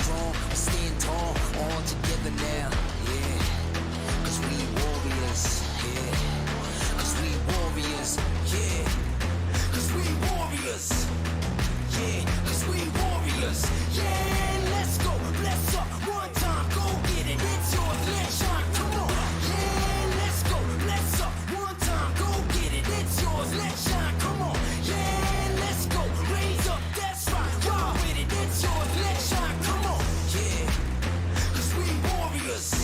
strong, we stand tall, all together now, yeah. Cause we warriors, yeah. Cause we warriors, yeah. Cause we warriors, yeah. Cause we warriors, yeah. Let's go, bless up, one time, go get it, it's yours, let's shine, come on. Yeah, let's go, bless up, one time, go get it, it's yours, let's shine, come on. Yeah, let's go, raise up, that's right, roll with it, it's yours, let's shine, come on. Yeah, cause we warriors.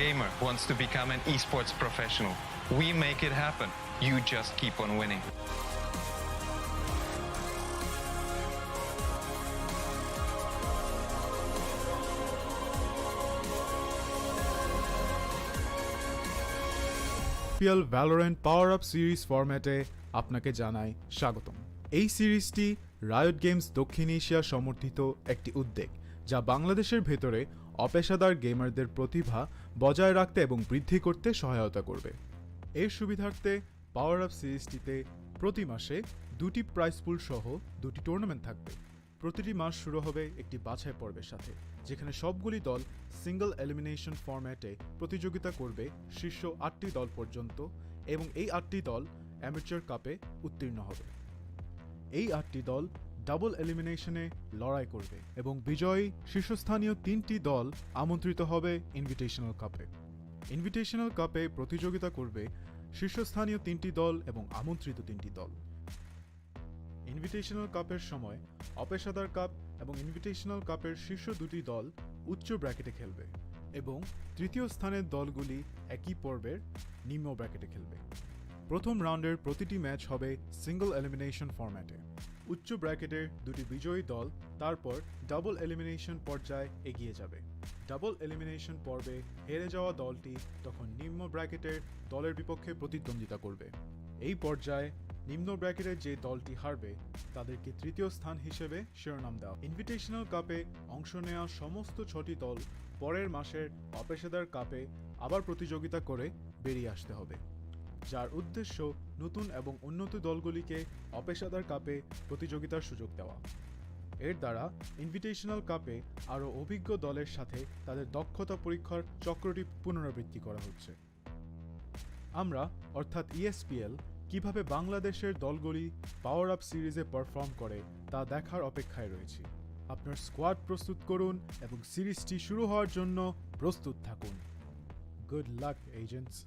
gamer wants to become an esports professional. We make it happen. You just keep on winning. ESPL Valorant PowerUp series ফরম্যাটে আপনাকে জানাই স্বাগতম। এই সিরিজটি riot games দক্ষিণ Asia সমর্থিত একটি উদ্যোগ, যা বাংলাদেশের ভেতরে অপেশাদার গেমারদের প্রতিভা বজায় রাখতে এবং বৃদ্ধি করতে সহায়তা করবে। এর সুবিধার্থে পাওয়ার আপ সিরিজটিতে প্রতি মাসে 2টি প্রাইজ পুল সহ 2টি টুর্নামেন্ট থাকবে। প্রতিটি মাস শুরু হবে একটি বাছাই পর্বের সাথে, যেখানে সবগুলি দল সিঙ্গল এলিমিনেশন ফরম্যাটে প্রতিযোগিতা করবে শীর্ষ 8টি দল পর্যন্ত, এবং এই 8টি দল অ্যামেচার কাপে উত্তীর্ণ হবে। এই 8টি দল ডাবল এলিমিনেশনে লড়াই করবে এবং বিজয়ী শীর্ষস্থানীয় 3টি দল আমন্ত্রিত হবে ইনভিটেশনাল কাপে। ইনভিটেশনাল কাপে প্রতিযোগিতা করবে শীর্ষস্থানীয় 3টি দল এবং আমন্ত্রিত 3টি দল। ইনভিটেশনাল কাপের সময় অপেশাদার কাপ এবং ইনভিটেশনাল কাপের শীর্ষ 2টি দল উচ্চ ব্র্যাকেটে খেলবে এবং তৃতীয় স্থানের দলগুলি একই পর্বের নিম্ন ব্র্যাকেটে খেলবে। প্রথম রাউন্ডের প্রতিটি ম্যাচ হবে সিঙ্গল এলিমিনেশন ফরম্যাটে। উচ্চ ব্র্যাকেটের 2টি বিজয়ী দল তারপর ডাবল এলিমিনেশন পর্যায়ে এগিয়ে যাবে। ডাবল এলিমিনেশন পর্বে হেরে যাওয়া দলটি তখন নিম্ন ব্র্যাকেটের দলের বিপক্ষে প্রতিদ্বন্দ্বিতা করবে। এই পর্যায়ে নিম্ন ব্র্যাকেটের যে দলটি হারবে তাদেরকে তৃতীয় স্থান হিসেবে শিরোনাম দেওয়া। ইনভিটেশনাল কাপে অংশ নেওয়া সমস্ত 6টি দল পরের মাসের অপেশাদার কাপে আবার প্রতিযোগিতা করে বেরিয়ে আসতে হবে, যার উদ্দেশ্য নতুন এবং উন্নত দলগুলিকে অপেশাদার কাপে প্রতিযোগিতার সুযোগ দেওয়া। এর দ্বারা ইনভিটেশনাল কাপে আরও অভিজ্ঞ দলের সাথে তাদের দক্ষতা পরীক্ষার চক্রটি পুনরাবৃত্তি করা হচ্ছে। আমরা অর্থাৎ ESPL কিভাবে বাংলাদেশের দলগুলি পাওয়ার আপ সিরিজে পারফর্ম করে তা দেখার অপেক্ষায় রয়েছি। আপনার স্কোয়াড প্রস্তুত করুন এবং সিরিজটি শুরু হওয়ার জন্য প্রস্তুত থাকুন। Good luck agents.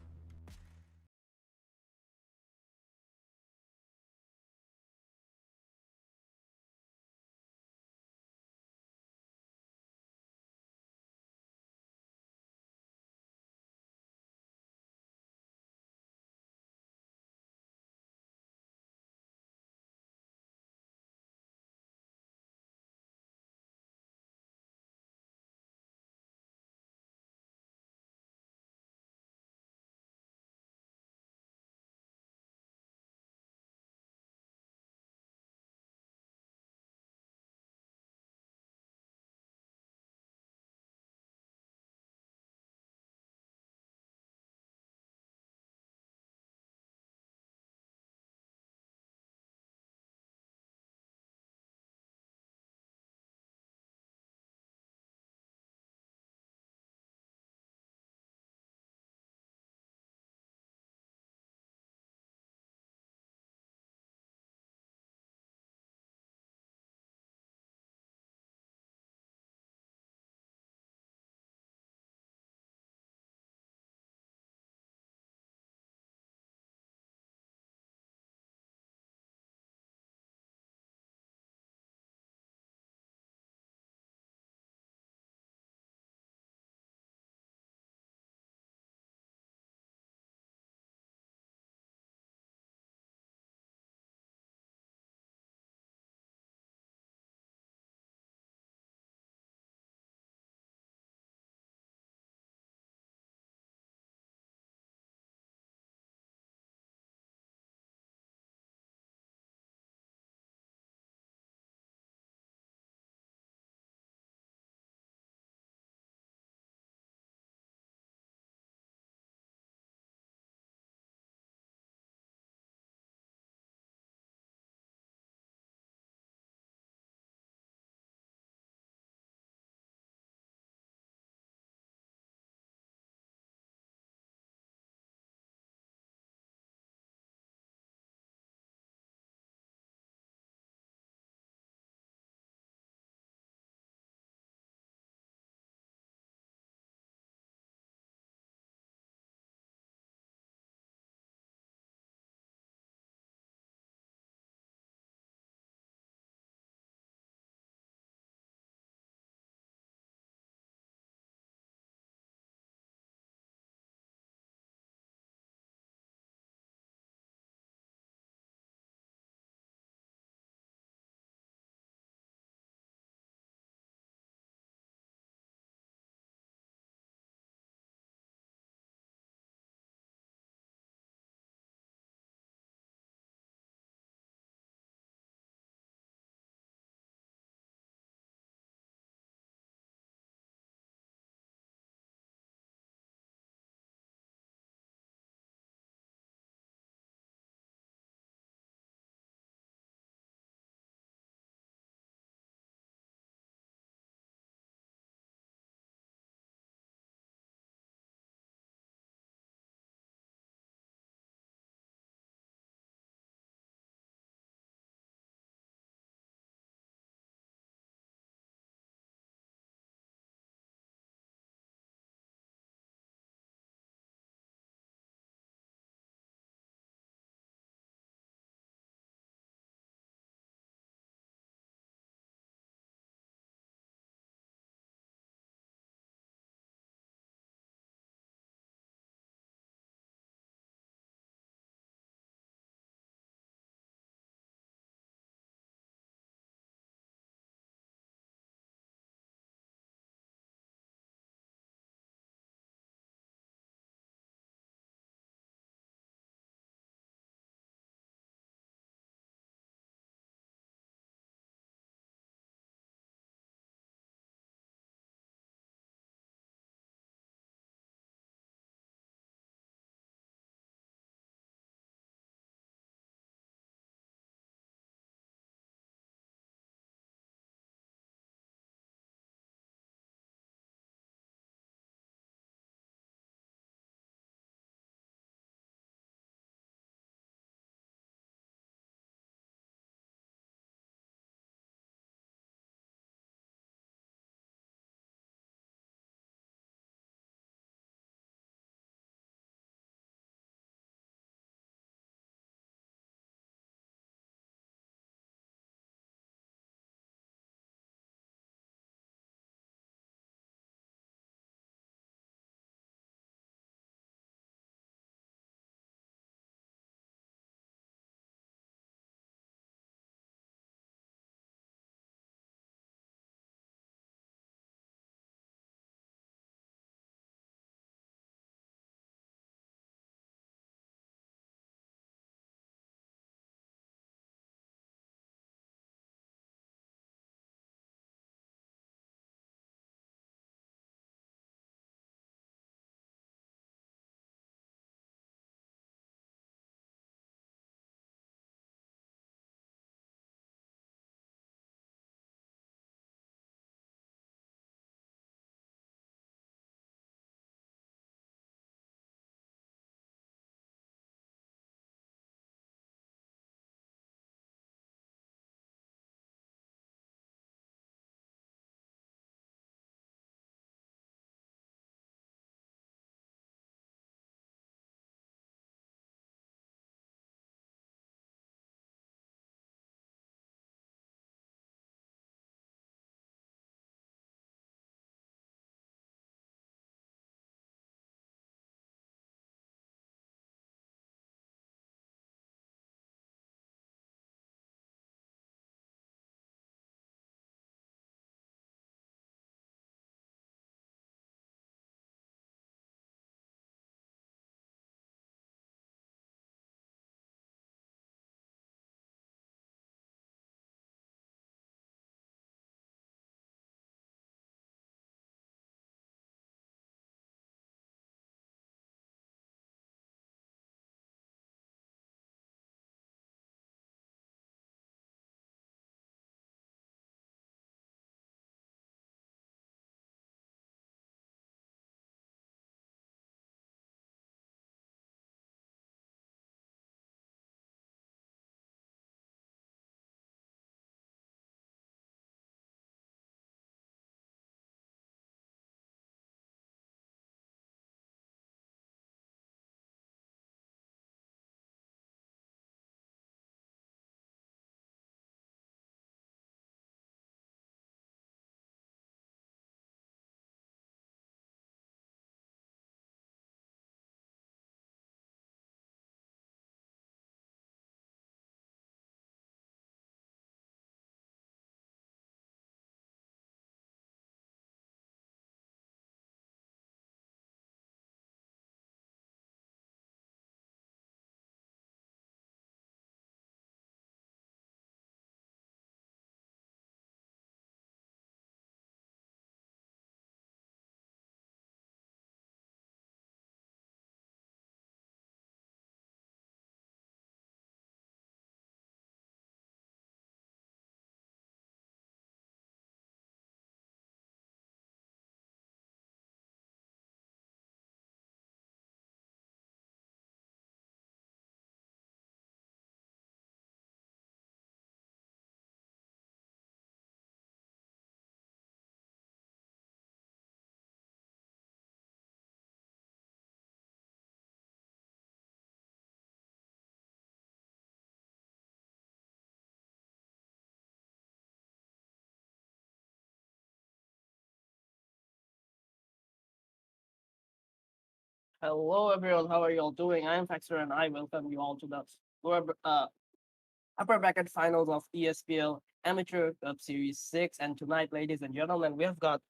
Hello, everyone. How are you all doing? I am Faxer, and I welcome you all to the lower, upper bracket finals of ESPL Amateur Cup Series 6. And tonight, ladies and gentlemen, we have got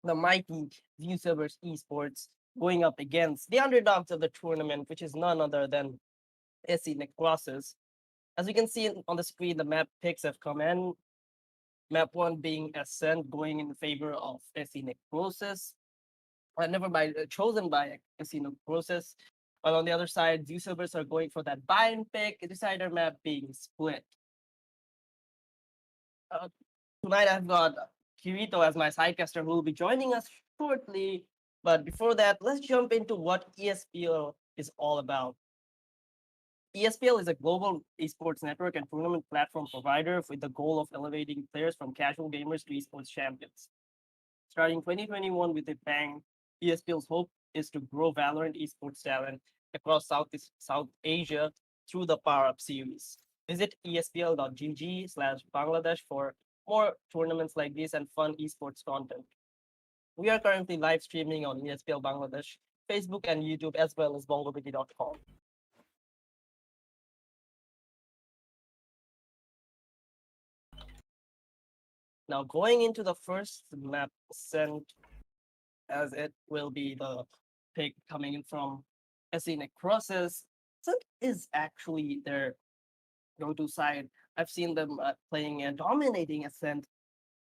the mighty Zeusaberz Esports going up against the underdogs of the tournament, which is none other than SC Necrosis. As you can see on the screen, the map picks have come in. Map 1 being Ascent, going in favor of SC Necrosis. Never mind, chosen by Casino Process. While on the other side, Zeusaberz are going for that buy and pick, decider map being split. Uh, Tonight I've got Kirito as my sidecaster who will be joining us shortly. But before that, let's jump into what ESPL is all about. ESPL is a global esports network and tournament platform provider with the goal of elevating players from casual gamers to esports champions. Starting 2021 with a bang, ESPL's hope is to grow Valorant esports talent across South Asia through the PowerUp series. Visit espl.gg/Bangladesh for more tournaments like this and fun esports content. We are currently live streaming on ESPL Bangladesh, Facebook, and YouTube, as well as BongoBD.com. Now, going into the first map sent, as it will be the pick coming in from SC Necrosis. Ascent is actually their go-to side. I've seen them playing and dominating Ascent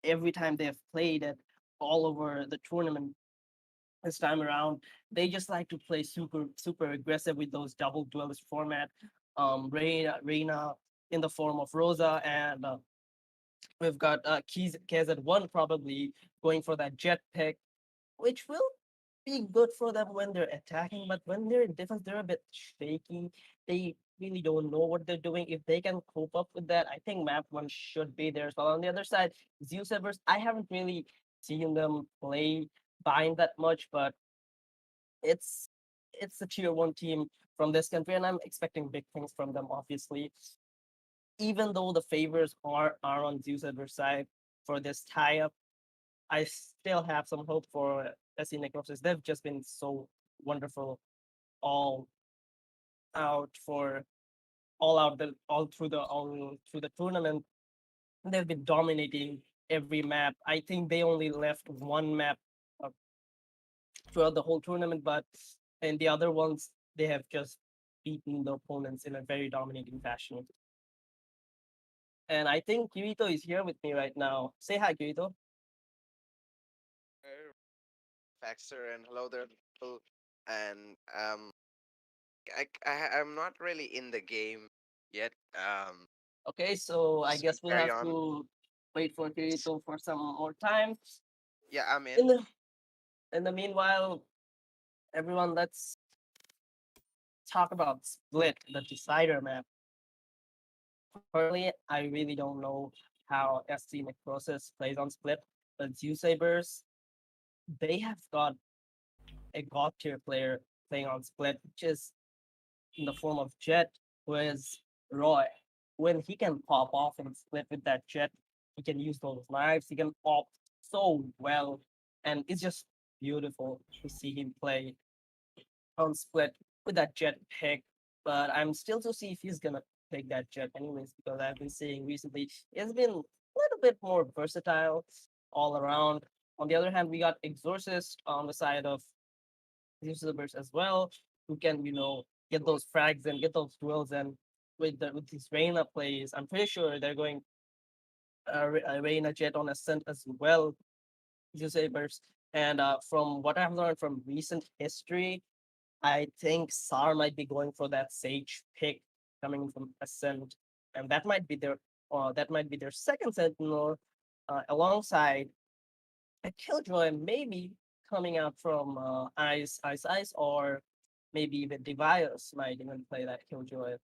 every time they have played it all over the tournament. This time around, they just like to play super aggressive with those double duelist format. Reina in the form of Rosa, and we've got KZ1 probably going for that jet pick, which will be good for them when they're attacking, but when they're in defense, they're a bit shaky. They really don't know what they're doing. If they can cope up with that, I think map 1 should be there as well. On the other side, Zeusaberz, I haven't really seen them play Bind that much, but it's a tier 1 team from this country, and I'm expecting big things from them, obviously. Even though the favors are on Zeusaberz side for this tie-up, I still have some hope for SC Necrosis. They've just been so wonderful all out for all through the tournament. They've been dominating every map. I think they only left one map uh, throughout the whole tournament, but in the other ones they have just beaten the opponents in a very dominating fashion. And I think Kirito is here with me right now. Say hi, Kirito. Faxer and hello there, people. And I'm not really in the game yet. Okay, so I Just guess we'll carry have on. to wait for Kirito for some more time. Yeah, I'm In in. the meanwhile, everyone, let's talk about Split, the decider map. Personally, I really don't know how SC Necrosis plays on Split, but Zeusaberz, they have got a god tier player playing on Split, which is in the form of Jet, who is Roy. When he can pop off and Split with that Jet, he can use those knives, he can pop so well, and it's just beautiful to see him play on Split with that Jet pick. But I'm still to see if he's gonna pick that Jet anyways, because I've been seeing recently it's been a little bit more versatile all around. On the other hand, we got Exorcist on the side of Zeusaberz as well, who can, get those frags and get those duels, and with these Reina plays, I'm pretty sure they're going Reina Jet on Ascent as well, Zeusaberz. And from what I've learned from recent history, I think SAR might be going for that Sage pick coming from Ascent, and that might be their second Sentinel, alongside a Killjoy, maybe coming out from Ice, or maybe even Devios might even play that Killjoy.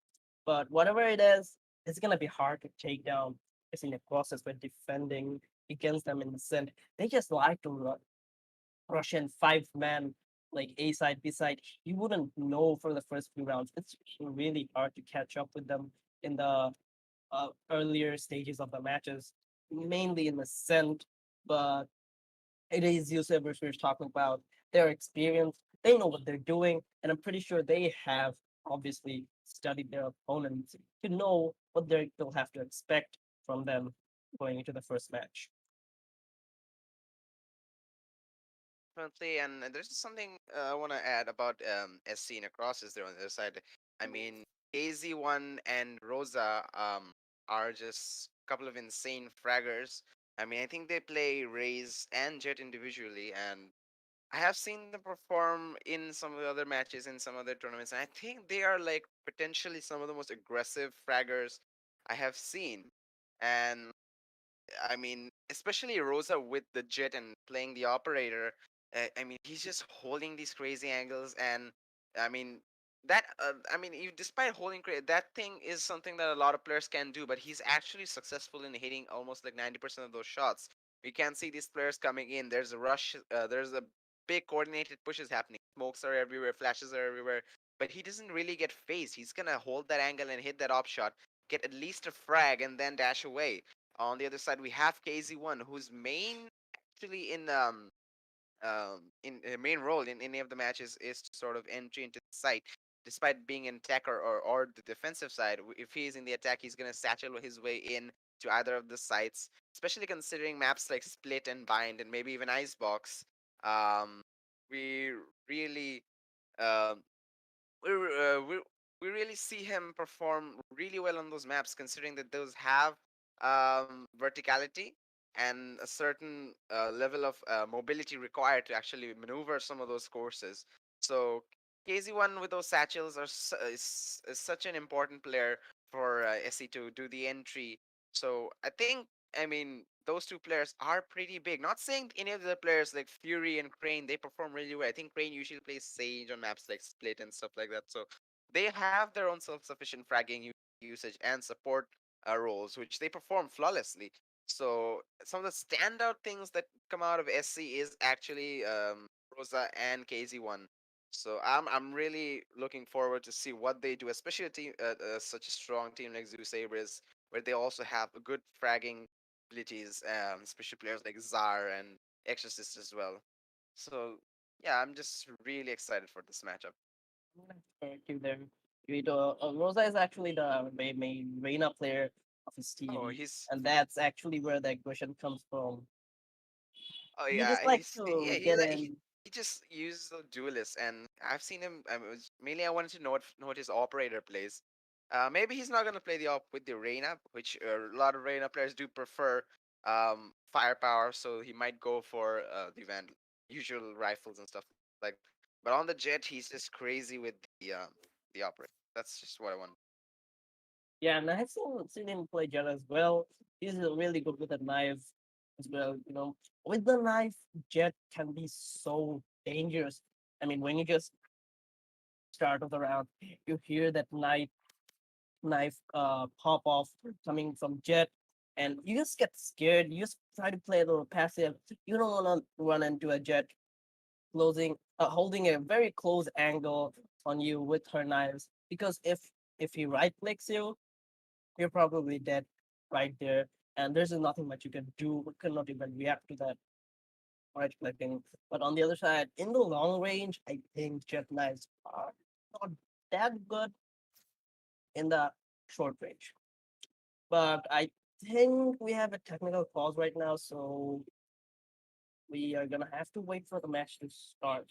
But whatever it is, it's gonna be hard to take down as in the process when defending against them in the Ascent. They just like to rush in 5-man, like A side, B side. You wouldn't know for the first few rounds. It's really hard to catch up with them in the earlier stages of the matches, mainly in the Ascent. But it is Zeusaberz we're talking about. Their experience, they know what they're doing, and I'm pretty sure they have obviously studied their opponents to know what they'll have to expect from them going into the first match. Definitely, and there's just something I want to add about SC Necrosis there on the other side. I mean, AZ1 and Rosa are just a couple of insane fraggers. I mean, I think they play Raze and Jet individually, and I have seen them perform in some of the other matches in some other tournaments, and I think they are like potentially some of the most aggressive fraggers I have seen. And I mean, especially Rosa with the Jet and playing the operator. I mean, he's just holding these crazy angles, and I mean I mean, despite holding that thing is something that a lot of players can do, but he's actually successful in hitting almost like 90% of those shots. We can see these players coming in. There's a rush. There's a big coordinated pushes happening. Smokes are everywhere. Flashes are everywhere. But he doesn't really get phased. He's gonna hold that angle and hit that op shot, get at least a frag, and then dash away. On the other side, we have KZ1, whose main actually in main role in any of the matches is to sort of entry into the site. Despite being an attacker or the defensive side, if he's in the attack, he's gonna satchel his way in to either of the sites. Especially considering maps like Split and Bind and maybe even Icebox, we really um, we we really see him perform really well on those maps, considering that those have verticality and a certain level of mobility required to actually maneuver some of those courses. So KZ1 with those satchels is such an important player for SE to do the entry. So I mean, those two players are pretty big. Not saying any of the players like Fury and Crane, they perform really well. I think Crane usually plays Sage on maps like Split and stuff like that. So they have their own self-sufficient fragging usage and support roles, which they perform flawlessly. So some of the standout things that come out of SC is actually Rosa and KZ1. So I'm really looking forward to see what they do, especially a team such a strong team like Zeusaberz, where they also have good fragging abilities, especially players like Zar and Exorcist as well. So yeah, I'm just really excited for this matchup. Thank you there. Rosa is actually the main Reina player of his Oh, team, he's and that's actually where the aggression comes from. oh He yeah, just likes yeah, to get in. he just uses the duelist, and I've seen him. Mainly I wanted to know what his operator plays. Maybe he's not gonna play the op with the Reyna, which a lot of Reyna players do prefer firepower, so he might go for the usual rifles and stuff like. But on the jet, he's just crazy with the operator. That's just what I want. Yeah, and I have seen him play Jet as well. He's really good with a knife as well. With the knife, Jet can be so dangerous. I mean, when you just start of the round, you hear that knife pop off coming from Jet, and you just get scared. You just try to play a little passive. You don't want to run into a Jet holding a very close angle on you with her knives, because if he right clicks you, you're probably dead right there, and there's nothing much you can do. We cannot even react to that right clicking. But on the other side, in the long range, I think Jet knives are not that good in the short range. But I think we have a technical pause right now, so we are gonna have to wait for the match to start.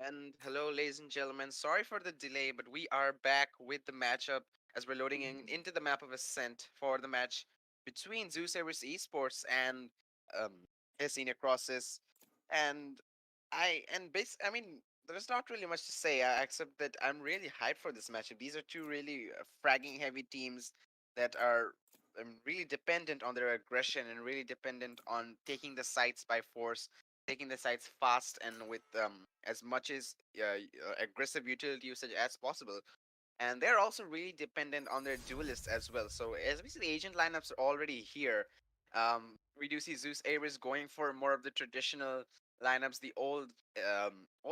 And hello, ladies and gentlemen. Sorry for the delay, but we are back with the matchup as we're loading into the map of Ascent for the match between Zeusaberz Esports and um, SC Necrosis. And I mean, there's not really much to say except that I'm really hyped for this matchup. These are two really fragging heavy teams that are really dependent on their aggression and really dependent on taking the sites by force, taking the sites fast and with as much as aggressive utility usage as possible. And they're also really dependent on their duelists as well. So as we see, the agent lineups are already here. We do see Zeusaberz going for more of the traditional lineups, the old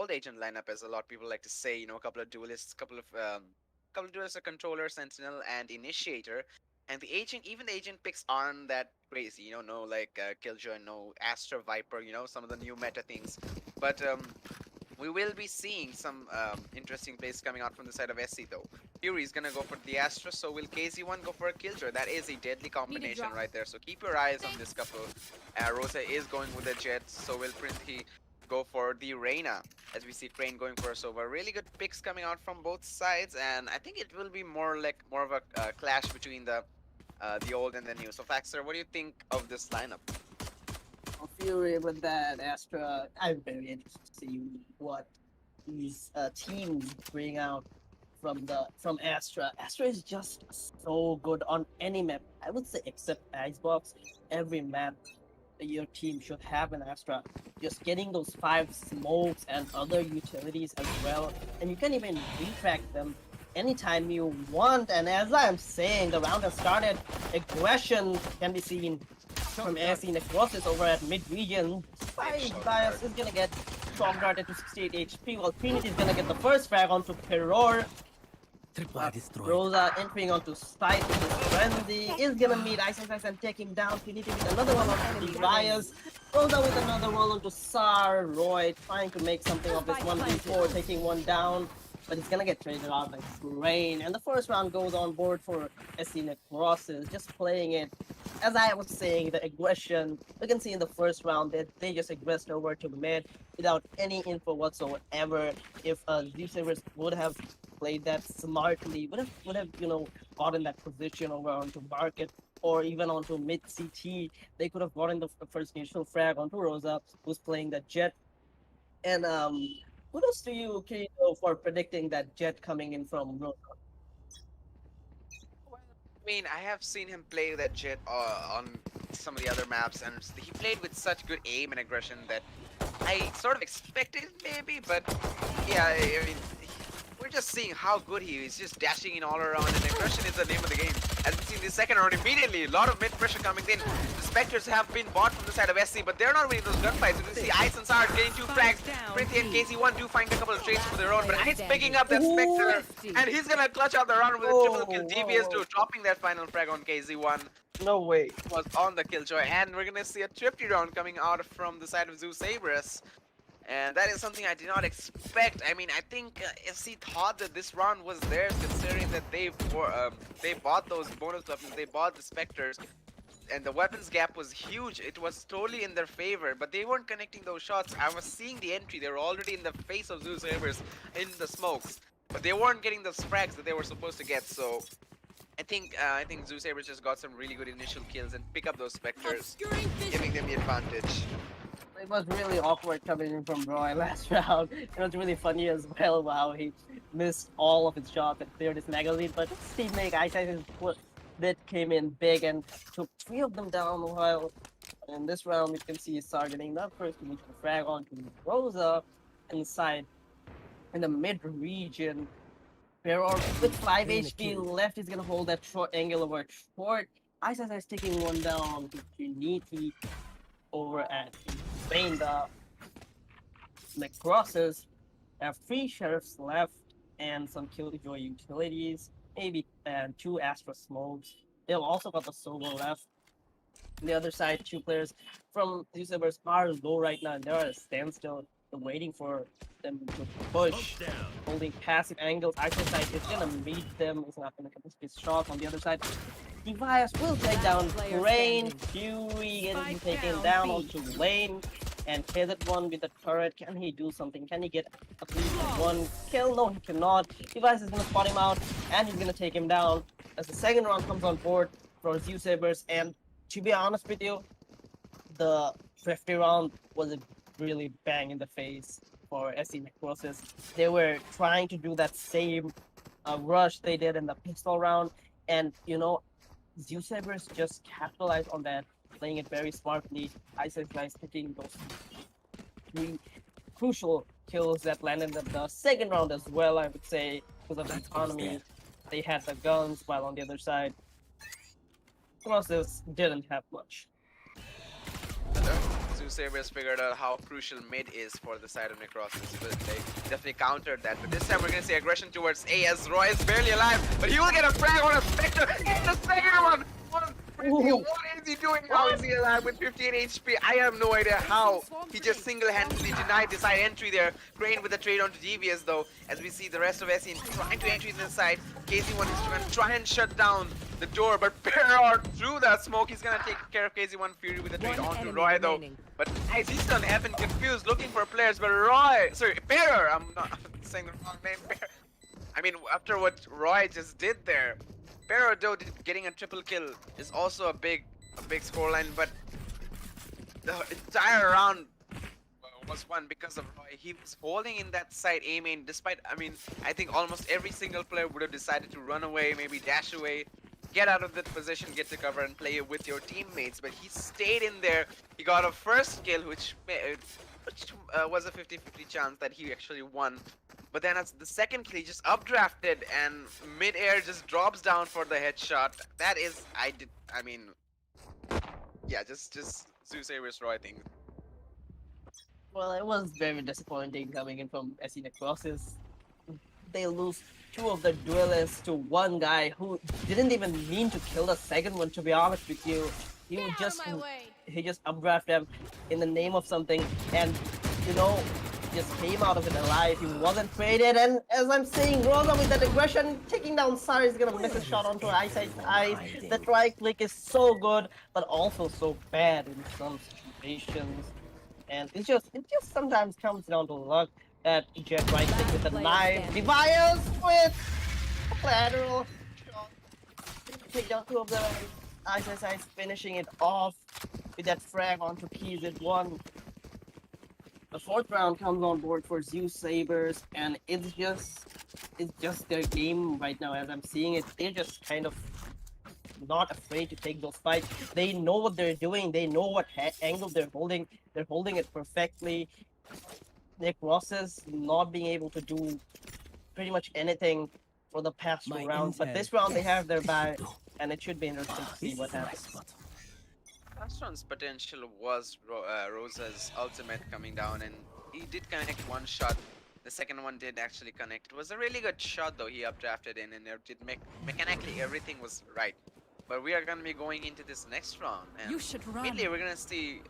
agent lineup, as a lot of people like to say. You know, a couple of duelists, couple of duelists, a controller, sentinel, and initiator. And the agent, even the agent picks aren't that crazy. You know, no like Killjoy, no Astra Viper. You know, some of the new meta things. But we will be seeing some interesting plays coming out from the side of SC though. Fury's gonna go for the Astra, so will KZ1 go for a Killjoy? That is a deadly combination right there, so keep your eyes on this couple. Rosa is going with the Jet, so will Printy go for the Reyna, as we see Crane going for a Sova. Really good picks coming out from both sides, and I think it will be more of a clash between the old and the new. So Faxer, what do you think of this lineup? Fury with that Astra. I'm very interested to see what these teams bring out from Astra. Astra is just so good on any map. I would say except Icebox. Every map your team should have an Astra. Just getting those 5 smokes and other utilities as well, and you can even retract them anytime you want. And as I'm saying, the round has started. Aggression can be seen from SC Necrosis over at mid region. Bias is gonna get shock darted to 68 HP, while Trinity is gonna get the first frag onto Peror. Rosa entering onto site with his frenzy is gonna meet Ice and take him down. Trinity with another one onto Bias. Rosa with another one onto Sar. Roy trying to make something of this 1v4, taking one down, but it's gonna get traded out by Rain. And the first round goes on board for SC Necrosis, just playing it. As I was saying, the aggression, you can see in the first round that they just aggressed over to mid without any info whatsoever. If Zeusaberz would have played that smartly, would have gotten that position over onto market or even onto mid CT, they could have gotten the first initial frag onto Rosa, who's playing the Jet. And kudos to you, Kirito, for predicting that Jet coming in from Rosa. I mean, I have seen him play that Jet on some of the other maps, and he played with such good aim and aggression that I sort of expected maybe, but yeah, I mean, we're just seeing how good he is, just dashing in all around, and aggression is the name of the game. As we see in the second round, immediately, a lot of mid pressure coming in. The Spectres have been bought from the side of SC, but they're not winning those gunfights. You can see Ice and Sard getting 2 frags. Printy and KZ1 do find a couple of trades for their own, but Ice picking up that Spectre, and he's gonna clutch out the round with a triple kill. DBS2 dropping that final frag on KZ1. No way. Was on the Killjoy, and we're gonna see a triple round coming out from the side of Zeusaberz. And that is something I did not expect. I mean, I think SC thought that this round was theirs, considering that they bought those bonus weapons, they bought the Spectres, and the weapons gap was huge. It was totally in their favor, but they weren't connecting those shots. I was seeing the entry; they were already in the face of Zeusaberz in the smokes, but they weren't getting the frags that they were supposed to get. So I think Zeusaberz just got some really good initial kills and pick up those Spectres, giving them the advantage. It was really awkward coming in from Roy last round. It was really funny as well. Wow, he missed all of his shots and cleared his magazine, but his teammate Ice that came in big and took 3 of them down. While in this round, we can see Sar getting that first initial frag onto Rosa inside in the mid region. Peror with 5 HP left, he's gonna hold that short angle over short. Ice is taking one down to Trinity over at Spain. The Necrosis have 3 sheriffs left and some Killjoy utilities, maybe and 2 Astra smokes. They'll also got the solo left. On the other side, 2 players from Zeusaberz are low right now, and they're at a standstill. They're waiting for them to push, holding passive angles. Either side is gonna meet them. It's not gonna get this shot. On the other side, Device will take down Rain. Fury getting taken down onto lane. And KZ1 with the turret, can he do something? Can he get at least one kill? No, he cannot. Device is gonna spot him out, and he's gonna take him down as the second round comes on board for Zeusaberz. And to be honest with you, the 50 round was a really bang in the face for SE Necrosis. They were trying to do that same rush they did in the pistol round, and you know, Zeusaberz just capitalized on that, playing it very smartly. Isis guys hitting those three crucial kills that landed in the second round as well, I would say, because of the economy. They had the guns, while on the other side, Necrosis didn't have much. Zeusaberz figured out how crucial mid is for the side of Necrosis, but they definitely countered that. But this time we're gonna see aggression towards A as Roy is barely alive, but he will get a frag on a Spectre in the second one! What is he doing? How is he alive with 58 HP? I have no idea how. He just single-handedly denied the side entry there. Crane with the trade onto Devious though, as we see the rest of SE trying to enter inside. KZ1 is going to try and shut down the door, but Peror through that smoke, he's gonna take care of KZ1 Fury with a trade onto Roy though. But guys, he's done having confused looking for players, but Peror, I'm not saying the wrong name, Peror. I mean, after what Roy just did there, Peror though getting a triple kill is also a big scoreline, but the entire round was won because of Roy. He was holding in that side A main despite, I mean, I think almost every single player would have decided to run away, maybe dash away, get out of that position, get to cover and play with your teammates, but he stayed in there. He got a first kill, which was a 50-50 chance that he actually won. But then as the second kill, he just updrafted and mid-air just drops down for the headshot. That is, yeah, just Zeusaberz Roy thing. Well, it was very disappointing coming in from SE Necrosis. They lose two of the duelists to one guy who didn't even mean to kill the second one, to be honest with you. He just updrafted them in the name of something, and you know, just came out of it alive. He wasn't traded, and as I'm saying, Rosa with that aggression, taking down Sar is gonna miss a shot onto Eyesight's eyes. That right click is so good, but also so bad in some situations. And it just sometimes comes down to luck that Jet right click with the knife. Device with collateral shot. Take down two of them. Eyes finishing it off with that frag onto KZ1. The fourth round comes on board for Zeusaberz, and it's just their game right now as I'm seeing it. They're just kind of not afraid to take those fights. They know what they're doing. They know what angle they're holding. They're holding it perfectly. Necrosis not being able to do pretty much anything for the past two rounds, but this round they have their back, and it should be interesting to see what happens. Last round's potential was Rosa's ultimate coming down, and he did connect one shot. The second one did actually connect. It was a really good shot though. He updrafted in, and it did mechanically everything was right. But we are gonna be going into this next round, and mainly we're gonna see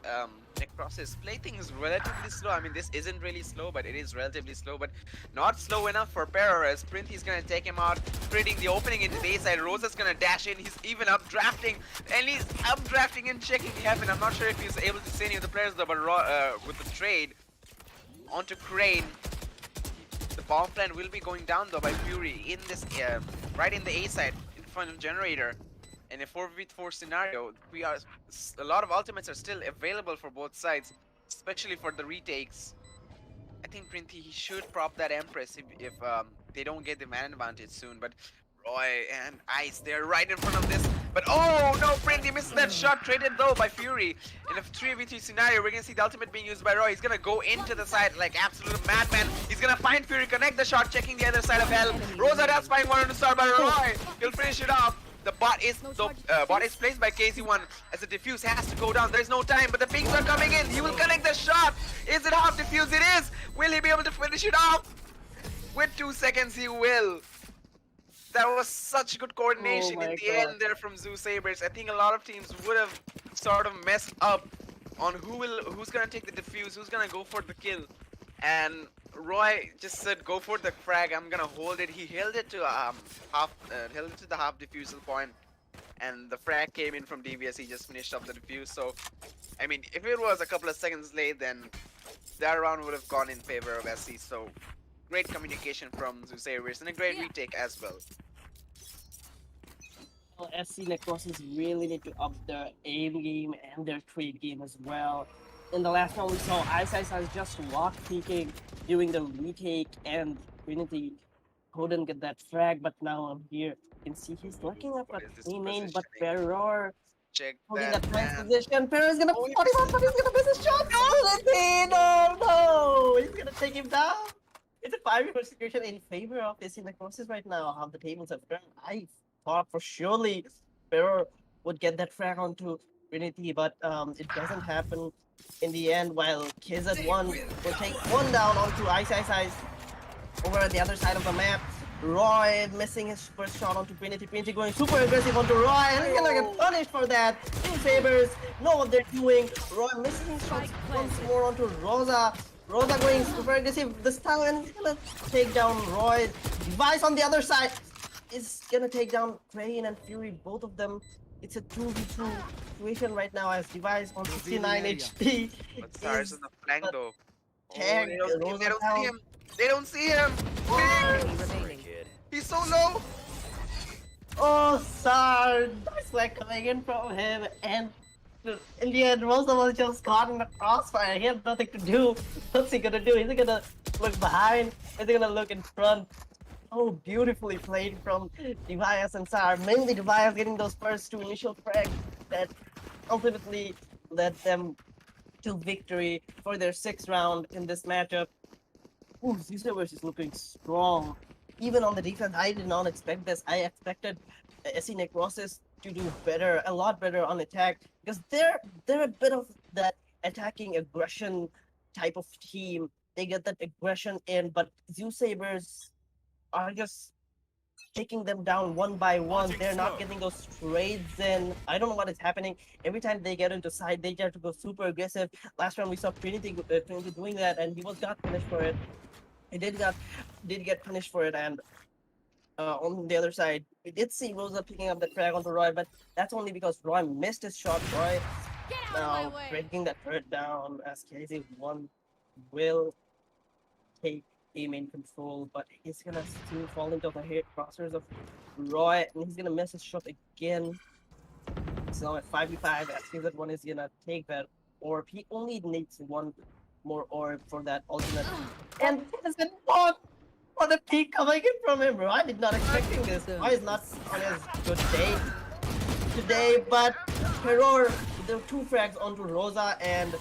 Necrosis play things relatively slow. I mean, this isn't really slow, but it is relatively slow, but not slow enough for Peror. As Sprinty's gonna take him out, creating the opening into the A side. Rosa's gonna dash in. He's even updrafting, and he's updrafting and checking heaven. I'm not sure if he's able to see any of the players though, but with the trade onto Crane, the bomb plan will be going down though by Fury in this right in the A side in front of Generator. In a 4v4 scenario, a lot of ultimates are still available for both sides, especially for the retakes. I think Printy, he should prop that Empress if they don't get the man advantage soon. But Roy and Ice, they're right in front of this. But oh no, Printy misses that shot, traded though by Fury. In a 3v3 scenario, we're gonna see the ultimate being used by Roy. He's gonna go into the side like absolute madman. He's gonna find Fury, connect the shot, checking the other side of hell. Rosa does find one on the start by Roy. He'll finish it off. The bot is placed by KZ1 as the defuse has to go down. There's no time, but the pings are coming in. He will connect the shot. Is it half defuse? It is. Will he be able to finish it off? With 2 seconds, he will. That was such good coordination in the end there from Zeusaberz. I think a lot of teams would have sort of messed up on who's gonna take the defuse, who's gonna go for the kill, and Roy just said, "Go for the frag. I'm gonna hold it." He held it to the half defusal point, and the frag came in from DBS. He just finished up the defuse. So I mean, if it was a couple of seconds late, then that round would have gone in favor of SC. So great communication from Zeusaberz and a great retake as well. Well, SC Necrosis really need to up their aim game and their trade game as well. In the last round, we saw Ice just walk peeking during the retake, and Trinity couldn't get that frag. But now I'm here. You can see he's looking up What at is this main, but positioning? Peror Check holding that, that nice man. position. Peror is gonna Oh, he spot him up, but misses. he's gonna miss his shot. Trinity, no! He's gonna take him down. It's a 5v4 situation in favor of SC Necrosis right now. How the tables have turned. I thought for surely Ferrer would get that frag onto Trinity, but it doesn't happen in the end. While KZ1 will take one down onto Ice over at the other side of the map. Roy missing his first shot onto Trinity. Trinity going super aggressive onto Roy, and he's gonna get punished for that. Zeusaberz know what they're doing. Roy missing his shots once more onto Rosa. Rosa going super aggressive this time, and he's gonna take down Roy. Device on the other side is gonna take down Crane and Fury, both of them. It's a 2v2 situation right now as Device on 69 HP. But Stars on the flank but though. Oh, tag they don't see him. Rosa They don't down. see him. They don't see him. Big. He's so low. Oh, Sar! Nice flag coming in from him, and in the end, Rosa was just caught in the crossfire. He had nothing to do. What's he gonna do? Is he gonna look behind? Is he gonna look in front? Oh, beautifully played from Devias and Sar. Mainly Devias getting those first two initial frags that ultimately led them to victory for their sixth round in this matchup. Ooh, Zeusaberz is looking strong. Even on the defense, I did not expect this. I expected SC Necrosis to do better, a lot better on attack, because they're a bit of that attacking aggression type of team. They get that aggression in, but Zeusaberz are just taking them down one by one. They're not getting those trades in. I don't know what is happening. Every time they get into side, they have to go super aggressive. Last round we saw Trinity doing that, and he got punished for it. He did get punished for it, and on the other side, we did see Rosa picking up the frag onto Roy, but that's only because Roy missed his shot. Roy now breaking that turret down as KZ1 will take aim in control, but he's gonna still fall into the hit crosshairs of Roy, and he's gonna miss his shot again. So at 5v5, as KZ1 is gonna take that orb. He only needs one more orb for that ultimate. And KZ1! What a peak coming in from him, bro. I did not expecting this. Why is not on his good day today, but Terror, the two frags onto Rosa and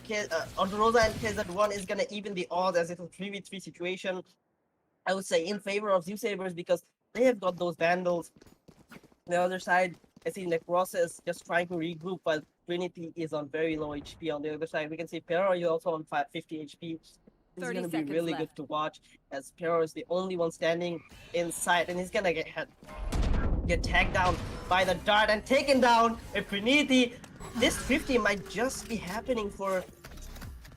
KZ1 is gonna even the odds as it's a 3v3 situation. I would say in favor of Zeusaberz because they have got those vandals. The other side, I see Necrosis just trying to regroup while Trinity is on very low HP. On the other side, we can see Pero is also on 50 HP. This is 30 gonna be seconds really left. good to watch as Pero is the only one standing inside, and he's gonna get tagged down by the dart and taken down. If Trinity, this 50 might just be happening for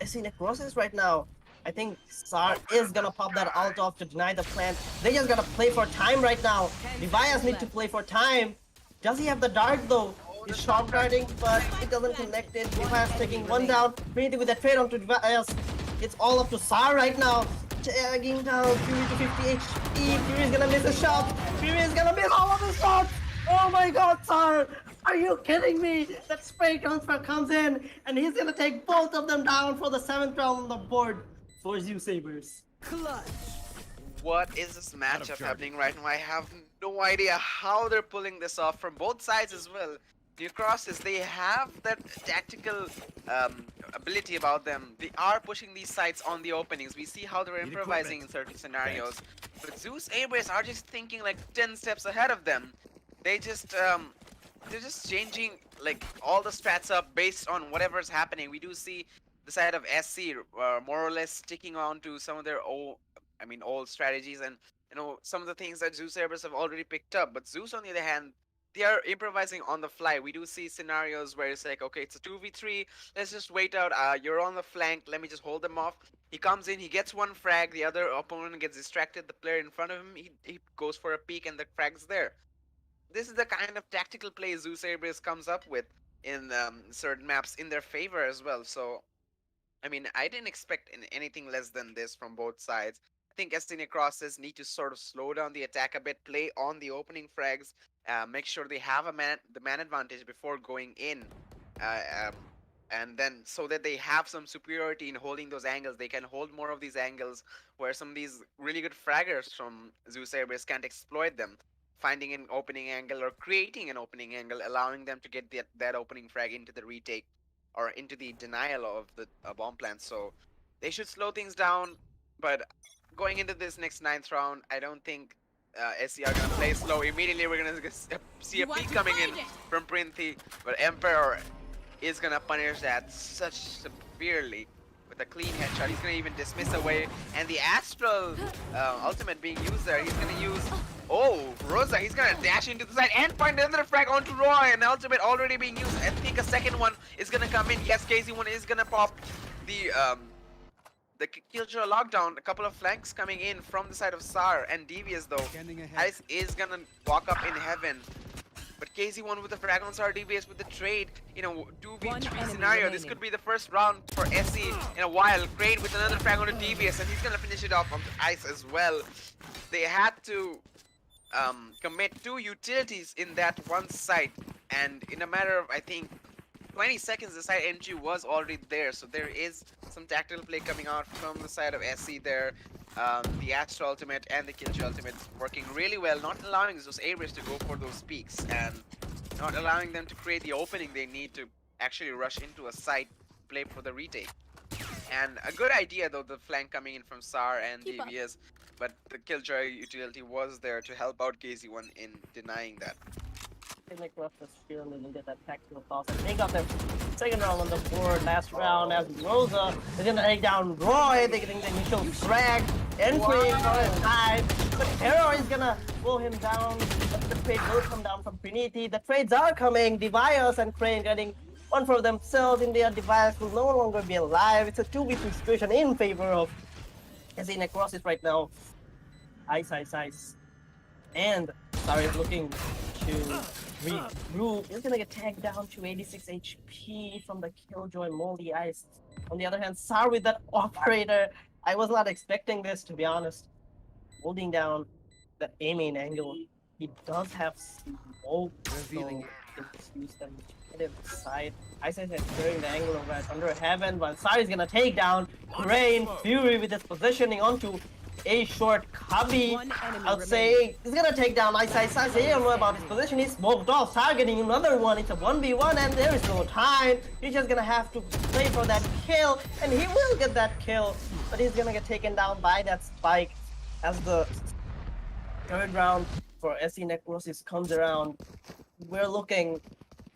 SC Necrosis right now. I think Sar is gonna pop that ult off to deny the plant. They just gotta play for time right now. Devias need to play for time. Does he have the dart though? He's short darting, but it doesn't connect it. Devias taking one down. Trinity with that trade onto Devias. It's all up to Sar right now. Tagging down Fury to 50 HP. Fury is gonna miss a shot. Fury is gonna miss all of his shots. Oh my god, Sar! Are you kidding me? That spray transfer comes in, and he's gonna take both of them down for the 7th round on the board for Zeusaberz. What is this matchup happening right now? I have no idea how they're pulling this off from both sides as well. Necrosis, they have that tactical ability about them. They are pushing these sides on the openings. We see how they're improvising in certain scenarios. But Zeusaberz are just thinking like 10 steps ahead of them. They're just changing like all the strats up based on whatever's happening. We do see the side of SC more or less sticking on to some of their old strategies and some of the things that Zeusaberz have already picked up. But Zeus, on the other hand, they are improvising on the fly. We do see scenarios where it's like, okay, it's a 2v3. Let's just wait out. You're on the flank. Let me just hold them off. He comes in. He gets one frag. The other opponent gets distracted. The player in front of him, he goes for a peek, and the frag's there. This is the kind of tactical play Zeusaberz comes up with. in certain maps in their favor as well. So I mean, I didn't expect anything less than this from both sides. I think SC Necrosis need to sort of slow down the attack a bit, play on the opening frags, make sure they have the man advantage before going in, uh, um, and then so that they have some superiority in holding those angles. They can hold more of these angles where some of these really good fraggers from Zeusaberz can't exploit them. Finding an opening angle or creating an opening angle, allowing them to get that opening frag into the retake or into the denial of the bomb plant. So they should slow things down. But going into this next ninth round, I don't think SC are gonna play slow. Immediately, we're gonna see a peek coming in from Printhi, but Emperor is gonna punish that such severely with a clean headshot. He's gonna even dismiss away, and the Astral ultimate being used there. He's gonna use. Oh, Rosa, he's gonna dash into the side and find another frag onto Roy, and ultimate already being used. I think a second one is gonna come in. Yes, KZ1 is gonna pop the Killjoy lockdown. A couple of flanks coming in from the side of SAR and Devious though. Ice is gonna walk up in heaven. But KZ1 with the frag on SAR, Devious with the trade. You know, 2v3 scenario. This could be the first round for SC in a while. Crane with another frag on Devious, and he's gonna finish it off on Ice as well. They had to commit 2 utilities in that one site, and in a matter of I think 20 seconds the side NG was already there, so there is some tactical play coming out from the side of SC there. The Astro ultimate and the Killjoy ultimate working really well, not allowing those Ares to go for those peaks and not allowing them to create the opening they need to actually rush into a site, play for the retake. And a good idea though, the flank coming in from SAR and DVS, but the Killjoy utility was there to help out KZ1 in denying that. Necrosis surely will get that tactical toss. And they got their second round on the board last round as Rosa is gonna take down Roy. They're getting the initial frag. Entry for high. But Terror is gonna pull him down. But the trade will come down from Trinity. The trades are coming. Devios and Crane getting one for themselves. In their device will no longer be alive. It's a 2v2 situation in favor of SC Necrosis right now. Ice. And sorry, looking to regroup. He's gonna get tagged down to 86 HP from the Killjoy Moldy Ice. On the other hand, SAR with that operator. I was not expecting this, to be honest. Holding down the aiming angle. He does have smoke, so just use them to hit the side. Ice is clearing the angle over at Under Heaven, but SAR is gonna take down Rain Fury with his positioning onto a short cubby. I'll say he's gonna take down Ice. He don't know about his position. He's smoked off, targeting another one. It's a 1v1 and there is no time. He's just gonna have to play for that kill, and he will get that kill, but he's gonna get taken down by that spike as the third round for SC Necrosis comes around. We're looking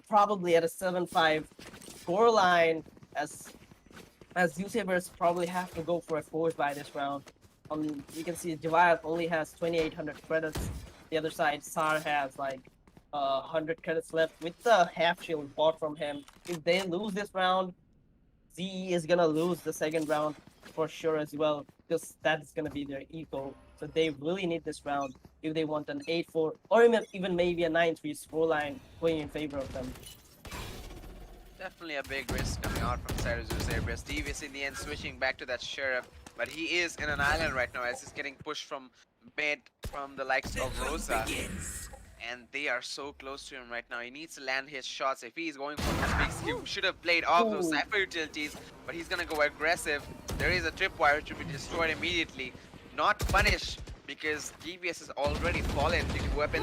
probably at a 7-5 scoreline as Zeusaberz probably have to go for a force by this round. You can see Deviat only has 2,800 credits. The other side, SAR has like 100 credits left with the half shield bought from him. If they lose this round, ZE is gonna lose the second round for sure as well, because that's gonna be their eco. So they really need this round if they want an 8-4 or even maybe a 9-3 scoreline going in favor of them. Definitely a big risk coming out from side of Zeusaberz. Devious in the end switching back to that Sheriff, but he is in an island right now as he's getting pushed from mid from the likes of Rosa. And they are so close to him right now. He needs to land his shots. If he's going for those picks, he should have played off those Cypher utilities, but he's gonna go aggressive. There is a tripwire to be destroyed immediately, not punish, because DBS has already fallen due to weapon,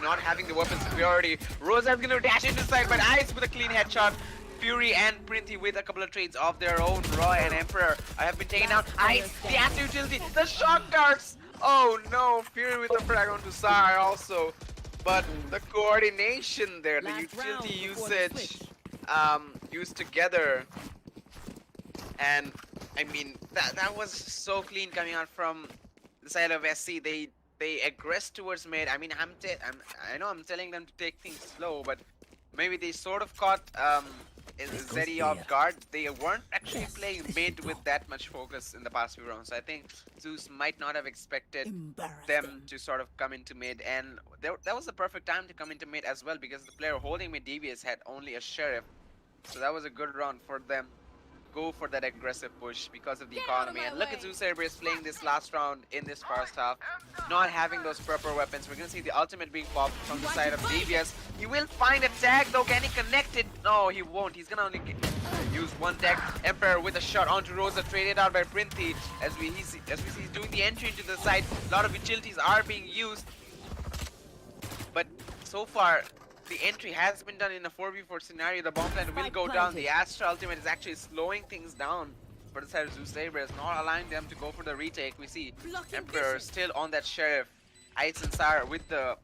not having the weapon superiority. Rosa's gonna dash into the side, but Ice with a clean headshot. Fury and Printhi with a couple of trades of their own. Roy and Emperor have been taken down. Ice, the active utility, the shock darts. Oh no, Fury with the frag onto SAR also. But the coordination there, the utility usage used together. And I mean, that was so clean coming out from the side of SC. They aggress towards mid. I mean, I know I'm telling them to take things slow, but maybe they sort of caught Zeddy off guard. They weren't actually playing mid with that much focus in the past few rounds. So I think Zeus might not have expected them to sort of come into mid, and that was the perfect time to come into mid as well, because the player holding mid Devious had only a Sheriff. So that was a good round for them. Go for that aggressive push because of the economy. And look at Zeusaberz playing this last round in this first half, not having those proper weapons. We're gonna see the ultimate being popped from the side of Devious. He will find a tag though. Can he connect it? No, he won't. He's gonna only use one tag. Emperor with a shot onto Rosa, traded out by Printhi. As we see he's doing the entry into the side. A lot of utilities are being used, but so far the entry has been done in a 4v4 scenario. The bomb plant will go down. The Astra ultimate is actually slowing things down for the side of Zeusaberz, not allowing them to go for the retake. We see Emperor still on that Sheriff. Ice and Sar with the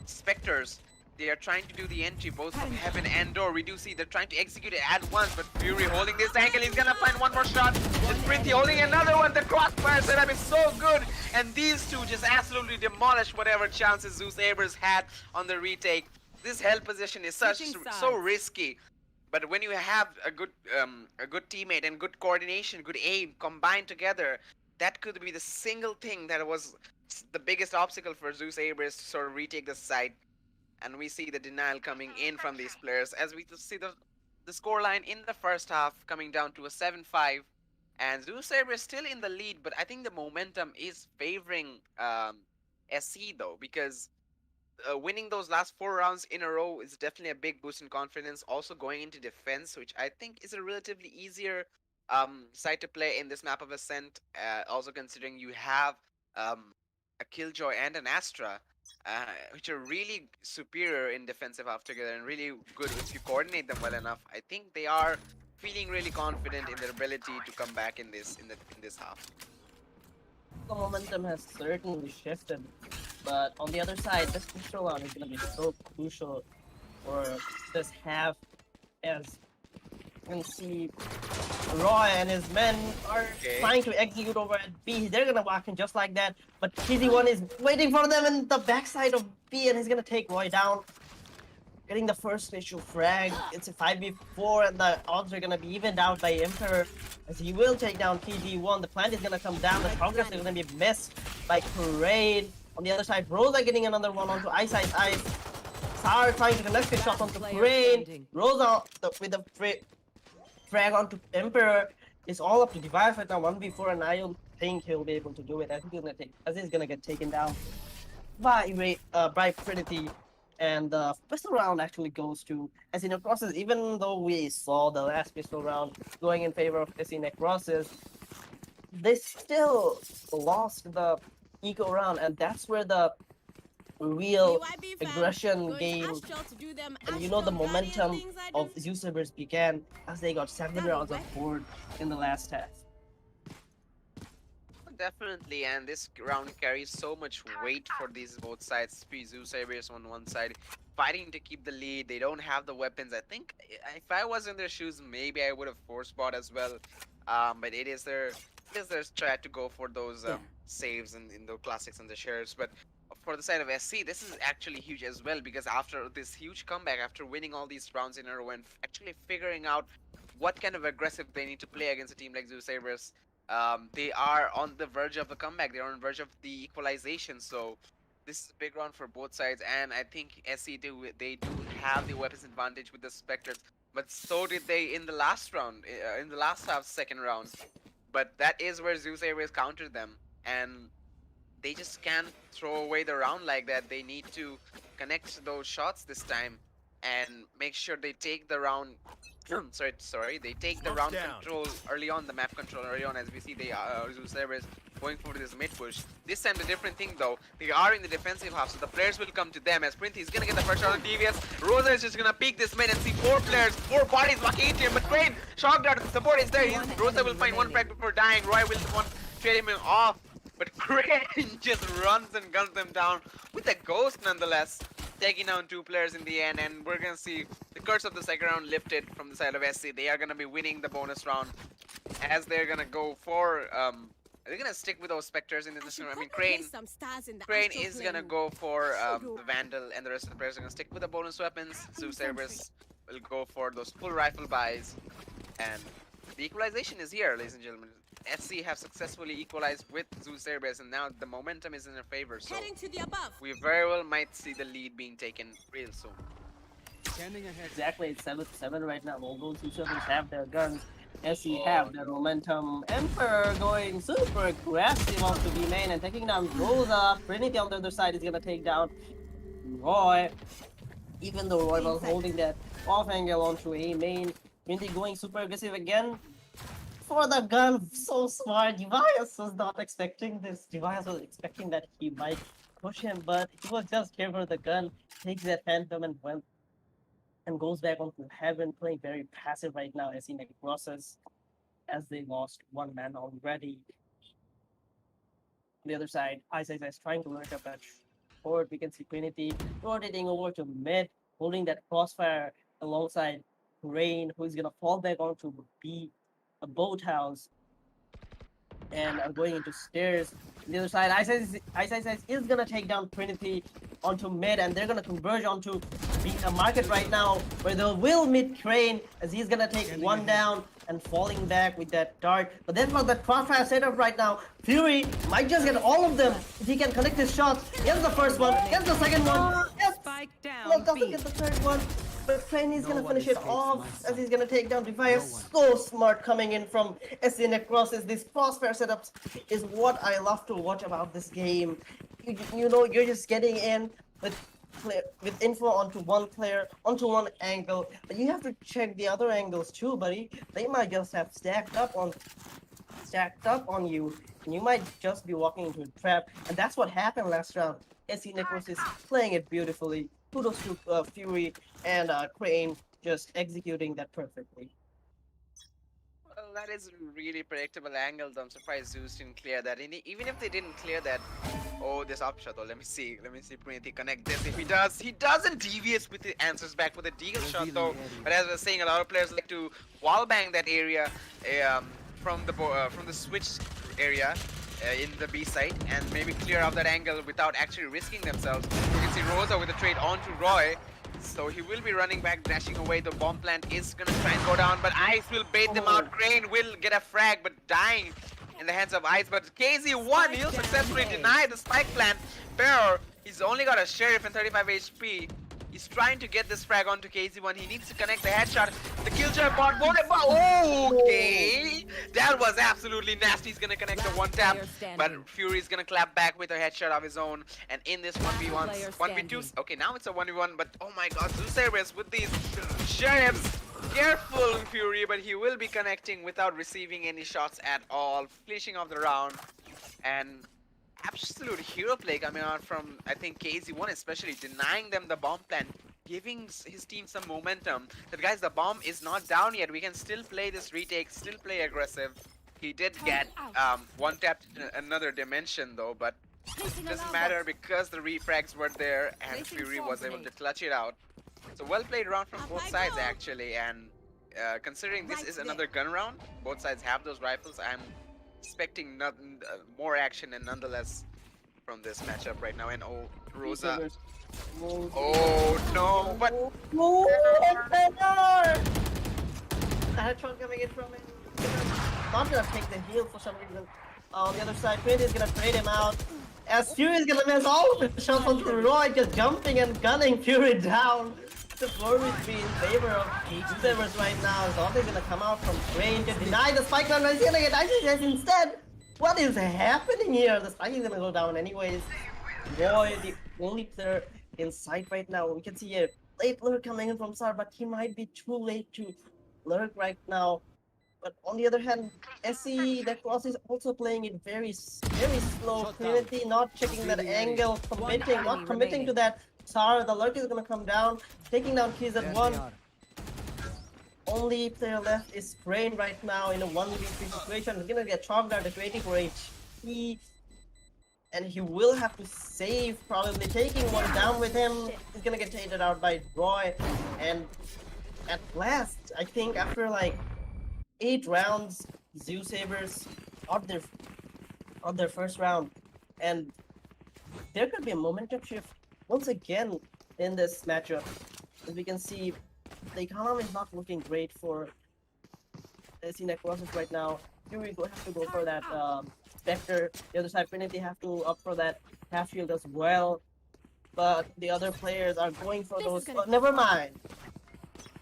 Spectres. They are trying to do the entry both from Heaven and Door. We do see they're trying to execute it at once, but Fury holding this angle. He's gonna find one more shot. It's Printhi holding another one. The crossfire setup is so good, and these two just absolutely demolish whatever chances Zeusaberz had on the retake. This held position is so risky, but when you have a good teammate and good coordination, good aim combined together, that could be the single thing that was the biggest obstacle for Zeusaberz to sort of retake the side. And we see the denial coming in from these players, as we see the scoreline in the first half coming down to a 7-5, and Zeusaberz still in the lead, but I think the momentum is favoring SC though, because winning those last 4 rounds in a row is definitely a big boost in confidence. Also going into defense, which I think is a relatively easier side to play in this map of Ascent, also considering you have a Killjoy and an Astra, which are really superior in defensive half together and really good if you coordinate them well enough. I think they are feeling really confident in their ability to come back in this half. The momentum has certainly shifted, but on the other side, this crucial round is going to be so crucial for this half, as you can see Roy and his men are trying to execute over at B. They're gonna walk in just like that, but KZ1 is waiting for them in the backside of B, and he's gonna take Roy down. Getting the first initial frag. It's a 5v4, and the odds are gonna be evened out by Emperor, as he will take down KZ1. The plant is gonna come down. The progress is gonna be missed by Parade. On the other side, Rosa getting another one onto Ice. Sar trying to connect the shot onto Parade. Rosa with the frag onto Emperor. It's all up to Device right now, 1v4, and I don't think he'll be able to do it. I think he's gonna get taken down by Trinity. And the pistol round actually goes to SC Necrosis. Even though we saw the last pistol round going in favor of SC Necrosis, they still lost the eco round, and that's where the real aggression game and the momentum of Zeusaberz began, as they got 7 rounds of board in the last half. Definitely, and this round carries so much weight for these both sides. Zeusaberz on one side fighting to keep the lead. They don't have the weapons. I think if I was in their shoes, maybe I would have force bought as well. But it is their strat to go for those saves in the classics and the shares. But for the side of SC, this is actually huge as well, because after this huge comeback, after winning all these rounds in a row and actually figuring out what kind of aggressive they need to play against a team like Zeusaberz, they are on the verge of the comeback. They are on the verge of the equalization. So this is a big round for both sides, and I think SC they do have the weapons advantage with the Spectres, but so did they in the last round, in the last half, second round. But that is where Zeusaberz countered them, and they just can't throw away the round like that. They need to connect those shots this time and make sure they take the round. They take the round control early on, the map control early on, as we see they Zeusaberz going for this mid push. This time the different thing though, they are in the defensive half, so the players will come to them, as Printhi is gonna get the first shot on Devious. Rosa is just gonna peek this mid and see 4 players, 4 bodies walking into him, but Crane, shocked out, the support is there. Rosa will find one frag before dying. Roy will want to trade him off, but Crane just runs and guns them down with a ghost nonetheless, taking down 2 players in the end. And we're gonna see the curse of the second round lifted from the side of SC. They are gonna be winning the bonus round, as they're gonna go for they're gonna stick with those Spectres in this round. I mean, Crane is gonna go for the Vandal, and the rest of the players are gonna stick with the bonus weapons. Zeusaberz will go for those full rifle buys, and the equalization is here, ladies and gentlemen. SC have successfully equalized with Zeusaberz, and now the momentum is in their favor. So Heading to the above. we very well might see the lead being taken real soon. Exactly, it's 7-7 right now. Although two servers have their guns, SE have their momentum. Emperor going super aggressive onto B main and taking down Rosa. Trinity on the other side is gonna take down Roy. Even though Roy was holding that off angle onto A main, Trinity going super aggressive again. For the gun, so smart. Devias was not expecting this. Devias was expecting that he might push him, but he was just here for the gun. Takes that phantom and went and goes back onto heaven, playing very passive right now as he Necrosis, as they lost one man already. On the other side, Ice is trying to lurk up at forward. We can see Trinity rotating over to mid, holding that crossfire alongside Rain, who is gonna fall back onto B, a boathouse, and are going into stairs. On the other side, Ice is gonna take down Trinity onto mid, and they're gonna converge onto being a market right now where they will meet Crane as he's gonna take one down and falling back with that dart. But then for the crossfire setup right now, Fury might just get all of them if he can connect his shots. Here's the first one, here's the second one, yes! Spike Well, down. doesn't B. get the third one, but Crane is gonna finish it off as he's gonna take down Device. So smart coming in from SC Necrosis. These crossfire setups is what I love to watch about this game. You know, you're just getting in with info onto one player, onto one angle, but you have to check the other angles too, buddy. They might just have stacked up on you, and you might just be walking into a trap, and that's what happened last round. SC Necrosis playing it beautifully. Kudos to Fury and Crane just executing that perfectly. Well, that is a really predictable angle, though. I'm surprised Zeus didn't clear that. And even if they didn't clear that, oh, this upshot, though. Let me see Trinity connect this. If he doesn't deviates with the answers back with a deagle shot, though. But as I was saying, a lot of players like to wallbang that area from the switch area in the B site and maybe clear out that angle without actually risking themselves. You can see Rosa with a trade onto Roy. So he will be running back, dashing away. The bomb plant is gonna try and go down, but Ice will bait them out. Crane will get a frag, but dying in the hands of Ice. But KZ1, he'll successfully deny the spike plant. Pero, he's only got a Sheriff and 35 HP. He's trying to get this frag onto KZ1. He needs to connect the headshot. The killjoy bot. Okay, that was absolutely nasty. He's gonna connect the one tap, but Fury's gonna clap back with a headshot of his own. And in this 1v1, 1v2. Okay, now it's a 1v1, but oh my God, Zeusaberz with these sheriffs. Careful, Fury, but he will be connecting without receiving any shots at all, finishing off the round. And absolute hero play coming out from, I think, KZ1, especially denying them the bomb plant, giving his team some momentum. That guys, the bomb is not down yet. We can still play this retake, still play aggressive. He did get one tapped in another dimension though, but it doesn't matter because the refrags were there and Fury was able to clutch it out. So well played round from both sides actually, and considering this is another gun round, both sides have those rifles. I'm expecting nothing, more action, and nonetheless from this matchup right now. And oh, Rosa. Oh no, but The headshot coming in from him. Not gonna take the heal for some reason. On the other side, Quinn is gonna trade him out. As Fury is gonna miss all of the shots onto Roy, just jumping and gunning Fury down. The 4v3 in favor of Zeusaberz right now. Is always gonna come out from Crane to deny the spike run. He's gonna get ICS instead. What is happening here? The spike is gonna go down anyways. Roy, the only player in sight right now. We can see a late lurk coming in from Sar, but he might be too late to lurk right now. But on the other hand, SC Necrosis is also playing it very slow. Trinity not checking that angle, not committing to that. Sar, the lurk is gonna come down, taking down keys at one. Only player left is Crane right now in a 1v3 situation. He's gonna get chalked out at 84 HP. And he will have to save, probably taking one down with him. He's gonna get taken out by Roy. And at last, I think after like 8 rounds, Zeusaberz on their first round. And there could be a momentum shift once again in this matchup. As we can see, the economy is not looking great for SC Necrosis right now. Fury have to go for that Spectre. The other side, Trinity have to up for that half shield as well. But the other players are going for those. Never mind.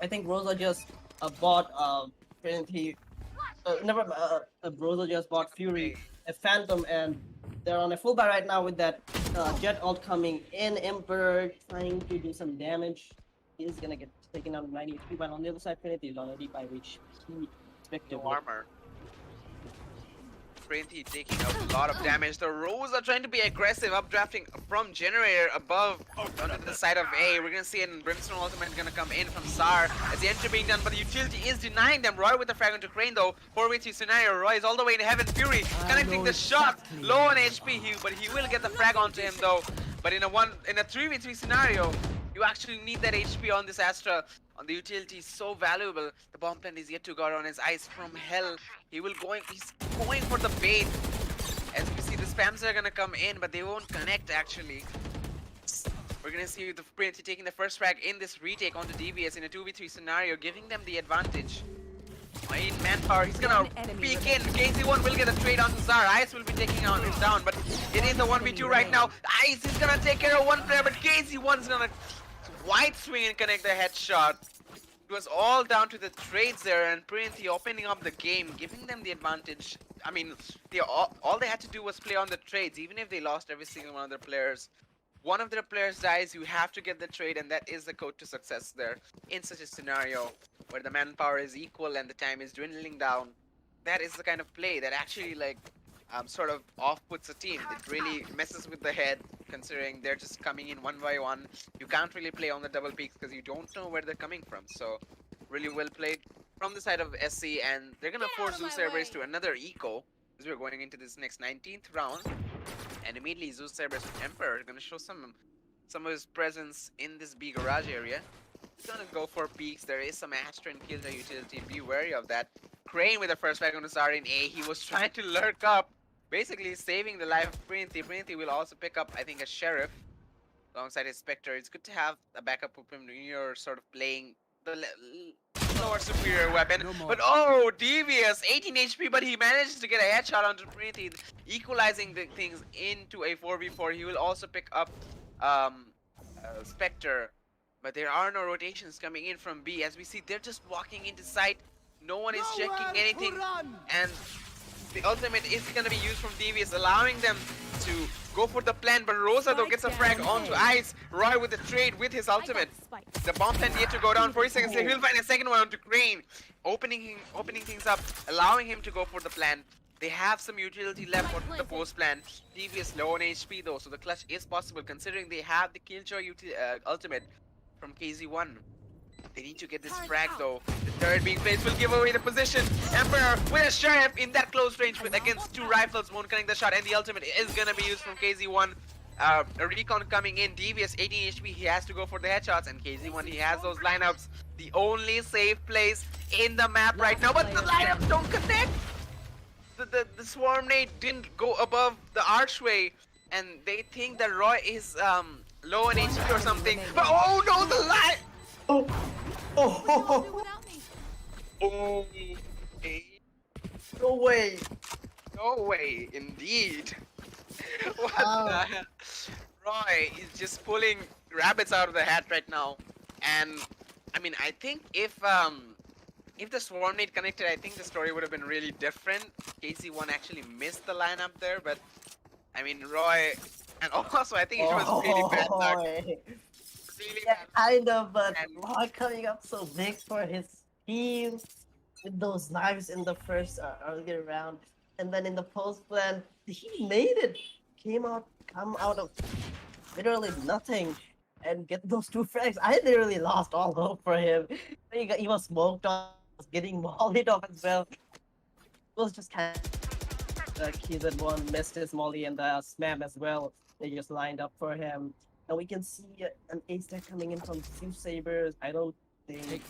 I think Rosa just bought Trinity. Rosa just bought Fury, a Phantom, and they're on a full buy right now with that Jet ult coming in. Emperor trying to do some damage. He's gonna get taken out 90 HP, but on the other side, Trinity is on 85 HP. No armor. Trinity taking a lot of damage. The Rose are trying to be aggressive, updrafting from Generator above onto the side of A. We're gonna see a Brimstone ultimate gonna come in from Sar as the entry being done, but the utility is denying them. Roy with the frag onto Crane though. 4v3 scenario. Roy is all the way in heaven. Fury connecting the shot. Low on HP, but he will get the frag onto him though. But in a 3v3 scenario, you actually need that HP on this Astra. On the utility is so valuable. The bomb plant is yet to go on his eyes from hell. He's going for the bait. As we see, the spams are gonna come in, but they won't connect actually. We're gonna see the Prince taking the first frag in this retake onto DBS in a 2v3 scenario, giving them the advantage. In manpower, he's gonna peek in. KZ1 will get a trade onto Zar. Ice will be taking him down, but it is the 1v2 right now. Ice is gonna take care of one player, but KZ1 is gonna wide swing and connect the headshot. It was all down to the trades there, and Printy opening up the game, giving them the advantage. I mean, all they had to do was play on the trades, even if they lost every single one of their players. One of their players dies, you have to get the trade, and that is the code to success there. In such a scenario where the manpower is equal and the time is dwindling down, that is the kind of play that actually sort of off-puts a team. It really messes with the head, considering they're just coming in one by one. You can't really play on the double peaks because you don't know where they're coming from. So, really well played from the side of SC, and they're gonna force Zeusaberz to another eco as we're going into this next 19th round. And immediately Zeusaberz with Emperor gonna show some of his presence in this B garage area. He's gonna go for peaks. There is some Astra and Killjoy utility. Be wary of that. Crane with the first frag on the Zar in A. He was trying to lurk up, basically saving the life of Printy. Printy will also pick up, I think, a Sheriff alongside his Spectre. It's good to have a backup of him when you're sort of playing the lower superior weapon. But oh, devious, 18 HP, but he manages to get a headshot onto Printy, equalizing the things into a 4v4. He will also pick up Spectre, but there are no rotations coming in from B. As we see, they're just walking into sight. No one is checking anything, and the ultimate is going to be used from Devious, allowing them to go for the plan. But Rosa though gets a frag onto Ice. Roy with the trade with his ultimate. The bomb plant yet to go down. 40 seconds later, he'll find a second one onto Crane, opening things up, allowing him to go for the plan. They have some utility left for the post plan. Devious low on HP though, so the clutch is possible considering they have the Killjoy ultimate from KZ1. They need to get this frag though. The third being placed will give away the position. Emperor with a Sheriff in that close range against two rifles won't connect the shot, and the ultimate is gonna be used from KZ1. A recon coming in. Devious 18 HP. He has to go for the headshots, and KZ1 he has those lineups. The only safe place in the map right now, but the lineups don't connect. The swarm nade didn't go above the archway, and they think that Roy is low on HP or something. But oh no, the line. Oh, No way. No way, indeed. What the hell? Roy is just pulling rabbits out of the hat right now. And I mean, I think if the swarm nade connected, I think the story would have been really different. KZ1 actually missed the lineup there, but I mean, Roy, and also I think it was really bad luck. Really Yeah, bad. kind of, but And- Roy coming up so big for his team with those knives in the first earlier round, and then in the post plan, he made it. Come out of literally nothing and get those two frags. I literally lost all hope for him. He was smoked on, was getting mollied off as well. It was just kind of like KZ1 missed his molly and the spam as well. They just lined up for him. And we can see an ace deck coming in from Zeusaberz. I don't think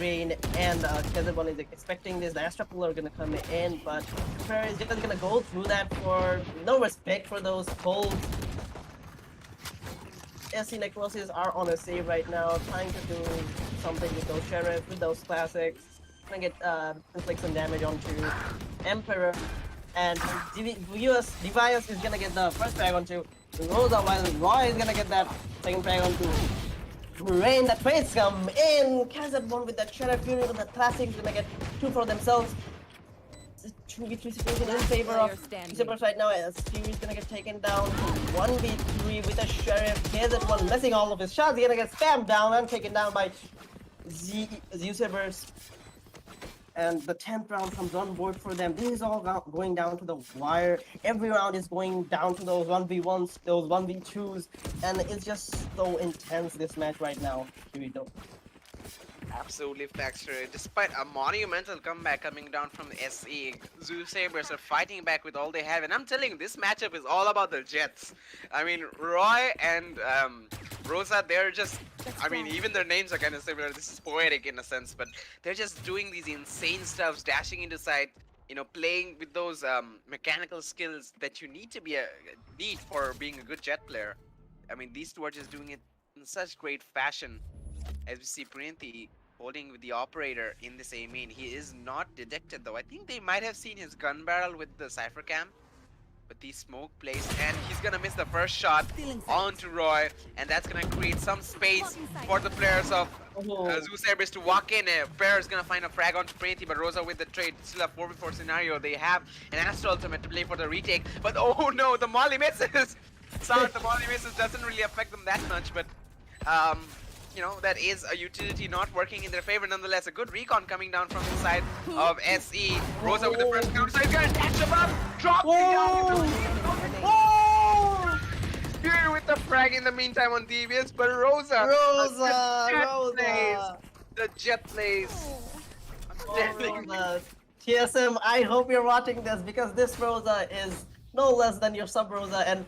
Rain and KZ1 is expecting this. The Astra pool are gonna come in, but Fair is just gonna go through that for no respect for those pulls. SC Necrosis are on a save right now, trying to do something with those Sheriff, with those classics, trying to get inflict some damage onto Emperor, and Devious is gonna get the first frag onto Rosa, while Roy is gonna get that second frag onto Rain. The trades come in. Kazat one with that Sheriff Fury with the classic is gonna get 2 for themselves. 2v3 situation in favor of Zeusaberz right now, as Fury is gonna get taken down to 1v3 with a Sheriff. Kazat one missing all of his shots. He's gonna get spammed down and taken down by Zeusaberz. And the 10th round comes on board for them. This is all going down to the wire. Every round is going down to those 1v1s, those 1v2s, and it's just so intense, this match right now. Kirito. Absolutely factory. Despite a monumental comeback coming down from the SE, Zeusaberz are fighting back with all they have, and I'm telling you, this matchup is all about the Jets. I mean, Roy and Rosa, they're just, I mean, even their names are kind of similar. This is poetic in a sense, but they're just doing these insane stuffs, dashing into sight, you know, playing with those mechanical skills that you need to be need for being a good Jet player. I mean, these two are just doing it in such great fashion. As we see Printhi holding with the operator in this A main. He is not detected though. I think they might have seen his gun barrel with the Cypher Cam. But the smoke placed, and he's gonna miss the first shot onto Roy, and that's gonna create some space for the players of Zeusaberz to walk in. Bear is gonna find a frag onto Printhi, but Rosa with the trade. Still a 4v4 scenario. They have an Astro ultimate to play for the retake, but oh no, the molly misses! Sorry, the molly misses doesn't really affect them that much, but you know, that is a utility not working in their favor. Nonetheless, a good recon coming down from the side of SE. Rosa with the first counter strike, gonna catch him up, drop down. Fury with the frag in the meantime on Devious, but Rosa. The jet plays. TSM, I hope you're watching this, because this Rosa is no less than your sub Rosa, and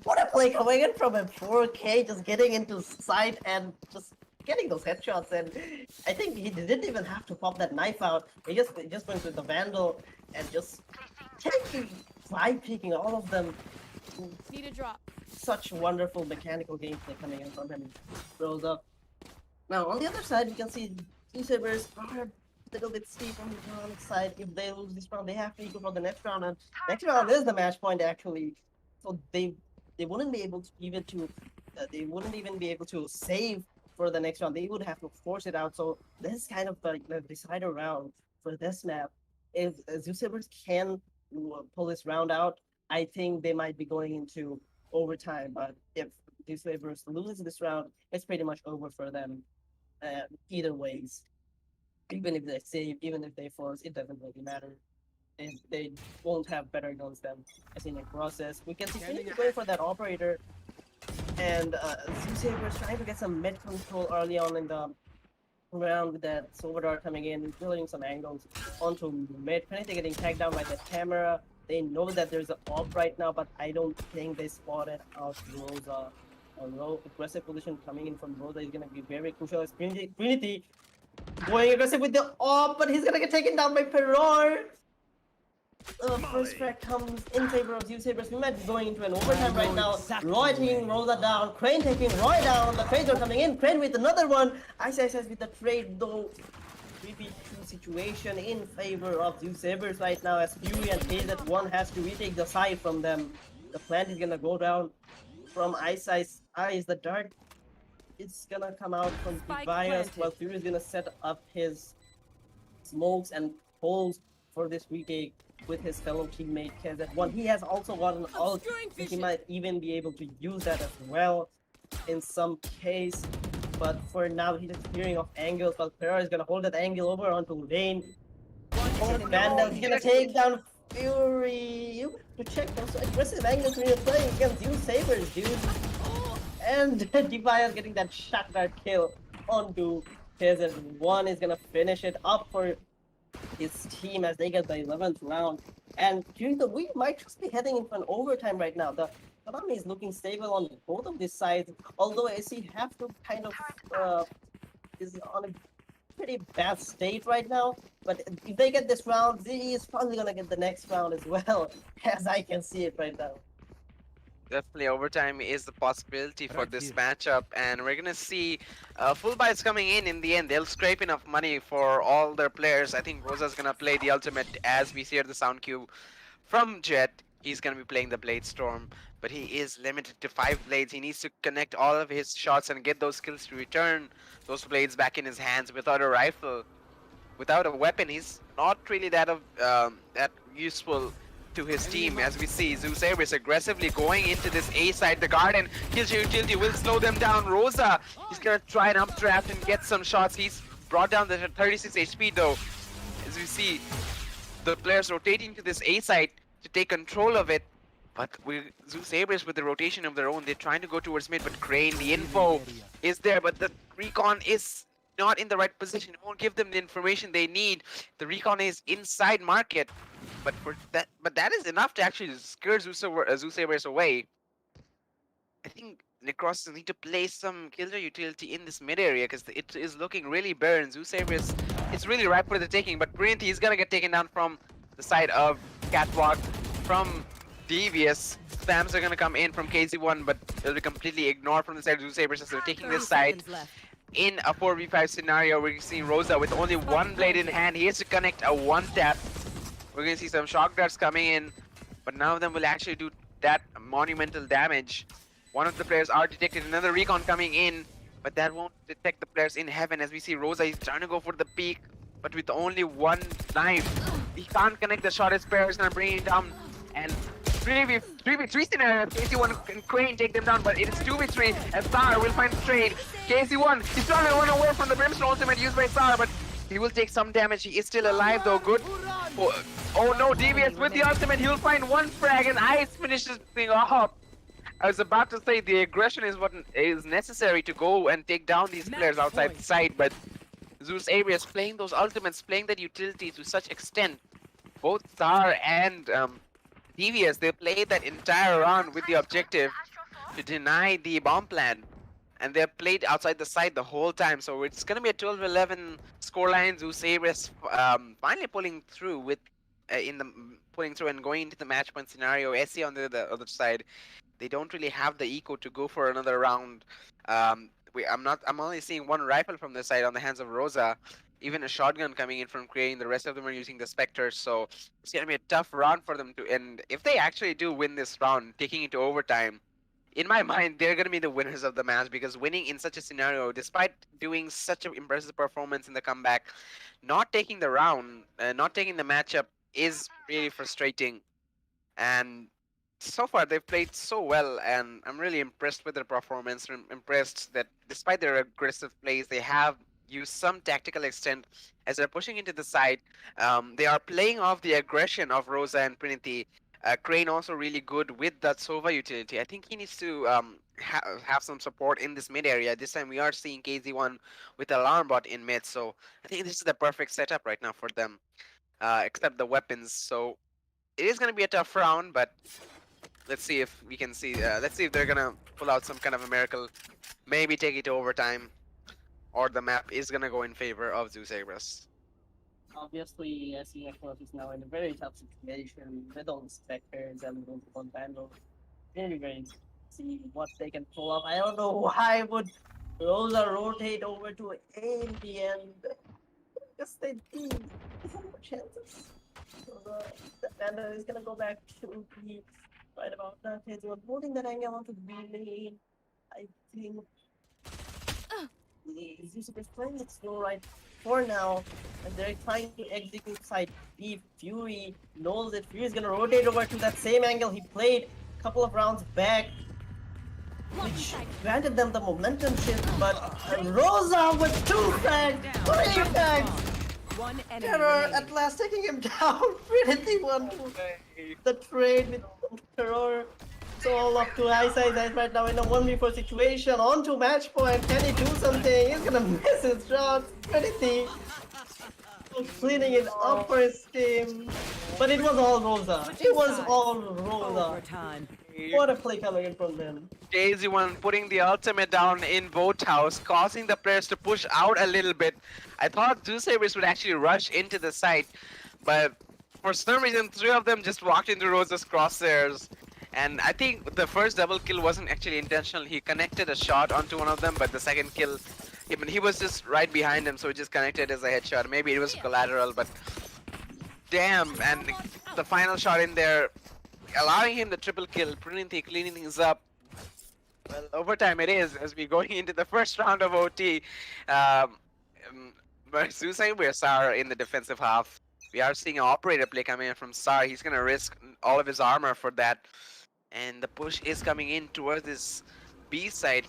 what a play coming in from him. 4K just getting into sight and just getting those headshots, and I think he didn't even have to pop that knife out. He just went with the Vandal and just taking, vibe picking all of them. Need a drop. Such wonderful mechanical gameplay coming in from him. Rolls up. Now on the other side, you can see Zeusaberz are a little bit steep on the wrong side. If they lose this round, they have to go for the next round, and next round is the match point actually. So they wouldn't be able to even be able to save for the next round. They would have to force it out. So this is kind of like the decider round for this map. If Zeusaberz can pull this round out, I think they might be going into overtime. But if Zeusaberz loses this round, it's pretty much over for them. Either ways, even if they save, even if they force, it doesn't really matter. They won't have better guns than as in Necrosis. We can see Phoenix going for that operator, and Zeusaberz trying to get some mid control early on in the round with that Silver Dart coming in, building some angles onto mid. Phoenix getting tagged down by the camera. They know that there's an op right now, but I don't think they spotted out Rosa. Aggressive position coming in from Rosa is gonna be very crucial. As Printhi going aggressive with the op, but he's gonna get taken down by Peror. First frag comes in favor of Zeusaberz. We might be going into an overtime right now. Roy taking Rosa down, Crane taking Roy down. The trades are coming in. Crane with another one. Ice with the trade though. 3v2 situation in favor of Zeusaberz right now, as Fury and KZ1 has to retake the side from them. The plant is gonna go down from Ice. The dart is gonna come out from Devious, while Fury is gonna set up his smokes and poles for this retake with his fellow teammate KZ1. He has also got an ult, and he might even be able to use that as well in some case. But for now, he's just clearing off angles, while Pereira is gonna hold that angle over onto Lane. Vandal, he's gonna take down Fury. You have to check those aggressive angles when you're playing against Zeusaberz, dude. And Devious getting that shot dart kill onto KZ1 is gonna finish it up for his team as they get the 11th round. And we might just be heading into an overtime right now. The economy is looking stable on both of these sides, although AC have to kind of is on a pretty bad state right now. But if they get this round, Z is probably gonna get the next round as well, as I can see it right now. Definitely, overtime is the possibility for Right this here. matchup, and we're gonna see full buys coming in the end. They'll scrape enough money for all their players. I think Rosa's gonna play the ultimate as we see at the sound cube from Jet. He's gonna be playing the Blade Storm, but he is limited to 5 blades. He needs to connect all of his shots and get those skills to return those blades back in his hands. Without a rifle, without a weapon, he's not really that useful to his team. As we see, Zeusaberz aggressively going into this A side. The garden kills your utility, will slow them down. Rosa, he's gonna try an updraft and get some shots. He's brought down the 36 HP though. As we see, the players rotating to this A side to take control of it. But Zeusaberz with the rotation of their own, they're trying to go towards mid, but Crane, the info is there, but the recon is not in the right position. It won't give them the information they need. The recon is inside market, but that is enough to actually scare Zeusaberz away. I think Necrosis need to play some killer utility in this mid area because it is looking really barren. Zeusaberz is really ripe for the taking, but Brilliantly is gonna get taken down from the side of Catwalk, from Devious. Spams are gonna come in from KZ1, but they'll be completely ignored from the side of Zeusaberz as they're taking this side. In a 4v5 scenario, we're seeing Rosa with only one blade in hand. He has to connect a one tap. We're gonna see some shock darts coming in, but none of them will actually do that monumental damage. One of the players are detected, another recon coming in, but that won't detect the players in heaven. As we see Rosa, he's trying to go for the peak, but with only one knife. He can't connect the shot, his player is gonna bring it down, and 3v3 scenario, KC1 and Crane take them down, but it is 2v3, and Sar will find trade. KC1, he's trying to run away from the Brimstone ultimate used by Sar, but he will take some damage. He is still alive though, good. Oh no, Devious with the ultimate, he'll find one frag, and Ice finishes the thing off. I was about to say the aggression is what is necessary to go and take down these players outside the site, but Zeusaberz playing those ultimates, playing that utility to such extent. Both Star and Devious, they played that entire round with the objective to deny the bomb plan. And they're played outside the site the whole time, so it's gonna be a 12-11 scoreline. Zeusaberz finally pulling through with pulling through and going into the match point scenario. SE on the other side, they don't really have the eco to go for another round. I'm only seeing one rifle from this side on the hands of Rosa. Even a shotgun coming in from Crane. The rest of them are using the Spectres, so it's gonna be a tough round for them to. And if they actually do win this round, taking it to overtime, in my mind, they're gonna be the winners of the match because winning in such a scenario, despite doing such an impressive performance in the comeback, not taking the round, not taking the matchup is really frustrating. And so far they've played so well, and I'm really impressed with their performance. I'm impressed that despite their aggressive plays, they have used some tactical extent as they're pushing into the side. They are playing off the aggression of Rosa and Trinity. Crane also really good with that Sova utility. I think he needs to have some support in this mid area. This time we are seeing KZ1 with Alarm Bot in mid, so I think this is the perfect setup right now for them, except the weapons. So it is going to be a tough round, but let's see if we can see. Let's see if they're gonna pull out some kind of a miracle. Maybe take it to overtime, or the map is gonna go in favor of Zeusaberz. Obviously, Necrosis is now in a very tough situation with all the Spectres and one Vandal. Very see what they can pull off. I don't know why would Rosa rotate over to A in the end. Just they do. No chances. So the Vandal is gonna go back to the right about that. He's holding that angle onto the B lane. I think Zeusaberz is playing it slow right for now, and they're trying to execute side B. Fury knows that Fury is gonna rotate over to that same angle he played a couple of rounds back, which granted them the momentum shift, but Rosa with 2 frags, 3 frags! Terror at last taking him down. Really want the trade with Terror. So all up to Ice right now in a 1v4 situation. On to match point. Can he do something? He's gonna miss his shots. Trinity cleaning it up for his team. But it was all Rosa. It was all Rosa. What a play coming in from them. KZ1 putting the ultimate down in Boat House, causing the players to push out a little bit. I thought Zeusaberz would actually rush into the site, but for some reason 3 of them just walked into Rosa's crosshairs. And I think the first double kill wasn't actually intentional. He connected a shot onto one of them, but the second kill, he was just right behind him, so it just connected as a headshot. Maybe it was collateral, but damn. And the final shot in there, allowing him the triple kill, Prinity cleaning things up. Well, overtime it is, as we're going into the first round of OT. But Zeusaberz are in the defensive half. We are seeing an operator play coming in from Sar. He's going to risk all of his armor for that. And the push is coming in towards this B side.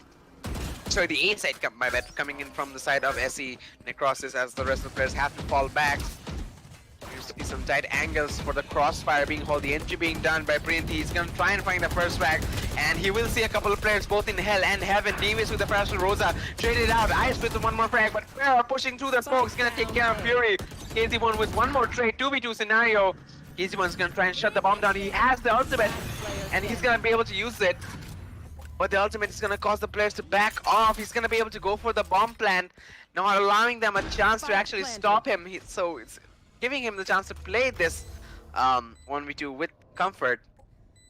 Sorry, the A side, my bad, coming in from the side of SE Necrosis, as the rest of the players have to fall back. You see some tight angles for the crossfire being held, the entry being done by Printy. He's going to try and find the first frag, and he will see a couple of players both in hell and heaven. Devious with the first Rosa, traded out. Ice with one more frag, but Farah pushing through the smoke. He's going to take care of Fury. KZ1 with one more trade, 2v2 scenario. KZ1's going to try and shut the bomb down. He has the ultimate, and he's going to be able to use it. But the ultimate is going to cause the players to back off. He's going to be able to go for the bomb plant, not allowing them a chance to actually stop him. So it's giving him the chance to play this 1v2 with comfort.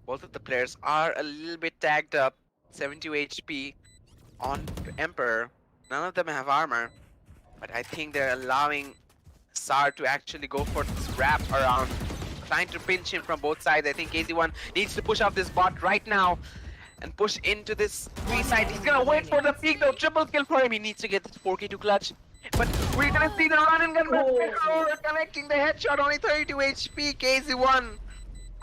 Both of the players are a little bit tagged up. 72 HP on Emperor. None of them have armor, but I think they're allowing Sar to actually go for this wrap around, trying to pinch him from both sides. I think KZ1 needs to push off this bot right now and push into this B side. He's gonna wait for the peak though. Triple kill for him. He needs to get this 4k to clutch. But we're gonna see the run and gun connecting the headshot. Only 32 HP. KZ1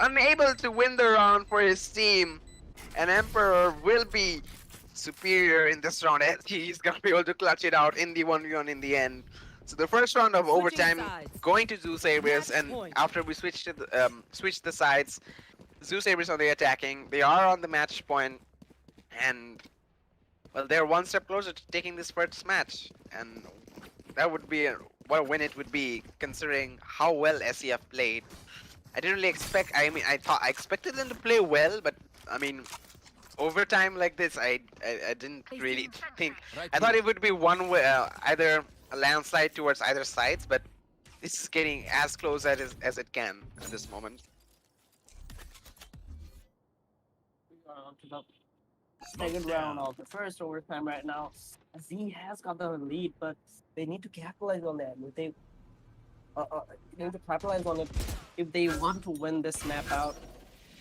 unable to win the round for his team. And Emperor will be superior in this round. He's gonna be able to clutch it out in the 1v1 in the end. So the first round of overtime going to Zeusaberz, and after we switch the sides, Zeusaberz on the attacking. They are on the match point, and well, they're one step closer to taking this first match, and that would be what a win it would be, considering how well SEF played. I didn't really expect. I mean, I expected them to play well, but I mean, overtime like this, I didn't really think. I thought it would be one way, either a landslide towards either sides, but this is getting as close as it can at this moment. To the second round of the first overtime right now. Z has got the lead, but they need to capitalize on that. If they need to capitalize on it if they want to win this map out.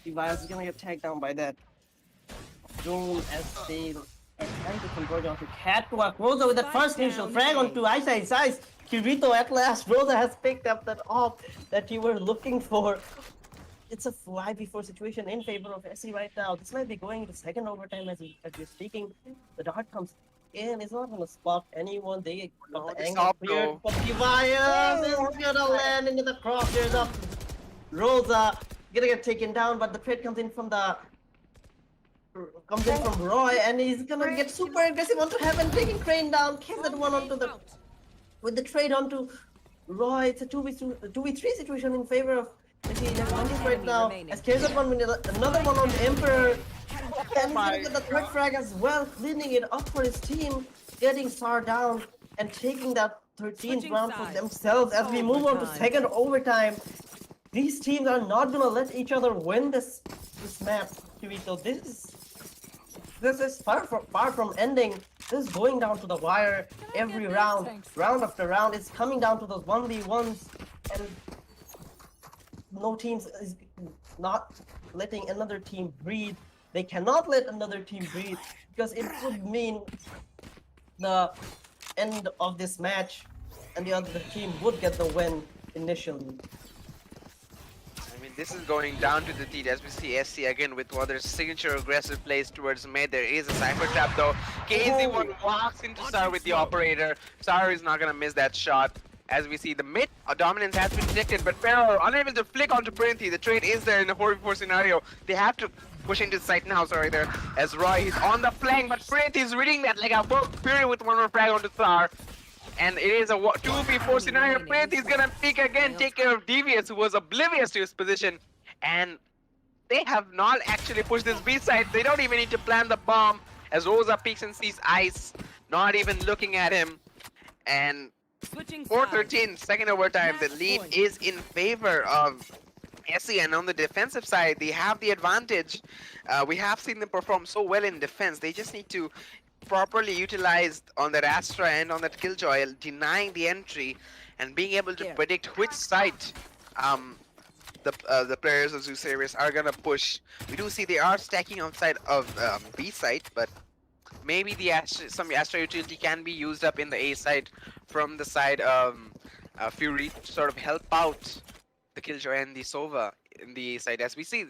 Device is gonna get tagged down by that drone as they are trying to convert onto Catwalk. Rosa with the first initial frag onto Eyesight Size. Kirito at last. Rosa has picked up that op that you were looking for. It's a 5v4 situation in favor of SE right now. This might be going to second overtime as we're speaking. The dart comes in. It's not gonna spot anyone. They got the angle cleared, but Device is gonna land into the crosshairs of Rosa. Gonna get taken down, but the trade comes in from Roy, and he's gonna get super aggressive onto Heaven, taking Crane down. Kills that one onto the with the trade onto Roy. It's a 2v3 situation in favor of right now. As carries that one, another one on Emperor, and he's gonna get the third frag as well, cleaning it up for his team, getting Sar down and taking that 13th round for themselves. As we move on to second overtime, these teams are not gonna let each other win this map. So this is far from ending. This is going down to the wire every round, round after round. It's coming down to those 1v1s, and no teams is not letting another team breathe. They cannot let another team breathe, because it would mean the end of this match, and the other team would get the win initially. I mean, this is going down to the teeth as we see SC again with one of their signature aggressive plays towards mid. There is a cypher trap though. KZ1 walks into Sar with the operator. Sar is not gonna miss that shot. As we see, the mid dominance has been detected, but Pharaoh unable to flick onto Printy. The trade is there in a 4v4 scenario. They have to push into the site now, sorry there. As Roy is on the flank, but Printy is reading that like a book. Fury with one more frag onto Sar. And it is a 2v4 scenario. Printy is gonna peek again, take care of Devious, who was oblivious to his position. And they have not actually pushed this B side. They don't even need to plant the bomb. As Rosa peeks and sees Ice, not even looking at him. And 4-13, second overtime. The lead is in favor of SE, and on the defensive side, they have the advantage. We have seen them perform so well in defense. They just need to properly utilize on that Astra and on that Killjoy, denying the entry and being able to predict which side um, the players of Zeusaberz are gonna push. We do see they are stacking outside of B side, but maybe the some Astra utility can be used up in the A side from the side of Fury to sort of help out the Killjoy and the Sova in the A side. As we see,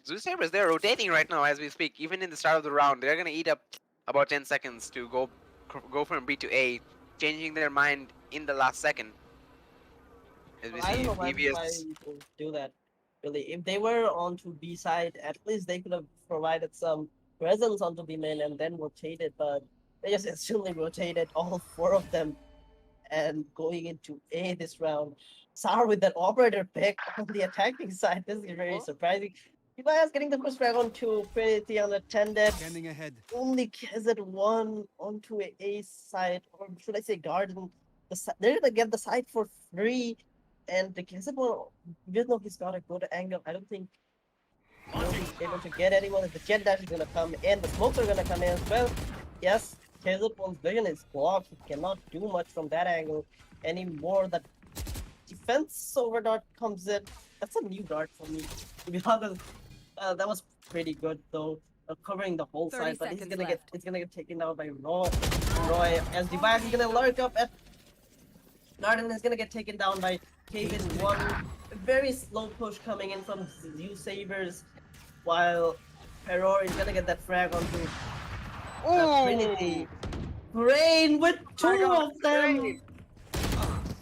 Zeusaberz, they're rotating right now as we speak. Even in the start of the round, they're gonna eat up about 10 seconds to go from B to A, changing their mind in the last second. As we I don't see know why EVS. people do that. Really, if they were onto B side, at least they could have provided some presence onto B main and then rotated. But they just instantly rotated all four of them and going into A this round. Sar with that operator pick on the attacking side. This is very surprising. Ibaya's getting the first frag onto Pretty unattended. Scanning ahead. Only KZ1 onto A side, or should I say garden. They're gonna get the side for free. And the KZ1, even though he's got a good angle, I don't think he's able to get anyone. The jet dash is gonna come in, the smokes are gonna come in as well. Yes, KZ1's vision is blocked. He cannot do much from that angle anymore. That defense over dart comes in. That's a new dart for me. To be honest, that was pretty good though, covering the whole 30 side. But seconds left. it's gonna get taken out by Roy. As Dattebayo is gonna lurk up at Garden is gonna get taken down by Kevin. One very slow push coming in from Zeusaberz, while Peror is gonna get that frag onto Trinity. Brain with two of them.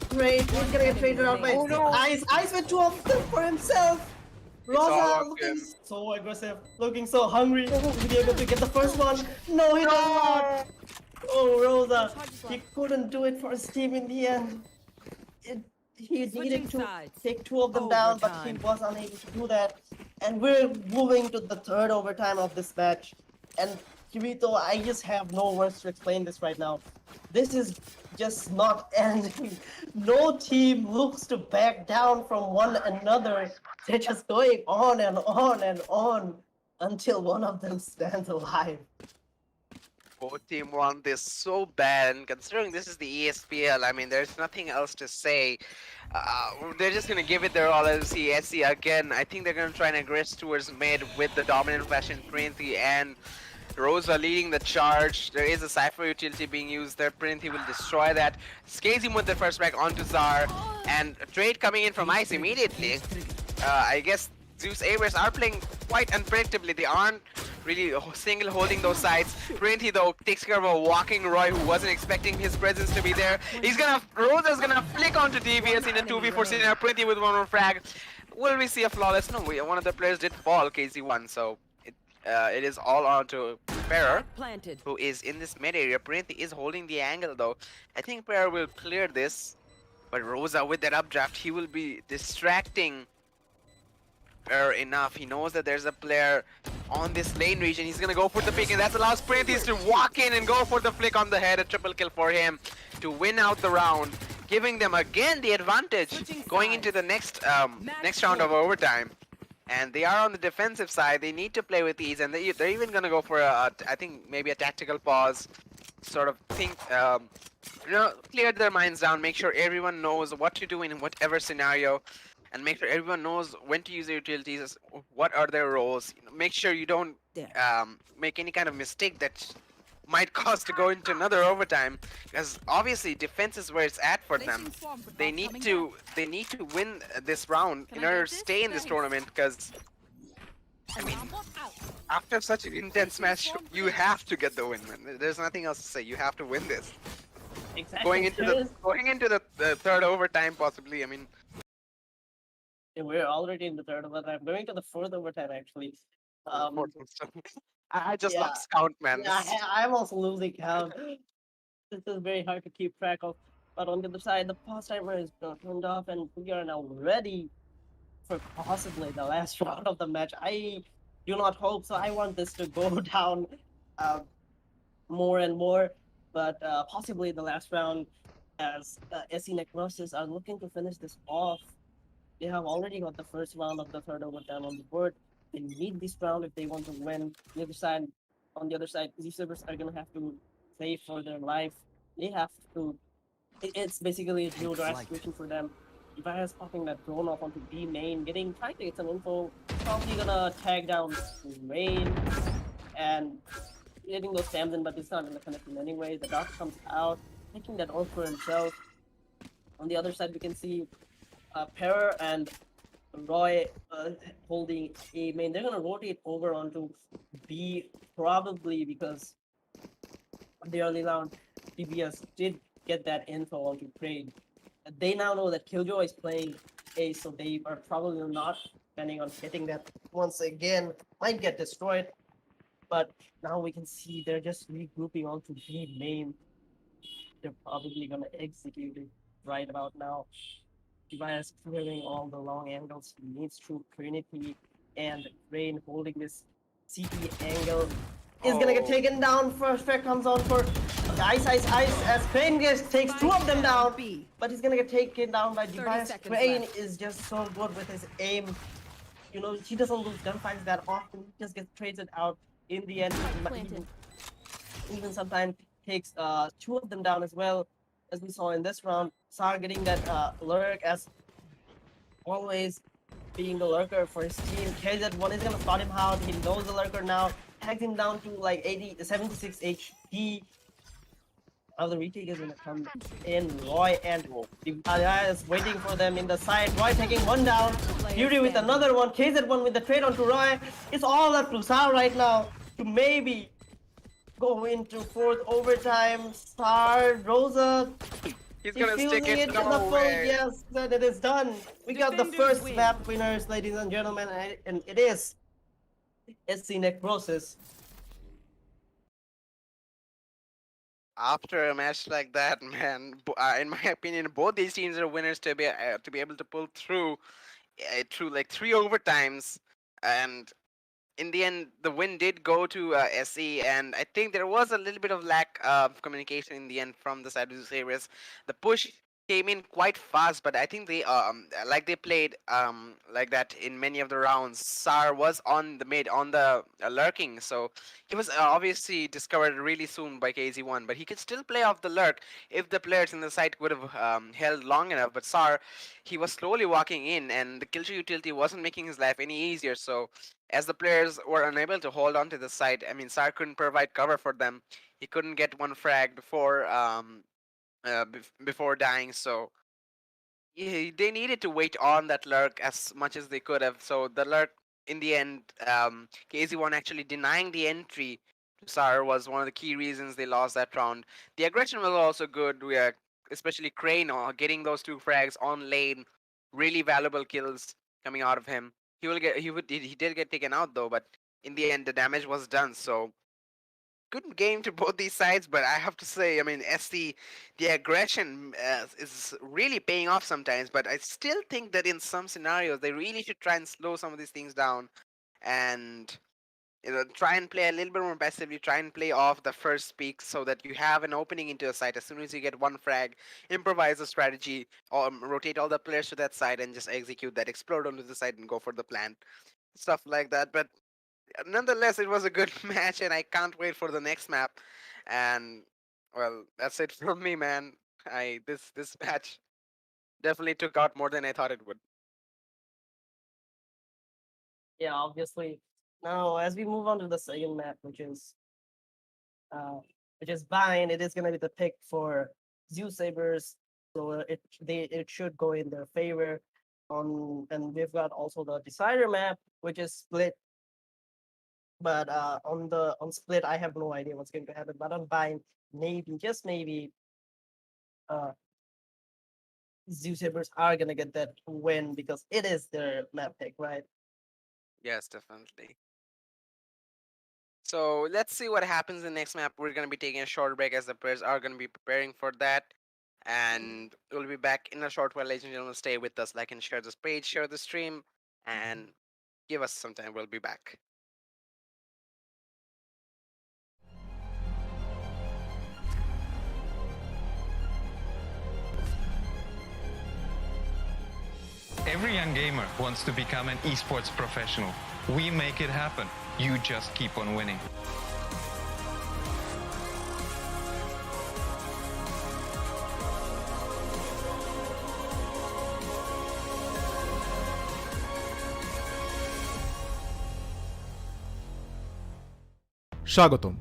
Great, he's gonna get traded out by Ice. Ice with two of them for himself. all Rosa on looking him. so aggressive, looking so hungry. Will he be able to get the first one? No, he does not. Oh, Rosa, he couldn't do it for his team in the end. He needed to sides. take two of them down, but he Overtime. was unable to do that. And we're moving to the third overtime of this match. And Kirito, I just have no words to explain this right now. This is just not ending. No team looks to back down from one another. They're just going on and on and on until one of them stands alive. Both team want this so bad, and considering this is the ESPL, I mean, there's nothing else to say. They're just gonna give it their all as see SC again. I think they're gonna try and aggress towards mid with the dominant fashion Printhi and Rosa leading the charge. There is a Cypher utility being used there. Printhi will destroy that. Skazim with the first back onto Zar, and a trade coming in from Ice immediately. I guess Zeusaberz are playing quite unpredictably. They aren't really single holding those sides. Printhi though takes care of a walking Roy who wasn't expecting his presence to be there. Rosa's gonna flick onto DVS in a 2v4 scenario. Printhi with one more frag. Will we see a flawless? No, one of the players did fall, KZ1, so it is all on to Ferrer, Planted. who is in this mid area. Printhi is holding the angle though. I think Ferrer will clear this, but Rosa with that updraft, he will be distracting enough. He knows that there's a player on this lane region. He's gonna go for the pick, and that allows Printhis to walk in and go for the flick on the head. A triple kill for him to win out the round, giving them again the advantage going into the next round of overtime. And they are on the defensive side. They need to play with ease, and they're even gonna go for I think maybe a tactical pause, sort of think. Clear their minds down, make sure everyone knows what to do in whatever scenario, and make sure everyone knows when to use their utilities, what are their roles. Make sure you don't make any kind of mistake that might cause to go into another overtime, because obviously defense is where it's at for them. They need to win this round in order to stay in this tournament, because I mean, after such an intense match, you have to get the win, man. There's nothing else to say. You have to win this. Exactly. Going into the third overtime, possibly. I mean, We're already in the third overtime. Going to the fourth overtime actually. I just yeah. lost count, man. Yeah, I'm also losing count. This is very hard to keep track of. But on the other side, the pause timer is turned off, and we are now ready for possibly the last round of the match. I do not hope so. I want this to go down more and more, but possibly the last round, as SC Necrosis are looking to finish this off. They have already got the first round of the third overtime on the board. They need this round if they want to win. On the other side, Zeusaberz are gonna have to play for their life. They have to. It's basically a dual drive situation for them. Ivaya's popping that drone off onto B main, trying to get some info. Probably gonna tag down Rain and getting those stamps in, but it's not gonna connect him anyway. The Doc comes out, taking that ult for himself. On the other side, we can see Perra and Roy holding A main. They're gonna rotate over onto B, probably because the early round PBS did get that info onto trade. They now know that Killjoy is playing A, so they are probably not planning on getting that once again. Might get destroyed, but now we can see they're just regrouping onto B main. They're probably gonna execute it right about now. Tobias clearing all the long angles he needs through Trinity, and Rain holding this CT angle is gonna get taken down. First fair comes on for Ice as Crane takes two of them down, but he's gonna get taken down by Tobias. Crane is just so good with his aim. You know, he doesn't lose gunfights that often. He just gets traded out in the end. Even sometimes takes two of them down as well, as we saw in this round. Sar getting that lurk, as always being the lurker for his team. KZ1 is gonna spot him out. He knows the lurker now. Tags him down to like 76 HP. Now the retake is gonna come in. Roy and Divya is waiting for them in the side. Roy taking one down. Fury with another one. KZ1 with the trade onto Roy. It's all up to Sar right now to maybe go into fourth overtime. Star, Rosa. He's gonna stick it to the full. nowhere. Yes, that it is done. We got the first map winners, ladies and gentlemen, and it is SC Necrosis. After a match like that, man, in my opinion, both these teams are winners to be able to pull through like 3 overtimes, and in the end, the win did go to SE, and I think there was a little bit of lack of communication in the end from the side of Zeusaberz. The push came in quite fast, but I think they played like that in many of the rounds. Sar was on the mid, on the lurking, so he was obviously discovered really soon by KZ1, but he could still play off the lurk if the players in the site would have held long enough. But Sar, he was slowly walking in, and the killjoy utility wasn't making his life any easier, so as the players were unable to hold on to the site, I mean, Sar couldn't provide cover for them. He couldn't get one frag before dying, so they needed to wait on that lurk as much as they could have. So the lurk, in the end, KZ1 actually denying the entry to Sar was one of the key reasons they lost that round. The aggression was also good, especially Crane getting those 2 frags on lane, really valuable kills coming out of him. He did get taken out though, but in the end the damage was done. So good game to both these sides, but I have to say, I mean, the aggression is really paying off sometimes. But I still think that in some scenarios they really should try and slow some of these things down, and try and play a little bit more passively, try and play off the first peak so that you have an opening into a site. As soon as you get one frag, improvise a strategy, or rotate all the players to that side and just execute that, explode onto the side and go for the plant. Stuff like that. But nonetheless, it was a good match, and I can't wait for the next map. And well, that's it from me, man. This match definitely took out more than I thought it would. Yeah, obviously. Now, as we move on to the second map, which is Bind, it is gonna be the pick for Zeusaberz, so it should go in their favor. And we've got also the decider map, which is Split. But on Split, I have no idea what's going to happen. But on Bind, maybe, just maybe, Zeusaberz are gonna get that win because it is their map pick, right? Yes, definitely. So let's see what happens in the next map. We're going to be taking a short break as the players are going to be preparing for that. And we'll be back in a short while, ladies and gentlemen. Stay with us, like and share this page, share the stream, and give us some time. We'll be back. Every young gamer wants to become an esports professional. We make it happen. You just keep on winning. স্বাগতম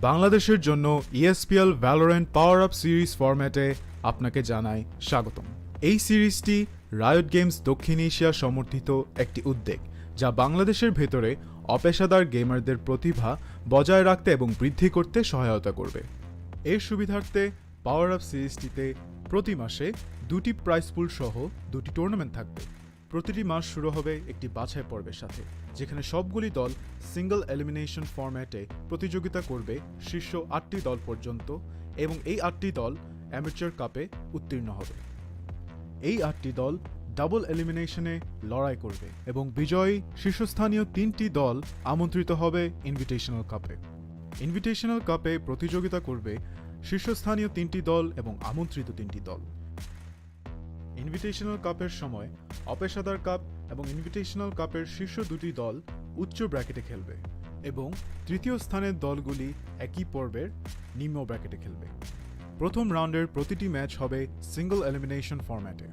বাংলাদেশের জন্য ESPL Valorant PowerUp series ফরম্যাটে আপনাকে জানাই স্বাগতম। এই সিরিজটি riot games দক্ষিণ এশিয়া সমর্থিত একটি উদ্যোগ যা বাংলাদেশের ভেতরে অপেশাদার গেমারদের প্রতিভা বজায় রাখতে এবং বৃদ্ধি করতে সহায়তা করবে। এর সুবিধার্থে পাওয়ার আপ সিরিজটিতে প্রতি মাসে দুটি প্রাইজ পুল সহ দুটি টুর্নামেন্ট থাকবে। প্রতিটি মাস শুরু হবে একটি বাছাই পর্বের সাথে, যেখানে সবগুলি দল সিঙ্গল এলিমিনেশন ফরম্যাটে প্রতিযোগিতা করবে শীর্ষ 8টি দল পর্যন্ত, এবং এই 8টি দল অ্যামেচার কাপে উত্তীর্ণ হবে। এই 8টি দল ডাবল এলিমিনেশনে লড়াই করবে এবং বিজয়ী শীর্ষস্থানীয় 3টি দল আমন্ত্রিত হবে ইনভিটেশনাল কাপে। ইনভিটেশনাল কাপে প্রতিযোগিতা করবে শীর্ষস্থানীয় 3টি দল এবং আমন্ত্রিত 3টি দল। ইনভিটেশনাল কাপের সময় অপেশাদার কাপ এবং ইনভিটেশনাল কাপের শীর্ষ 2টি দল উচ্চ ব্র্যাকেটে খেলবে এবং তৃতীয় স্থানের দলগুলি একই পর্বের নিম্ন ব্র্যাকেটে খেলবে। প্রথম রাউন্ডের প্রতিটি ম্যাচ হবে সিঙ্গল এলিমিনেশন ফরম্যাটে।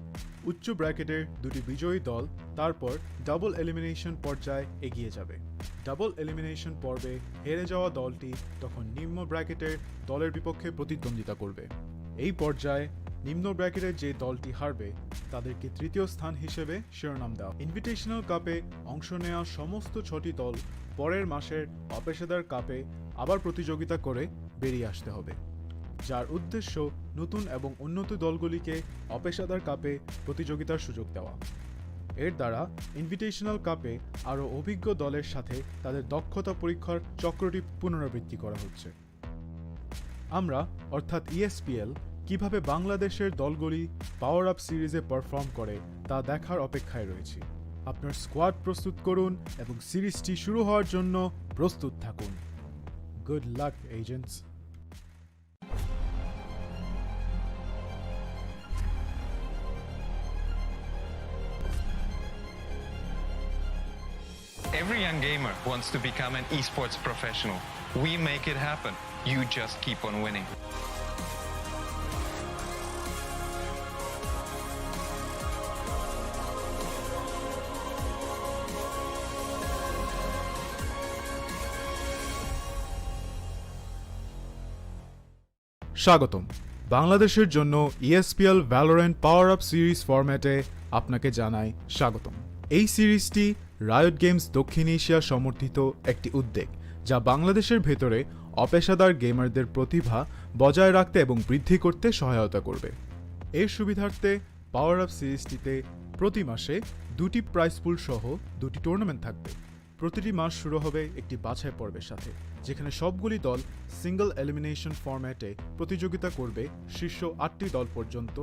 উচ্চ ব্র্যাকেটের দুটি বিজয়ী দল তারপর ডাবল এলিমিনেশন পর্যায়ে এগিয়ে যাবে। ডাবল এলিমিনেশন পর্বে হেরে যাওয়া দলটি তখন নিম্ন ব্র্যাকেটের দলের বিপক্ষে প্রতিদ্বন্দ্বিতা করবে। এই পর্যায়ে নিম্ন ব্র্যাকেটের যে দলটি হারবে তাদেরকে তৃতীয় স্থান হিসেবে শিরোনাম দেওয়া। ইনভিটেশনাল কাপে অংশ নেওয়া সমস্ত 6টি দল পরের মাসের অপেশাদার কাপে আবার প্রতিযোগিতা করে বেরিয়ে আসতে হবে, যার উদ্দেশ্য নতুন এবং উন্নত দলগুলিকে অপেশাদার কাপে প্রতিযোগিতার সুযোগ দেওয়া। এর দ্বারা ইনভিটেশনাল কাপে আরও অভিজ্ঞ দলের সাথে তাদের দক্ষতা পরীক্ষার চক্রটি পুনরাবৃত্তি করা হচ্ছে। আমরা অর্থাৎ ESPL কিভাবে বাংলাদেশের দলগুলি পাওয়ার আপ সিরিজে পারফর্ম করে তা দেখার অপেক্ষায় রয়েছি। আপনার স্কোয়াড প্রস্তুত করুন এবং সিরিজটি শুরু হওয়ার জন্য প্রস্তুত থাকুন। Good luck agents. Every young gamer wants to become an esports professional. We make it happen. You just keep on winning. স্বাগতম বাংলাদেশের জন্য ESPL Valorant PowerUp সিরিজ ফরম্যাটে আপনাকে জানাই স্বাগতম। এই সিরিজটি রায়ট গেমস দক্ষিণ এশিয়া সমর্থিত একটি উদ্যোগ যা বাংলাদেশের ভেতরে অপেশাদার গেমারদের প্রতিভা বজায় রাখতে এবং বৃদ্ধি করতে সহায়তা করবে। এর সুবিধার্থে পাওয়ার আপ সিরিজটিতে প্রতি মাসে দুটি প্রাইজ পুল সহ দুটি টুর্নামেন্ট থাকবে। প্রতিটি মাস শুরু হবে একটি বাছাই পর্বের সাথে, যেখানে সবগুলি দল সিঙ্গল এলিমিনেশন ফরম্যাটে প্রতিযোগিতা করবে শীর্ষ 8টি দল পর্যন্ত,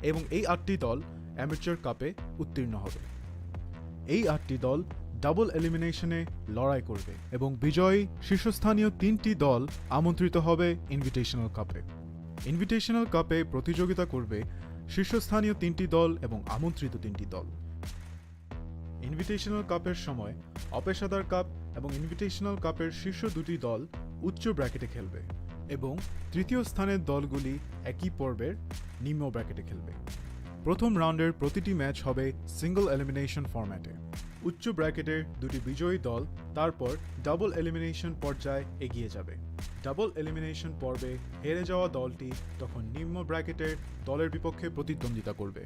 এবং এই 8টি দল অ্যামেচার কাপে উত্তীর্ণ হবে। এই 8টি দল ডাবল এলিমিনেশনে লড়াই করবে এবং বিজয়ী শীর্ষস্থানীয় 3টি দল আমন্ত্রিত হবে ইনভিটেশনাল কাপে। ইনভিটেশনাল কাপে প্রতিযোগিতা করবে শীর্ষস্থানীয় 3টি দল এবং আমন্ত্রিত 3টি দল। ইনভিটেশনাল কাপের সময় অপেশাদার কাপ এবং ইনভিটেশনাল কাপের শীর্ষ 2টি দল উচ্চ ব্র্যাকেটে খেলবে এবং তৃতীয় স্থানের দলগুলি একই পর্বের নিম্ন ব্র্যাকেটে খেলবে। প্রথম রাউন্ডের প্রতিটি ম্যাচ হবে সিঙ্গল এলিমিনেশন ফরম্যাটে। উচ্চ ব্র্যাকেটের দুটি বিজয়ী দল তারপর ডাবল এলিমিনেশন পর্যায়ে এগিয়ে যাবে। ডাবল এলিমিনেশন পর্বে হেরে যাওয়া দলটি তখন নিম্ন ব্র্যাকেটের দলের বিপক্ষে প্রতিদ্বন্দ্বিতা করবে।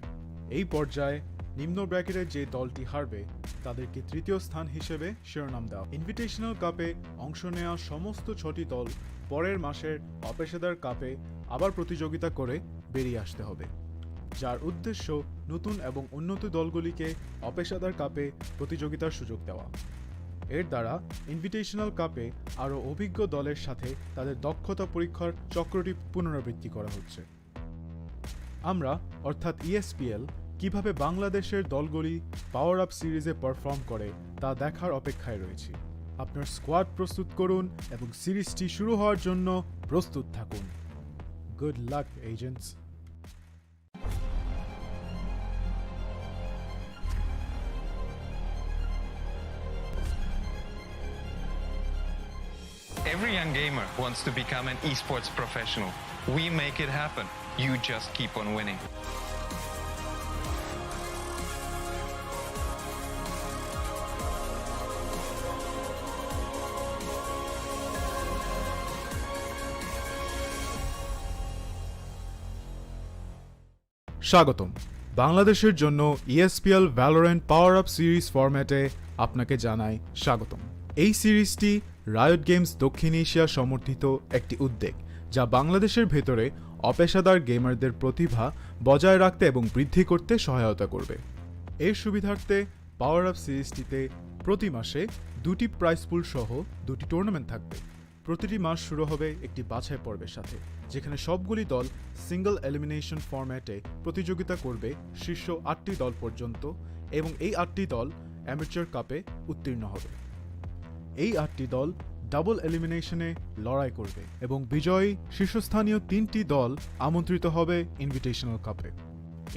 এই পর্যায়ে নিম্ন ব্র্যাকেটের যে দলটি হারবে তাদেরকে তৃতীয় স্থান হিসেবে শিরোনাম দেওয়া। ইনভিটেশনাল কাপে অংশ নেওয়া সমস্ত 6টি দল পরের মাসের অপেশাদার কাপে আবার প্রতিযোগিতা করে বেরিয়ে আসতে হবে, যার উদ্দেশ্য নতুন এবং উন্নত দলগুলিকে অপেশাদার কাপে প্রতিযোগিতার সুযোগ দেওয়া। এর দ্বারা ইনভিটেশনাল কাপে আরও অভিজ্ঞ দলের সাথে তাদের দক্ষতা পরীক্ষার চক্রটি পুনরাবৃত্তি করা হচ্ছে। আমরা অর্থাৎ ESPL কিভাবে বাংলাদেশের দলগুলি পাওয়ার আপ সিরিজে পারফর্ম করে তা দেখার অপেক্ষায় রয়েছি। আপনার স্কোয়াড প্রস্তুত করুন এবং সিরিজটি শুরু হওয়ার জন্য প্রস্তুত থাকুন। Good luck agents. Every young gamer wants to become an esports professional. We make it happen. You just keep on winning. স্বাগতম বাংলাদেশের জন্য ESPL Valorant PowerUp সিরিজ ফরম্যাটে আপনাকে জানাই স্বাগতম। এই সিরিজটি রায়ট গেমস দক্ষিণ এশিয়া সমর্থিত একটি উদ্যোগ যা বাংলাদেশের ভেতরে অপেশাদার গেমারদের প্রতিভা বজায় রাখতে এবং বৃদ্ধি করতে সহায়তা করবে। এর সুবিধার্থে PowerUp সিরিজটিতে প্রতি মাসে দুটি প্রাইজ পুল সহ দুটি টুর্নামেন্ট থাকবে। প্রতিটি মাস শুরু হবে একটি বাছাই পর্বের সাথে, যেখানে সবগুলি দল সিঙ্গল এলিমিনেশন ফরম্যাটে প্রতিযোগিতা করবে শীর্ষ 8টি দল পর্যন্ত এবং এই 8টি দল অ্যামেচার কাপে উত্তীর্ণ হবে। এই 8টি দল ডাবল এলিমিনেশনে লড়াই করবে এবং বিজয়ী শীর্ষস্থানীয় 3টি দল আমন্ত্রিত হবে ইনভিটেশনাল কাপে।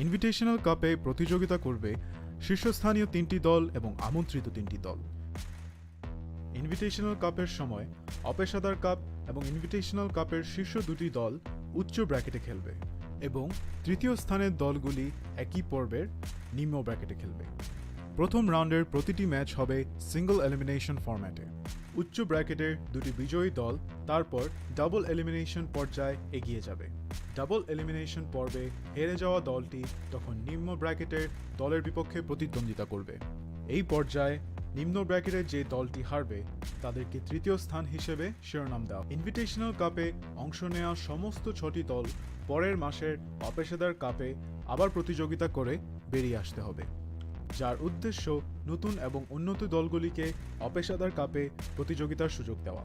ইনভিটেশনাল কাপে প্রতিযোগিতা করবে শীর্ষস্থানীয় 3টি দল এবং আমন্ত্রিত 3টি দল। ইনভিটেশনাল কাপের সময় অপেশাদার কাপ এবং ইনভিটেশনাল কাপের শীর্ষ দুটি দল উচ্চ ব্র্যাকেটে খেলবে এবং তৃতীয় স্থানের দলগুলি একই পর্বের নিম্ন ব্র্যাকেটে খেলবে। প্রথম রাউন্ডের প্রতিটি ম্যাচ হবে সিঙ্গল এলিমিনেশন ফরম্যাটে। উচ্চ ব্র্যাকেটের দুটি বিজয়ী দল তারপর ডাবল এলিমিনেশন পর্যায়ে এগিয়ে যাবে। ডাবল এলিমিনেশন পর্বে হেরে যাওয়া দলটি তখন নিম্ন ব্র্যাকেটের দলের বিপক্ষে প্রতিদ্বন্দ্বিতা করবে। এই পর্যায়ে নিম্ন ব্র্যাকেটের যে দলটি হারবে তাদেরকে তৃতীয় স্থান হিসেবে শিরোনাম দেওয়া। ইনভিটেশনাল কাপে অংশ নেওয়া সমস্ত 6টি দল পরের মাসের অপেশাদার কাপে আবার প্রতিযোগিতা করে বেরিয়ে আসতে হবে, যার উদ্দেশ্য নতুন এবং উন্নত দলগুলিকে অপেশাদার কাপে প্রতিযোগিতার সুযোগ দেওয়া।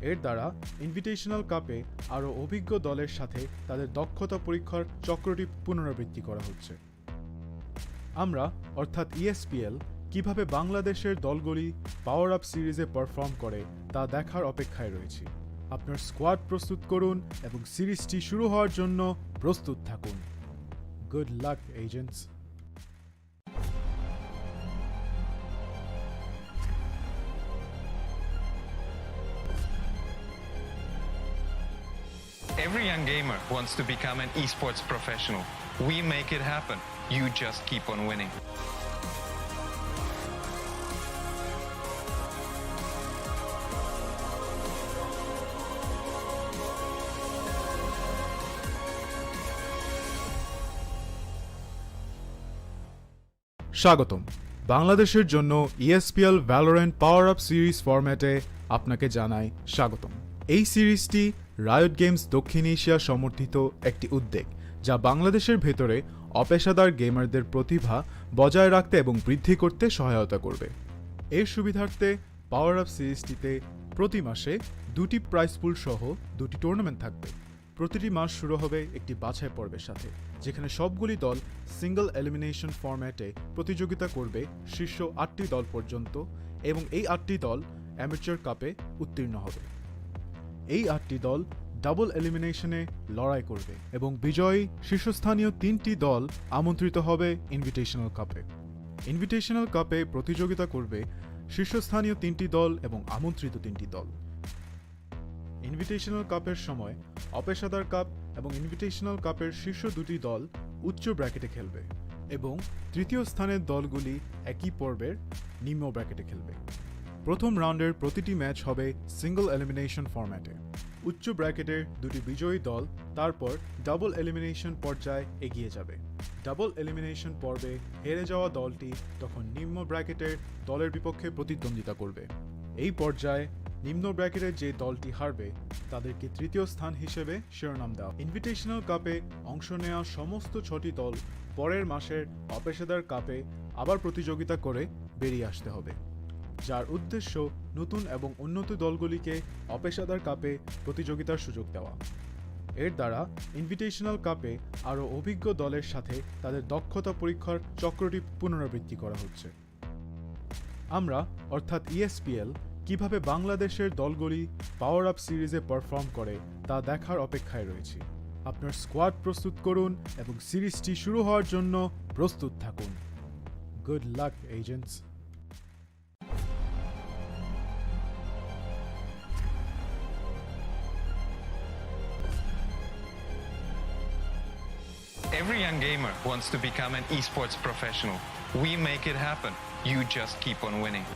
এর দ্বারা ইনভিটেশনাল কাপে আরও অভিজ্ঞ দলের সাথে তাদের দক্ষতা পরীক্ষার চক্রটি পুনরাবৃত্তি করা হচ্ছে। আমরা অর্থাৎ ESPL কিভাবে বাংলাদেশের দলগুলি পাওয়ার আপ সিরিজে পারফর্ম করে তা দেখার অপেক্ষায় রয়েছি। আপনার স্কোয়াড প্রস্তুত করুন এবং সিরিজটি শুরু হওয়ার জন্য প্রস্তুত থাকুন। Good luck agents. Every young gamer wants to become an esports professional. We make it happen. You just keep on winning. স্বাগতম বাংলাদেশের জন্য ESPL Valorant PowerUp সিরিজ ফরম্যাটে আপনাকে জানাই স্বাগতম। এই সিরিজটি রায়ট গেমস দক্ষিণ এশিয়া সমর্থিত একটি উদ্যোগ যা বাংলাদেশের ভেতরে অপেশাদার গেমারদের প্রতিভা বজায় রাখতে এবং বৃদ্ধি করতে সহায়তা করবে। এর সুবিধার্থে PowerUp সিরিজটিতে প্রতি মাসে দুটি প্রাইজ পুল সহ দুটি টুর্নামেন্ট থাকবে। প্রতিটি মাস শুরু হবে একটি বাছাই পর্বের সাথে, যেখানে সবগুলি দল সিঙ্গল এলিমিনেশন ফরম্যাটে প্রতিযোগিতা করবে শীর্ষ 8টি দল পর্যন্ত এবং এই 8টি দল অ্যামেচার কাপে উত্তীর্ণ হবে। এই 8টি দল ডাবল এলিমিনেশনে লড়াই করবে এবং বিজয়ী শীর্ষস্থানীয় 3টি দল আমন্ত্রিত হবে ইনভিটেশনাল কাপে। ইনভিটেশনাল কাপে প্রতিযোগিতা করবে শীর্ষস্থানীয় 3টি দল এবং আমন্ত্রিত 3টি দল। ইনভিটেশনাল কাপের সময় অপেশাদার কাপ এবং ইনভিটেশনাল কাপের শীর্ষ দুটি দল উচ্চ ব্র্যাকেটে খেলবে এবং তৃতীয় স্থানের দলগুলি একই পর্বের নিম্ন ব্র্যাকেটে খেলবে। প্রথম রাউন্ডের প্রতিটি ম্যাচ হবে সিঙ্গল এলিমিনেশন ফরম্যাটে। উচ্চ ব্র্যাকেটের দুটি বিজয়ী দল তারপর ডাবল এলিমিনেশন পর্যায়ে এগিয়ে যাবে। ডাবল এলিমিনেশন পর্বে হেরে যাওয়া দলটি তখন নিম্ন ব্র্যাকেটের দলের বিপক্ষে প্রতিদ্বন্দ্বিতা করবে। এই পর্যায়ে নিম্ন ব্র্যাকেটের যে দলটি হারবে তাদেরকে তৃতীয় স্থান হিসেবে শিরোনাম দেওয়া। ইনভিটেশনাল কাপে অংশ নেওয়া সমস্ত 6টি দল পরের মাসের অপেশাদার কাপে আবার প্রতিযোগিতা করে বেরিয়ে আসতে হবে, যার উদ্দেশ্য নতুন এবং উন্নত দলগুলিকে অপেশাদার কাপে প্রতিযোগিতার সুযোগ দেওয়া। এর দ্বারা ইনভিটেশনাল কাপে আরও অভিজ্ঞ দলের সাথে তাদের দক্ষতা পরীক্ষার চক্রটি পুনরাবৃত্তি করা হচ্ছে। আমরা অর্থাৎ ESPL কিভাবে বাংলাদেশের দলগুলি পাওয়ার আপ সিরিজে পারফর্ম করে তা দেখার অপেক্ষায় রয়েছি। আপনার স্কোয়াড প্রস্তুত করুন এবং সিরিজটি শুরু হওয়ার জন্য প্রস্তুত থাকুন। Good luck agents. Every young gamer wants to become an esports professional. We make it happen. You just keep on winning.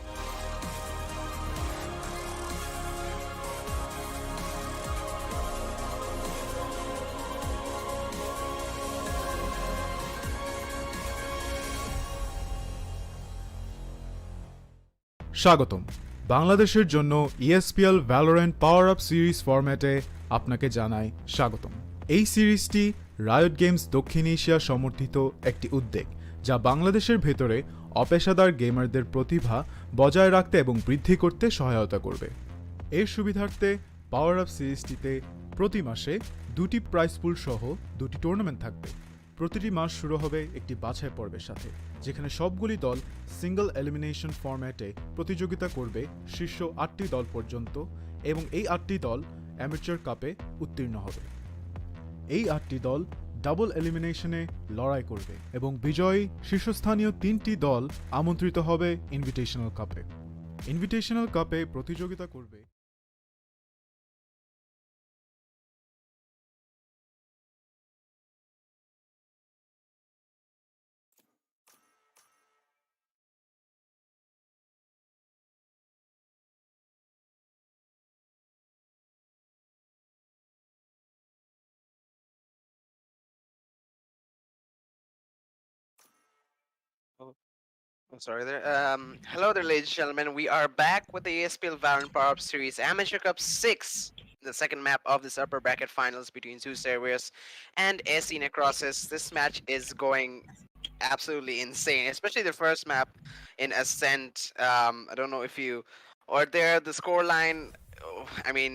স্বাগতম বাংলাদেশের জন্য ESPL Valorant PowerUp সিরিজ ফরম্যাটে আপনাকে জানাই স্বাগতম। এই সিরিজটি রায়ট গেমস দক্ষিণ এশিয়া সমর্থিত একটি উদ্যোগ যা বাংলাদেশের ভেতরে অপেশাদার গেমারদের প্রতিভা বজায় রাখতে এবং বৃদ্ধি করতে সহায়তা করবে। এর সুবিধার্থে PowerUp সিরিজটিতে প্রতি মাসে দুটি প্রাইজ পুল সহ দুটি টুর্নামেন্ট থাকবে। প্রতিটি মাস শুরু হবে একটি বাছাই পর্বের সাথে, যেখানে সবগুলি দল সিঙ্গল এলিমিনেশন ফরম্যাটে প্রতিযোগিতা করবে শীর্ষ 8টি দল পর্যন্ত এবং এই 8টি দল অ্যামেচার কাপে উত্তীর্ণ হবে। এই 8টি দল ডাবল এলিমিনেশনে লড়াই করবে এবং বিজয়ী শীর্ষস্থানীয় 3টি দল আমন্ত্রিত হবে ইনভিটেশনাল কাপে। ইনভিটেশনাল কাপে প্রতিযোগিতা করবে I'm sorry there. Hello there, ladies and gentlemen. We are back with the ESPL Valorant PowerUp Series Amateur Cup 6, the second map of this upper bracket finals between Zeusaberz and SE Necrosis. This match is going absolutely insane, especially the first map in Ascent. I don't know if you or there the score line. I mean,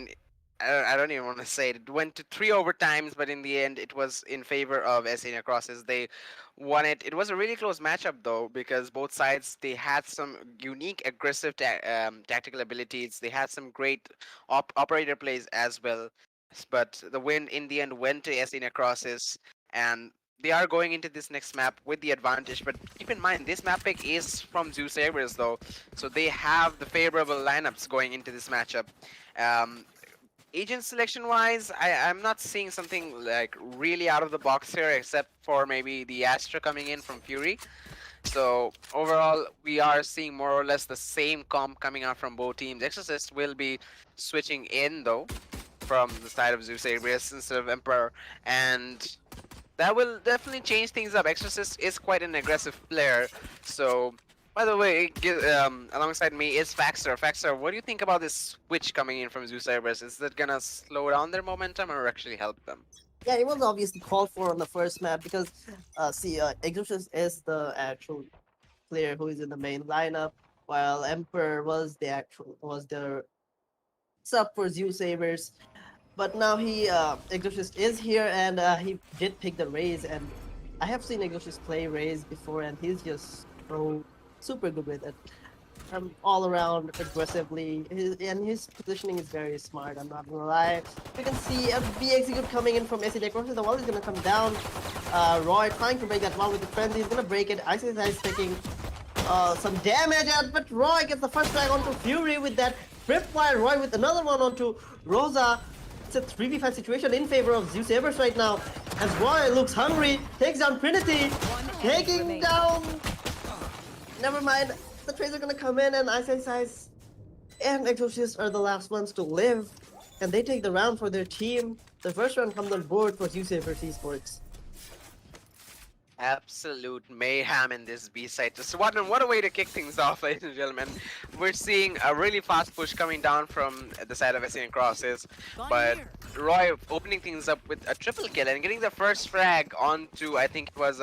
I don't even want to say it. It went to 3 overtimes, but in the end, it was in favor of SE Necrosis. They won it. It was a really close matchup though, because both sides they had some unique, aggressive tactical abilities. They had some great operator plays as well. But the win in the end went to SE Necrosis, and they are going into this next map with the advantage. But keep in mind, this map pick is from Zeusaberz though, so they have the favorable lineups going into this matchup. Agent selection wise, I'm not seeing something like really out of the box here, except for maybe the Astra coming in from Fury. So overall, we are seeing more or less the same comp coming out from both teams. Exorcist will be switching in though from the side of Zeusaberz instead of Emperor, and that will definitely change things up. Exorcist is quite an aggressive player, so by the way, alongside me is Faxer. Faxer, what do you think about this switch coming in from Zeusaberz? Is that gonna slow down their momentum or actually help them? Yeah, it was obviously called for on the first map because, Exorcist is the actual player who is in the main lineup, while Emperor was the sub for Zeusaberz. But now Exorcist is here, and he did pick the Raze, and I have seen Exorcist play Raze before, and he's just so super good with it. All around aggressively, his positioning is very smart. I'm not gonna lie. You can see a B execute coming in from SE Necrosis. The wall is gonna come down. Roy trying to break that wall with the frenzy. He's gonna break it. Ice is taking some damage out, but Roy gets the first strike onto Fury with that tripwire. Roy with another one onto Rosa. It's a 3v5 situation in favor of Zeusaberz right now, as Roy looks hungry, takes down Trinity, taking down. Never mind. The trades are gonna come in, and Ice and Exorcist are the last ones to live, and they take the round for their team. The first round comes on board for Zeusaberz Esports. Absolute mayhem in this B side. Just what a way to kick things off, ladies and gentlemen. We're seeing a really fast push coming down from the side of SE Necrosis, but Roy opening things up with a triple kill and getting the first frag onto, I think it was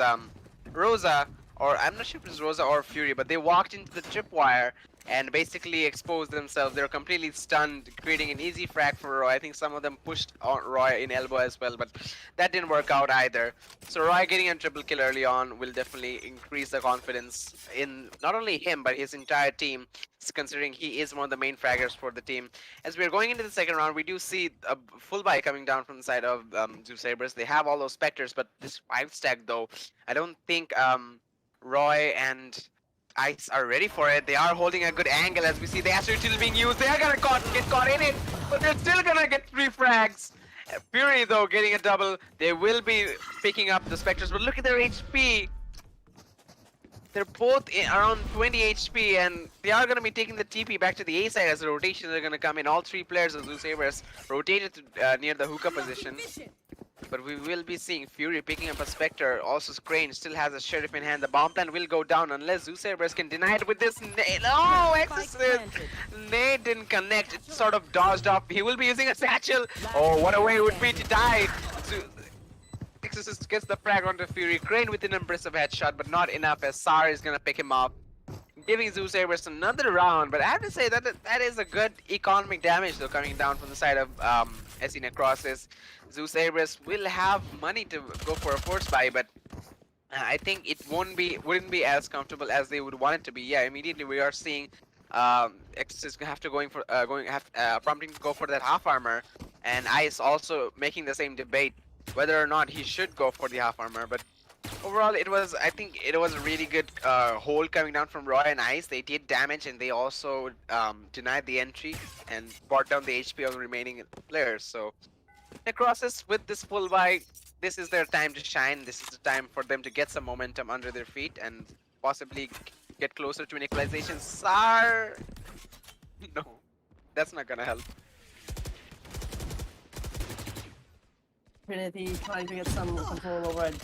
Rosa, or I'm not sure if it was Rosa or Fury, but they walked into the tripwire and basically exposed themselves. They're completely stunned, creating an easy frag for Roy. I think some of them pushed on Roy in elbow as well, but that didn't work out either. So Roy getting a triple kill early on will definitely increase the confidence in not only him, but his entire team, considering he is one of the main fraggers for the team. As we're going into the second round, we do see a full buy coming down from the side of Zeusaberz. They have all those Spectres, but this 5-stack though, I don't think Roy and Ice are ready for it. They are holding a good angle as we see the Astro still being used. They are gonna get caught in it, but they're still gonna get 3 frags. Fury though getting a double. They will be picking up the Spectres, but look at their HP. They're both around 20 HP, and they are going to be taking the TP back to the A side as the rotations are going to come in. All three players of Zeusaberz rotated to, near the hookah position. But we will be seeing Fury picking up a Spectre. Also, Crane still has a Sheriff in hand. The bomb plant will go down unless Zeusaberz can deny it with this. Oh, Exorcist! Nade didn't connect. It sort of dodged off. He will be using a satchel. Oh, what a way it would be to die. Exorcist gets the frag onto Fury. Crane with an impressive headshot, but not enough as Sar is gonna pick him up, giving Zeusaberz another round. But I have to say that that is a good economic damage though coming down from the side of SE Necrosis. Zeusaberz will have money to go for a force buy, but I think it wouldn't be as comfortable as they would want it to be. Yeah, immediately we are seeing Exorcist have to prompting to go for that half armor, and Ice also making the same debate whether or not he should go for the half armor. But overall, I think it was a really good hold coming down from Roy and Ice. They did damage, and they also denied the entry and brought down the HP of the remaining players. So Necrosis with this full buy, this is their time to shine. This is the time for them to get some momentum under their feet and possibly get closer to an equalization. Sar, no, that's not gonna help. Trinity trying to get some control over it.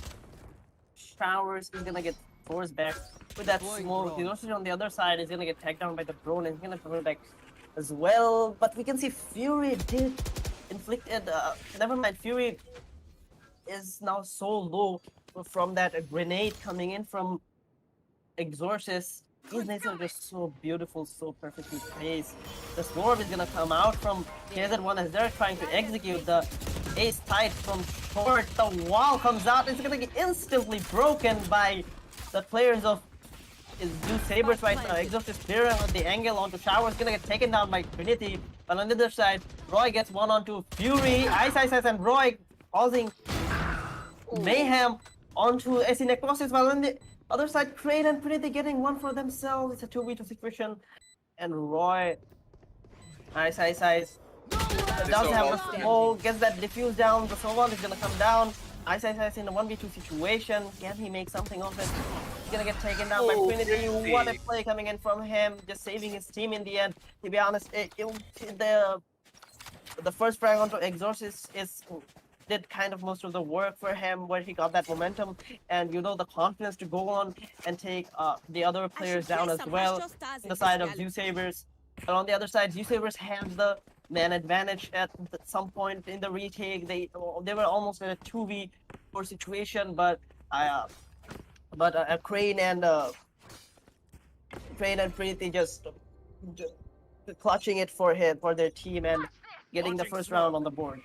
Showers is gonna get forced back with that smoke. He's also on the other side. He's gonna get tagged down by the drone and he's gonna come back as well. But we can see Fury did inflicted. Never mind, Fury is now so low from that grenade coming in from Exorcist. These nades are just so beautiful, so perfectly placed. The swarm is gonna come out from KZ1 as they're trying to execute the ace tight from short. The wall comes out. It's gonna get instantly broken by the players of Zeusaberz right now. Exorcist clearing with the angle onto Shower is gonna get taken down by Trinity. But on the other side, Roy gets one onto Fury. Ice, and Roy causing mayhem onto SE Necrosis. While on the other side, Crane and Trinity getting one for themselves. It's a 2v2 situation. And Roy, Ice. Does have a smoke, gets that diffuse down. The Soval is gonna come down. Ice in a 1v2 situation. Can he make something of it? He's gonna get taken down by Trinity. What a play coming in from him, just saving his team in the end. To be honest, the first frag onto Exorcist did kind of most of the work for him, where he got that momentum and the confidence to go on and take the other players down as well. On the side of Zeusaberz, but on the other side, Zeusaberz had the man advantage at some point in the retake. They were almost in a 2v4 situation, but Crane and Preeti just clutching it for their team and getting the first round on the board.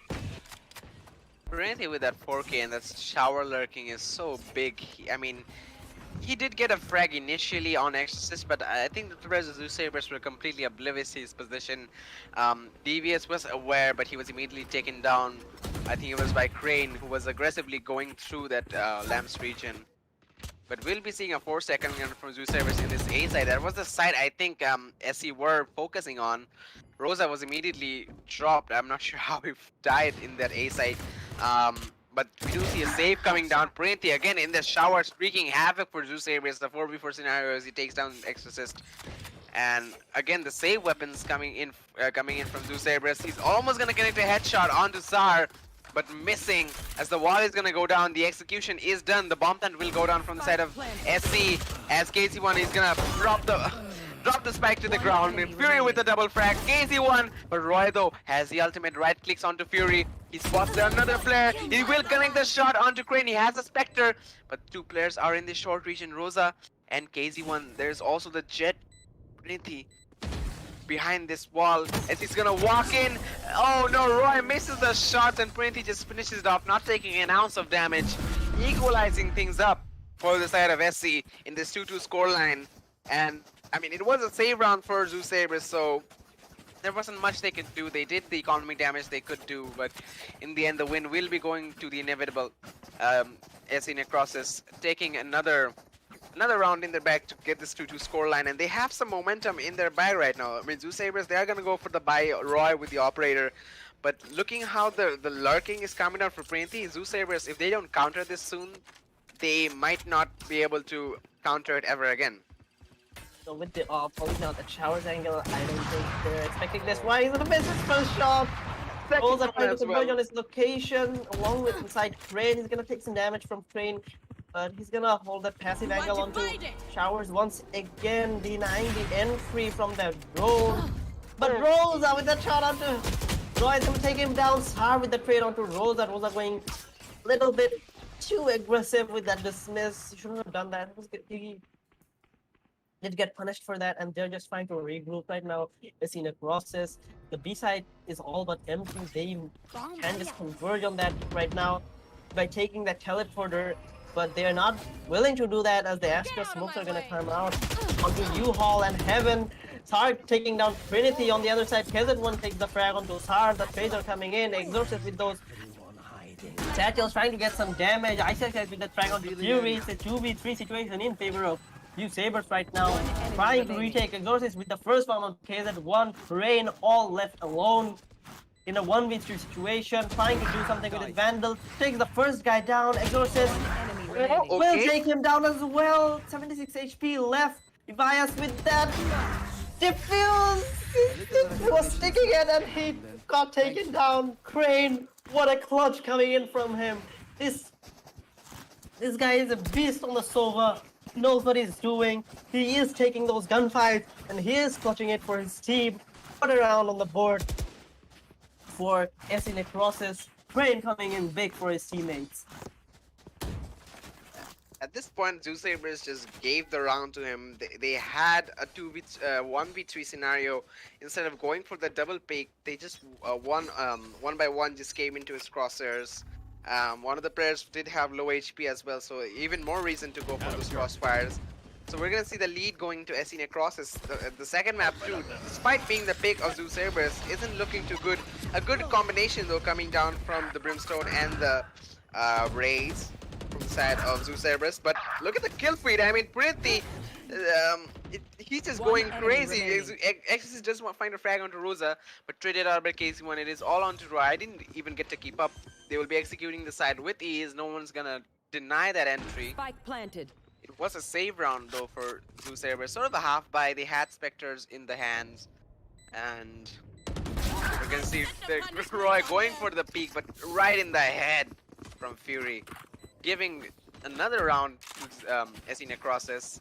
Preeti with that 4K and that shower lurking is so big. He did get a frag initially on Exorcist, but I think the rest of Zeusaberz were completely oblivious to his position. Devious was aware, but he was immediately taken down. I think it was by Crane, who was aggressively going through that Lamps region. But we'll be seeing a 4-second run from Zeusaberz in this A side. That was the side I think SE were focusing on. Rosa was immediately dropped. I'm not sure how he died in that A side. But we do see a save coming down. Preeti again in the shower, wreaking havoc for Zeusaberz. The 4v4 scenario as he takes down Exorcist. And again, the save weapons coming in from Zeusaberz. He's almost gonna connect a headshot onto Zar, but missing as the wall is gonna go down. The execution is done. The bomb plant will go down from the side of SC as KZ1 is gonna drop the spike to the ground. Fury with the double frag. KZ1, but Roy though has the ultimate. Right clicks onto Fury. He spots another player. He will connect the shot onto Crane. He has a Spectre, but two players are in the short region, Rosa and KZ1. There's also the Jet Trinity behind this wall as he's gonna walk in. Oh no, Roy misses the shots and Trinity just finishes it off, not taking an ounce of damage, equalizing things up for the side of SC in this 2-2 scoreline. And it was a save round for Zeusaberz, so there wasn't much they could do. They did the economic damage they could do, but in the end, the win will be going to the inevitable SE Necrosis, taking another round in their bag to get this 2-2 scoreline, and they have some momentum in their bag right now. Zeusaberz, they are going to go for the buy Roy with the operator, But looking how the lurking is coming down for Printi, Zeusaberz, if they don't counter this soon, they might not be able to counter it ever again. So with the pulling out the showers angle, I don't think they're expecting this. Why is it a miss his first shot? Rolls are trying to converge on his location along with inside Crane. He's gonna take some damage from Crane, but he's gonna hold that passive angle onto Showers once again, denying the entry from the Rose. But Rosa with that shot onto Roy is gonna take him down. Sar with the trade onto Rosa. Rosa going a little bit too aggressive with that dismiss. He shouldn't have done that. He did get punished for that, and they're just trying to regroup right now. They see Necrosis. The B side is all but empty. They can just converge on that right now by taking that teleporter, but they're not willing to do that as the Astra smokes are gonna come out onto U-Haul and Heaven. Sar taking down Trinity on the other side. KZ1 takes the frag onto Sar. The trades are coming in. Exorcist with those Satchels trying to get some damage. Isaac with the frag onto Fury. It's a 2v3 situation in favor of Zeusaberz right now. Trying to retake Exorcist with the first one on KZ1. Rain all left alone in a 1v3 situation. Trying to do something with his Vandal. Takes the first guy down. Exorcist will take him down as well. 76 HP left. Vias with that diffuse. He was sticking it and he got taken down. Crane, what a clutch coming in from him. This guy is a beast on the Sova. He knows what he's doing. He is taking those gunfights and he is clutching it for his team. Put around on the board for SE Necrosis. Crane coming in big for his teammates. At this point, Zeusaberz just gave the round to him. They had a 1v3 scenario. Instead of going for the double pick, they just one by one just came into his crosshairs. One of the players did have low HP as well, so even more reason to go for those crossfires. So we're gonna see the lead going to SE Necrosis. The second map too, despite being the pick of Zeusaberz, isn't looking too good. A good combination though coming down from the Brimstone and the Rays from the side of Zeusaberz. But look at the kill feed. I mean, Printi, he's just going crazy. Exorcist just want to find a frag onto Rosa, but traded out by KC1. It is all onto Roy. I didn't even get to keep up. They will be executing the side with ease. No one's gonna deny that entry. Spike planted. It was a save round though for Zeusaberz. Sort of a half buy. They had Spectres in the hands, and we're gonna see Roy going for the peak, but right in the head from Fury, giving another round to SE Necrosis.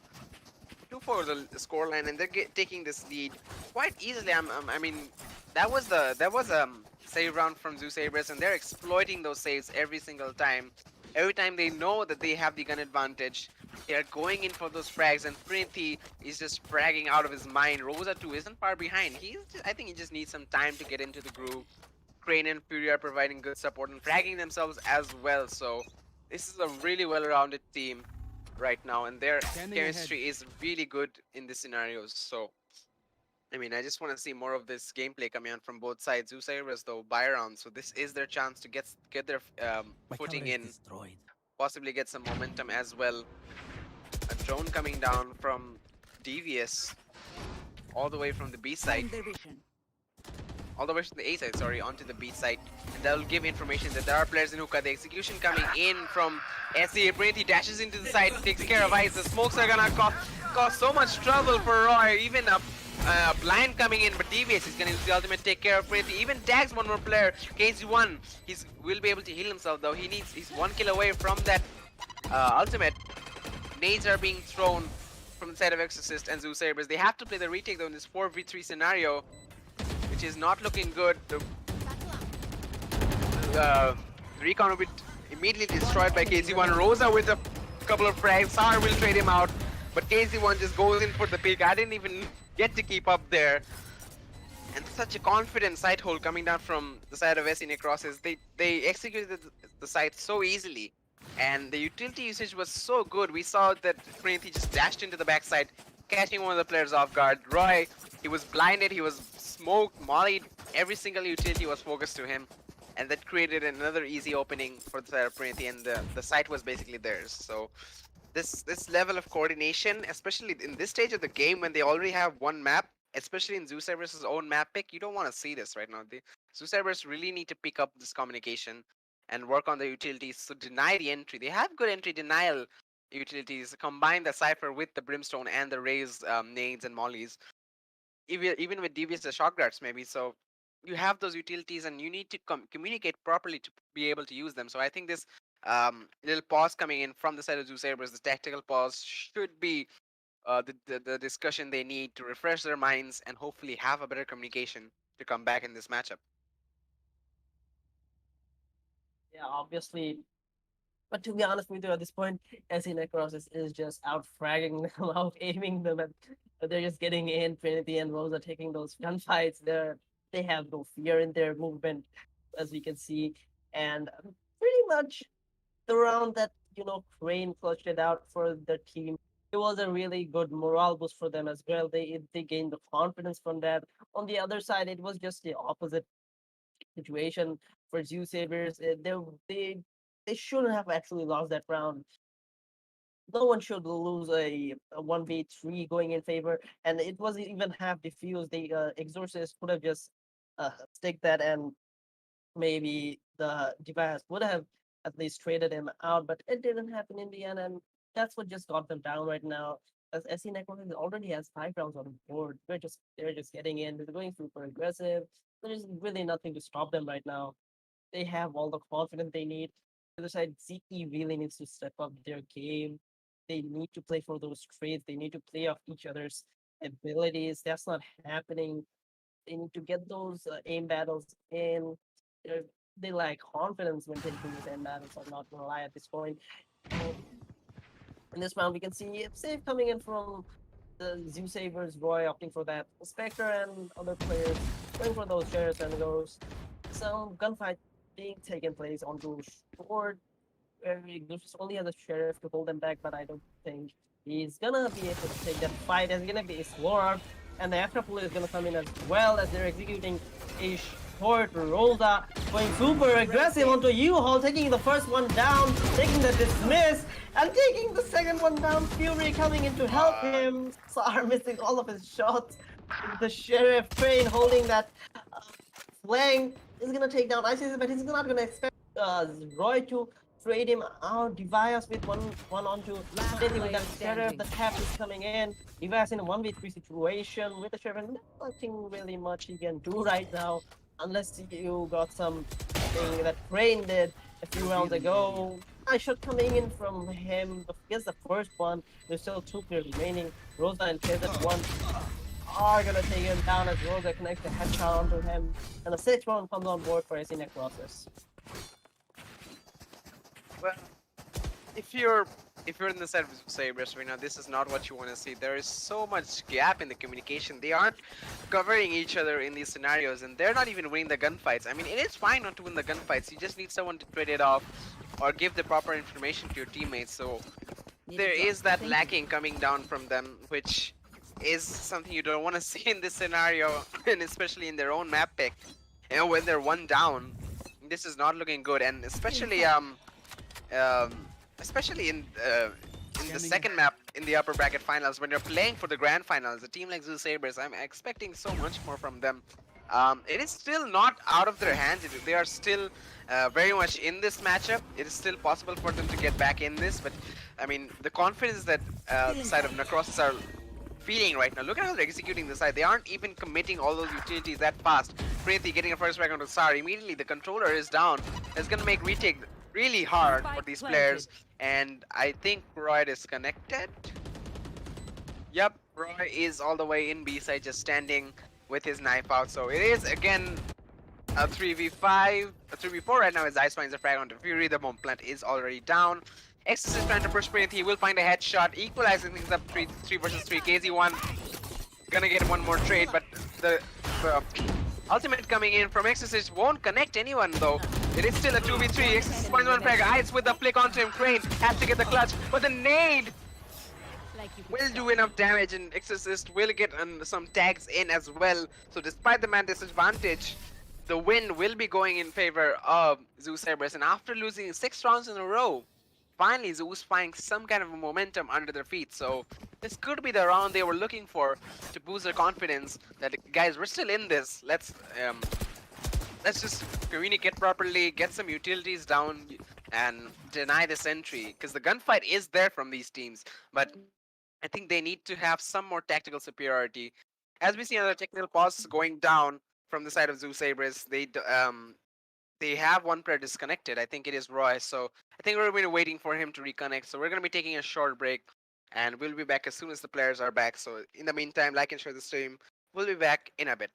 2-4 the scoreline, and they're taking this lead quite easily. I mean, that was save round from Zeusaberz, and they're exploiting those saves every single time. Every time they know that they have the gun advantage, they're going in for those frags, and Printi is just fragging out of his mind. Rosa too isn't far behind. I think he just needs some time to get into the groove. Crane and Fury are providing good support and fragging themselves as well. So this is a really well-rounded team right now, and their chemistry is really good in these scenarios. So I mean, I just want to see more of this gameplay coming on from both sides. Zeusaberz though buy round, so this is their chance to get their footing in, possibly get some momentum as well. A drone coming down from Devious, all the way from the B side, all the way from the A side, sorry, onto the B side, and that will give information that there are players in hookah. The execution coming in from SE. Printi dashes into the side, takes care of Ice. The smokes are gonna cause so much trouble for Roy. Even a blind coming in, but Devious is gonna use the ultimate, take care of Printi. Even tags one more player, KZ1. Will be able to heal himself though. He's 1 kill away from that ultimate. Nades are being thrown from the side of Exorcist and Zeusaberz. They have to play the retake though in this 4v3 scenario, which is not looking good. The recon will be immediately destroyed by KZ1. Rosa with a couple of frags. Sar will trade him out, but KZ1 just goes in for the pick. I didn't even get to keep up there. And such a confident sight hole coming down from the side of SE Necrosis. They executed the site so easily, and the utility usage was so good. We saw that Printi just dashed into the backside, catching one of the players off guard. Roy, he was blinded, he was smoked, mollied. Every single utility was focused to him, and that created another easy opening for the side of Printi, and the site was basically theirs. So this level of coordination, especially in this stage of the game when they already have one map especially in Zeusaberz' own map pick, you don't want to see this right now. The Zeusaberz really need to pick up this communication and work on the utilities to deny the entry. They have good entry denial utilities. Combine the Cypher with the Brimstone and the Raze nades and mollies, even with devious the shock darts maybe. So you have those utilities and you need to communicate properly to be able to use them. So I think this little pause coming in from the side of Zeusaberz, the tactical pause, should be the discussion they need to refresh their minds and hopefully have a better communication to come back in this matchup. Yeah, obviously. But to be honest with you, at this point, SE Necrosis is just out fragging them, out aiming them, and they're just getting in. Trinity and Rose are taking those gunfights. They have no fear in their movement, as we can see, and pretty much the round that Crane clutched it out for the team. It was a really good morale boost for them as well. They gained the confidence from that. On the other side, it was just the opposite situation for Zeusaberz. They shouldn't have actually lost that round. No one should lose a 1v3 going in favor, and it wasn't even half defused. The Exorcist could have just stick that, and maybe the device would have at least traded him out, but it didn't happen in the end, and that's what just got them down right now. As SC Necrosis already has 5 rounds on the board, they're just getting in. They're going super aggressive. There's really nothing to stop them right now. They have all the confidence they need. The other side, ZE really needs to step up their game. They need to play for those trades. They need to play off each other's abilities. That's not happening. They need to get those aim battles in. They lack confidence when taking these aim battles. I'm not gonna lie at this point. In this round, we can see Safe coming in from the Zeusaberz, Roy opting for that. Spectre and other players going for those shares and goes. Some gunfight being taken place onto short. Where Exorcist only has a sheriff to hold them back, but I don't think he's gonna be able to take that fight. It's gonna be a Sword, and the Afterpool is gonna come in as well as they're executing a short Rosa, going super aggressive onto U-Haul, taking the first one down, taking the dismiss, and taking the second one down. Fury coming in to help him. Sar missing all of his shots. The Sheriff Crane holding that flank is gonna take down ICC, but he's not gonna expect Roy to trade him out. Device with one onto Trinity with that Sheriff. The tap is coming in. Device in a 1v3 situation with the Sheriff, and nothing really much he can do right now, unless you got something that Crane did a few rounds ago. I shot coming in from him. He gets the first one. There's still 2 players remaining. Rosa and KZ1 are gonna take him down as Rosa connects the headshot onto him, and the 6th round comes on board for SC Necrosis. Well, if you're in the side of Zeusaberz right now, this is not what you want to see. There is so much gap in the communication. They aren't covering each other in these scenarios, and they're not even winning the gunfights. I mean, it is fine not to win the gunfights. You just need someone to trade it off or give the proper information to your teammates. So there is that lacking coming down from them, which is something you don't want to see in this scenario, and especially in their own map pick. You know, when they're one down, this is not looking good, and especially in the second map in the upper bracket finals, when you're playing for the grand finals, a team like Zeusaberz, I'm expecting so much more from them. It is still not out of their hands. They are still very much in this matchup. It is still possible for them to get back in this, but I mean, the confidence that the side of Necrosis are feeling right now. Look at how they're executing the side. They aren't even committing all those utilities that fast. Trinity getting a first strike onto Sar. Immediately the controller is down. It's gonna make retake really hard for these players. And I think Roy is connected. Yep, Roy is all the way in B side, just standing with his knife out. So it is again a 3v5, a 3v4 right now as Ice finds a frag onto Fury. The bomb plant is already down. Exis is trying to push Trinity. He will find a headshot, equalizing things up 3 versus 3. KZ1 gonna get one more trade, but the ultimate coming in from Exorcist won't connect anyone though. It is still a 2v3. Exorcist finds one frag. Ice with the flick onto him. Crane has to get the clutch, but the nade will do enough damage, and Exorcist will get some tags in as well. So despite the man disadvantage, the win will be going in favor of Zeusaberz. And after losing 6 rounds in a row, finally Zeus finds some kind of momentum under their feet. So this could be the round they were looking for to boost their confidence. That guys, we're still in this. Let's just communicate properly, get some utilities down, and deny this entry. Because the gunfight is there from these teams, but I think they need to have some more tactical superiority. As we see another technical pause going down from the side of Zeusaberz, they have one player disconnected. I think it is Roy. So I think we're going to be waiting for him to reconnect. So we're going to be taking a short break, and we'll be back as soon as the players are back. So in the meantime, like and share the stream. We'll be back in a bit.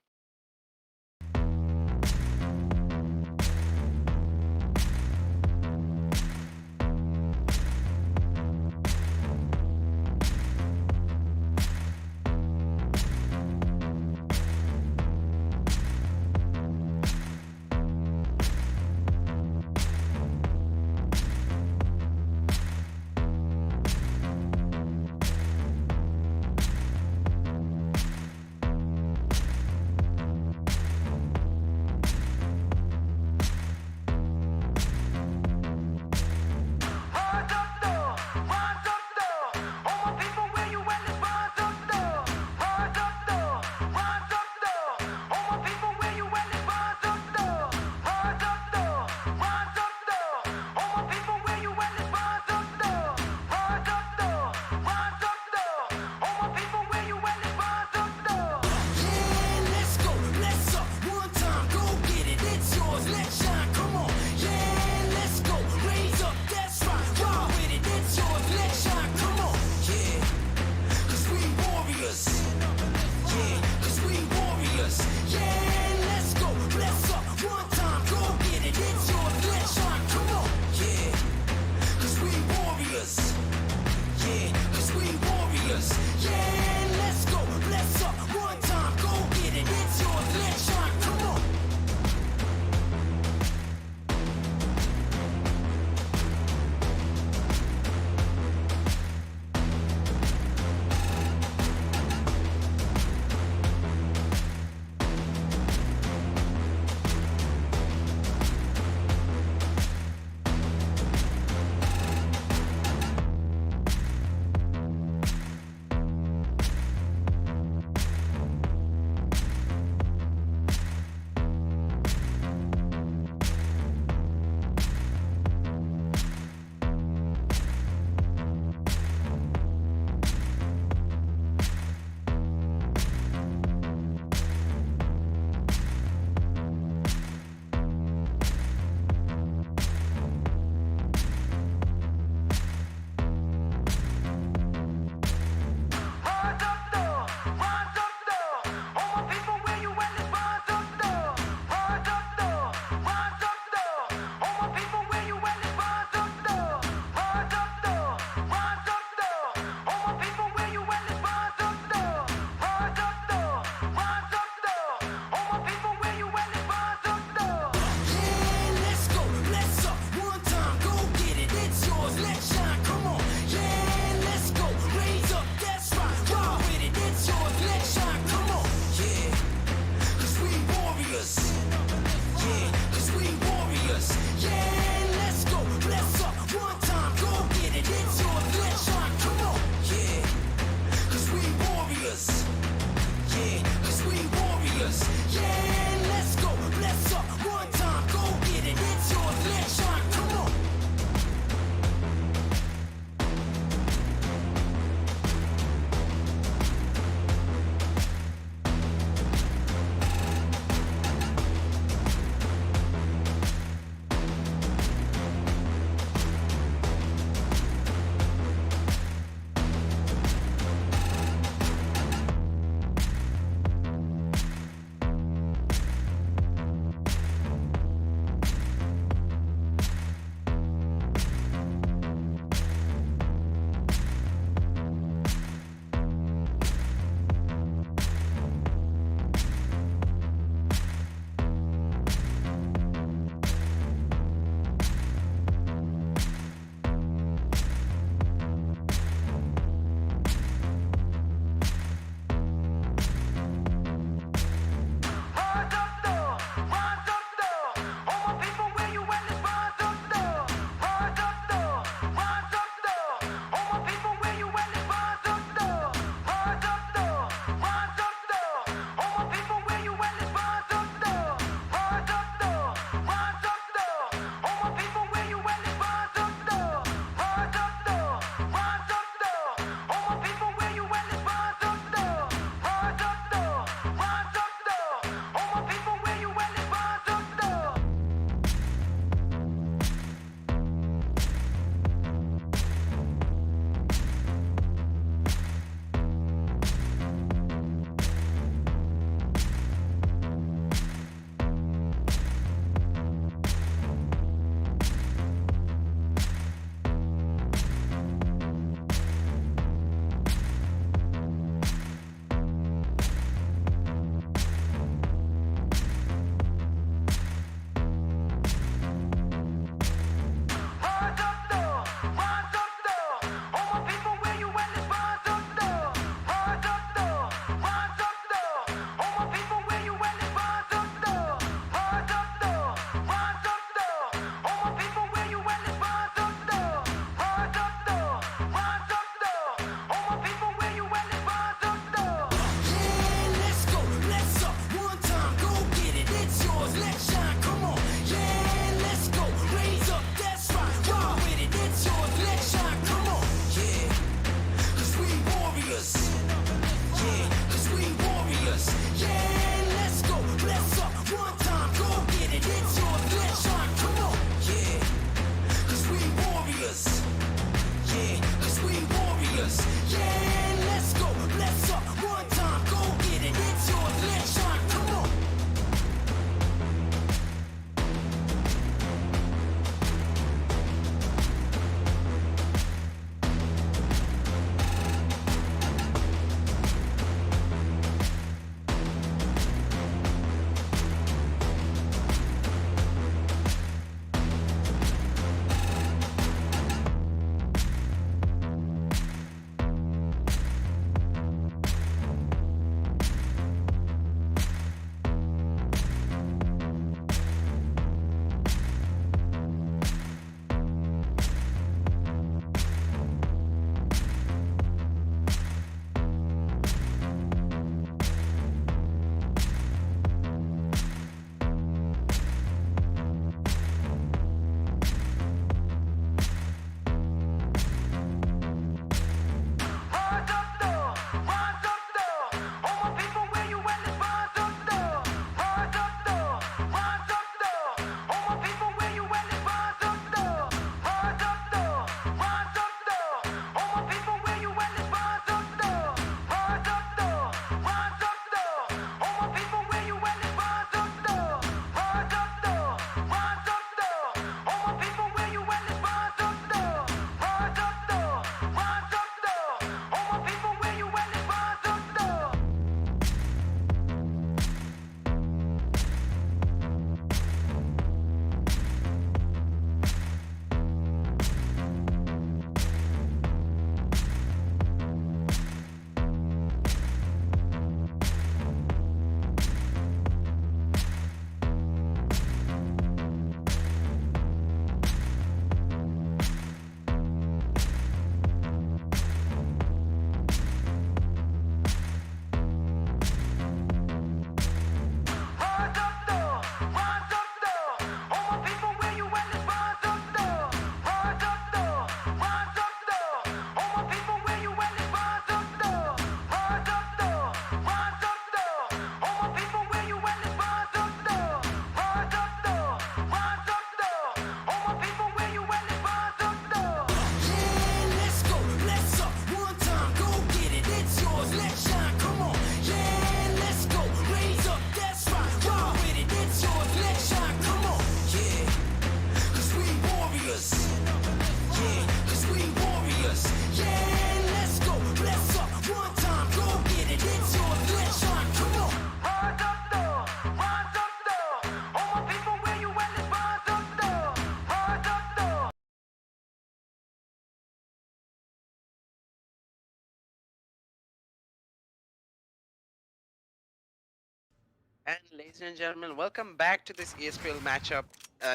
And ladies and gentlemen, welcome back to this ESPL matchup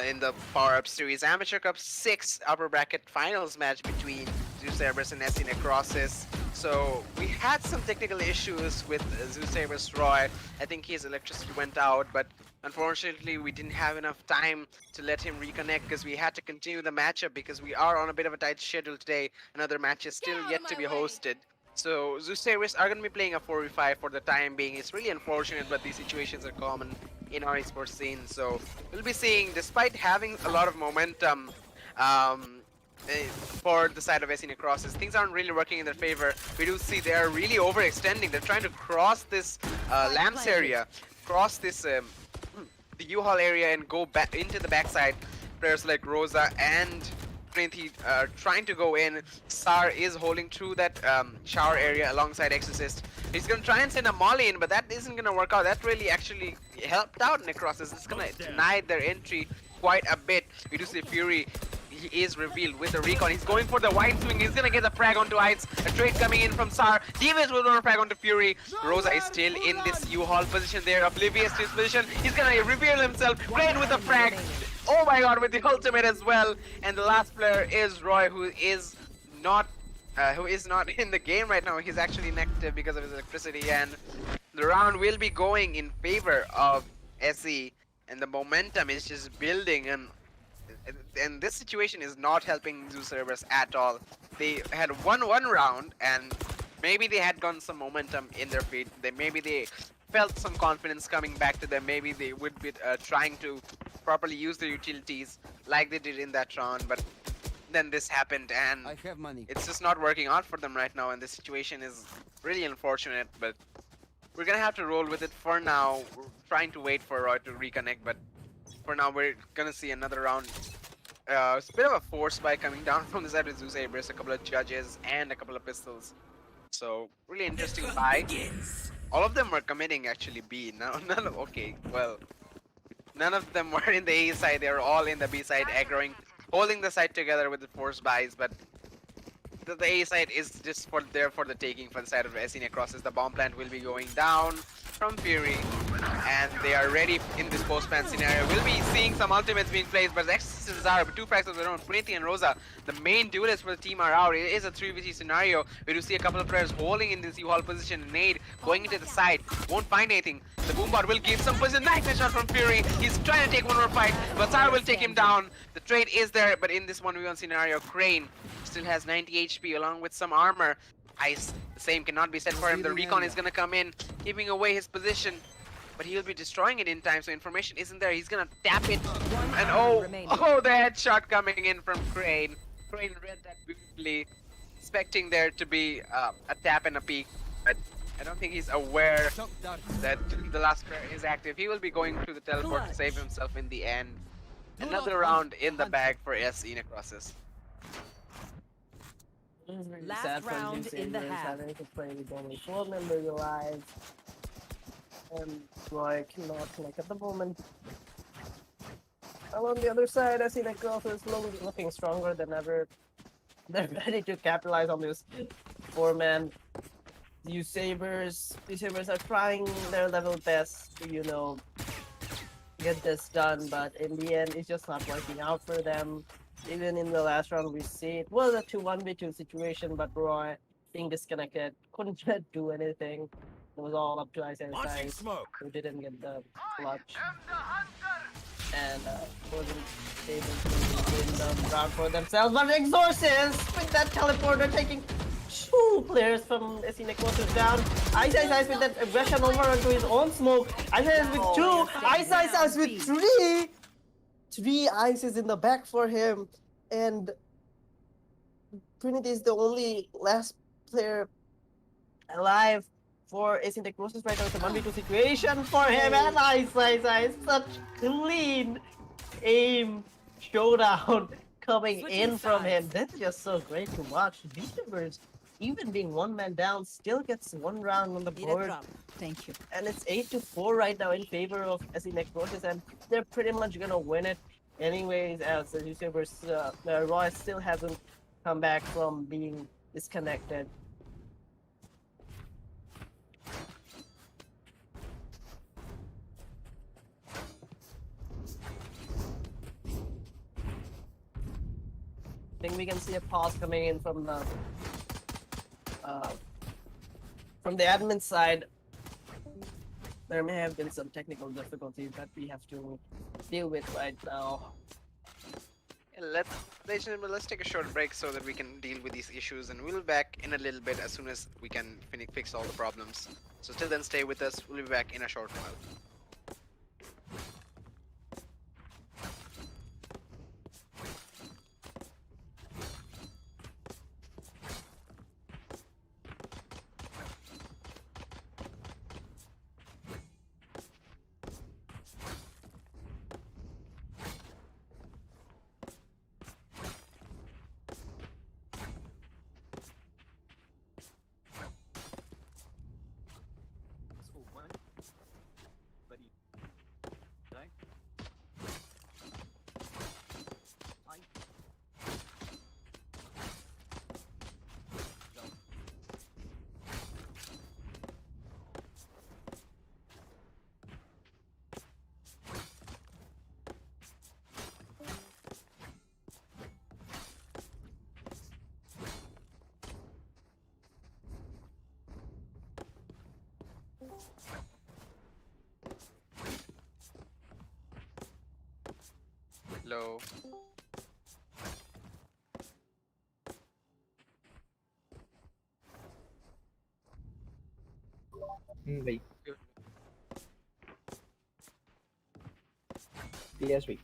in the PowerUp Series Amateur Cup 6 upper bracket finals match between Zeusaberz and SC Necrosis. So we had some technical issues with Zeusaberz Roy. I think his electricity went out, but unfortunately we didn't have enough time to let him reconnect because we had to continue the matchup because we are on a bit of a tight schedule today. Another match is still yet to be hosted. So Zeusaberz are going to be playing a 4v5 for the time being. It's really unfortunate, but these situations are common in our esports scene. So we'll be seeing, despite having a lot of momentum for the side of SC Necrosis, things aren't really working in their favor. We do see they are really overextending. They're trying to cross this lamps area, cross this the U-Haul area and go back into the backside. Players like Rosa and are trying to go in. Sar is holding through that shower area alongside Exorcist. He's gonna try and send a molly in, but that isn't gonna work out. That really actually helped out Necrosis. It's gonna deny their entry quite a bit. We do see Fury. He is revealed with the recon. He's going for the wide swing. He's gonna get the frag onto Heights. A trade coming in from Sar. Devious will want to frag onto Fury. Rosa is still in this U-Haul position there, oblivious to his position. He's gonna reveal himself. Great with the frag. Oh my god, with the ultimate as well. And the last player is Roy, who is not in the game right now. He's actually inactive because of his electricity, and the round will be going in favor of SE, and the momentum is just building, and this situation is not helping Zeusaberz at all. They had won one round, and maybe they had gotten some momentum in their feet. Maybe they felt some confidence coming back to them. Maybe they would be trying to properly use their utilities like they did in that round, but then this happened, and I have money. it's just not working out for them right now, and the situation is really unfortunate, but we're gonna have to roll with it for now. We're trying to wait for Roy to reconnect, but for now we're gonna see another round. It's a bit of a force buy coming down from the side of Zeusaberz, a couple of judges and a couple of pistols. So really interesting buy. All of them were committing actually B. None of them were in the A side. They were all in the B side, aggroing, holding the side together with the force buys. But the A side is just there for the taking for the side of SC Necrosis. The bomb plant will be going down from Fury, and they are ready in this post-plant scenario. We'll be seeing some ultimates being placed, but Exorcists are two frags of their own. Puniti and Rosa, the main duelists for the team, are out. It is a 3v3 scenario. We do see a couple of players holding in this U-Haul position. Nade going into the side, won't find anything. The Boombot will give some position. Nice shot from Fury. He's trying to take one more fight, but Sar will take him down. The trade is there, but in this 1v1 scenario, Crane still has 90 HP along with some armor. Ice, the same cannot be said for him. The recon is gonna come in, giving away his position, but he'll be destroying it in time, so information isn't there. He's gonna tap it, and oh, the headshot coming in from Crane. Crane read that beautifully, expecting there to be a tap and a peek, but I don't think he's aware that the last player is active. He will be going to the teleport to save himself in the end. Another round in the bag for SE Necrosis. Last sad round in the half. Having to play with only 4 members alive, and Roy cannot connect at the moment. And on the other side, I see that Necrosis is looking stronger than ever. They're ready to capitalize on this 4-man. Zeusaberz are trying their level best to, get this done, but in the end, it's just not working out for them. Even in the last round, we see it was a 1v2 situation, but Roy being disconnected, couldn't do anything. It was all up to Isaiah Size, who didn't get the clutch, and wasn't able to win the round for themselves. But Exorcist with that teleporter taking 2 players from SC Necrosis down. Isaiah with that aggression over onto his own smoke. Isaiah with 2, Isaiah with 3. 3 ices in the back for him, and Trinity is the only last player alive for SC Necrosis right now. It's a 1v2 situation for him, and Ice such clean aim showdown coming in from him. That's just so great to watch. Zeusaberz, even being 1 man down, still gets 1 round on the board. Thank you. And it's 8-4 right now in favor of SC Necrosis, and they're pretty much gonna win it anyways, as the Zeusaberz, Roy still hasn't come back from being disconnected. think we can see a pause coming in from the admin side. There may have been some technical difficulties that we have to deal with right now. Ladies and gentlemen, let's take a short break so that we can deal with these issues, and we'll be back in a little bit as soon as we can fix all the problems. So till then, stay with us. We'll be back in a short while. Hello. Wait. Yes, wait.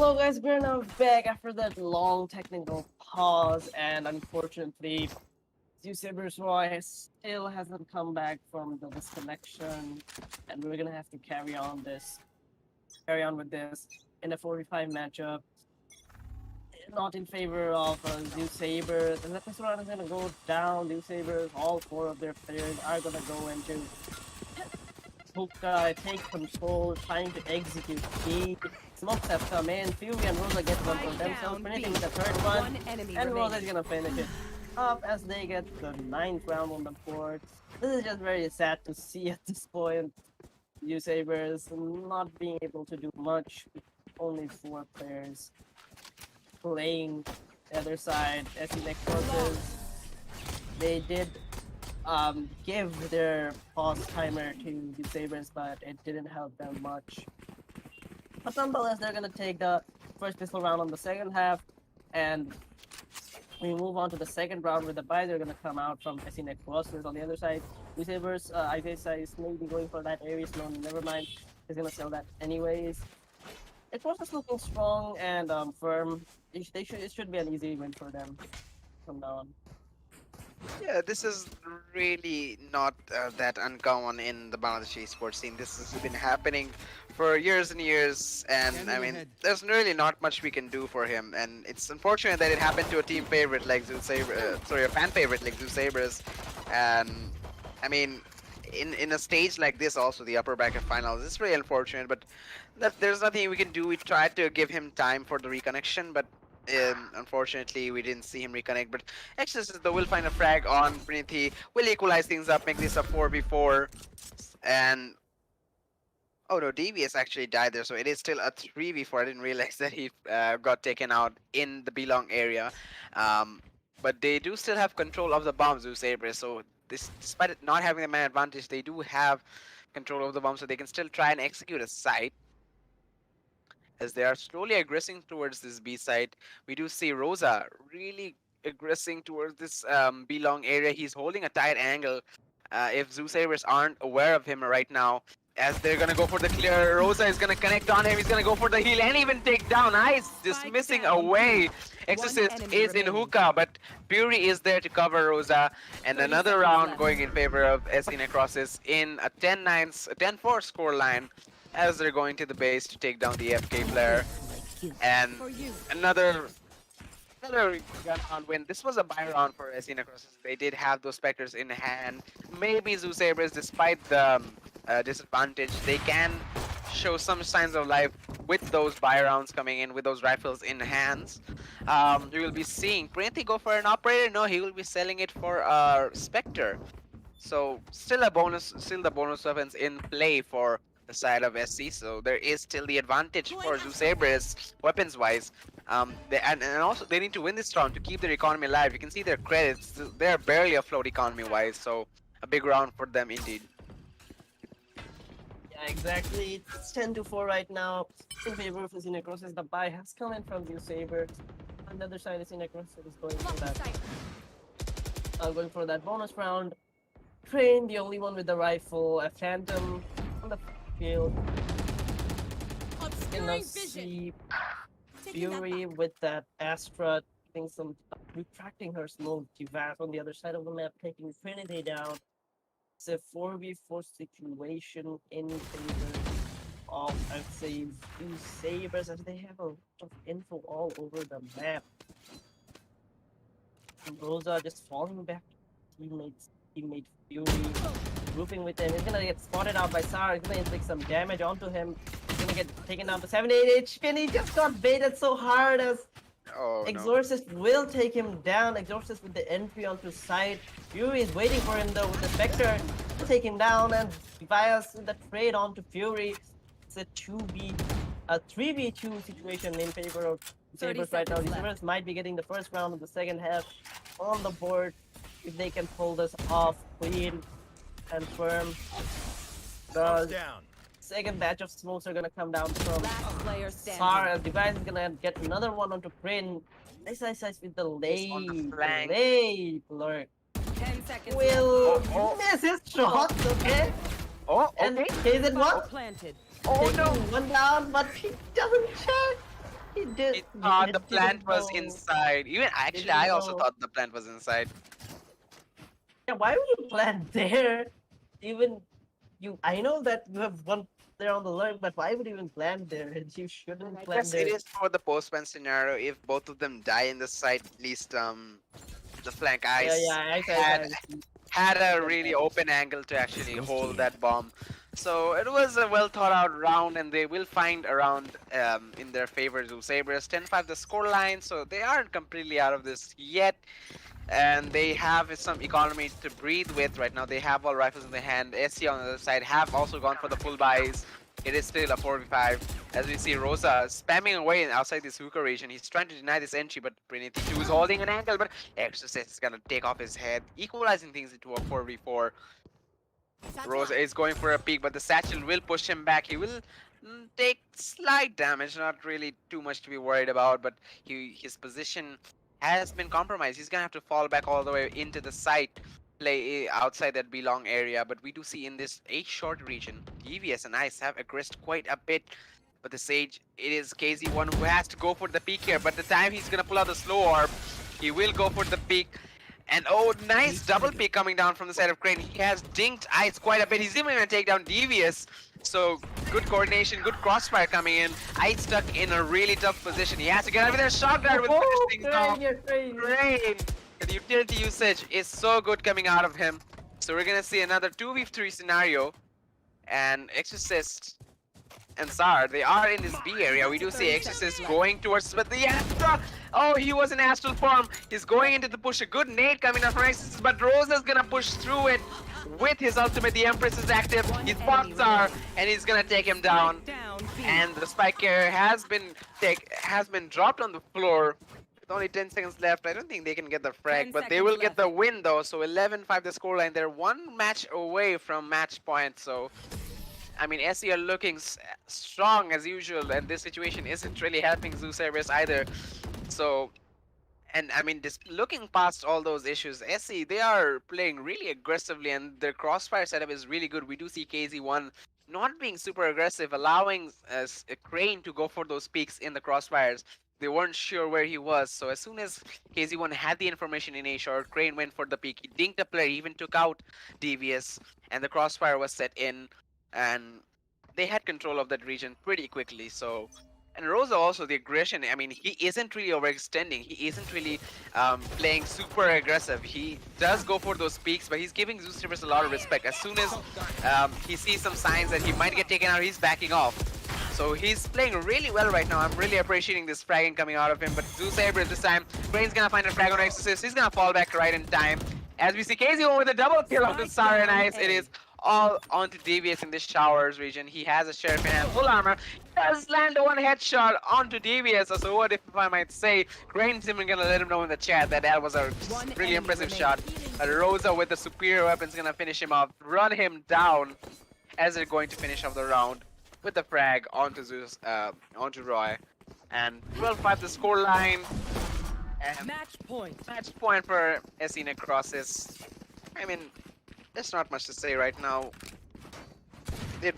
Hello guys, we're now back after that long technical pause, and unfortunately, Zeusaberz still hasn't come back from the disconnection, and we're gonna have to carry on with this in a 45 matchup. Not in favor of Zeusaberz, and the first round is gonna go down. Zeusaberz, all 4 of their players are gonna go into Hookah, take control, trying to execute B. Smokes have come in. Fury and Rosa get one for themselves, finishing the third one. And Rosa is gonna finish it up as they get the 9th round on the board. This is just very sad to see at this point. Zeusaberz not being able to do much with only 4 players playing the other side. SC Necrosis, they did give their pause timer to Zeusaberz, but it didn't help them much. But nonetheless, they're gonna take the first pistol round on the second half, and we move on to the second round with the buy. They're gonna come out from SC Necrosis on the other side. Zeusaberz, Isaiah is maybe going for that Ares. No, never mind. He's gonna sell that anyways. Necrosis looking strong and firm. It should be an easy win for them from now on. Yeah, this is really not that uncommon in the Bangladeshi esports scene. This has been happening for years and years, and I mean, there's really not much we can do for him. And it's unfortunate that it happened to a team favorite like a fan favorite like Zeusaberz. And I mean, in a stage like this, also the upper bracket finals, it's really unfortunate. But there's nothing we can do. We tried to give him time for the reconnection, but unfortunately, we didn't see him reconnect. But Exorcist though will find a frag on Prinity, will equalize things up, make this a 4v4, and oh no, DBS actually died there, so it is still a 3v4. I didn't realize that he got taken out in the belong area, but they do still have control of the bombs, Zeusaberz. So despite it not having the man advantage, they do have control of the bomb, so they can still try and execute a site. As they are slowly aggressing towards this B side, we do see Rosa really aggressing towards this B-long area. He's holding a tight angle. If Zeusaberz aren't aware of him right now, as they're gonna go for the clear, Rosa is gonna connect on him. He's gonna go for the heal and even take down. Nice, just missing away. Exorcist is in hookah, but Fury is there to cover Rosa. And another round going in favor of SC Necrosis in a 10-4 score line, as they're going to the base to take down the FK player. And another gun round win. This was a buy round for SC Necrosis. They did have those Spectres in hand. Maybe Zeusaberz, despite the disadvantage, they can show some signs of life with those buy rounds coming in, with those rifles in hands. You will be seeing Printy go for an operator. No, he will be selling it for a Spectre. So still the bonus weapons in play for the side of SC, so there is still the advantage for Zeusaberz weapons-wise. And also they need to win this round to keep their economy alive. You can see their credits; they're barely afloat economy-wise, so a big round for them indeed. Yeah, exactly. It's 10-4 right now in favor of SC Necrosis. The buy has come in from Zeusaberz. On the other side, SC Necrosis is going for that. Going for that bonus round. Train, the only one with the rifle, a Phantom on the field. You know, see Fury with that Astra, getting some retracting her smoke. Tivas on the other side of the map, taking Trinity down. It's a 4v4 situation in favor of, I'd say, Zeusaberz, as they have a lot of info all over the map. And Rosa just falling back to teammate Fury. Grouping with him. He's gonna get spotted out by Sar. He's gonna inflict some damage onto him. He's gonna get taken down to 78 HP, and he just got baited so hard as Exorcist will take him down. Exorcist with the entry onto site. Fury is waiting for him though with the Spectre to take him down, and Bias with the trade onto Fury. It's a 3v2 situation in favor of Zeusaberz right now. Zeusaberz might be getting the first round of the second half on the board if they can pull this off clean and firm. The second batch of smokes are gonna come down from Sar, and Device is gonna get another one onto Prin. Nice with the late lurk. 10 seconds. Will miss his shot, okay? Oh, okay. And Hazen one. Planted. Oh no! One down, but he doesn't check. He did. He thought the didn't plant was know. inside. Even actually, Didn't I also know. thought the plant was inside. Yeah, why would you plant there? Even you, I know that you have one player on the lurk, but why would you even plant there? You shouldn't I plant guess it there. is for the postman scenario. If both of them die in the site, at least the flank ice I had see a them really there. open angle to actually hold that bomb. So it was a well thought out round, and they will find a round in their favor. Zeusaberz 10-5 the scoreline, so they aren't completely out of this yet. And they have some economy to breathe with right now. They have all rifles in their hand. SC on the other side have also gone for the full buys. It is still a 4v5. As we see Rosa spamming away outside this hookah region. He's trying to deny this entry, but Trinity 2 is holding an angle, but Exorcist is gonna take off his head, equalizing things into a 4v4. Rosa is going for a peek, but the satchel will push him back. He will take slight damage, not really too much to be worried about, but his position has been compromised. He's gonna have to fall back all the way into the site, play outside that belong area. But we do see in this 8 short region, EVS and Ice have aggressed quite a bit. But the Sage, it is KZ1 who has to go for the peek here. But the time he's gonna pull out the slow orb, he will go for the peek. And oh, nice double pick coming down from the side of Crane. He has dinked Ice quite a bit. He's even going to take down Devious. So good coordination, good crossfire coming in. Ice stuck in a really tough position. He has to get out of there. Shot guard with Oh, finish things off. you're crazy. Crane. The utility usage is so good coming out of him. So we're going to see another 2v3 scenario. And Exorcist and Sar, they are in this B area. We do see Exorcist going towards, but the Astra, oh, he was in astral form. He's going into the push. A good nade coming out from Exorcist, but Rosa's gonna push through it with his ultimate. The Empress is active. He spots Sar, and he's gonna take him down. And the spike carrier has been dropped on the floor. With only 10 seconds left, I don't think they can get the frag, but they will get the win though. So 11-5 the scoreline. They're one match away from match point. So I mean, SE are looking strong as usual, and this situation isn't really helping Zeusaberz either. So, and I mean, just looking past all those issues, SE, they are playing really aggressively, and their crossfire setup is really good. We do see KZ1 not being super aggressive, allowing Crane to go for those peaks in the crossfires. They weren't sure where he was, so as soon as KZ1 had the information in A short, Crane went for the peak. He dinked a player, he even took out Devious, and the crossfire was set in. And they had control of that region pretty quickly. So, and Rosa also, the aggression, I mean, he isn't really overextending. He isn't really playing super aggressive. He does go for those peaks, but he's giving Zeusaberz a lot of respect. As soon as he sees some signs that he might get taken out, he's backing off. So he's playing really well right now. I'm really appreciating this fragging coming out of him. But Zeusaberz this time, Crane's gonna find a frag on Exorcist. He's gonna fall back right in time. As we see KZ with a double kill onto Sar and Ice, it is all onto Devious in this showers region. He has a sheriff in hand, full armor. Does land one headshot onto Devious. So what if I might say, Crane's even gonna let him know in the chat that that was a really impressive shot. But Rosa with the superior weapons gonna finish him off, run him down as they're going to finish off the round with the frag onto onto Roy. And 12-5 the scoreline. And Match point. match point for SE Necrosis. I mean, there's not much to say right now.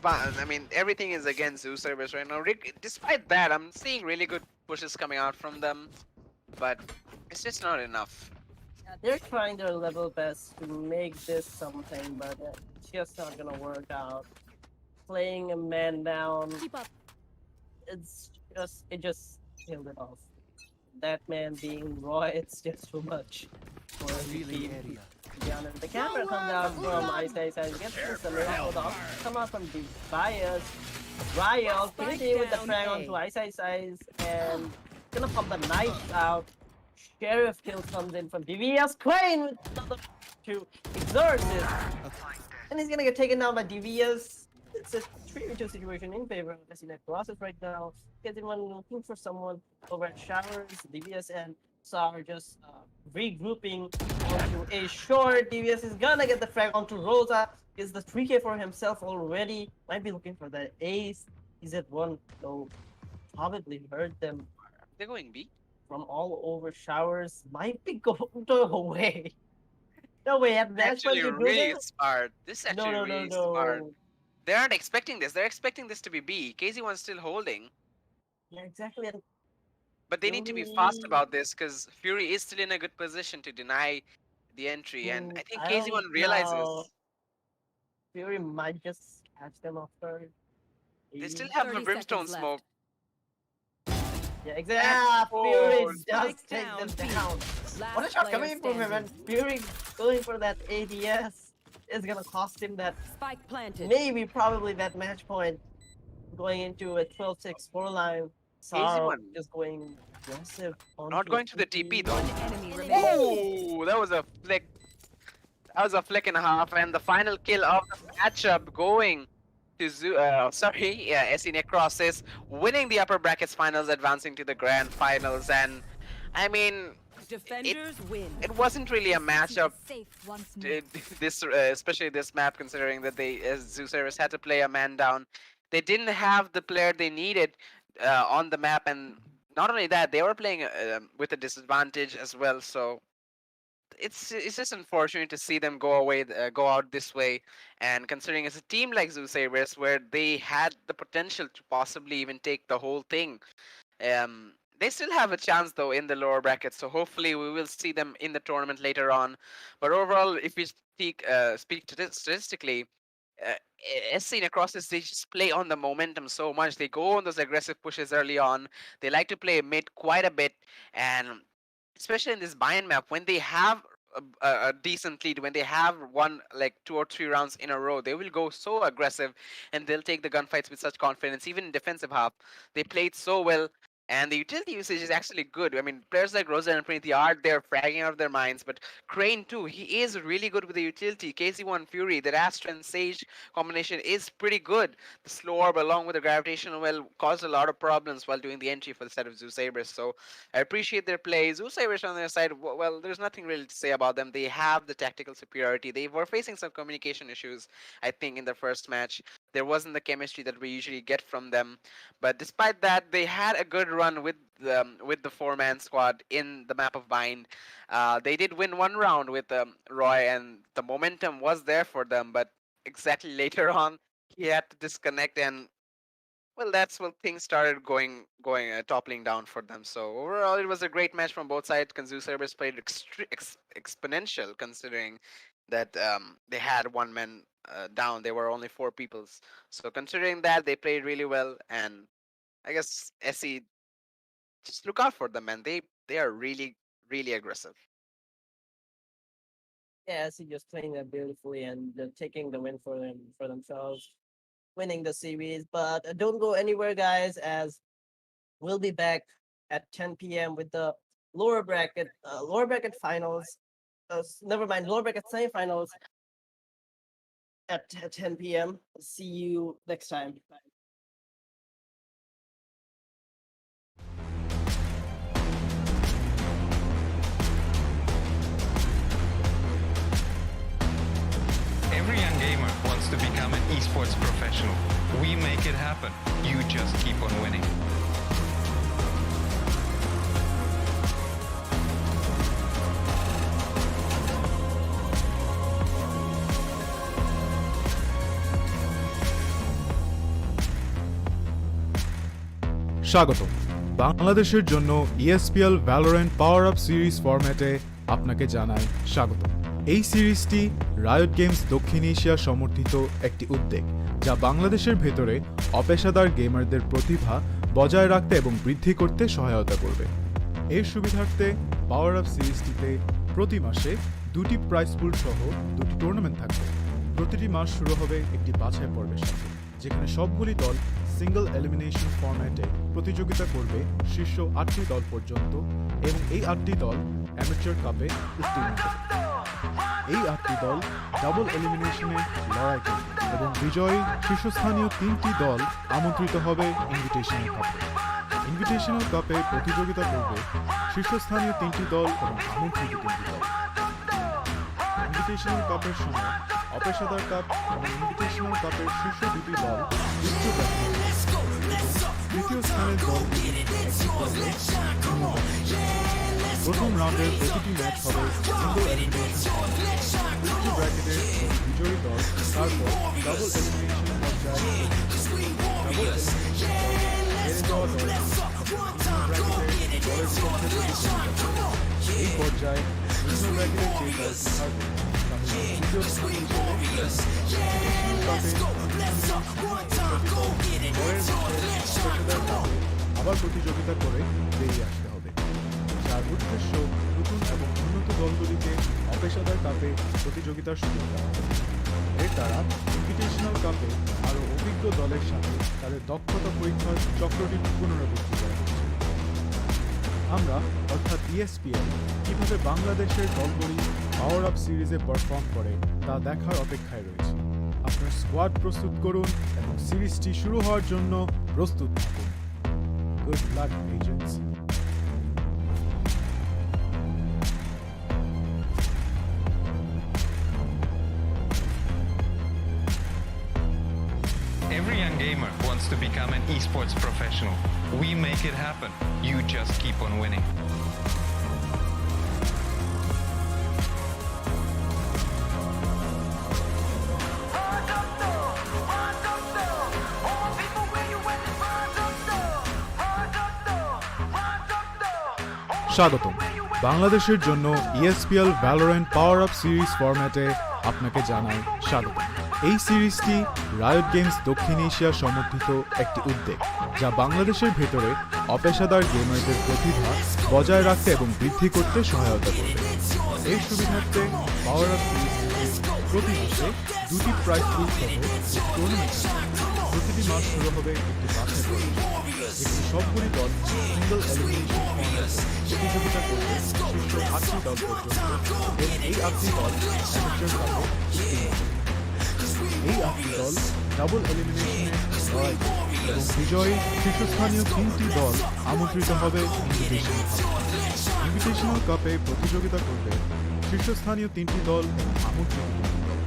I mean, everything is against Zeusaberz right now. Despite that, I'm seeing really good pushes coming out from them, but it's just not enough. They're trying their level best to make this something, but it's just not gonna work out. Playing a man down, Keep up. it just killed it off. That man being Roy, it's just too much for the team. Yeah, and the camera comes out from Ice, gets this a little come out from the bias. Riot, Trinity with the frag onto Ice, and gonna pop the knife out. Sheriff kill comes in from DVS. Crane with another to Exorcist. And he's gonna get taken down by DVS. It's a 3v2 situation in favor of SE Necrosis right now. Everyone looking for someone over at Showers. DVS and Sar just regrouping onto a short. DVS is gonna get the frag onto Rosa. Is the 3k for himself already. Might be looking for the ace. He's at one, so probably heard them They're going B. from all over Showers. Might be going away. No way, that's what Actually, you do really this? smart. This is actually really smart. They aren't expecting this. They're expecting this to be B. KZ1's still holding. Yeah, exactly. And But they need to be fast Fury, about this because Fury is still in a good position to deny the entry, and I think I don't KZ1 know. realizes Fury might just catch them off guard. they still Maybe. have the 30 Brimstone seconds left. smoke. Yeah, exactly. Fury Oh, does Spike take them down, B. down. Last What a shot player coming from him, and standing. Fury going for that ADS is gonna cost him that Spike planted. maybe probably that match point going into a 12-6 scoreline. Sar KZ1 just going aggressive on not going to the TP though. One enemy remaining. Oh, that was a flick. That was a flick and a half, and the final kill of the matchup going to SC Necrosis, winning the upper brackets finals, advancing to the grand finals, and I mean, Defenders win. it wasn't really a matchup. Safe once more. This, especially this map, considering that Zeusaberz had to play a man down. They didn't have the player they needed on the map, and not only that, they were playing with a disadvantage as well. So it's just unfortunate to see them go out this way. And considering it's a team like Zeusaberz, where they had the potential to possibly even take the whole thing, they still have a chance though in the lower brackets. So hopefully we will see them in the tournament later on. But overall, if we speak statistically, uh, SC Necrosis, they just play on the momentum so much. They go on those aggressive pushes early on. They like to play mid quite a bit, and especially in this buy-in map, when they have a decent lead, when they have won like 2 or 3 rounds in a row, they will go so aggressive and they'll take the gunfights with such confidence. Even in defensive half, they played so well. And the utility usage is actually good. I mean, players like Rosa and Prinity are there fragging out of their minds, but Crane too, he is really good with the utility. KZ1 Fury, the Astra and Sage combination is pretty good. The slow orb along with the gravitational well caused a lot of problems while doing the entry for the set of Zeusaberz. So I appreciate their play. Zeusaberz on their side, well, there's nothing really to say about them. They have the tactical superiority. They were facing some communication issues, I think, in the first match. There wasn't the chemistry that we usually get from them. But despite that, they had a good run with the 4-man squad in the map of Bind. They did win one round with Roy, and the momentum was there for them. But exactly later on, he had to disconnect, and well, that's when things started going toppling down for them. So overall, it was a great match from both sides. Zeusaberz played exponential, considering that they had one man down. There were only 4 peoples. So considering that, they played really well, and I guess SE, just look out for them, man. They are really aggressive. Yeah, SC just playing that beautifully and taking the win for themselves, winning the series. But don't go anywhere, guys, as we'll be back at 10 p.m. with the lower bracket finals. Never mind, lower bracket semifinals at 10 p.m. See you next time. Every young gamer wants to become an esports professional. We make it happen. You just keep on winning. স্বাগতম বাংলাদেশের জন্য ESPL Valorant PowerUp series ফরম্যাটে আপনাকে জানাই স্বাগতম। এই সিরিজটি riot games দক্ষিণ এশিয়া সমর্থিত একটি উদ্যোগ, যা বাংলাদেশের ভেতরে অপেশাদার গেমারদের প্রতিভা বজায় রাখতে এবং বৃদ্ধি করতে সহায়তা করবে। এর সুবিধার্থে পাওয়ার আপ সিরিজটিতে প্রতি মাসে 2টি প্রাইজ পুল সহ 2টি টুর্নামেন্ট থাকবে। প্রতিটি মাস শুরু হবে একটি বাছাই পর্বের সাথে, যেখানে সবগুলি দল সিঙ্গল এলিমিনেশন ফরম্যাটে প্রতিযোগিতা করবে শীর্ষ 8টি দল পর্যন্ত, এবং এই 8টি দল অ্যামেচার কাপে উত্তীর্ণ হবে। এই 8টি দল ডাবল এলিমিনেশনে লড়াই করবে এবং বিজয়ী শীর্ষস্থানীয় 3টি দল আমন্ত্রিত হবে ইনভিটেশনাল কাপে। ইনভিটেশনাল কাপে প্রতিযোগিতা করবে শীর্ষস্থানীয় 3টি দল এবং আমন্ত্রিত 3টি দল। ইনভিটেশনাল কাপের সময় অপেশাদার কাপ এবং ইনভিটেশনাল কাপের শীর্ষ 2টি দল উচ্চ ব্র্যাকেটে তৃতীয় স্থানের দল প্রথম রাউন্ডের প্রতিটি ম্যাচ হবে সিঙ্গল এলিমিনেশন। উচ্চ ব্র্যাকেটের বিজয়ী দল তারপর ডাবল এলিমিনেশন পর্যায়ে ডাবল এলিমিনেশন হেরে যাওয়া দল ব্র্যাকেটে প্রতিপক্ষের প্রতিদ্বন্দ্বিতা করবে। এই পর্যায়ে নিম্ন ব্র্যাকেটের যে দলটি হারবে তাদের দ্বিতীয় স্থান হিসেবে ইনভিটেশনাল কাপে পরের ম্যাচে অপেশাদার কাপে আবার প্রতিযোগিতা করে বেরিয়ে আসতে হবে, যার উদ্দেশ্য নতুন এবং উন্নত দলগুলিকে অপেশাদার কাপে প্রতিযোগিতার সুযোগ দেওয়া হবে। এর দ্বারা ইনভিটেশনাল কাপে আরও অভিজ্ঞ দলের সাথে তাদের দক্ষতা পরীক্ষার চক্রটি পুনরাবৃত্তি করা হচ্ছে। আমরা অর্থাৎ ESPL কিভাবে বাংলাদেশের দলগুলি পাওয়ার আপ সিরিজে পারফর্ম করে তা দেখার অপেক্ষায় রয়েছে। আপনার স্কোয়াড প্রস্তুত করুন এবং সিরিজটি শুরু হওয়ার জন্য প্রস্তুত থাকুন। Good luck agents. Every young gamer wants to become an esports professional. We make it happen. You just keep on winning. স্বাগতম। বাংলাদেশের জন্য ESPL Valorant PowerUp সিরিজ ফরম্যাটে আপনাকে জানাই স্বাগতম। এই সিরিজটি রায়ট গেমস দক্ষিণ এশিয়া সমর্থিত একটি উদ্যোগ, যা বাংলাদেশের ভেতরে অপেশাদার গেমারদের প্রতিভা বজায় রাখতে এবং বৃদ্ধি করতে সহায়তা করবে। এর সুবিধার্থে পাওয়ার আপ সিরিজটিতে প্রতি মাসে দুটি প্রাইজ পুল সহ টুর্নামেন্ট প্রতিটি মাস শুরু হবে একটি বাছাই পর্ব, যেখানে সবগুলি দল সিঙ্গল এলিমিনেশন ফর্ম্যাটে প্রতিযোগিতা করবে শীর্ষ 8টি দল পর্যন্ত এবং এই 8টি দল অ্যামেচার কাপে এই 8টি দল ডাবল এলিমিনেশনে লড়াই করবে এবং বিজয়ী শীর্ষস্থানীয় 3টি দল আমন্ত্রিত হবে ইনভিটেশনাল কাপে প্রতিযোগিতা করবে শীর্ষস্থানীয় 3টি দল এবং আমন্ত্রিত 3টি দল।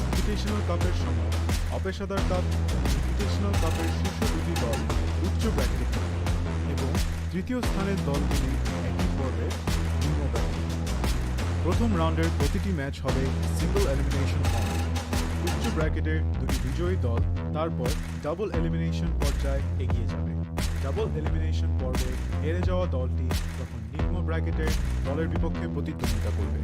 ইনভিটেশনাল কাপের সময় অপেশাদার কাপ এবং ইনভিটেশনাল কাপের শীর্ষ 2টি দল উচ্চ ব্র্যাকেটে খেলবে এবং তৃতীয় স্থানের দলগুলি একই পর্বে নিম্ন ব্র্যাকেটে। প্রথম রাউন্ডের প্রতিটি ম্যাচ হবে সিঙ্গল এলিমিনেশন ফর্ম্যাট। উচ্চ ব্র্যাকেটের দুটি বিজয়ী দল তারপর ডাবল এলিমিনেশন পর্যায়ে এগিয়ে যাবে। ডাবল এলিমিনেশন পর্বে হেরে যাওয়া দলটি তখন নিম্ন ব্র্যাকেটের দলের বিপক্ষে প্রতিদ্বন্দ্বিতা করবে।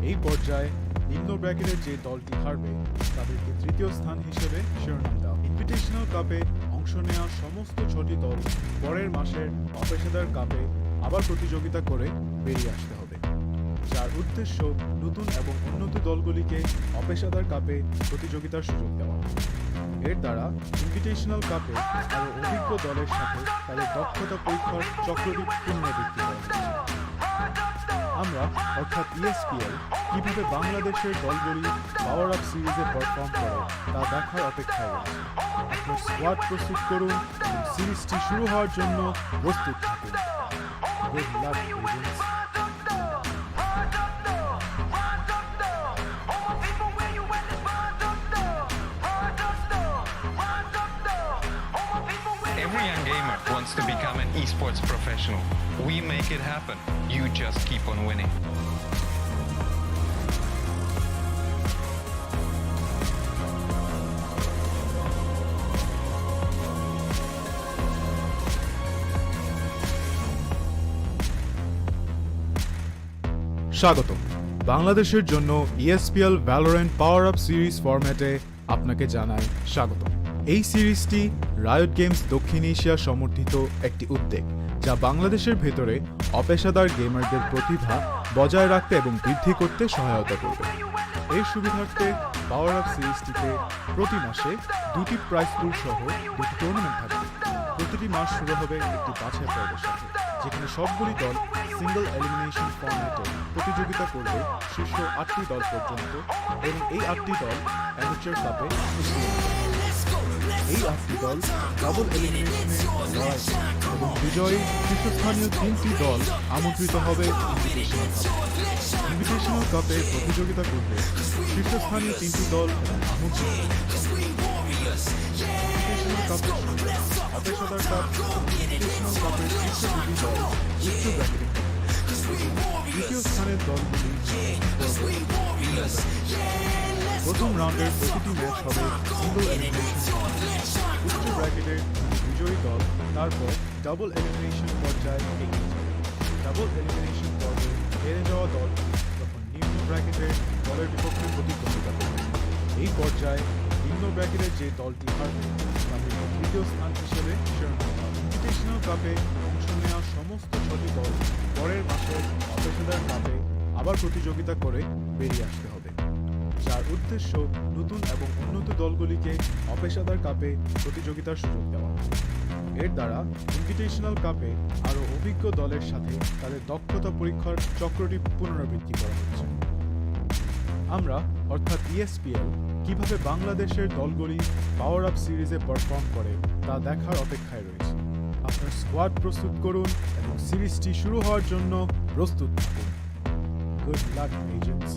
এই পর্যায়ে নিম্ন ব্র্যাকেটের যে দলটি হারবে তাদেরকে তৃতীয় স্থান হিসেবে শিরোনাম দেওয়া। ইনভিটেশনাল কাপে অংশ নেওয়া সমস্ত 6টি দল পরের মাসের অপেশাদার কাপে আবার প্রতিযোগিতা করে বেরিয়ে আসতে হবে, যার উদ্দেশ্য নতুন এবং উন্নত দলগুলিকে অপেশাদার কাপে প্রতিযোগিতার সুযোগ দেওয়া। এর দ্বারা ইনভিটেশনাল কাপে আরও অভিজ্ঞ দলের সাথে তাদের দক্ষতা পরীক্ষার চক্রটি পুনরাবৃত্তি করা হচ্ছে। আমরা অর্থাৎ ESPL কিভাবে বাংলাদেশের দলগুলি পাওয়ার আপ সিরিজে পারফর্ম করে তা দেখার অপেক্ষায় রয়েছে। আপনার স্কোয়াড প্রস্তুত করুন এবং সিরিজটি শুরু হওয়ার জন্য প্রস্তুত থাকুন। Good luck agents. Every young gamer wants to become an esports professional. We make it happen. You just keep on winning. স্বাগতম। বাংলাদেশের জন্য ESPL Valorant PowerUp সিরিজ ফরম্যাটে আপনাকে জানাই স্বাগতম। এই সিরিজটি রায়ট গেমস দক্ষিণ এশিয়া সমর্থিত একটি উদ্যোগ, যা বাংলাদেশের ভেতরে অপেশাদার গেমারদের প্রতিভা বজায় রাখতে এবং বৃদ্ধি করতে সহায়তা করবে। এর সুবিধার্থে পাওয়ার আপ সিরিজটিতে প্রতি মাসে দুটি প্রাইজ পুল সহ দুটি টুর্নামেন্ট থাকবে। প্রতিটি মাস শুরু হবে একটি বাছাই পর্বের সাথে, যেখানে সবগুলি দল সিঙ্গল এলিমিনেশন ফর্ম্যাটে প্রতিযোগিতা করবে শীর্ষ 8টি দল পর্যন্ত এবং এই 8টি দল অ্যামেচার কাপে এই 8টি দল ডাবল এলিমিনেশনে লড়াই এবং বিজয়ী শীর্ষস্থানীয় 3টি দল আমন্ত্রিত হবে ইনভিটেশনাল কাপে। ইনভিটেশনাল কাপে প্রতিযোগিতা করবে শীর্ষস্থানীয় 3টি দল এবং আমন্ত্রিত ইনভিটেশনাল কাপের অপেশাদার কাপ ইনভিটেশনাল কাপের শীর্ষ 2টি দল উচ্চ ব্র্যাকেটে দ্বিতীয় স্থানের দলগুলি প্রথম রাউন্ডের প্রতিটি ম্যাচ হবে সিঙ্গল এলিমিনেশন। উচ্চ ব্র্যাকেটের বিজয়ী দল তারপর ডাবল এলিমিনেশন পর্যায়ে ডাবল এলিমিনেশন পর্বে হেরে যাওয়া দল তখন নিম্ন ব্র্যাকেটের দলের বিপক্ষে প্রতিদ্বন্দ্বিতা করবে। এই পর্যায়ে নিম্ন ব্র্যাকেটের যে দলটি হারবে তাদের তৃতীয় স্থান হিসেবে ইনভিটেশনাল কাপে অংশ নেওয়া সমস্ত 6টি দল পরের মাসে অপেশাদার কাপে আবার প্রতিযোগিতা করে বেরিয়ে আসতে হবে, যার উদ্দেশ্য নতুন এবং উন্নত দলগুলিকে অপেশাদার কাপে প্রতিযোগিতার সুযোগ দেওয়া। এর দ্বারা ইনভিটেশনাল কাপে আরও অভিজ্ঞ দলের সাথে তাদের দক্ষতা পরীক্ষার চক্রটি পুনরাবৃত্তি করা হচ্ছে। আমরা অর্থাৎ ESPL কিভাবে বাংলাদেশের দলগুলি পাওয়ার আপ সিরিজে পারফর্ম করে তা দেখার অপেক্ষায় রয়েছে। আপনার স্কোয়াড প্রস্তুত করুন এবং সিরিজটি শুরু হওয়ার জন্য প্রস্তুত থাকুন। Good luck agents.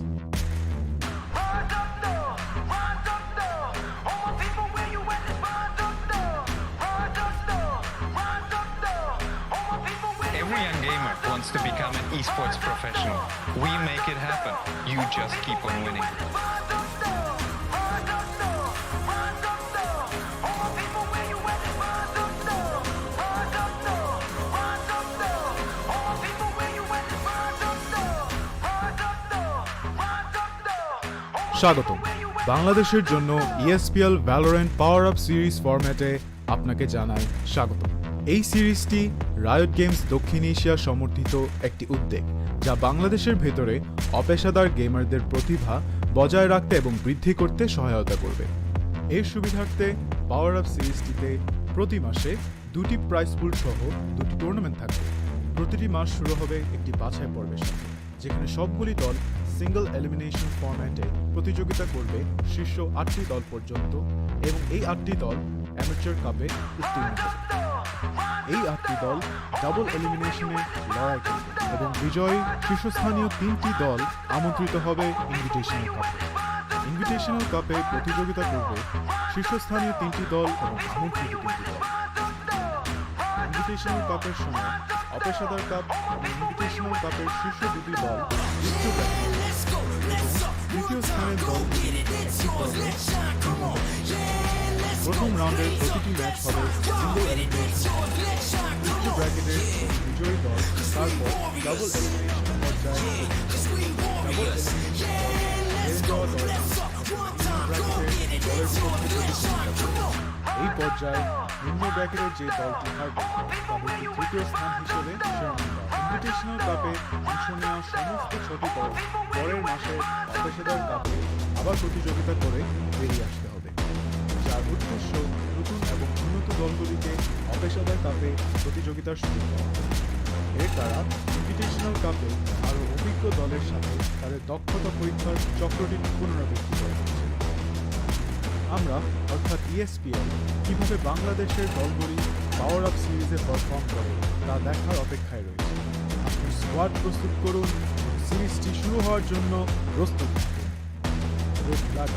Every young gamer wants to become an esports professional. We make it happen. You just keep on winning. স্বাগতম। বাংলাদেশের জন্য ESPL Valorant PowerUp সিরিজ ফরম্যাটে আপনাকে জানাই স্বাগতম। এই সিরিজটি রায়ট গেমস দক্ষিণ এশিয়া সমর্থিত একটি উদ্যোগ, যা বাংলাদেশের ভেতরে অপেশাদার গেমারদের প্রতিভা বজায় রাখতে এবং বৃদ্ধি করতে সহায়তা করবে। এর সুবিধার্থে পাওয়ার আপ সিরিজটিতে প্রতি মাসে 2টি প্রাইজ পুল সহ 2টি টুর্নামেন্ট থাকবে। প্রতিটি মাস শুরু হবে একটি বাছাই পর্বের সাথে, যেখানে সবগুলি দল সিঙ্গল এলিমিনেশন ফরম্যাটে প্রতিযোগিতা করবে শীর্ষ 8টি দল পর্যন্ত, এবং এই 8টি দল অ্যামেচার কাপে উত্তীর্ণ হবে। এই 8টি দল ডাবল এলিমিনেশনে লড়াই করবে এবং বিজয়ী শীর্ষস্থানীয় 3টি দল আমন্ত্রিত হবে ইনভিটেশনাল কাপে। ইনভিটেশনাল কাপে প্রতিযোগিতা করবে শীর্ষস্থানীয় 3টি দল এবং আমন্ত্রিত 3টি দল। ইনভিটেশনাল কাপের সময় অপেশাদার কাপ এবং ইনভিটেশনাল কাপের শীর্ষ 2টি দল উচ্চ ব্র্যাকেটে দ্বিতীয় স্থানের দলগুলি একটি পর্বে প্রথম রাউন্ডের প্রতিটি ম্যাচ হবে সিঙ্গল এলিমিনেশন। উচ্চ ব্র্যাকেটের বিজয়ী দল তারপর ডাবল এলিমিনেশন পর্যায়ে ডাবল এলিমিনেশন হেরে যাওয়া দল ব্র্যাকেটের দলের বিপক্ষে প্রতিদ্বন্দ্বিতা করবে। এই পর্যায়ে নিম্ন ব্র্যাকেটের যে দলটি হারবে তাদেরকে তৃতীয় স্থান হিসেবে ইনভিটেশনাল কাপে অংশ নেওয়া সমস্ত 6টি দল পরের মাসে অপেশাদার কাপে আবার প্রতিযোগিতা করে বেরিয়ে আসতে হবে, যার উদ্দেশ্য নতুন এবং উন্নত দলগুলিকে অপেশাদার কাপে প্রতিযোগিতার সুযোগ দেওয়া। এর দ্বারা ইনভিটেশনাল কাপে আরও অভিজ্ঞ দলের সাথে তাদের দক্ষতা পরীক্ষার চক্রটি পুনরাবৃত্তি করা হচ্ছে। আমরা অর্থাৎ ESPL কিভাবে বাংলাদেশের দলগুলি পাওয়ার আপ সিরিজে পারফর্ম করে তা দেখার অপেক্ষায় রয়েছে। আপনার স্কোয়াড প্রস্তুত করুন এবং সিরিজটি শুরু হওয়ার জন্য প্রস্তুত থাকুন। Good luck.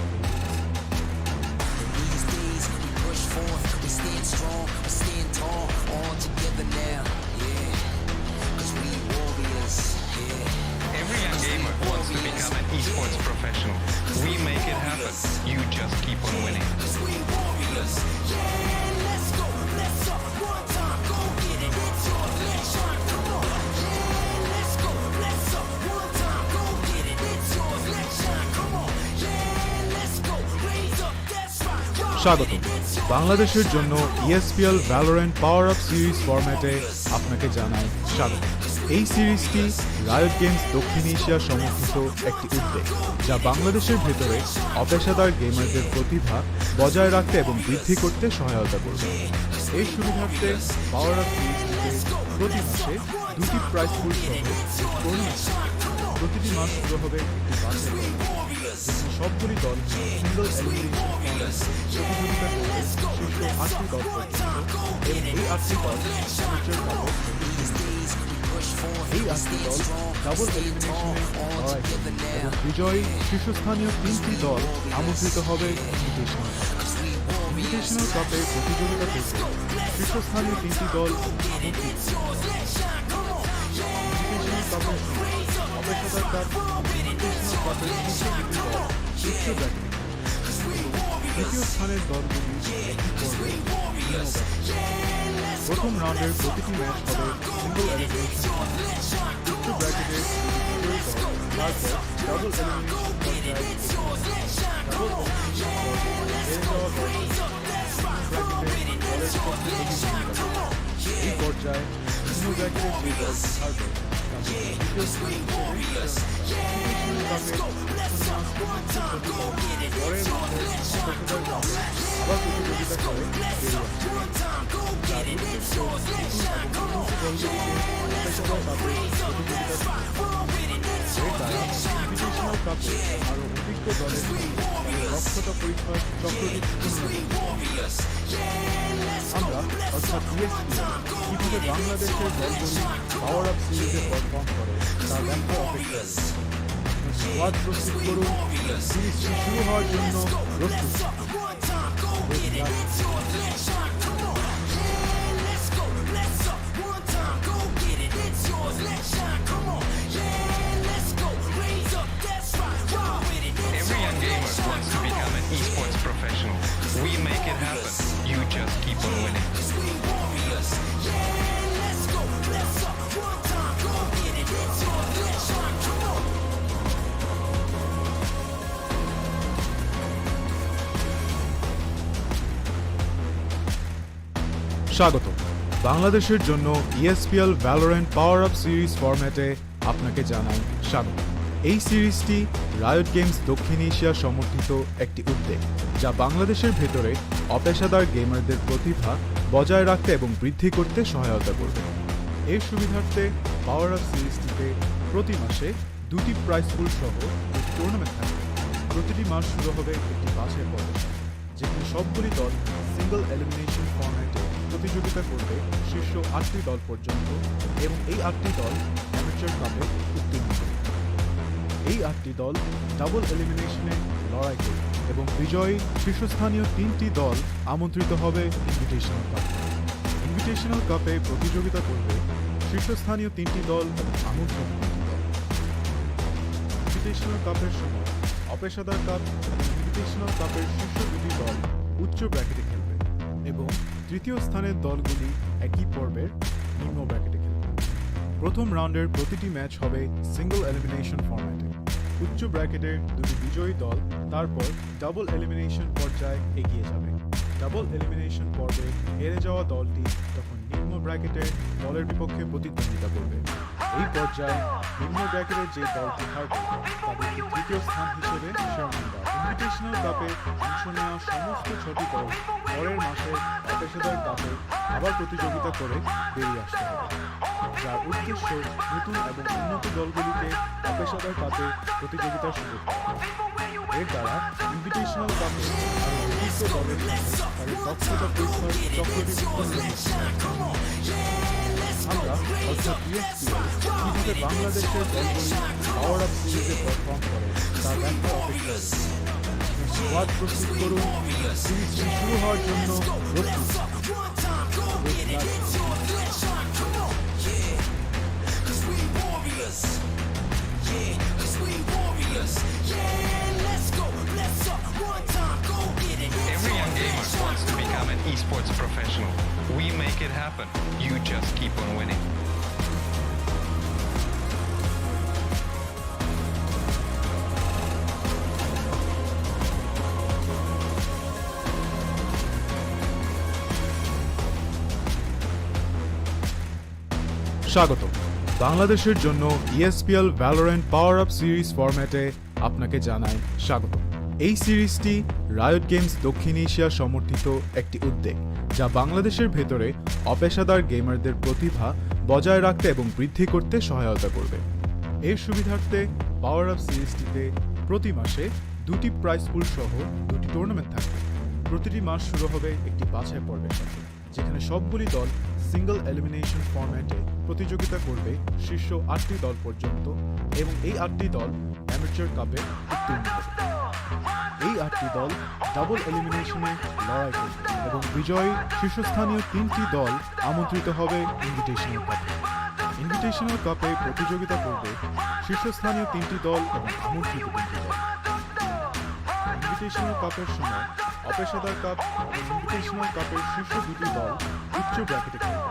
These days we push forth, we stand strong, we stand tall, all together now, yeah. 'Cause we warriors, yeah. Every young gamer wants to become an esports professional. We make it happen. You just keep on winning. 'Cause we warriors, yeah. Let's go, let's up one time, go get it, it's your election, come on. Yeah, let's go, let's up one time, go get it, it's your election, come on. Yeah, let's go, raise up, that's right. Go স্বাগতম। get it, it's your বাংলাদেশের জন্য ESPL Valorant PowerUp series ফরম্যাটে আপনাকে জানাই স্বাগত। এই সিরিজটি riot games দক্ষিণ এশিয়া সমর্থিত একটি উদ্যোগ, যা বাংলাদেশের ভেতরে অপেশাদার গেমারদের প্রতিভা বজায় রাখতে এবং বৃদ্ধি করতে সহায়তা করবে। এই সুবিধার্থে পাওয়ার আপ সিরিজটিতে প্রতি মাসে 2টি প্রাইজ পুল সহ টুর্নামেন্ট। প্রতিটি মাস শুরু হবে একটি বাছাই পর্ব, যেখানে সবগুলি দল সিঙ্গল এলিমিনেশন প্রতিযোগিতা করবে শীর্ষ 8টি দল পর্যন্ত, এবং এই 8টি দল অ্যামেচার কাপে এই 8টি দল ডাবল এলিমিনেশনে লড়াই করবে এবং বিজয়ী শীর্ষস্থানীয় 3টি দল আমন্ত্রিত হবে ইনভিটেশনাল কাপে। ইনভিটেশনাল কাপে প্রতিযোগিতা করবে শীর্ষস্থানীয় 3টি দল আমন্ত্রিত। ইনভিটেশনাল কাপের অপেশাদার কাপ ইনভিটেশনাল কাপের শীর্ষ 2টি দল উচ্চ ব্র্যাকেটে তৃতীয় স্থানের দলগুলি একটি পর্বে প্রথম রাউন্ডের প্রতিটি ম্যাচ হবে সিঙ্গল এলিমিনেশন। তারপর ডাবল এলিমিনেশন পর্যায়ে ডাবল এলিমিনেশন পর্বে হেরে যাওয়া দলটি ব্র্যাকেটে দলের বিপক্ষে প্রতিদ্বন্দ্বিতা করবে। এই পর্যায়ে ভিন্ন ব্র্যাকেটের যে দল হারবে তাদের দ্বিতীয় স্থান হিসেবে পরের মাঠে অপেশাদার কাপে আবার প্রতিযোগিতা করে বেরিয়ে আসবে। যার উদ্দেশ্য নতুন এবং উন্নত দলগুলিকে অপেশাদার কাপে প্রতিযোগিতা এর দ্বারা ইনভিটেশনাল কাপে আরও অভিজ্ঞ দলের সঙ্গে তাদের দক্ষতা পরীক্ষার চক্রটি আমরা অর্থাৎ ESPL কিভাবে বাংলাদেশের দলগুলি পাওয়ার আপ সিরিজে পারফর্ম করে তা দেখার অপেক্ষা স্কোয়াড প্রস্তুত করুন, সিরিজটি শুরু হওয়ার জন্য প্রস্তুত। Every young gamer wants to become an esports professional. We make it happen. You just keep on winning. স্বাগত। বাংলাদেশের জন্য ESPL Valorant PowerUp সিরিজ ফরম্যাটে আপনাকে জানাই স্বাগত। এই সিরিজটি রায়ট গেমস দক্ষিণ এশিয়া সমর্থিত একটি উদ্যোগ, যা বাংলাদেশের ভেতরে অপেশাদার গেমারদের প্রতিভা বজায় রাখতে এবং বৃদ্ধি করতে সহায়তা করবে। এর সুবিধার্থে পাওয়ার আপ সিরিজটিতে প্রতি মাসে 2টি প্রাইজ পুল সহ একটি টুর্নামেন্ট থাকবে। প্রতিটি মাস শুরু হবে একটি বাছাই পর্বের সাথে, যেখানে সবগুলি দল সিঙ্গল এলিমিনেশন ফরম্যাটে প্রতিযোগিতা করবে শীর্ষ 8টি দল পর্যন্ত, এবং এই 8টি দল অ্যামেচার কাপে উত্তীর্ণ হবে। এই 8টি দল ডাবল এলিমিনেশনে লড়াই করবে এবং বিজয়ী শীর্ষস্থানীয় 3টি দল আমন্ত্রিত হবে ইনভিটেশনাল কাপে। ইনভিটেশনাল কাপে প্রতিযোগিতা করবে শীর্ষস্থানীয় 3টি দল এবং আমন্ত্রিত 3টি দল। ইনভিটেশনাল কাপের সময় অপেশাদার কাপ এবং ইনভিটেশনাল কাপের শীর্ষ 2টি দল উচ্চ ব্র্যাকেটে খেলবে এবং তৃতীয় স্থানের দলগুলি একই পর্বের নিম্ন ব্র্যাকেটে খেলবে। প্রথম রাউন্ডের প্রতিটি ম্যাচ হবে সিঙ্গল এলিমিনেশন ফরম্যাটে। উচ্চ ব্র্যাকেটের 2টি বিজয়ী দল তারপর ডাবল এলিমিনেশন পর্যায়ে এগিয়ে যাবে। ডাবল এলিমিনেশন পর্বে হেরে যাওয়া দলটি তখন নিম্ন ব্র্যাকেটের দলের বিপক্ষে প্রতিদ্বন্দ্বিতা করবে। এই পর্যায়ে নিম্ন ব্র্যাকেটের যে দলটি হারবে তাদেরকে তৃতীয় স্থান হিসেবে শিরোনাম দেওয়া। ইনভিটেশনাল কাপে অংশ নেওয়া সমস্ত 6টি দল পরের মাসে অপেশাদার কাপে আবার প্রতিযোগিতা করে বেরিয়ে আসতে হবে, যার উদ্দেশ্য নতুন এবং উন্নত দলগুলিকে অপেশাদার কাপে প্রতিযোগিতার সুযোগ দেওয়া। এর দ্বারা ইনভিটেশনাল কাপে আরও অভিজ্ঞ দলের সঙ্গে তাদের দক্ষতা পরীক্ষার চক্রটি আমরা অর্থাৎ ESPL কিভাবে বাংলাদেশের দলগুলি পাওয়ার আপ সিরিজে পারফর্ম করে তা দেখার অপেক্ষা স্কোয়াড প্রস্তুত করুন, সিরিজটি শুরু হওয়ার জন্য প্রস্তুত। Every young gamer wants to become an esports professional. We make it happen. You just keep on winning. স্বাগত। বাংলাদেশের জন্য ESPL Valorant PowerUp সিরিজ ফরম্যাটে আপনাকে জানাই স্বাগত। এই সিরিজটি রায়ট গেমস দক্ষিণ এশিয়া সমর্থিত একটি উদ্যোগ, যা বাংলাদেশের ভেতরে অপেশাদার গেমারদের প্রতিভা বজায় রাখতে এবং বৃদ্ধি করতে সহায়তা করবে। এর সুবিধার্থে পাওয়ার আপ সিরিজটিতে প্রতি মাসে 2টি প্রাইজ পুল সহ 2টি টুর্নামেন্ট থাকবে। প্রতিটি মাস শুরু হবে একটি বাছাই পর্বের সাথে, যেখানে সবগুলি দল সিঙ্গল এলিমিনেশন ফরম্যাটে প্রতিযোগিতা করবে শীর্ষ 8টি দল পর্যন্ত, এবং এই 8টি দল অ্যামেচার কাপে উত্তীর্ণ হবে। এই 8টি দল ডাবল এলিমিনেশনে লড়াই করবে এবং বিজয়ী শীর্ষস্থানীয় 3টি দল আমন্ত্রিত হবে ইনভিটেশনাল কাপে। ইনভিটেশনাল কাপে প্রতিযোগিতা করবে শীর্ষস্থানীয় 3টি দল এবং আমন্ত্রিত 3টি দল। ইনভিটেশনাল কাপের সময় অপেশাদার কাপ এবং ইনভিটেশনাল কাপের শীর্ষ 2টি দল উচ্চ ব্র্যাকেটে খেলবে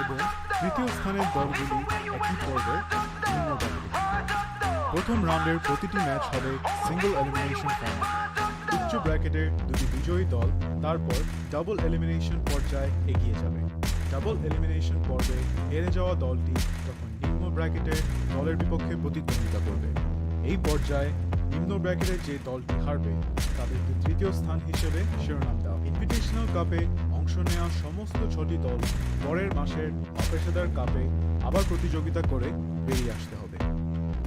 এবং তৃতীয় স্থানের দলগুলি একই পর্বে নিম্ন ব্র্যাকেটে খেলবে। প্রথম রাউন্ডের প্রতিটি ম্যাচ হবে সিঙ্গল এলিমিনেশন ফর্ম্যাট। উচ্চ ব্র্যাকেটের দুটি বিজয়ী দল তারপর ডাবল এলিমিনেশন পর্যায়ে এগিয়ে যাবে। ডাবল এলিমিনেশন পর্বে হেরে যাওয়া দলটি তখন নিম্ন ব্র্যাকেটের দলের বিপক্ষে প্রতিদ্বন্দ্বিতা করবে। এই পর্যায়ে নিম্ন ব্র্যাকেটের যে দলটি হারবে তাদেরকে তৃতীয় স্থান হিসেবে শিরোনাম দেওয়া। ইনভিটেশনাল কাপে অংশ নেওয়া সমস্ত 6টি দল পরের মাসের অপেশাদার কাপে আবার প্রতিযোগিতা করে বেরিয়ে আসতে হবে,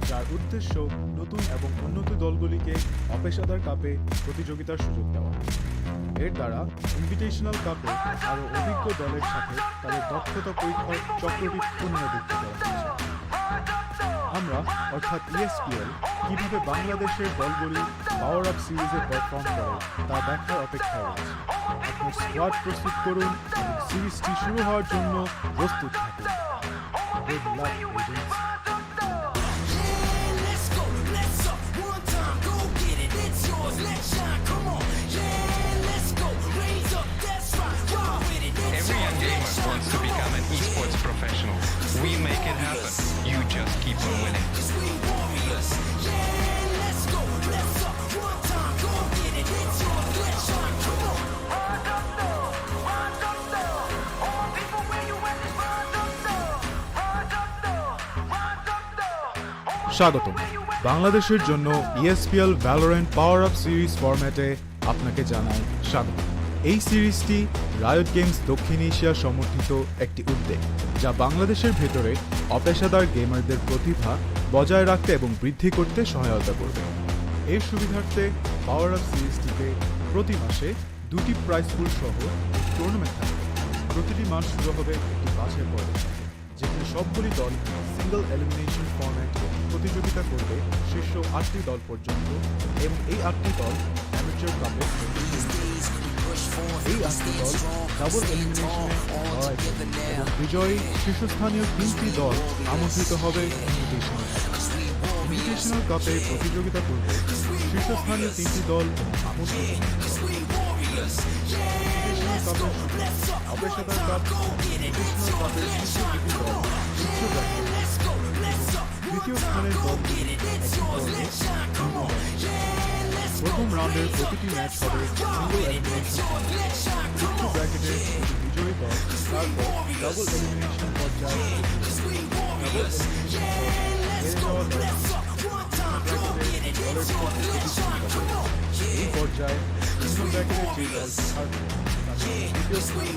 যার উদ্দেশ্য নতুন এবং উন্নত দলগুলিকে অপেশাদার কাপে প্রতিযোগিতার সুযোগ দেওয়া। এর দ্বারা ইনভিটেশনাল কাপে আরও অভিজ্ঞ দলের সাথে তাদের দক্ষতা পরীক্ষার চক্রটি পুনরাবৃত্তি করা হচ্ছে। আমরা অর্থাৎ ESPL কিভাবে বাংলাদেশের দলগুলি পাওয়ার আপ সিরিজে পারফর্ম করে তা দেখার অপেক্ষায় রয়েছে। আপনার স্কোয়াড প্রস্তুত করুন এবং সিরিজটি শুরু হওয়ার জন্য প্রস্তুত থাকুন। Good luck agents. Let's go, let's up, one time, go get it, it's yours, let's shine, come on. Yeah, let's go, raise up, that's right, ride with it, it's Every young gamer wants to become an esports professional. We make it happen. You just keep on winning. Cause we warriors. Yeah, let's go, let's up, one time, go get it, it's yours, let's shine, come on. স্বাগতম। বাংলাদেশের জন্য ESPL Valorant PowerUp series ফরম্যাটে আপনাকে জানাই স্বাগত। এই সিরিজটি riot games দক্ষিণ এশিয়া সমর্থিত একটি উদ্যোগ, যা বাংলাদেশের ভেতরে অপেশাদার গেমারদের প্রতিভা বজায় রাখতে এবং বৃদ্ধি করতে সহায়তা করবে। এর সুবিধার্থে পাওয়ার আপ সিরিজটিতে প্রতি মাসে 2টি প্রাইজ পুল সহ একটি টুর্নামেন্ট থাকবে। প্রতিটি মাস শুরু হবে একটি বাছাই পর্বের সাথে, যেখানে সবগুলি দল সিঙ্গল এলিমিনেশন ফরম্যাটে প্রতিযোগিতা করবে শীর্ষ 8টি দল পর্যন্ত, এবং এই 8টি দল অ্যামেচার কাপে এই 8টি দল ডাবল এলিমিনেশনে লড়াই করবে এবং বিজয়ী শীর্ষস্থানীয় 3টি দল আমন্ত্রিত হবে ইনভিটেশনাল কাপে। ইনভিটেশনাল কাপে প্রতিযোগিতা করবে শীর্ষস্থানীয় 3টি দল আমন্ত্রিত অপেশাদার কাপ। ইনভিটেশনাল কাপের শীর্ষ 2টি দল উচ্চ ব্র্যাকেট, তৃতীয় স্থানের দল প্রথম রাউন্ডের প্রতিটি ম্যাচ হবে সিঙ্গল এলিমিনেশন। উচ্চ ব্র্যাকেটের দুটি বিজয়ী দল তারপর ডাবল এলিমিনেশন পর্যায়ে হেরে যাওয়া দল এই পর্যায়ে নিম্ন ব্র্যাকেটের যে দল হারবে দ্বিতীয় স্থান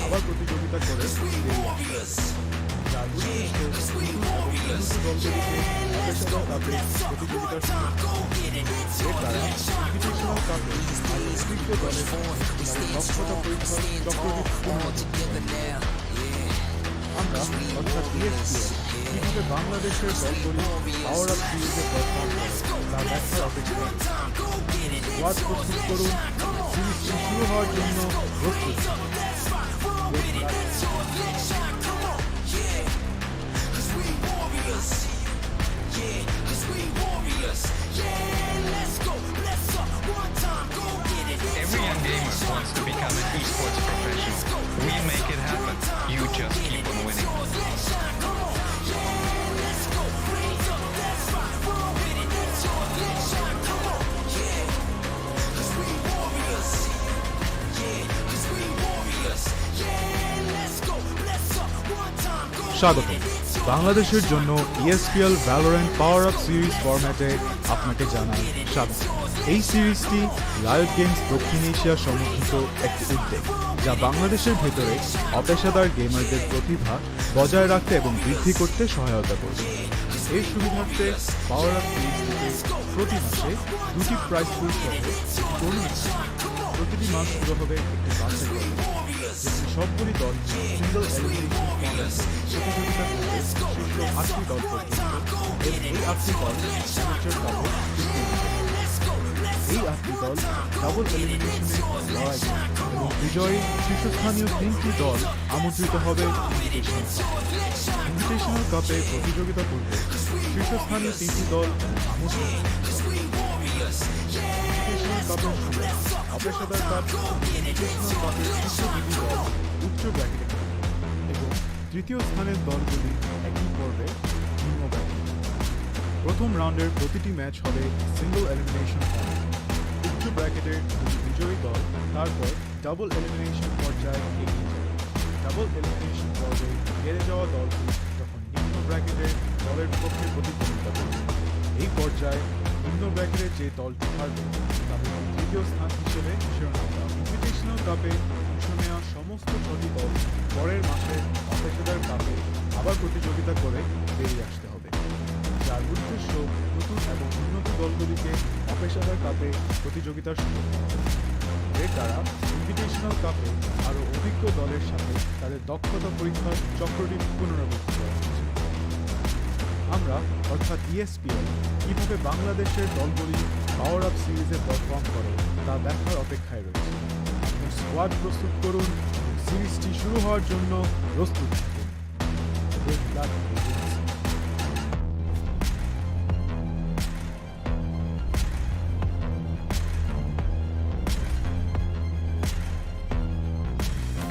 আবার প্রতিযোগিতা করে বেরিয়ে আসবে, যার উদ্দেশ্য দলগুলিকে অপেশাদার কাপে প্রতিযোগিতার এর দ্বারা ইনভিটেশনাল কাপে অভিজ্ঞ দলের তাদের দক্ষতা পরীক্ষার চক্রটি পুনরাবৃত্তি। আমরা অর্থাৎ ESPL কিভাবে বাংলাদেশের দলগুলি পাওয়ার আপ সিরিজে পারফর্ম করে তা দেখার অপেক্ষায় স্কোয়াড প্রস্তুত করুন, সিরিজটি শুরু হওয়ার জন্য প্রস্তুত। Every young gamer wants to become an esports professional. We make it happen. You just keep on winning. স্বাগত। বাংলাদেশের জন্য ESPL Valorant PowerUp সিরিজ ফরম্যাটে আপনাকে জানাই স্বাগত। এই সিরিজটি রায়ট গেমস দক্ষিণ এশিয়া সমর্থিত একটি উদ্যোগ, যা বাংলাদেশের ভেতরে অপেশাদার গেমারদের প্রতিভা বজায় রাখতে এবং বৃদ্ধি করতে সহায়তা করবে। এর সুবিধার্থে পাওয়ার আপ সিরিজটিতে প্রতি মাসে 2টি প্রাইজ পুল সহ টুর্নামেন্ট। প্রতিটি মাস শুরু হবে একটি বাছাই পর্ব, যেখানে সবগুলি দল সিঙ্গল এলিমিনেশন ফরম্যাটে প্রতিযোগিতা করবে শীর্ষ 8টি দল পর্যন্ত, এবং এই 8টি দল অ্যামেচার কাপে এই 8টি দল ডাবল এলিমিনেশনে লড়াই করবে এবং বিজয়ী শীর্ষস্থানীয় 3টি দল আমন্ত্রিত হবে ইনভিটেশনাল কাপে প্রতিযোগিতা করবে শীর্ষস্থানীয় 3টি দল আমন্ত্রিত। ইনভিটেশনাল কাপের সময় অপেশাদার কাপ ইনভিটেশনাল কাপের শীর্ষ দুটি দল উচ্চ ব্র্যাকেটে খেলবে এবং তৃতীয় স্থানের দলগুলি একই পর্বে নিম্ন ব্র্যাকেটে খেলবে। প্রথম রাউন্ডের প্রতিটি ম্যাচ হবে সিঙ্গল এলিমিনেশন ফর্ম্যাট। উচ্চ ব্র্যাকেটের দুটি বিজয়ী দল তারপর ডাবল এলিমিনেশন পর্যায়ে এগিয়ে যাবে। ডাবল এলিমিনেশন পর্বে হেরে যাওয়া দলটি তখন নিম্ন ব্র্যাকেটের দলের বিপক্ষে প্রতিদ্বন্দ্বিতা করবে। এই পর্যায়ে নিম্ন ব্র্যাকেটের যে দলটি হারবে তাদের তৃতীয় স্থান হিসেবে শিরোনাম দেওয়া। ইনভিটেশনাল কাপে অংশ নেওয়া সমস্ত 6টি দল পরের মাসে অপেশাদার কাপে আবার প্রতিযোগিতা করে বেরিয়ে আসতে হবে, যার উদ্দেশ্য নতুন এবং উন্নত দলগুলিকে অপেশাদার কাপে প্রতিযোগিতার সুযোগ দেওয়া। এর দ্বারা ইনভিটেশনাল কাপে আরও অভিজ্ঞ দলের সাথে তাদের দক্ষতা পরীক্ষার চক্রটি পুনরাবৃত্তি করা হচ্ছে। আমরা অর্থাৎ ESPL কিভাবে বাংলাদেশের দলগুলি পাওয়ার আপ সিরিজে পারফর্ম করে তা দেখার অপেক্ষায় রয়েছে। আপনার স্কোয়াড প্রস্তুত করুন এবং সিরিজটি শুরু হওয়ার জন্য প্রস্তুত থাকুন। Good luck, agents.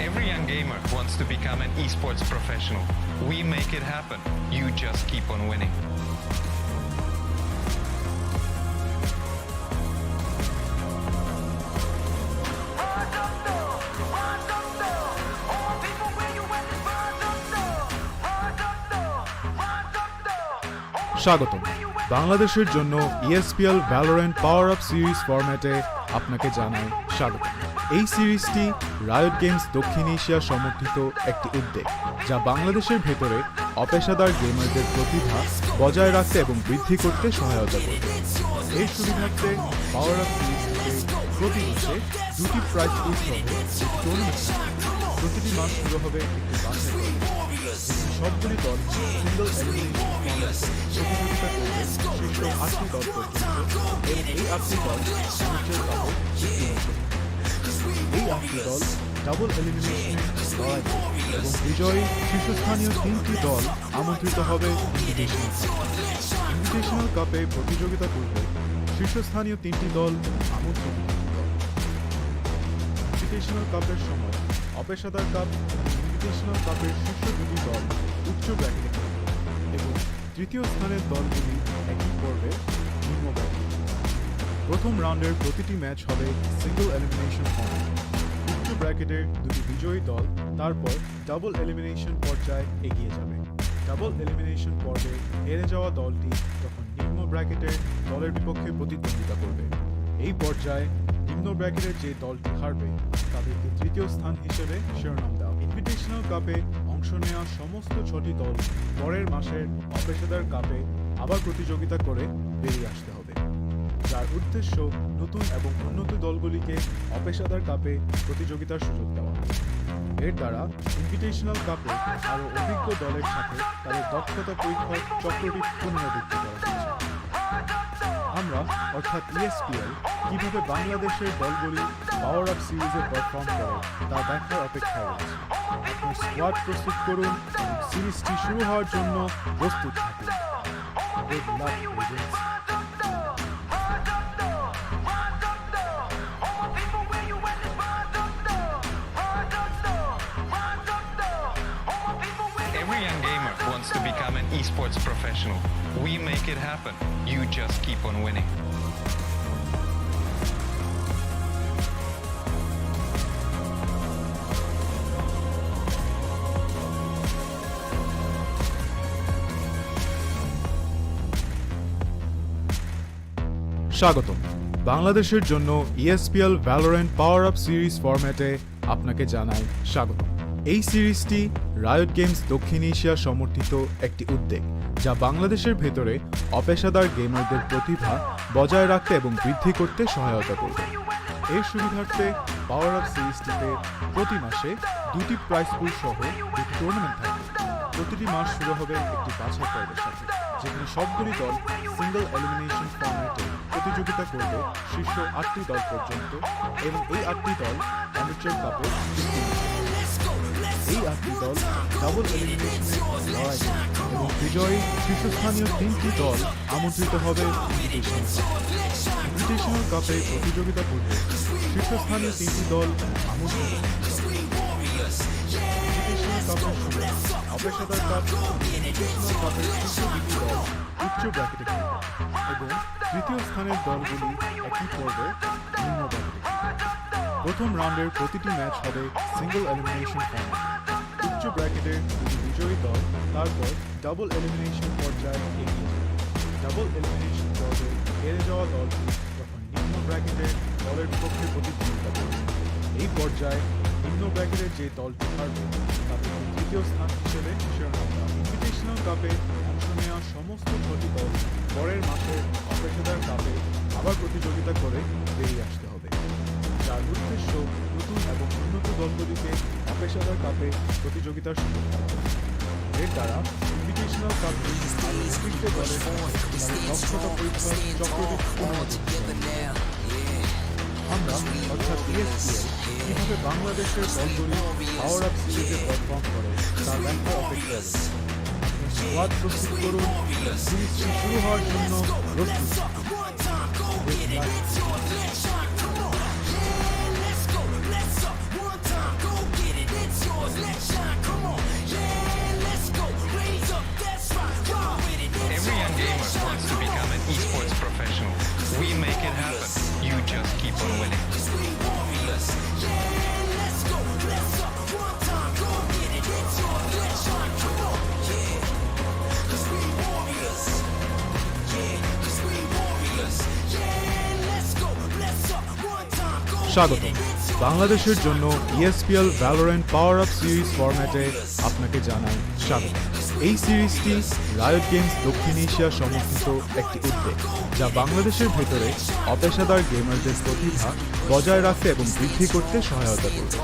Every young gamer wants to become an esports professional. We make it happen. You just keep on winning. স্বাগতম। বাংলাদেশের জন্য ESPL Valorant PowerUp সিরিজ ফরম্যাটে আপনাকে জানাই স্বাগতম। এই সিরিজটি রায়ট গেমস দক্ষিণ এশিয়া সমর্থিত একটি উদ্যোগ, যা বাংলাদেশের ভেতরে অপেশাদার গেমারদের প্রতিভা বজায় রাখতে এবং বৃদ্ধি করতে সহায়তা করবে। এর সুবিধার্থে পাওয়ার আপ সিরিজ থেকে প্রতি মাসে 2টি প্রাইজ পুল সহ একটি টুর্নামেন্ট থাকবে। প্রতিটি মাস শুরু হবে একটি বাছাই পর্ব, যেখানে সবগুলি দল সিঙ্গল এলিমিনেশন ফর্ম্যাটে প্রতিযোগিতা করবে শীর্ষ 8টি দল পর্যন্ত এবং এই 8টি দল ম্যাচের কাপে জিততে হবে। এই 8টি দল ডাবল এলিমিনেশনে লড়াই করবে এবং বিজয়ী শীর্ষস্থানীয় 3টি দল আমন্ত্রিত হবে ইনভিটেশনাল কাপে প্রতিযোগিতা করবে শীর্ষস্থানীয় 3টি দল এবং আমন্ত্রিত 3টি দল। ইনভিটেশনাল কাপের সময় অপেশাদার কাপ এবং ইনভিটেশনাল কাপের শীর্ষ দুটি দল উচ্চ ব্র্যাকেটে খেলবে এবং তৃতীয় স্থানের দলগুলি একই পর্বে নিম্ন ব্র্যাকেটে খেলবে। প্রথম রাউন্ডের প্রতিটি ম্যাচ হবে সিঙ্গল এলিমিনেশন ফর্ম্যাট। উচ্চ ব্র্যাকেটের দুটি বিজয়ী দল তারপর ডাবল এলিমিনেশন পর্যায়ে এগিয়ে যাবে। ডাবল এলিমিনেশন পর্বে হেরে যাওয়া দলটি তখন নিম্ন ব্র্যাকেটের দলের বিপক্ষে প্রতিদ্বন্দ্বিতা করবে। এই পর্যায়ে নিম্ন ব্র্যাকেটের যে দলটি হারবে তাদেরকে তৃতীয় স্থান হিসেবে শিরোনাম দেওয়া। ইনভিটেশনাল কাপে অংশ নেওয়া সমস্ত 6টি দল পরের মাসের অপেশাদার কাপে আবার প্রতিযোগিতা করে বেরিয়ে আসতে হবে, যার উদ্দেশ্য নতুন এবং উন্নত দলগুলিকে অপেশাদার কাপে প্রতিযোগিতার সুযোগ দেওয়া। এর দ্বারা ইনভিটেশনাল কাপে আরও অভিজ্ঞ দলের সাথে তাদের দক্ষতা পরীক্ষার চক্রটি পুনরাবৃত্তি করা হচ্ছে। আমরা অর্থাৎ ESPL কিভাবে বাংলাদেশের দলগুলি পাওয়ার আপ সিরিজে পারফর্ম করে তা দেখার অপেক্ষায় রয়েছে। আপনার স্কোয়াড প্রস্তুত করুন এবং সিরিজটি শুরু হওয়ার জন্য প্রস্তুত থাকুন। Good luck, agents. Every young gamer wants to become an esports professional. We make it happen. You just keep on winning. স্বাগতম। বাংলাদেশের জন্য ESPL Valorant PowerUp সিরিজ ফরম্যাটে আপনাকে জানাই স্বাগতম। এই সিরিজটি রায়ট গেমস দক্ষিণ এশিয়া সমর্থিত একটি উদ্যোগ, যা বাংলাদেশের ভেতরে অপেশাদার গেমারদের প্রতিভা বজায় রাখতে এবং বৃদ্ধি করতে সহায়তা করবে। এর সুবিধার্থে পাওয়ার আপ সিরিজটিতে প্রতি মাসে 2টি প্রাইজ পুল সহ 2টি টুর্নামেন্ট থাকবে। প্রতিটি মাস শুরু হবে একটি বাছাই পর্বের সাথে, যেখানে সবগুলি দল সিঙ্গল এলিমিনেশন ফর্ম্যাটে প্রতিযোগিতা করবে শীর্ষ 8টি দল পর্যন্ত এবং এই 8টি দল অ্যামেচার কাপে জিততে হবে। এই 8টি দল ডাবল এলিমিনেশনে লড়াই করবে এবং বিজয়ী শীর্ষস্থানীয় 3টি দল আমন্ত্রিত হবে ইনভিটেশনাল কাপে প্রতিযোগিতা করবে শীর্ষস্থানীয় 3টি দল আমন্ত্রিত ইনভিটেশনাল কাপের সময় অপেশাদার কাপ ইনভিটেশনাল কাপের শীর্ষ 2টি দল উচ্চ ব্র্যাকেটে খেলবে এবং তৃতীয় স্থানের দলগুলি একই পর্বে নিম্ন ব্র্যাকেটে খেলবে প্রথম রাউন্ডের প্রতিটি ম্যাচ হবে সিঙ্গল এলিমিনেশন ফর্ম্যাট উচ্চ ব্র্যাকেটের দুটি বিজয়ী দল তারপর ডাবল এলিমিনেশন পর্যায়ে এগিয়ে যাবে ডাবল এলিমিনেশন পর্বে হেরে যাওয়া দলটি যখন নিম্ন ব্র্যাকেটের দলের বিপক্ষে প্রতিদ্বন্দ্বিতা করবে এই পর্যায়ে নিম্ন ব্র্যাকেটের যে দলটি হারবে তাদের তৃতীয় স্থান হিসেবে শিরোনাম দেওয়া ইনভিটেশনাল কাপে অংশ নেওয়া সমস্ত 6টি দল পরের মাসে অপেশাদার কাপে আবার প্রতিযোগিতা করে বেরিয়ে আসতে হবে যার উদ্দেশ্য নতুন এবং উন্নত দলগুলিকে অপেশাদার কাপে প্রতিযোগিতার সুযোগ দেওয়া এর দ্বারা ইনভিটেশনাল কাপটি আরও অতিরিক্ত দলের তাদের দক্ষতা পরীক্ষার চক্রটি পুনরাবৃত্তি করে। আমরা অর্থাৎ ESPL কিভাবে বাংলাদেশের দলগুলি পাওয়ার আপ সিরিজে পারফর্ম করে তার দেখার অপেক্ষা রয়েছে স্কোয়াড প্রস্তুত করুন সিরিজটি শুরু হওয়ার জন্য প্রস্তুত Every young gamer wants to become an esports professional. We make it happen. You just keep on winning. স্বাগতম বাংলাদেশের জন্য ESPL Valorant PowerUp সিরিজ ফরম্যাটে আপনাকে জানাই স্বাগত এই সিরিজটি রায়ট গেমস দক্ষিণ এশিয়া সমর্থিত একটি উদ্যোগ যা বাংলাদেশের ভেতরে অপেশাদার গেমারদের প্রতিভা বজায় রাখতে এবং বৃদ্ধি করতে সহায়তা করবে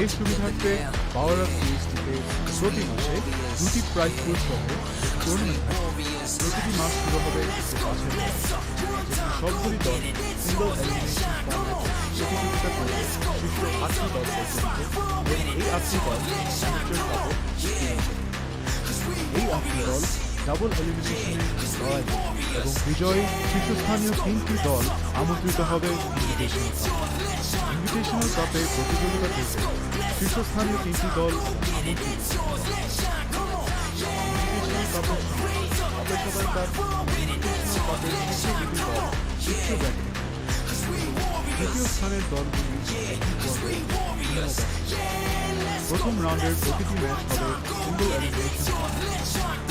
এর সুবিধার্থে পাওয়ার আপ সিরিজটিতে প্রতি মাসে 2টি প্রাইজ পুল সহ টুর্নামেন্ট থাকবে প্রতিটি মাস শুরু হবে একটি বাছাই ম্যাচ, যেটি সবগুলি দল সিঙ্গল এলিমিনেশন ফরম্যাটে প্রতিযোগিতা করবে শীর্ষ 8টি দল পর্যন্ত এবং এই 8টি দল amateur কাপে এই 8টি দল ডাবল এলিমিনেশনে লড়াই করবে এবং বিজয়ী শীর্ষস্থানীয় 3টি দল আমন্ত্রিত হবে ইনভিটেশনাল কাপে প্রতিযোগিতা করবে শীর্ষস্থানীয় 3টি দল আমন্ত্রিত ইনভিটেশনাল কাপের অপেশাদার কাপ ইনভিটেশনাল কাপের শীর্ষ 2টি দল উচ্চ ব্র্যাকেটে তৃতীয় স্থানের দলগুলি একই পর্বে প্রথম রাউন্ডের প্রতিটি ম্যাচ হবে সিঙ্গল এলিমিনেশন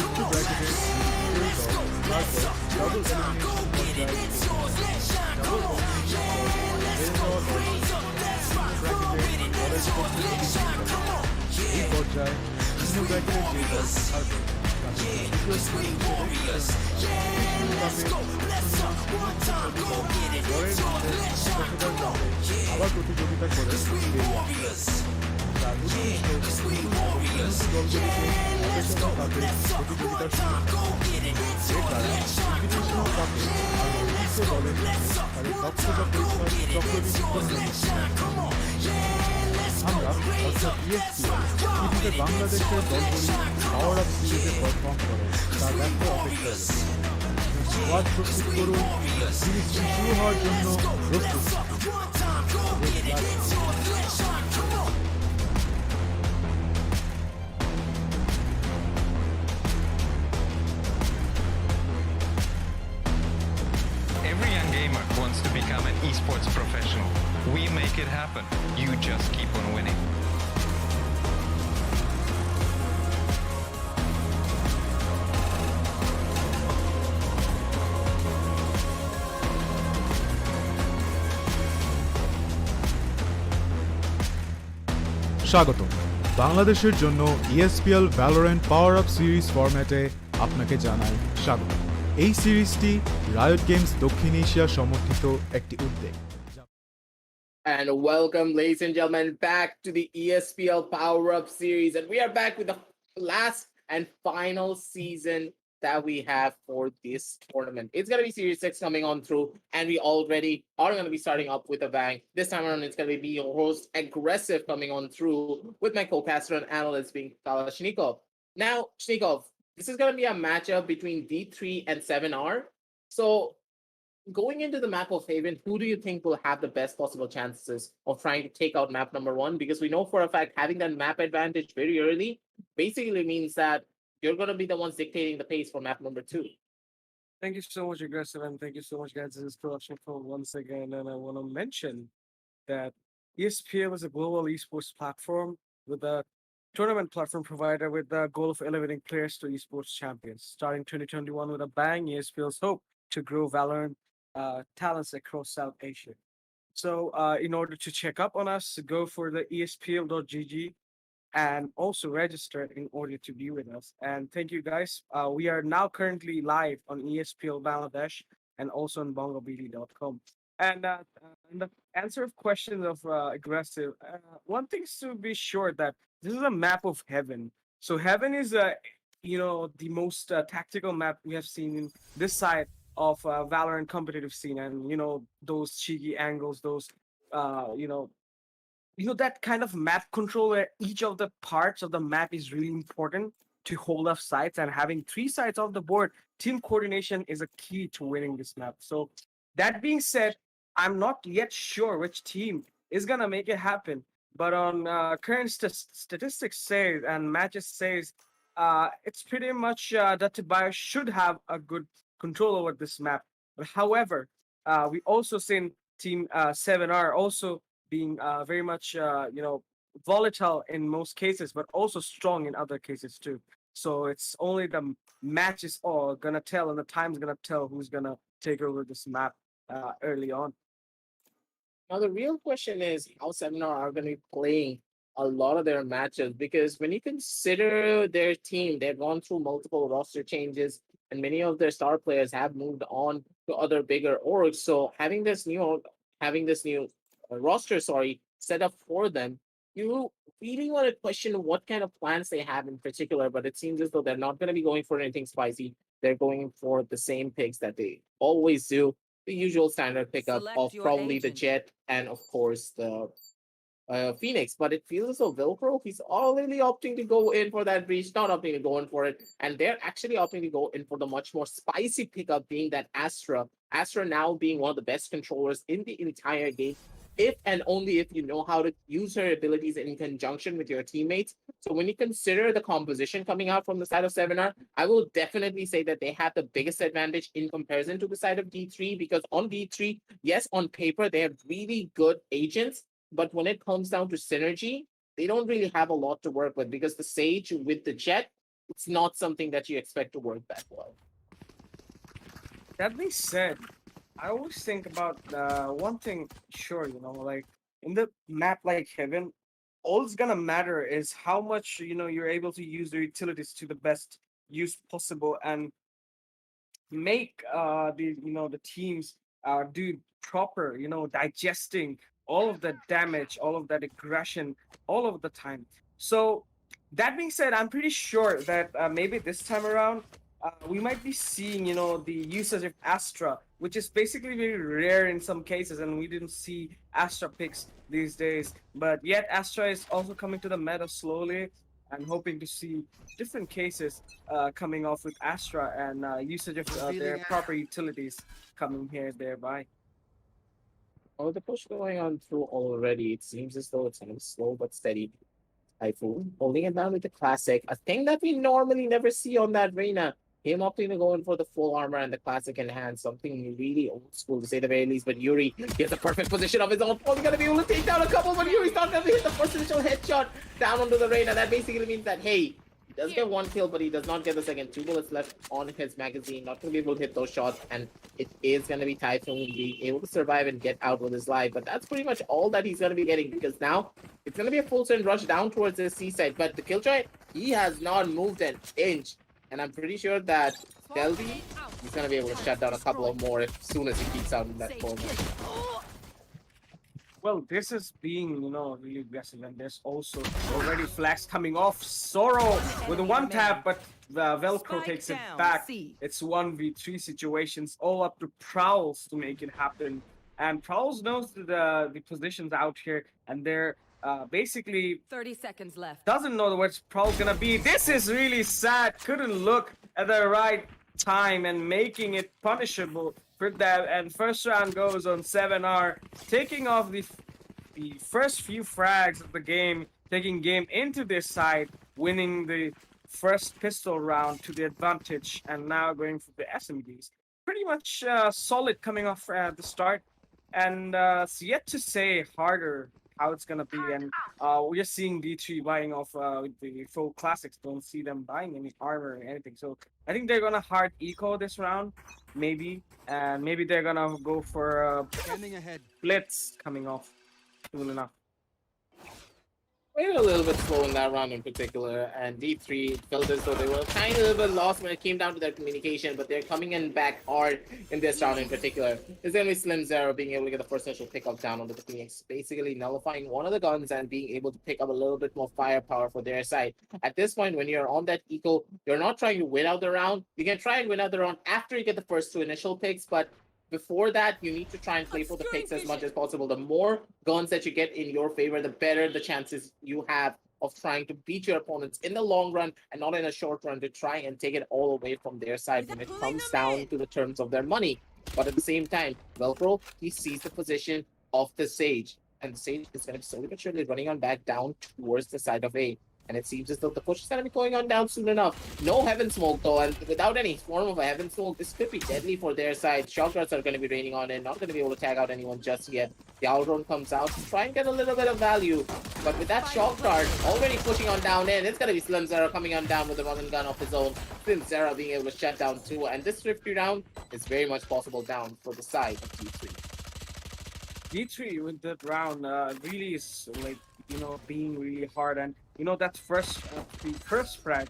উচ্চ ব্র্যাকেটের বিজয়ী দল তারপর ডাবল এলিমিনেশন পর্যায়ে ডাবল এলিমিনেশন হেরে যাওয়া দল নিম্ন ব্র্যাকেটের দলের বিপক্ষে প্রতিদ্বন্দ্বিতা এই পর্যায়ে নিম্ন ব্র্যাকেটের যে দল হারবে তাদের তৃতীয় স্থান হিসেবে পরের মাসে অপেশাদার কাপে আবার প্রতিযোগিতা করে বেরিয়ে আসবে তার উদ্দেশ্য নতুন এবং উন্নত দলগুলিকে অপেশাদার কাপে প্রতিযোগিতার সুযোগ এর দ্বারা ইনভিটেশনাল কাপে আরও অতিরিক্ত দলের তাদের দক্ষতা পরীক্ষার চক্রবৃদ্ধি করে আমরা অর্থাৎ ESPL কিভাবে বাংলাদেশের দলগুলি পাওয়ার আপ সিরিজে পারফর্ম করে তা দেখার অপেক্ষা রয়েছে স্কোয়াড প্রস্তুত করুন সিরিজটি শুরু হওয়ার জন্য প্রস্তুত Every young gamer wants to become an esports professional. We make it happen. You just keep on winning. স্বাগতম বাংলাদেশের জন্য ESPL Valorant PowerUp সিরিজ ফরম্যাটে আপনাকে জানাই স্বাগত এই সিরিজটি রায়ট গেমস দক্ষিণ এশিয়া সমর্থিত একটি উদ্যোগ And welcome, ladies and gentlemen, back to the ESPL PowerUp series. And we are back with the last and final season that we have for this tournament. It's going to be Series 6 coming on through, and we already are going to be starting up with a bang. This time around, it's going to be your host, Aggressive, coming on through with my co-caster and analyst being Kalashnikov. Now, Shnikov, this is going to be a matchup between D3 and 7R. So going into the map of Haven, who do you think will have the best possible chances of trying to take out map number 1? Because we know for a fact having that map advantage very early basically means that you're going to be the ones dictating the pace for map number 2. Thank you so much, Aggressive, and thank you so much, guys. This is Kalashnikov once again, and I want to mention that ESPL is a global esports platform with a tournament platform provider with the goal of elevating players to esports champions. Starting 2021 with a bang, ESPL's hope to grow Valorant talents across South Asia. So in order to check up on us, go for the espl.gg and also register in order to be with us. And thank you guys. We are now currently live on ESPL Bangladesh and also on bongobd.com. And in the answer of questions of Aggressive, one thing is to be sure that this is a map of Heaven. So Heaven is the most tactical map we have seen in this side of Valorant competitive scene, and those cheeky angles, those that kind of map control where each of the parts of the map is really important to hold up sides, and having 3 sides off the board, team coordination is a key to winning this map. So that being said, I'm not yet sure which team is gonna make it happen, but on current statistics says and matches says, it's pretty much Dattebayo should have a good control over this map. But however, we also seen Team 7R also being very much volatile in most cases, but also strong in other cases too. So it's only the match is all gonna tell, and the time's gonna tell who's gonna take over this map early on. Now, the real question is how 7R are going to be playing a lot of their matches, because when you consider their team, they've gone through multiple roster changes, and many of their star players have moved on to other bigger orgs. So having this new roster, set up for them, you really want to question what kind of plans they have in particular. But it seems as though they're not going to be going for anything spicy. They're going for the same picks that they always do. The usual standard pickup Select of your probably the agent. Jet and of course the Phoenix. But it feels as though Velcro, he's already opting to go in for that breach, not opting to go in for it. And they're actually opting to go in for the much more spicy pickup, being that Astra. Astra now being one of the best controllers in the entire game, if and only if you know how to use her abilities in conjunction with your teammates. So when you consider the composition coming out from the side of 7R, I will definitely say that they have the biggest advantage in comparison to the side of D3, because on D3, yes, on paper, they have really good agents, but when it comes down to synergy, they don't really have a lot to work with, because the Sage with the Jet, it's not something that you expect to work that well. That being said, I always think about one thing. Sure, like in the map like Heaven, all it's gonna matter is how much you're able to use the utilities to the best use possible, and make the teams do proper digesting all of that damage, all of that aggression, all of the time. So that being said, I'm pretty sure that maybe this time around we might be seeing the usage of Astra, which is basically very rare in some cases, and we didn't see Astra picks these days. But yet Astra is also coming to the meta slowly, and hoping to see different cases coming off with Astra and usage of their proper utilities coming here thereby. Oh, the push going on through already. It seems as though it's kind of slow but steady. Typhoon holding it down with the classic, a thing that we normally never see on that Reyna. Him opting to go in for the full armor and the classic in hand, something really old school to say the very least. But Yuri gets a perfect position of his own. Probably gonna be able to take down a couple, but Yuri's not gonna hit the first initial headshot down onto the Reyna. That basically means that, hey, he does get 1 kill, but he does not get the second. 2 bullets left on his magazine, not gonna be able to hit those shots, and it is gonna be Typhoon being able to survive and get out with his life. But that's pretty much all that he's gonna be getting, because now it's gonna be a full send rush down towards the seaside. But the Killjoy, he has not moved an inch, and I'm pretty sure that Delby, he's gonna be able to shut down a couple of more as soon as he keeps out in that corner. Well, this is being, really aggressive, and there's also already flags coming off. Sorrow with a one tap, but Velcro Spike takes it down, back. C. It's 1v3 situations, all up to Prowls to make it happen. And Prowls knows the positions out here, and they're basically 30 seconds left. doesn't know where Prowl's gonna be. This is really sad. Couldn't look at the right time and making it punishable for that. And first round goes on 7R, taking off the first few frags of the game, taking game into this side, winning the first pistol round to the advantage, and now going for the SMGs. Pretty much solid coming off at the start, and it's yet to say harder how it's gonna be. And we're seeing D3 buying off with the full classics. Don't see them buying any armor or anything. So I think they're gonna hard eco this round, maybe, and maybe they're gonna go for blitz coming off soon enough. They were a little bit slow in that round in particular, and D3 felt as though they were kind of a little bit lost when it came down to their communication, but they're coming in back hard in this round in particular. It's going to be Slim Zero being able to get the first initial pickup down onto the Phoenix, basically nullifying one of the guns and being able to pick up a little bit more firepower for their side. At this point, when you're on that eco, you're not trying to win out the round. You can try and win out the round after you get the first two initial picks, but before that, you need to try and play for the picks as much as possible. The more guns that you get in your favor, the better the chances you have of trying to beat your opponents in the long run and not in a short run to try and take it all away from their side when it comes down to the terms of their money. But at the same time, Velcro, he sees the position of the Sage, and the Sage is going to slowly but surely running on back down towards the side of A. And it seems as though the push is going to be going on down soon enough. No Heaven Smoke though, and without any form of a Heaven Smoke, this could be deadly for their side. Shock darts are going to be raining on it, not going to be able to tag out anyone just yet. The Outrun comes out to try and get a little bit of value. But with that Shock dart already pushing on down in, it's going to be Slim Zero coming on down with a run and gun of his own. Slim Zero being able to shut down too, and this Thrifty round is very much possible down for the side of D3. D3 with that round really is like, being really hard, and that first frag,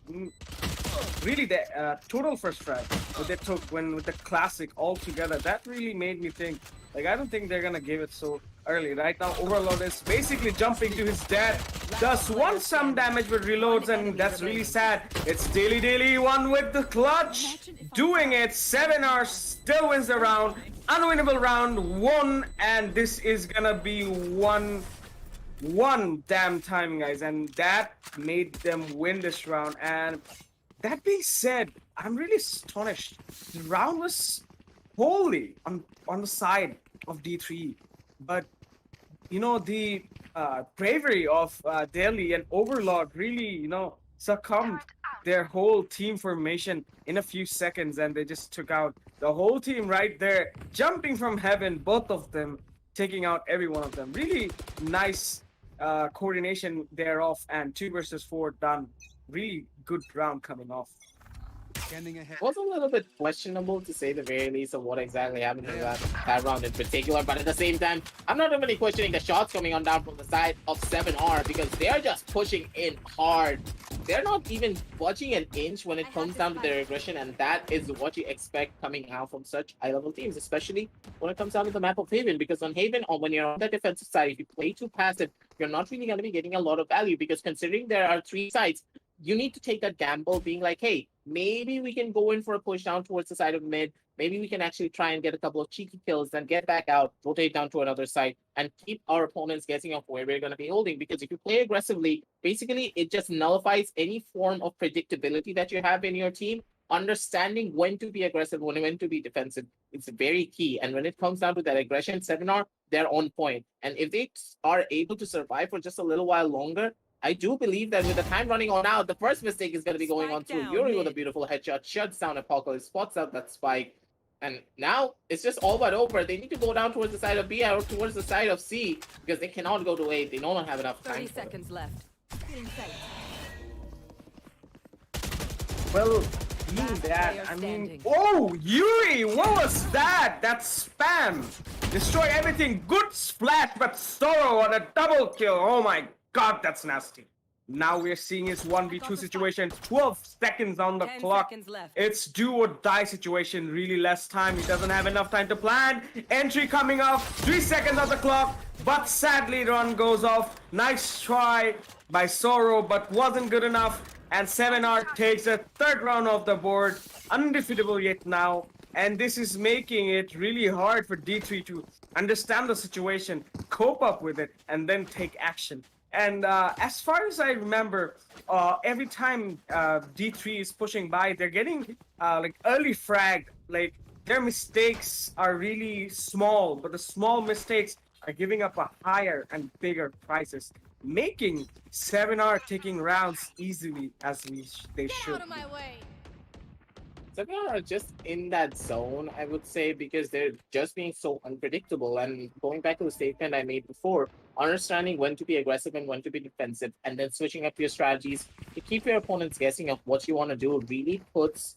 really the total first frag that they took with the classic all together, that really made me think, like, I don't think they're gonna give it so early. Right now Overlord is basically jumping to his dad, does some damage but reloads, and that's really sad. It's Daily one with the clutch, doing it. 7R still wins the round, unwinnable round 1, and this is gonna be one damn time, guys, and that made them win this round. And that being said, I'm really astonished. The round was wholly on the side of D3, but the bravery of Delhi and Overlord really succumbed their whole team formation in a few seconds, and they just took out the whole team right there, jumping from heaven, both of them taking out every one of them. Really nice coordination thereof, and 2 versus 4 done. Really good round coming off. It was a little bit questionable, to say the very least, of what exactly happened in that round in particular, but at the same time, I'm not really questioning the shots coming on down from the side of 7R, because they're just pushing in hard. They're not even budging an inch when it comes down to their aggression, and that is what you expect coming out from such high-level teams, especially when it comes down to the map of Haven, because on Haven, when you're on the defensive side, if you play too passive, you're not really going to be getting a lot of value, because considering there are 3 sides, you need to take that gamble, being like, hey, maybe we can go in for a push down towards the side of mid. Maybe we can actually try and get a couple of cheeky kills, then get back out, rotate down to another side, and keep our opponents guessing of where we're going to be holding. Because if you play aggressively, basically it just nullifies any form of predictability that you have in your team. Understanding when to be aggressive, when to be defensive, it's very key. And when it comes down to that aggression, 7R, they're on point. And if they are able to survive for just a little while longer, I do believe that with the time running on out, the first mistake is going to be going on through Yuri with a beautiful headshot, shuts down Apocalypse, spots out that spike, and now it's just all but over. They need to go down towards the side of B or towards the side of C, because they cannot go to A. They don't have enough time. 30 seconds left. Well, being that, I mean, oh, Yuri, what was that? That spam. Destroy everything. Good splash, but Sorrow on a double kill. Oh my God, that's nasty. Now we're seeing his 1v2 situation. 12 seconds on the 10 clock. seconds left. It's do or die situation. Really less time. He doesn't have enough time to plan. Entry coming up. 3 seconds on the clock. But sadly, run goes off. Nice try by Sorrow, but wasn't good enough. And 7R takes the third round off the board. Undefeatable yet now. And this is making it really hard for D3 to understand the situation, cope up with it, and then take action. And as far as I remember, every time D3 is pushing by, they're getting like early frag. Like their mistakes are really small, but the small mistakes are giving up a higher and bigger prices, making 7R taking rounds easily as they should. Some are just in that zone, I would say, because they're just being so unpredictable. And going back to the statement I made before, understanding when to be aggressive and when to be defensive, and then switching up your strategies to keep your opponents guessing of what you want to do really puts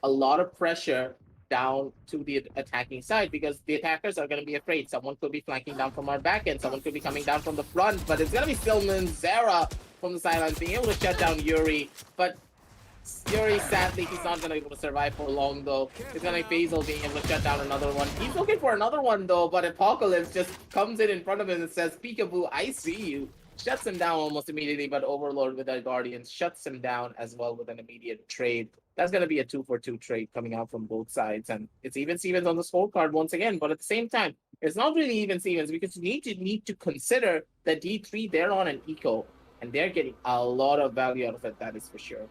a lot of pressure down to the attacking side, because the attackers are going to be afraid. Someone could be flanking down from our back end, someone could be coming down from the front, but it's going to be Stillman, Zera from the sidelines being able to shut down Yuri. But Yuri, sadly, he's not going to be able to survive for long, though. It's going to be Faisal being able to shut down another one. He's looking for another one, though, but Apocalypse just comes in front of him and says, Peekaboo, I see you. Shuts him down almost immediately, but Overlord with our Guardians shuts him down as well with an immediate trade. That's going to be a 2-for-2 trade coming out from both sides, and it's even Stevens on the scorecard once again, but at the same time, it's not really even Stevens, because you need to consider that D3, they're on an eco, and they're getting a lot of value out of it, that is for sure.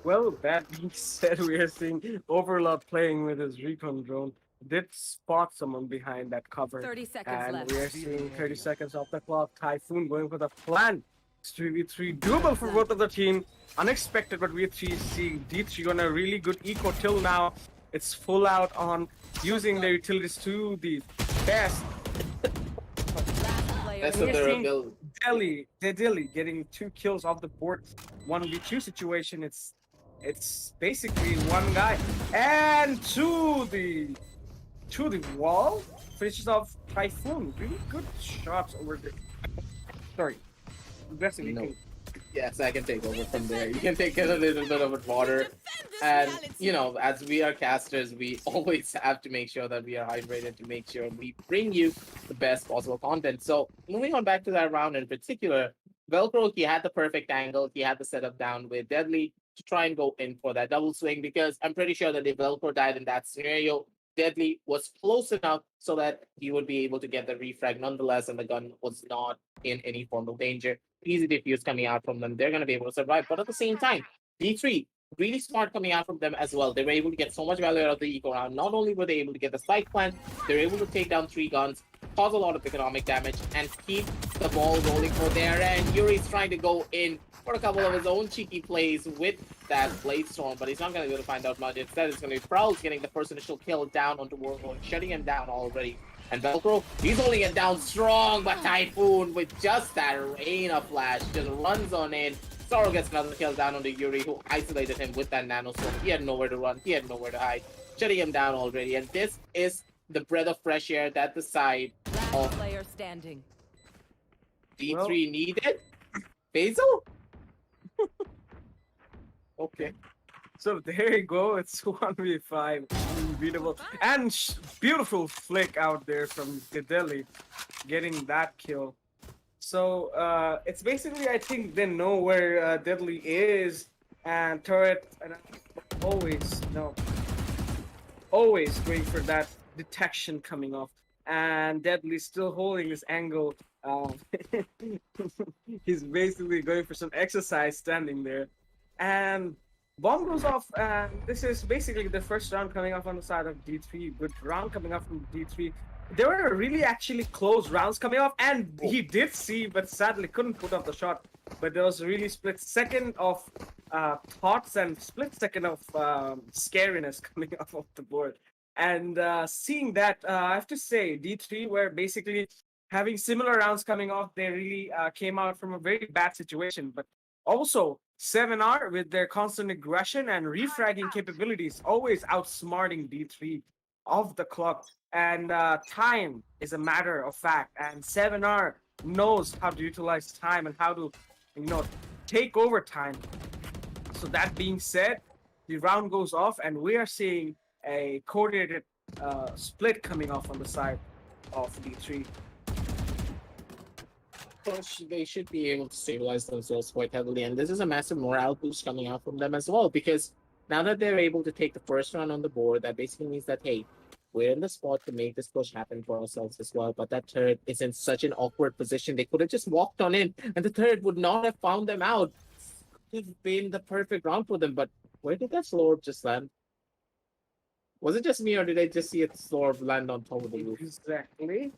Well, that being said, we are seeing Overlord playing with his recon drone. Did spot someone behind that cover. 30 seconds and left. we are seeing 30 seconds off the clock. Typhoon going for the plan. It's 3v3 doable for both of the team. Unexpected, but we are seeing D3 on a really good eco till now. It's full out on using their utilities to the best. Best of their ability. Delhi getting 2 kills off the board. 1v2 situation. It's basically one guy, and to the wall finishes off Typhoon. Really good shots over there. Sorry, aggressively. No. Yes, I can take over from there. You can take a little bit of water, and you know, as we are casters, we always have to make sure that we are hydrated to make sure we bring you the best possible content. So moving on back to that round in particular, Velcro, he had the perfect angle. He had the setup down with Deadly to try and go in for that double swing, because I'm pretty sure that if Velcro died in that scenario, Deadly was close enough so that he would be able to get the refrag nonetheless, and the gun was not in any form of danger. Easy defuse coming out from them. They're going to be able to survive. But at the same time, D3, really smart coming out from them as well. They were able to get so much value out of the eco round. Not only were they able to get the spike plant, they were able to take down 3 guns, cause a lot of economic damage, and keep the ball rolling for their end. Yuri's trying to go in for a couple of his own cheeky plays with that Blade Storm, but he's not going to be able to find out much. Instead, it's going to be Prowls getting the first initial kill down onto Warhorn, shutting him down already. And Velcro, he's holding it down strong, but Typhoon, with just that rain of flash, just runs on in. Sorrow gets another kill down onto Yuri, who isolated him with that nano storm. He had nowhere to run, he had nowhere to hide, shutting him down already. And this is the breath of fresh air that the side of Player standing. D3 needed. Basil? Okay. So there you go. It's 1v5. Unbeatable. And beautiful flick out there from Delhi getting that kill. So it's basically, I think they know where Deadly is, and Turret, and always going for that detection coming off. And Deadly still holding this angle. He's basically going for some exercise standing there. And bomb goes off, and this is basically the first round coming off on the side of D3. Good round coming off from D3. There were really actually close rounds coming off, and he did see, but sadly couldn't put up the shot. But there was a really split second of thoughts and split second of scariness coming off of the board. And seeing that, I have to say, D3 were basically having similar rounds coming off. They really came out from a very bad situation, but also 7R with their constant aggression and refragging capabilities, always outsmarting D3 off the clock. And time is a matter of fact. And 7R knows how to utilize time and how to, take over time. So that being said, the round goes off, and we are seeing a coordinated split coming off on the side of D3. Push, they should be able to stabilize themselves quite heavily, and this is a massive morale boost coming out from them as well, because now that they're able to take the first round on the board, that basically means that, hey, we're in the spot to make this push happen for ourselves as well. But that turret is in such an awkward position. They could have just walked on in, and the turret would not have found them out. It's been the perfect round for them. But where did that slow orb just land? Was it just me, or did I just see it slow orb land on top of the roof? Exactly.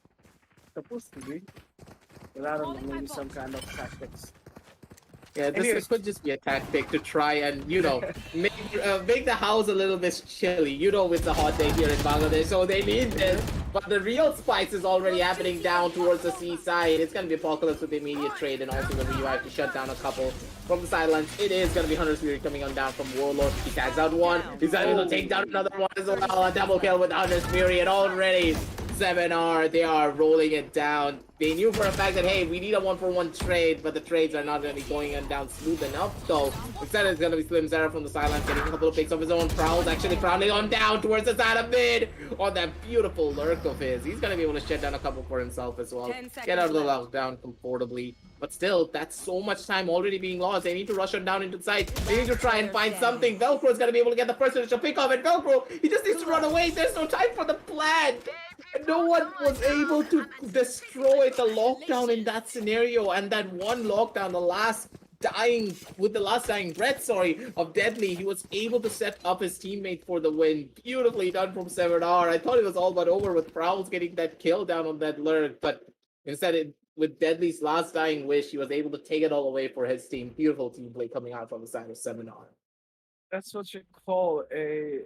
Supposed to be. But I don't know, maybe some kind of tactics. Yeah, this could just be a tactic to try and, make the house a little bit chilly. It's a hot day here in Bangladesh, so they need this. But the real spice is already happening down towards the seaside. It's going to be Apocalypse with the immediate trade, and also the revive to shut down a couple from the sidelines. It is going to be Hunter's Fury coming on down from Warlord. He tags out one. He's able to take down another one as well. A double kill with Hunter's Fury, and already 7R, they are rolling it down. They knew for a fact that, hey, we need a 1-for-1 trade, but the trades are not really going on down smooth enough. So instead, it's going to be Slim Zera from the sideline getting a couple of picks of his own. Prowl's actually prowling on down towards the side of mid on that beautiful lurk of his. He's going to be able to shut down a couple for himself as well. 10 Get out of the seconds lockdown comfortably. But still, that's so much time already being lost. They need to rush on down into the site. They need to try and find something. Velcro's going to be able to get the first initial pick off, and Velcro, he just needs to run away. There's no time for the plan. And no one was able to destroy the lockdown in that scenario. And that one lockdown, the last dying breath, of Deadly, he was able to set up his teammate for the win. Beautifully done from 7R. I thought it was all but over with Prowls getting that kill down on that lurk, but instead, with Deadly's last dying wish, he was able to take it all away for his team. Beautiful team play coming out from the side of 7R. That's what you call a,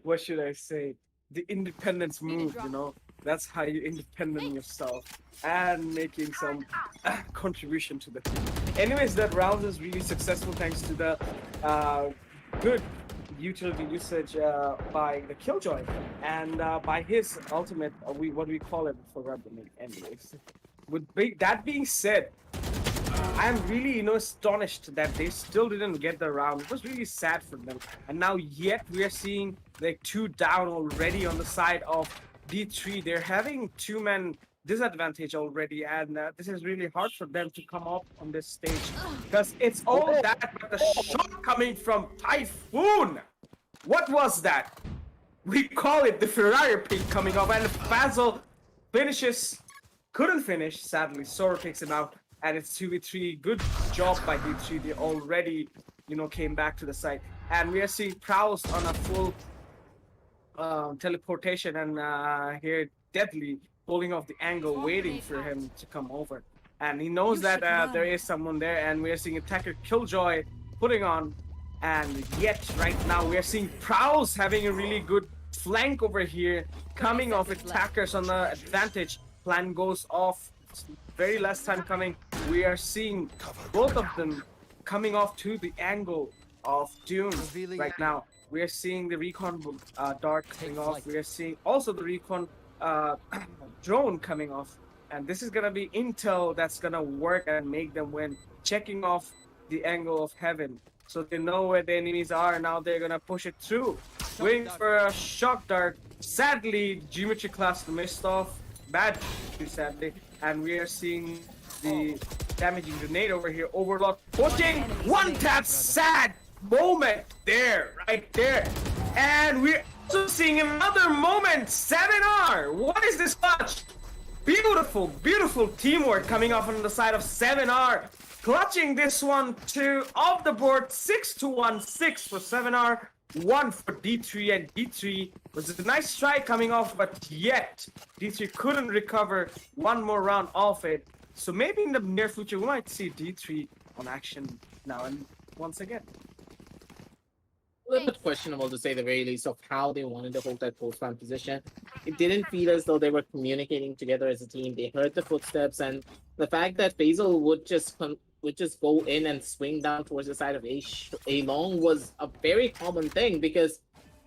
what should I say? The independence move, That's how you independent yourself and making some contribution to the team. Anyways, that round is really successful thanks to the good utility usage by the Killjoy and by his ultimate, what we call it, forgot the name. Anyways, that being said, I'm really, astonished that they still didn't get the round. It was really sad for them. And now yet we are seeing like 2 down already on the side of D3. They're having 2-man disadvantage already, and this is really hard for them to come up on this stage because it's all that, but the shot coming from Typhoon. What was that? We call it the Ferrari pick coming up, and Fazal couldn't finish, sadly. Sora takes him out, and it's 2v3. Good job by D3. They already, came back to the site, and we are seeing Prowls on a full teleportation, and here Deadly pulling off the angle, waiting for him to come over. And he knows that there is someone there, and we are seeing attacker Killjoy putting on. And yet, right now, we are seeing Prowls having a really good flank over here, coming off attackers on the advantage. Plan goes off. Very last time coming. We are seeing both of them coming off to the angle of Dune right now. We are seeing the recon dart coming off. We are seeing also the recon drone coming off, and this is gonna be intel that's gonna work and make them win. Checking off the angle of heaven, so they know where the enemies are. Now they're gonna push it through, waiting for a shock dart. Sadly, geometry class missed off, bad sadly, and we are seeing the damaging grenade over here. Overlord pushing, one tap, sad moment there, right there, and we're also seeing another moment. 7R, what is this clutch? Beautiful, beautiful teamwork coming off on the side of 7R, clutching this one to off the board. 6-1, 6 for 7R, 1 for D3, and D3 was a nice try coming off, but yet D3 couldn't recover one more round off it. So maybe in the near future we might see D3 on action now and once again. A little bit questionable, to say the very least, of how they wanted to hold that post-round position. It didn't feel as though they were communicating together as a team. They heard the footsteps, and the fact that Faisal would just go in and swing down towards the side of A long was a very common thing, because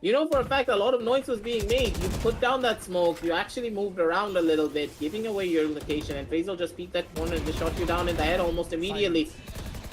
You know for a fact a lot of noise was being made. You put down that smoke, you actually moved around a little bit, giving away your location, and Faisal just peeked that corner and just shot you down in the head almost immediately.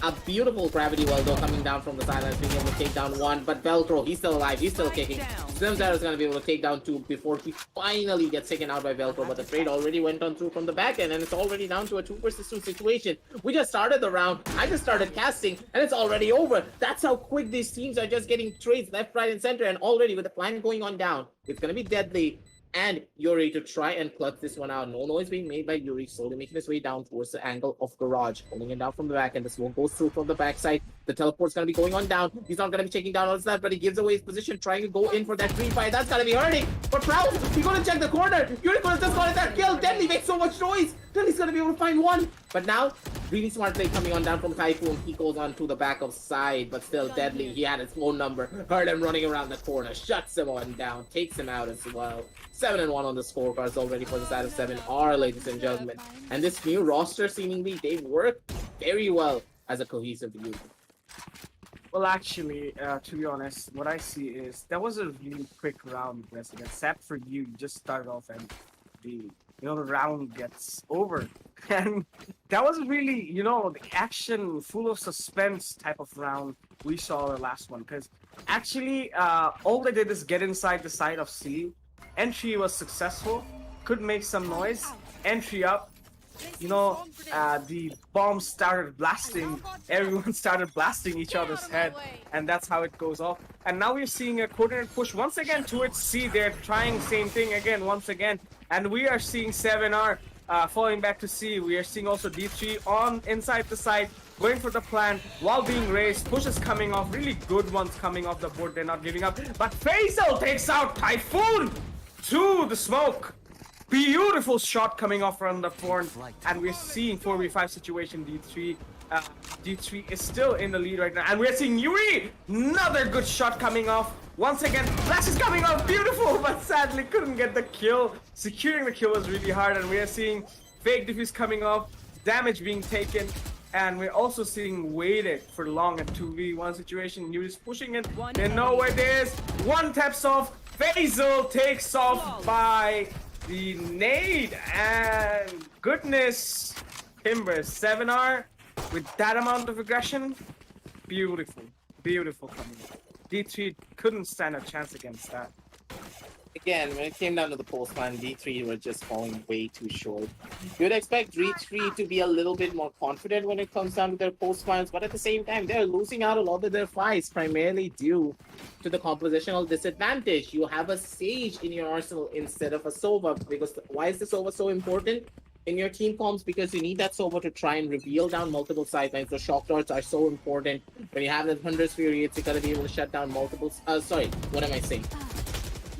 A beautiful gravity well though coming down from the sidelines, being able to take down one, but Velcro, he's still alive, he's still kicking. Zeusaberz is going to be able to take down two before he finally gets taken out by Velcro, but the trade already went on through from the back end, and it's already down to a 2 versus 2 situation. We just started the round, I just started casting, and it's already over. That's how quick these teams are just getting trades left, right, and center, and already with the plan going on down, it's going to be Deadly and Yuri to try and clutch this one out. No noise being made by Yuri, slowly making his way down towards the angle of Garage, holding it down from the back, and the smoke goes through from the backside. The teleport's gonna be going on down. He's not gonna be taking down all that, but he gives away his position, trying to go in for that free fire. That's gonna be hurting. But Proud, he's gonna check the corner. Yuri could have just got that kill. Deadly makes so much noise. Deadly's gonna be able to find one. But now, really smart play coming on down from Typhoon. He goes on to the back of side, but still Deadly. He had his phone number. Heard him running around the corner. Shuts him on down. Takes him out as well. 7-1 on the scorecards already for the side of 7R, ladies and gentlemen. And this new roster, seemingly, they work very well as a cohesive unit. Well, actually, to be honest, what I see is that was a really quick round, President. Except for you, you just started off and the the round gets over, and that was really the action, full of suspense type of round we saw the last one. Because actually, all they did is get inside the side of C. Entry was successful, could make some noise. Entry up. The bombs started blasting, everyone started blasting each other's head, and that's how it goes off. And now we're seeing a coordinated push once again towards C. They're trying same thing again, once again, and we are seeing 7R falling back to C. We are seeing also D3 on inside the side, going for the plan while being raised. Pushes coming off, really good ones coming off the board. They're not giving up, but Faisal takes out Typhoon to the smoke. Beautiful shot coming off from the front, and we're seeing 4v5 situation. D3 D3 is still in the lead right now, and we're seeing Yuri, another good shot coming off. Once again, flash is coming off, beautiful, but sadly couldn't get the kill. Securing the kill was really hard, and we are seeing fake defuse coming off, damage being taken, and we're also seeing waited for long at 2v1 situation. Yuri's pushing it, they know where it is. One taps off, Faisal takes off by the nade, and goodness, Timbers 7R with that amount of aggression, beautiful, beautiful coming. D3 couldn't stand a chance against that. Again, when it came down to the post plan, D3 were just falling way too short. You'd expect D3 to be a little bit more confident when it comes down to their post plans, but at the same time, they're losing out a lot of their fights, primarily due to the compositional disadvantage. You have a Sage in your arsenal instead of a Sova, because why is the Sova so important in your team comps? Because you need that Sova to try and reveal down multiple sidelines. So shock darts are so important. When you have that Thunder's Fury, it's gonna be able to shut down multiple. Sorry, what am I saying?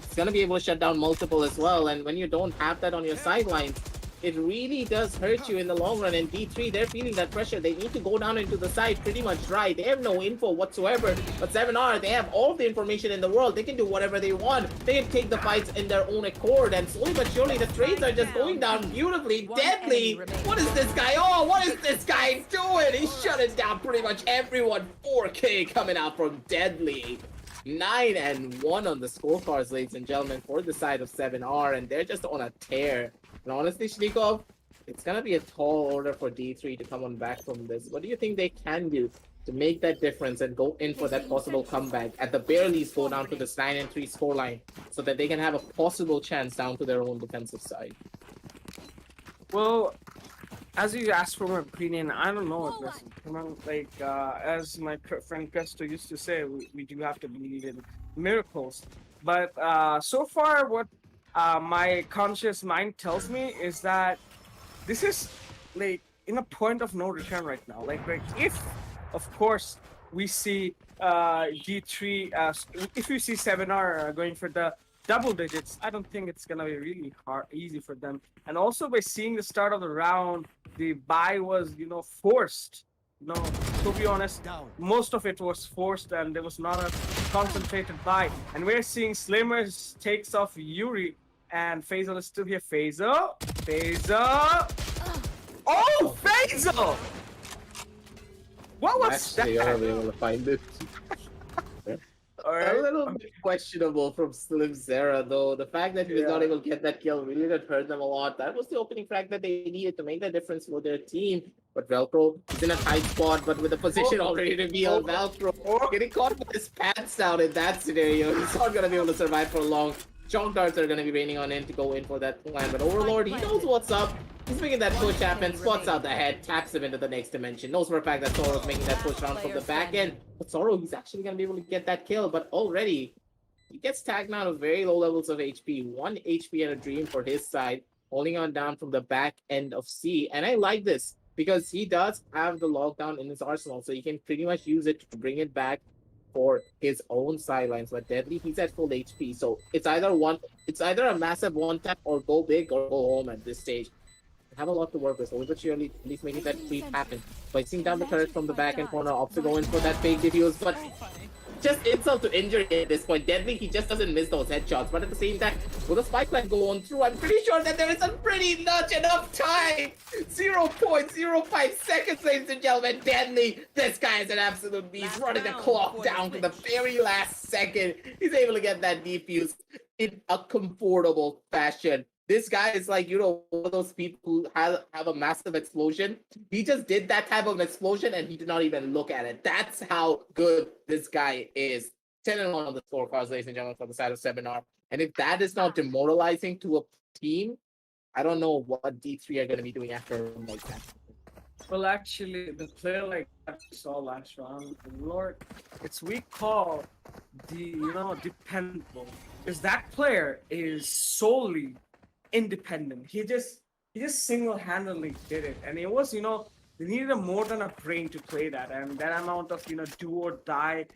It's gonna be able to shut down multiple as well. And when you don't have that on your sidelines, it really does hurt you in the long run. And D3, they're feeling that pressure. They need to go down into the side pretty much dry. They have no info whatsoever. But 7R, they have all the information in the world. They can do whatever they want. They can take the fights in their own accord. And slowly but surely, the trades are just going down beautifully. Deadly! What is this guy? Oh, what is this guy doing? He's shutting down pretty much everyone. 4K coming out from Deadly. 9-1 on the scorecards, ladies and gentlemen, for the side of 7R. And they're just on a tear. And honestly, Shnikov, it's going to be a tall order for D3 to come on back from this. What do you think they can do to make that difference and go in for that possible comeback? At the bare least, go down to this 9-3 scoreline so that they can have a possible chance down to their own defensive side. Well, as you asked for my opinion, I don't know. Like, as my friend Pesto used to say, we do have to believe in miracles. But so far, what my conscious mind tells me is that this is like in a point of no return right now. Like if, of course, we see D3, if we see 7R going for the double digits, I don't think it's gonna be really easy for them. And also by seeing the start of the round, the buy was forced. To be honest, most of it was forced, and there was not a concentrated buy. And we're seeing Slimmers takes off Yuri. And Faisal is still here. Faisal! Oh, Faisal! What was that? They are able to find it. All A right. little bit questionable from Slim Zera, though. The fact that he was not Yeah. able to get that kill really did hurt them a lot. That was the opening frag that they needed to make the difference for their team. But Velcro is in a tight spot, but with the position already revealed, Velcro getting caught with his pants down in that scenario. He's not going to be able to survive for long. Chalk darts are going to be raining on him to go in for that plan. But Overlord, he knows what's up. He's making that push happen, spots out the head, taps him into the next dimension. Knows for a fact that Soro's making that push round from the back end. But Soro, he's actually going to be able to get that kill. But already, he gets tagged down with very low levels of HP. 1 HP and a dream for his side, holding on down from the back end of C. And I like this because he does have the lockdown in his arsenal, so he can pretty much use it to bring it back for his own sidelines. But Deadly, he's at full HP, so it's either a massive one tap or go big or go home at this stage. Have a lot to work with, so but surely at least making that creep happen. Placing down the turret from the back end corner, opts to go in for that fake diffuse, but just insult to injury at this point. Deadly, he just doesn't miss those headshots, but at the same time, will the spike line go on through? I'm pretty sure that there isn't pretty much enough time. 0.05 seconds, ladies and gentlemen. Deadly, this guy is an absolute beast, running the clock down to the very last second. He's able to get that defuse in a comfortable fashion. This guy is like, one of those people who have a massive explosion. He just did that type of explosion and he did not even look at it. That's how good this guy is. 10-1 on the scorecards, ladies and gentlemen, for the side of Seminar. And if that is not demoralizing to a team, I don't know what D3 are going to be doing after a round like that. Well, actually, the player like that we saw last round, Lord, it's we call dependable. Because that player is solely independent. He just single-handedly did it, and it was they needed more than a brain to play that, and that amount of do or die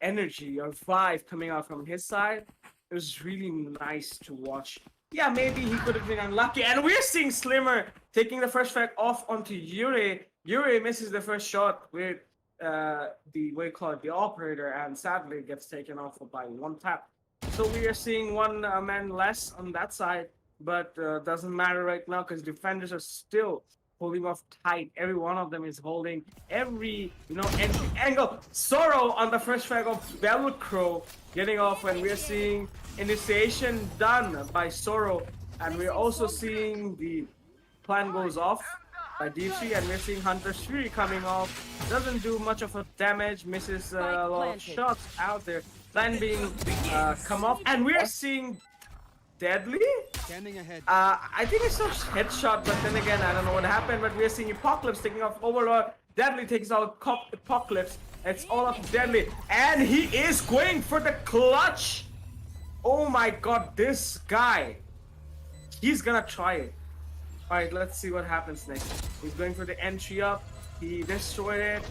energy or vibe coming out from his side. It was really nice to watch. Yeah, maybe he could have been unlucky, and we're seeing Slimmer taking the first frag off onto Yuri. Yuri misses the first shot with the operator, and sadly gets taken off by one tap. So we are seeing one man less on that side, but doesn't matter right now because defenders are still holding off tight. Every one of them is holding every entry angle. Soro on the first frag of Velcro getting off, and we're seeing initiation done by Soro, and we're also seeing the plan goes off by D3, and we're seeing Hunter Shuri coming off. Doesn't do much of a damage, misses a lot of shots out there. Plan being come off, and we're seeing Deadly. I think it's a headshot, but then again, I don't know what happened. But we're seeing Apocalypse taking off Overlord. Deadly takes out Apocalypse. It's all up to Deadly, and he is going for the clutch. Oh my God, this guy, he's gonna try it. All right, let's see what happens next. He's going for the entry up. He destroyed it.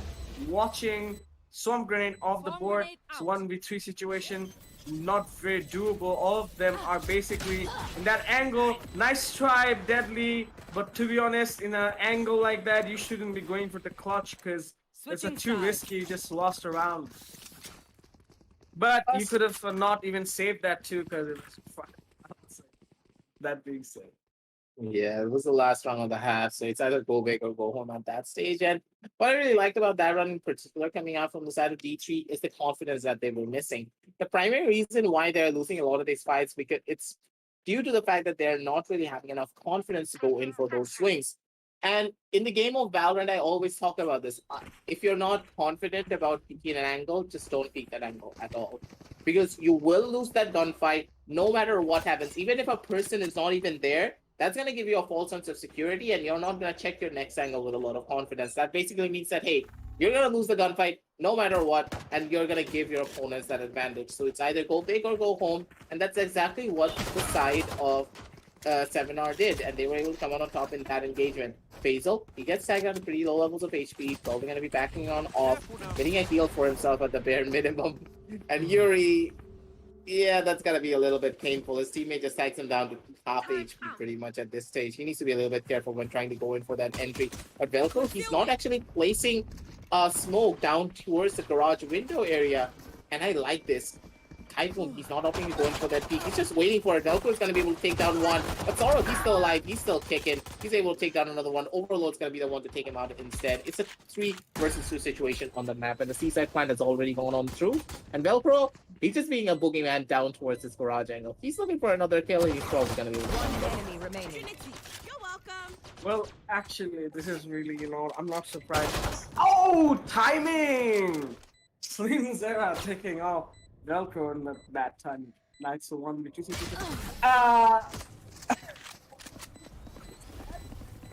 Watching Swamp Grenade off the board. It's 1v3 situation. Not very doable. All of them are basically in that angle. Nice try, Deadly. But to be honest, in an angle like that, you shouldn't be going for the clutch because it's too risky. You just lost a round. But you could have not even saved that too because it's fun. That being said. Yeah, it was the last round of the half, so it's either go big or go home at that stage. And what I really liked about that run in particular coming out from the side of D3 is the confidence that they were missing. The primary reason why they're losing a lot of these fights because it's due to the fact that they're not really having enough confidence to go in for those swings. And in the game of Valorant, I always talk about this. If you're not confident about peeking an angle, just don't peek that angle at all. Because you will lose that gunfight no matter what happens. Even if a person is not even there, that's going to give you a false sense of security, and you're not going to check your next angle with a lot of confidence. That basically means that, hey, you're going to lose the gunfight no matter what, and you're going to give your opponents that advantage. So it's either go big or go home, and that's exactly what the side of Seminar did, and they were able to come out on top in that engagement. Faisal, he gets tagged on pretty low levels of HP, probably going to be backing on off, getting a heal for himself at the bare minimum. And Yuri, yeah, that's going to be a little bit painful. His teammate just tags him down to half HP pretty much at this stage. He needs to be a little bit careful when trying to go in for that entry. But Velcro, he's not actually placing smoke down towards the garage window area. And I like this. Typhoon, he's not opting to go in for that peak. He's just waiting for it. Velcro is going to be able to take down one. But Sorrow, he's still alive. He's still kicking. He's able to take down another one. Overload's going to be the one to take him out instead. It's a 3 versus 2 situation on the map. And the Seaside Plan has already gone on through. And Velcro, he's just being a boogeyman down towards his garage angle. He's looking for another kill. And he's probably going to be able to One find it. enemy remaining. You're welcome. Well, actually, this is really, I'm not surprised. Oh, timing! Slim Zera taking off Velcro in that time. Nice to one, which is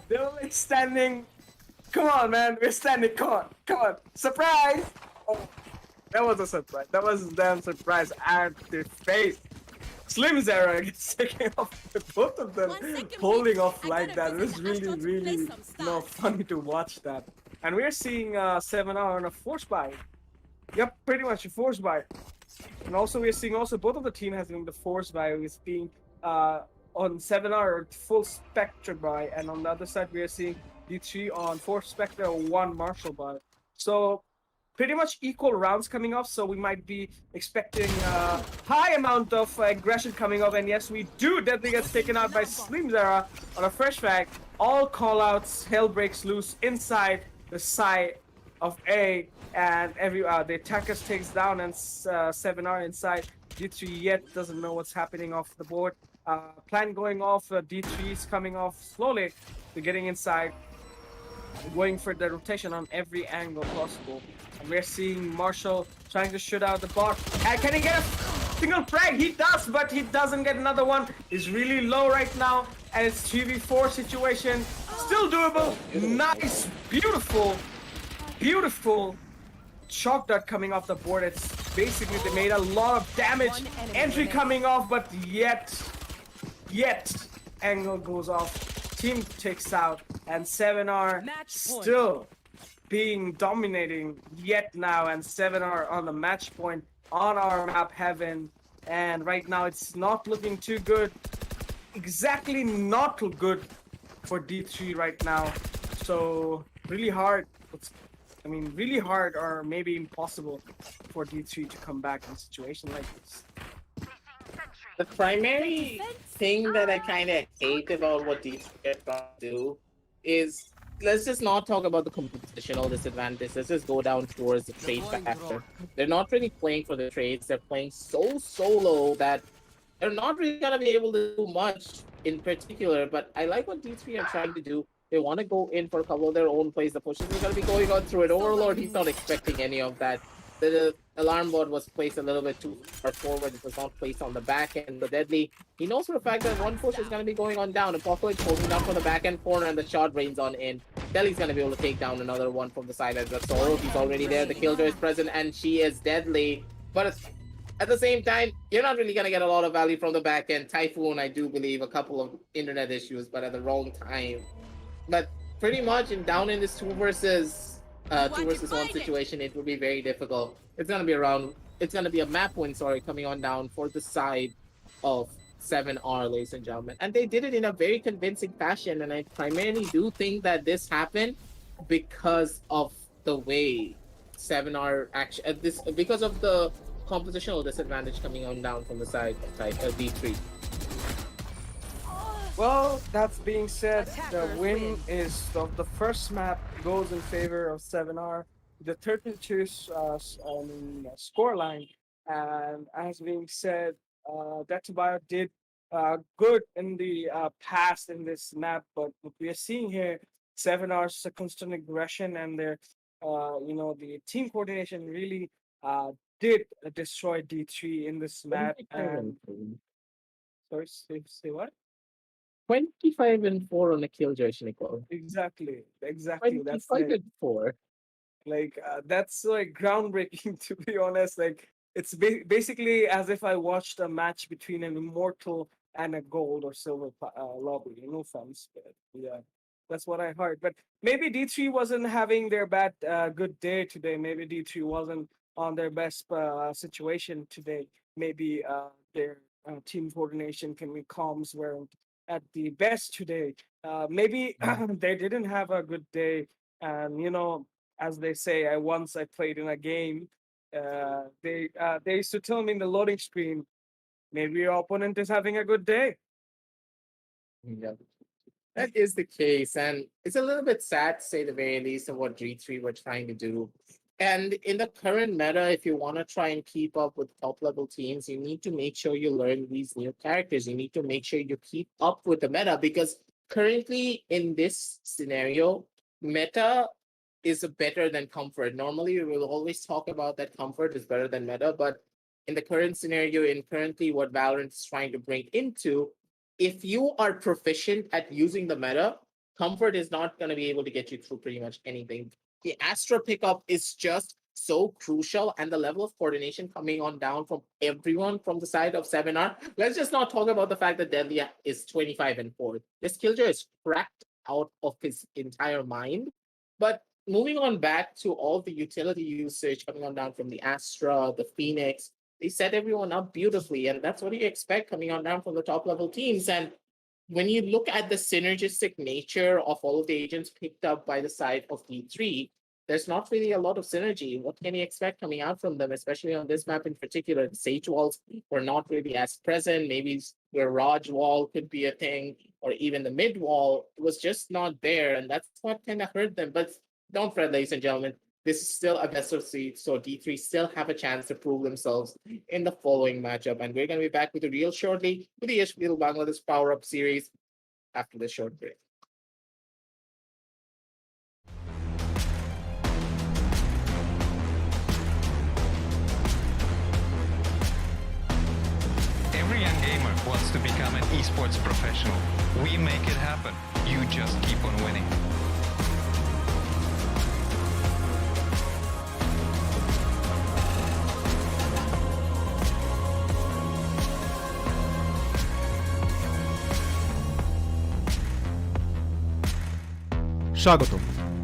they were like standing. Come on, man, we're standing. Come on, surprise! Oh, that was a surprise. That was a damn surprise at the face. Slim Zera gets taken off. Both of them holding off like that. It was really, funny to watch that. And we're seeing 7R on a force buy. Yep, pretty much a force buy. And also we're seeing both of the team having the force buy is being on 7R full Spectre buy, and on the other side we are seeing D3 on 4 Spectre 1 Marshall buy. So pretty much equal rounds coming off, so we might be expecting a high amount of aggression coming off. And yes, we do. Deadly gets taken out by Slim Zera on a fresh frag. All callouts, hell breaks loose inside the side of A, and the attackers takes down, and 7R inside. D3 yet doesn't know what's happening off the board. Plan going off, D3 is coming off slowly. They're getting inside, going for the rotation on every angle possible. And we're seeing Marshall trying to shoot out the bot. And can he get a single frag? He does, but he doesn't get another one. He's really low right now, and it's 3v4 situation. Still doable. Nice, beautiful shock dart coming off the board. It's basically they made a lot of damage. Entry coming off, but yet angle goes off. Team takes out, and 7R still being dominating yet now, and 7R on the match point on our map Heaven. And right now it's not looking too good. Exactly not too good for D3 right now. So really hard. Really hard, or maybe impossible for D3 to come back in a situation like this. The primary thing that I kind of hate about what D3 are trying to do is, let's just not talk about the compositional disadvantage. Let's just go down towards the trade factor. They're not really playing for the trades. They're playing so solo that they're not really going to be able to do much in particular. But I like what D3 are trying to do. They want to go in for a couple of their own plays. The pushes are going to be going on through it. Overlord, he's not expecting any of that. The alarm board was placed a little bit too far forward. It was not placed on the back end. The Deadly, he knows for a fact that one push is going to be going on down. Apocalypse holding down from the back end corner, and the shot rains on in. Deli's going to be able to take down another one from the side as well. Sorrow, he's already there. The Killjoy is present, and she is deadly. But at the same time, you're not really going to get a lot of value from the back end. Typhoon, I do believe, a couple of internet issues, but at the wrong time. But pretty much down in this 2 versus 1 situation, it would be very difficult. It's gonna be a map win, coming on down for the side of 7R, ladies and gentlemen. And they did it in a very convincing fashion, and I primarily do think that this happened because of the way 7R because of the compositional disadvantage coming on down from the side of D3. Well, that being said, the win is the first map goes in favor of 7R. The 32 scoreline, and as being said, Dattebayo did good in the past in this map, but what we are seeing here, 7R's constant aggression and their, the team coordination really did destroy D3 in this map. And sorry, say what? 25-4 on a Killjoy, Nicole. Exactly. 25-4. That's like groundbreaking, to be honest. Like, it's basically as if I watched a match between an immortal and a gold or silver lobby. No offense, but yeah, that's what I heard. But maybe D3 wasn't having their good day today. Maybe D3 wasn't on their best situation today. Maybe their team coordination comms weren't at the best today. Maybe they didn't have a good day. And as they say, I played in a game they used to tell me in the loading screen, maybe your opponent is having a good day. Yeah. That is the case, and it's a little bit sad to say the very least of what G3 were trying to do. And in the current meta, if you want to try and keep up with top level teams, you need to make sure you learn these new characters. You need to make sure you keep up with the meta, because currently in this scenario, meta is better than comfort. Normally, we will always talk about that comfort is better than meta, but in the current scenario, in currently what Valorant is trying to bring into, if you are proficient at using the meta, comfort is not going to be able to get you through pretty much anything. The Astra pickup is just so crucial, and the level of coordination coming on down from everyone from the side of 7R. Let's just not talk about the fact that Deadly is 25-4. This Killjoy is cracked out of his entire mind. But moving on back to all the utility usage coming on down from the Astra, the Phoenix, they set everyone up beautifully, and that's what you expect coming on down from the top level teams. And when you look at the synergistic nature of all of the agents picked up by the side of D3, there's not really a lot of synergy. What can you expect coming out from them, especially on this map in particular? The Sage walls were not really as present. Maybe the Raj wall could be a thing, or even the mid wall was just not there, and that's what kind of hurt them. But don't fret, ladies and gentlemen. This is still a best of three, so D3 still have a chance to prove themselves in the following matchup. And we're going to be back with the real shortly with the ESPL Bangladesh PowerUp series after this short break. Every young gamer wants to become an esports professional. We make it happen. You just keep on winning. স্বাগতম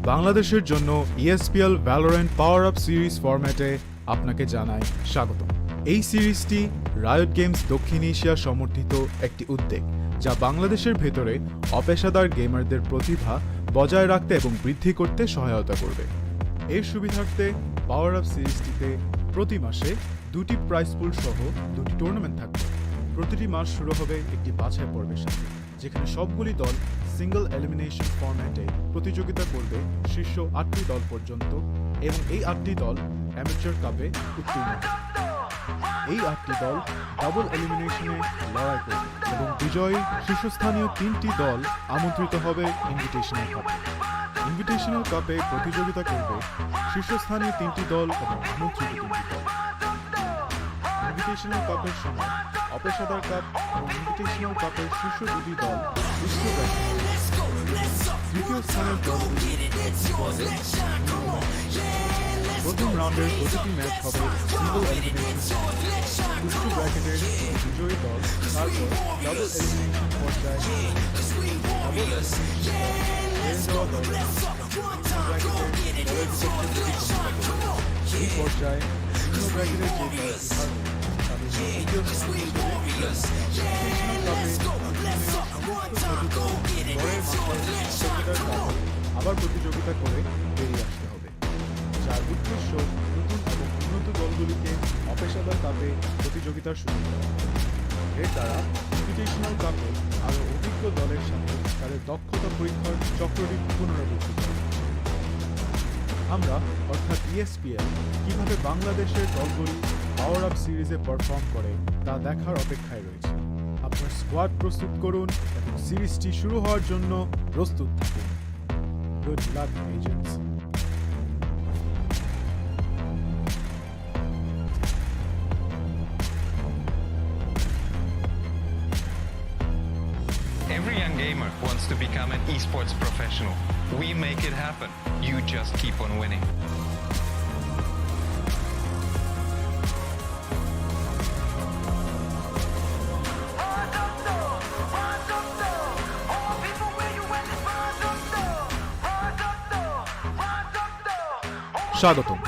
বাংলাদেশের জন্য ESPL Valorant PowerUp series ফরম্যাটে আপনাকে জানাই স্বাগতম। এই সিরিজটি riot games দক্ষিণ এশিয়া সমর্থিত একটি উদ্যোগ, যা বাংলাদেশের ভেতরে অপেশাদার গেমারদের প্রতিভা বজায় রাখতে এবং বৃদ্ধি করতে সহায়তা করবে। এর সুবিধার্থে PowerUp সিরিজটিতে প্রতি মাসে 2টি প্রাইজ পুল সহ 2টি টুর্নামেন্ট থাকবে। প্রতিটি মাস শুরু হবে একটি বাছাই পর্বের সাথে, যেখানে সবগুলি দল সিঙ্গল এলিমিনেশন ফরম্যাটে প্রতিযোগিতা করবে শীর্ষ 8টি দল পর্যন্ত, এবং এই 8টি দল অ্যামেচার কাপে উত্তীর্ণ হবে। এই 8টি দল ডাবল এলিমিনেশনে লড়াই করবে এবং বিজয়ী শীর্ষস্থানীয় 3টি দল আমন্ত্রিত হবে ইনভিটেশনাল কাপে। ইনভিটেশনাল কাপে প্রতিযোগিতা করবে শীর্ষস্থানীয় 3টি দল এবং আমন্ত্রিত 3টি দল। ইনভিটেশনাল কাপের সময় অপেশাদার কাপ এবং ইনভিটেশনাল কাপের শীর্ষ 2টি দল বিশ্ব তৃতীয় স্থানের দলগুলি প্রথম রাউন্ডের প্রতিটি ম্যাচ হবে সিঙ্গল এলিমিনেশন। উচ্চ ব্র্যাকেটের বিজয়ী দল তারপর ডাবল এলিমিনেশন পর্যায়ে যাওয়া দল ব্র্যাকেটের দলের বিপক্ষে এই পর্যায়ে নিম্ন ব্র্যাকেটের যে দল তাদের তৃতীয় স্থান হিসেবে আবার প্রতিযোগিতা করে বেরিয়ে আসতে হবে, যার উদ্দেশ্য নতুন এবং উন্নত দলগুলিকে অপেশাদার কাপে প্রতিযোগিতার সুযোগ দেওয়া। এর দ্বারা ইনভিটেশনাল কাপে আরও অভিজ্ঞ দলের সাথে তাদের দক্ষতা পরীক্ষার চক্রটি পুনরাবৃত্তি করে। আমরা অর্থাৎ ESPL কিভাবে বাংলাদেশের দলগুলি PowerUp সিরিজে পারফর্ম করে তা দেখার অপেক্ষায় রয়েছে। আপনার স্কোয়াড প্রস্তুত করুন এবং সিরিজটি শুরু হওয়ার জন্য প্রস্তুত থাকুন। Good luck agents. Every young gamer wants to become an esports professional. We make it happen. You just keep on winning. স্বাগতম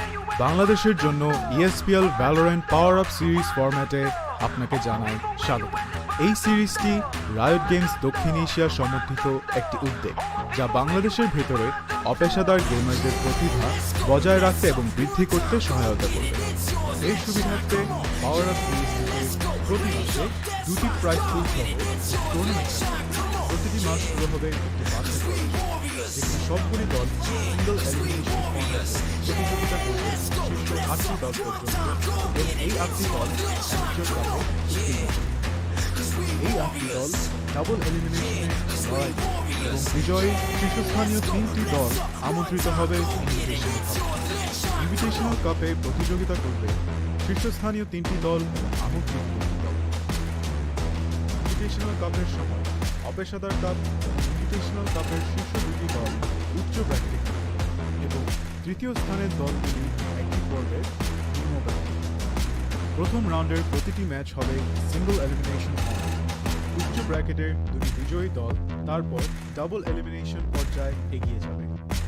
বাংলাদেশের জন্য ESPL Valorant PowerUp সিরিজ ফরম্যাটে আপনাকে জানাই স্বাগতম। এই সিরিজটি রায়ট গেমস দক্ষিণ এশিয়া সমর্থিত একটি উদ্যোগ, যা বাংলাদেশের ভেতরে অপেশাদার গেমারদের প্রতিভা বজায় রাখতে এবং বৃদ্ধি করতে সহায়তা করবে। এর সুবিধার্থে পাওয়ার আপ সিরিজটিতে প্রতি মাসে 2টি প্রাইজ পুল সহ টুর্নামেন্ট থাকবে। প্রতিটি মাস শুরু হবে একটি বাছাই পর্ব, যেখানে সবগুলি দল সিঙ্গল এলিমিনেশন ফর্ম্যাটে প্রতিযোগিতা করবে শীর্ষ 8টি দল পর্যন্ত, এবং এই 8টি দল অ্যামেচার কাপে উত্তীর্ণ হবে। এই 8টি দল ডাবল এলিমিনেশনে লড়াই করবে এবং বিজয়ী শীর্ষস্থানীয় 3টি দল আমন্ত্রিত হবে ইনভিটেশনাল কাপে। ইনভিটেশনাল কাপে প্রতিযোগিতা করবে শীর্ষস্থানীয় 3টি দল এবং আমন্ত্রিত 3টি দল। ইনভিটেশনাল কাপের সময় অপেশাদার কাপ এবং ইনভিটেশনাল কাপের শীর্ষ 2টি দল উচ্চ ব্র্যাকেটে খেলবে এবং তৃতীয় স্থানের দলগুলি একটি পর্বে নিম্ন ব্র্যাকেটে। প্রথম রাউন্ডের প্রতিটি ম্যাচ হবে সিঙ্গল এলিমিনেশন ফর্ম্যাট। উচ্চ ব্র্যাকেটের 2টি বিজয়ী দল তারপর ডাবল এলিমিনেশন পর্যায়ে এগিয়ে যাবে।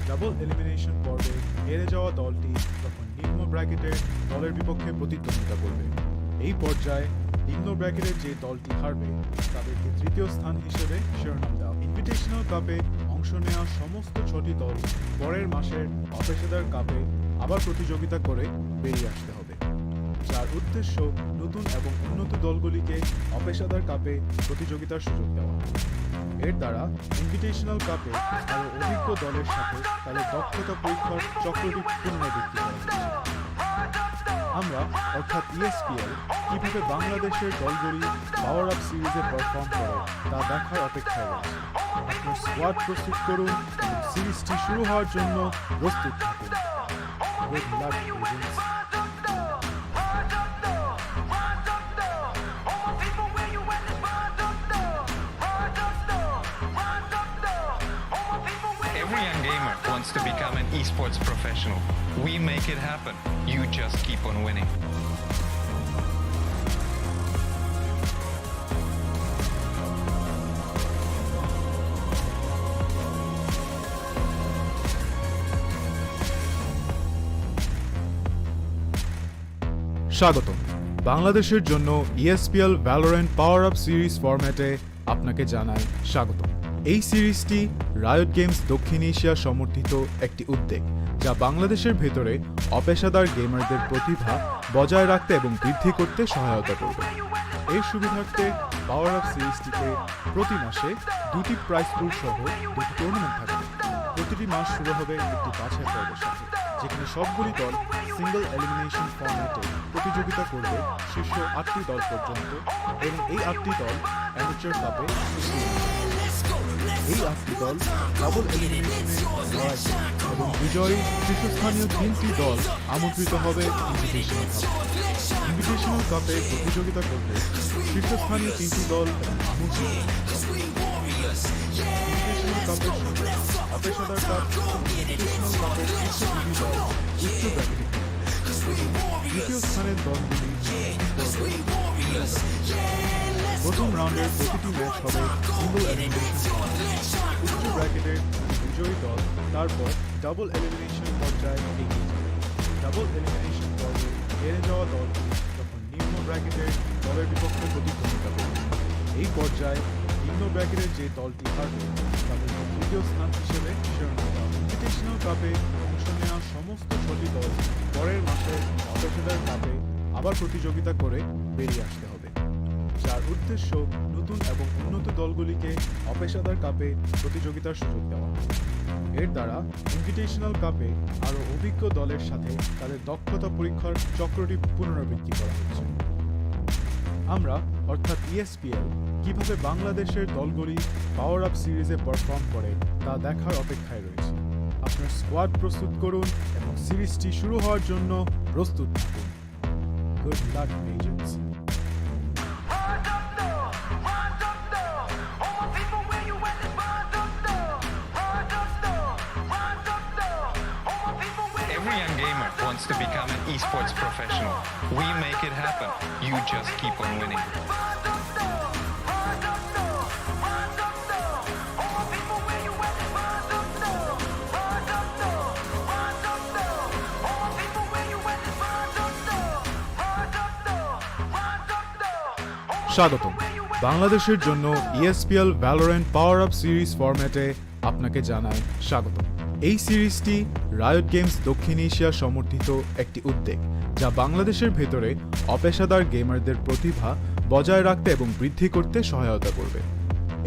ডাবল এলিমিনেশন পর্বে হেরে যাওয়া দলটি তখন নিম্ন ব্র্যাকেটের দলের বিপক্ষে প্রতিদ্বন্দ্বিতা করবে। এই পর্যায়ে নিম্ন ব্র্যাকেটের যে দলটি হারবে তাদেরকে তৃতীয় স্থান হিসেবে শিরোনাম দেওয়া। ইনভিটেশনাল কাপে অংশ নেওয়া সমস্ত 6টি দল পরের মাসের অপেশাদার কাপে আবার প্রতিযোগিতা করে বেরিয়ে আসতে হবে, যার উদ্দেশ্য নতুন এবং উন্নত দলগুলিকে অপেশাদার কাপে প্রতিযোগিতার সুযোগ দেওয়া। এর দ্বারা ইনভিটেশনাল কাপে আরও অভিজ্ঞ দলের সাথে তাদের দক্ষতা পরীক্ষার চক্রটি পুনরাবৃত্তি করা হচ্ছে। আমরা অর্থাৎ ESPL কিভাবে বাংলাদেশের দলগুলি পাওয়ার আপ সিরিজে পারফর্ম করে তা দেখার অপেক্ষায় রয়েছে। আপনার স্কোয়াড প্রস্তুত করুন এবং সিরিজটি শুরু হওয়ার জন্য প্রস্তুত থাকুন। Good luck agents. Every young gamer wants to become an esports professional. We make it happen. You just keep on winning. স্বাগতম। বাংলাদেশের জন্য ESPL Valorant PowerUp সিরিজ ফরম্যাটে আপনাকে জানাই স্বাগতম। এই সিরিজটি রায়ট গেমস দক্ষিণ এশিয়া সমর্থিত একটি উদ্যোগ, যা বাংলাদেশের ভেতরে অপেশাদার গেমারদের প্রতিভা বজায় রাখতে এবং বৃদ্ধি করতে সহায়তা করবে। এর সুবিধার্থে পাওয়ার আপ সিরিজটিতে প্রতি মাসে 2টি প্রাইজ পুল সহ 2টি টুর্নামেন্ট থাকবে। প্রতিটি মাস শুরু হবে একটি বাছাই পর্বের সাথে, যেখানে সবগুলি দল সিঙ্গল এলিমিনেশন ফর্ম্যাটে প্রতিযোগিতা করবে শীর্ষ 8টি দল পর্যন্ত, এবং এই 8টি দল অ্যামেচার কাপে উত্তীর্ণ হবে। এই 8টি দল ডাবল এলিমিনেশনে লড়াই করবে এবং বিজয়ী শীর্ষস্থানীয় 3টি দল আমন্ত্রিত হবে ইনভিটেশনাল কাপে। ইনভিটেশনাল কাপে প্রতিযোগিতা করবে শীর্ষস্থানীয় 3টি দল এবং আমন্ত্রিত 3টি দল। ইনভিটেশনাল কাপের সঙ্গে অপেশাদার কাপ এবং ইনভিটেশনাল কাপের শীর্ষ 2টি দল উচ্চ ব্র্যাকেটে খেলবে এবং দ্বিতীয় স্থানের দলগুলি প্রথম রাউন্ডের প্রতিটি ম্যাচ হবে সিঙ্গল এলিমিনেশন ফর্ম্যাট। উচ্চ ব্র্যাকেটের বিজয়ী দল তারপর ডাবল এলিমিনেশন পর্যায়ে এগিয়ে যাবে। ডাবল এলিমিনেশন পর্বে হেরে যাওয়া দলটি তখন নিম্ন ব্র্যাকেটের দলের বিপক্ষে প্রতিদ্বন্দ্বিতা করবে। এই পর্যায়ে নিম্ন ব্র্যাকেটের যে দলটি হারবে তাদেরকে তৃতীয় স্থান হিসেবে শিরোনাম দেওয়া। ইনভিটেশনাল কাপে অংশ নেওয়া সমস্ত 6টি দল পরের মাসে অপেশাদার কাপে আবার প্রতিযোগিতা করে বেরিয়ে আসতে হবে, যার উদ্দেশ্য নতুন এবং উন্নত দলগুলিকে অপেশাদার কাপে প্রতিযোগিতার সুযোগ দেওয়া। এর দ্বারা ইনভিটেশনাল কাপে আরও অভিজ্ঞ দলের সাথে তাদের দক্ষতা পরীক্ষার চক্রটি পুনরাবৃত্তি করা হচ্ছে। আমরা অর্থাৎ ESPL কিভাবে বাংলাদেশের দলগুলি পাওয়ার আপ সিরিজে পারফর্ম করে তা দেখার অপেক্ষায় রয়েছে। আপনার স্কোয়াড প্রস্তুত করুন এবং সিরিজটি শুরু হওয়ার জন্য প্রস্তুত থাকুন। Good luck agents. Every young gamer wants to become an esports professional. We make it happen. You just keep on winning. স্বাগতম। বাংলাদেশের জন্য ESPL Valorant PowerUp সিরিজ ফরম্যাটে আপনাকে জানাই স্বাগত। এই সিরিজটি রায়ট গেমস দক্ষিণ এশিয়া সমর্থিত একটি উদ্যোগ, যা বাংলাদেশের ভেতরে অপেশাদার গেমারদের প্রতিভা বজায় রাখতে এবং বৃদ্ধি করতে সহায়তা করবে।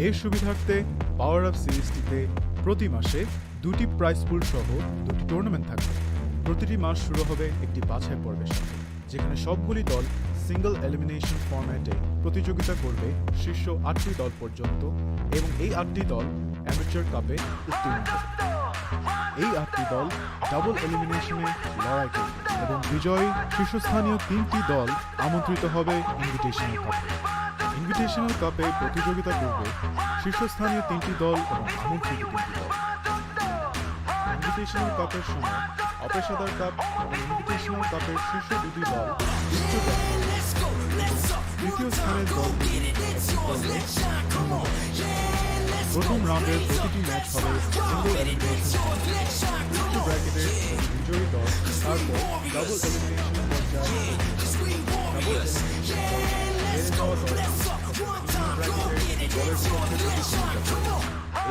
এর সুবিধার্থে PowerUp সিরিজটিতে প্রতি মাসে 2টি প্রাইজ পুল সহ 2টি টুর্নামেন্ট থাকবে। প্রতিটি মাস শুরু হবে একটি বাছাই পর্বের সাথে, যেখানে সবগুলি দল সিঙ্গল এলিমিনেশন ফরম্যাটে প্রতিযোগিতা করবে শীর্ষ 8টি দল পর্যন্ত, এবং এই 8টি দল অ্যামেচার কাপে উত্তীর্ণ হবে। এই 8টি দল ডাবল এলিমিনেশনে লড়াই করবে এবং বিজয়ী শীর্ষস্থানীয় 3টি দল আমন্ত্রিত হবে ইনভিটেশনাল কাপে। ইনভিটেশনাল কাপে প্রতিযোগিতা করবে শীর্ষস্থানীয় 3টি দল এবং আমন্ত্রিত 3টি দল। ইনভিটেশনাল কাপের সময় অপেশাদার কাপ এবং ইনভিটেশনাল কাপের শীর্ষ 2টি দল উচ্চ তৃতীয় স্থানের দল প্রথম রাউন্ডের প্রতিটি ম্যাচ হবে সিঙ্গল এলিমিনেশন। উচ্চ ব্র্যাকেটের বিজয়ী দল তারপর ডাবল এলিমিনেশন পর্যায়ে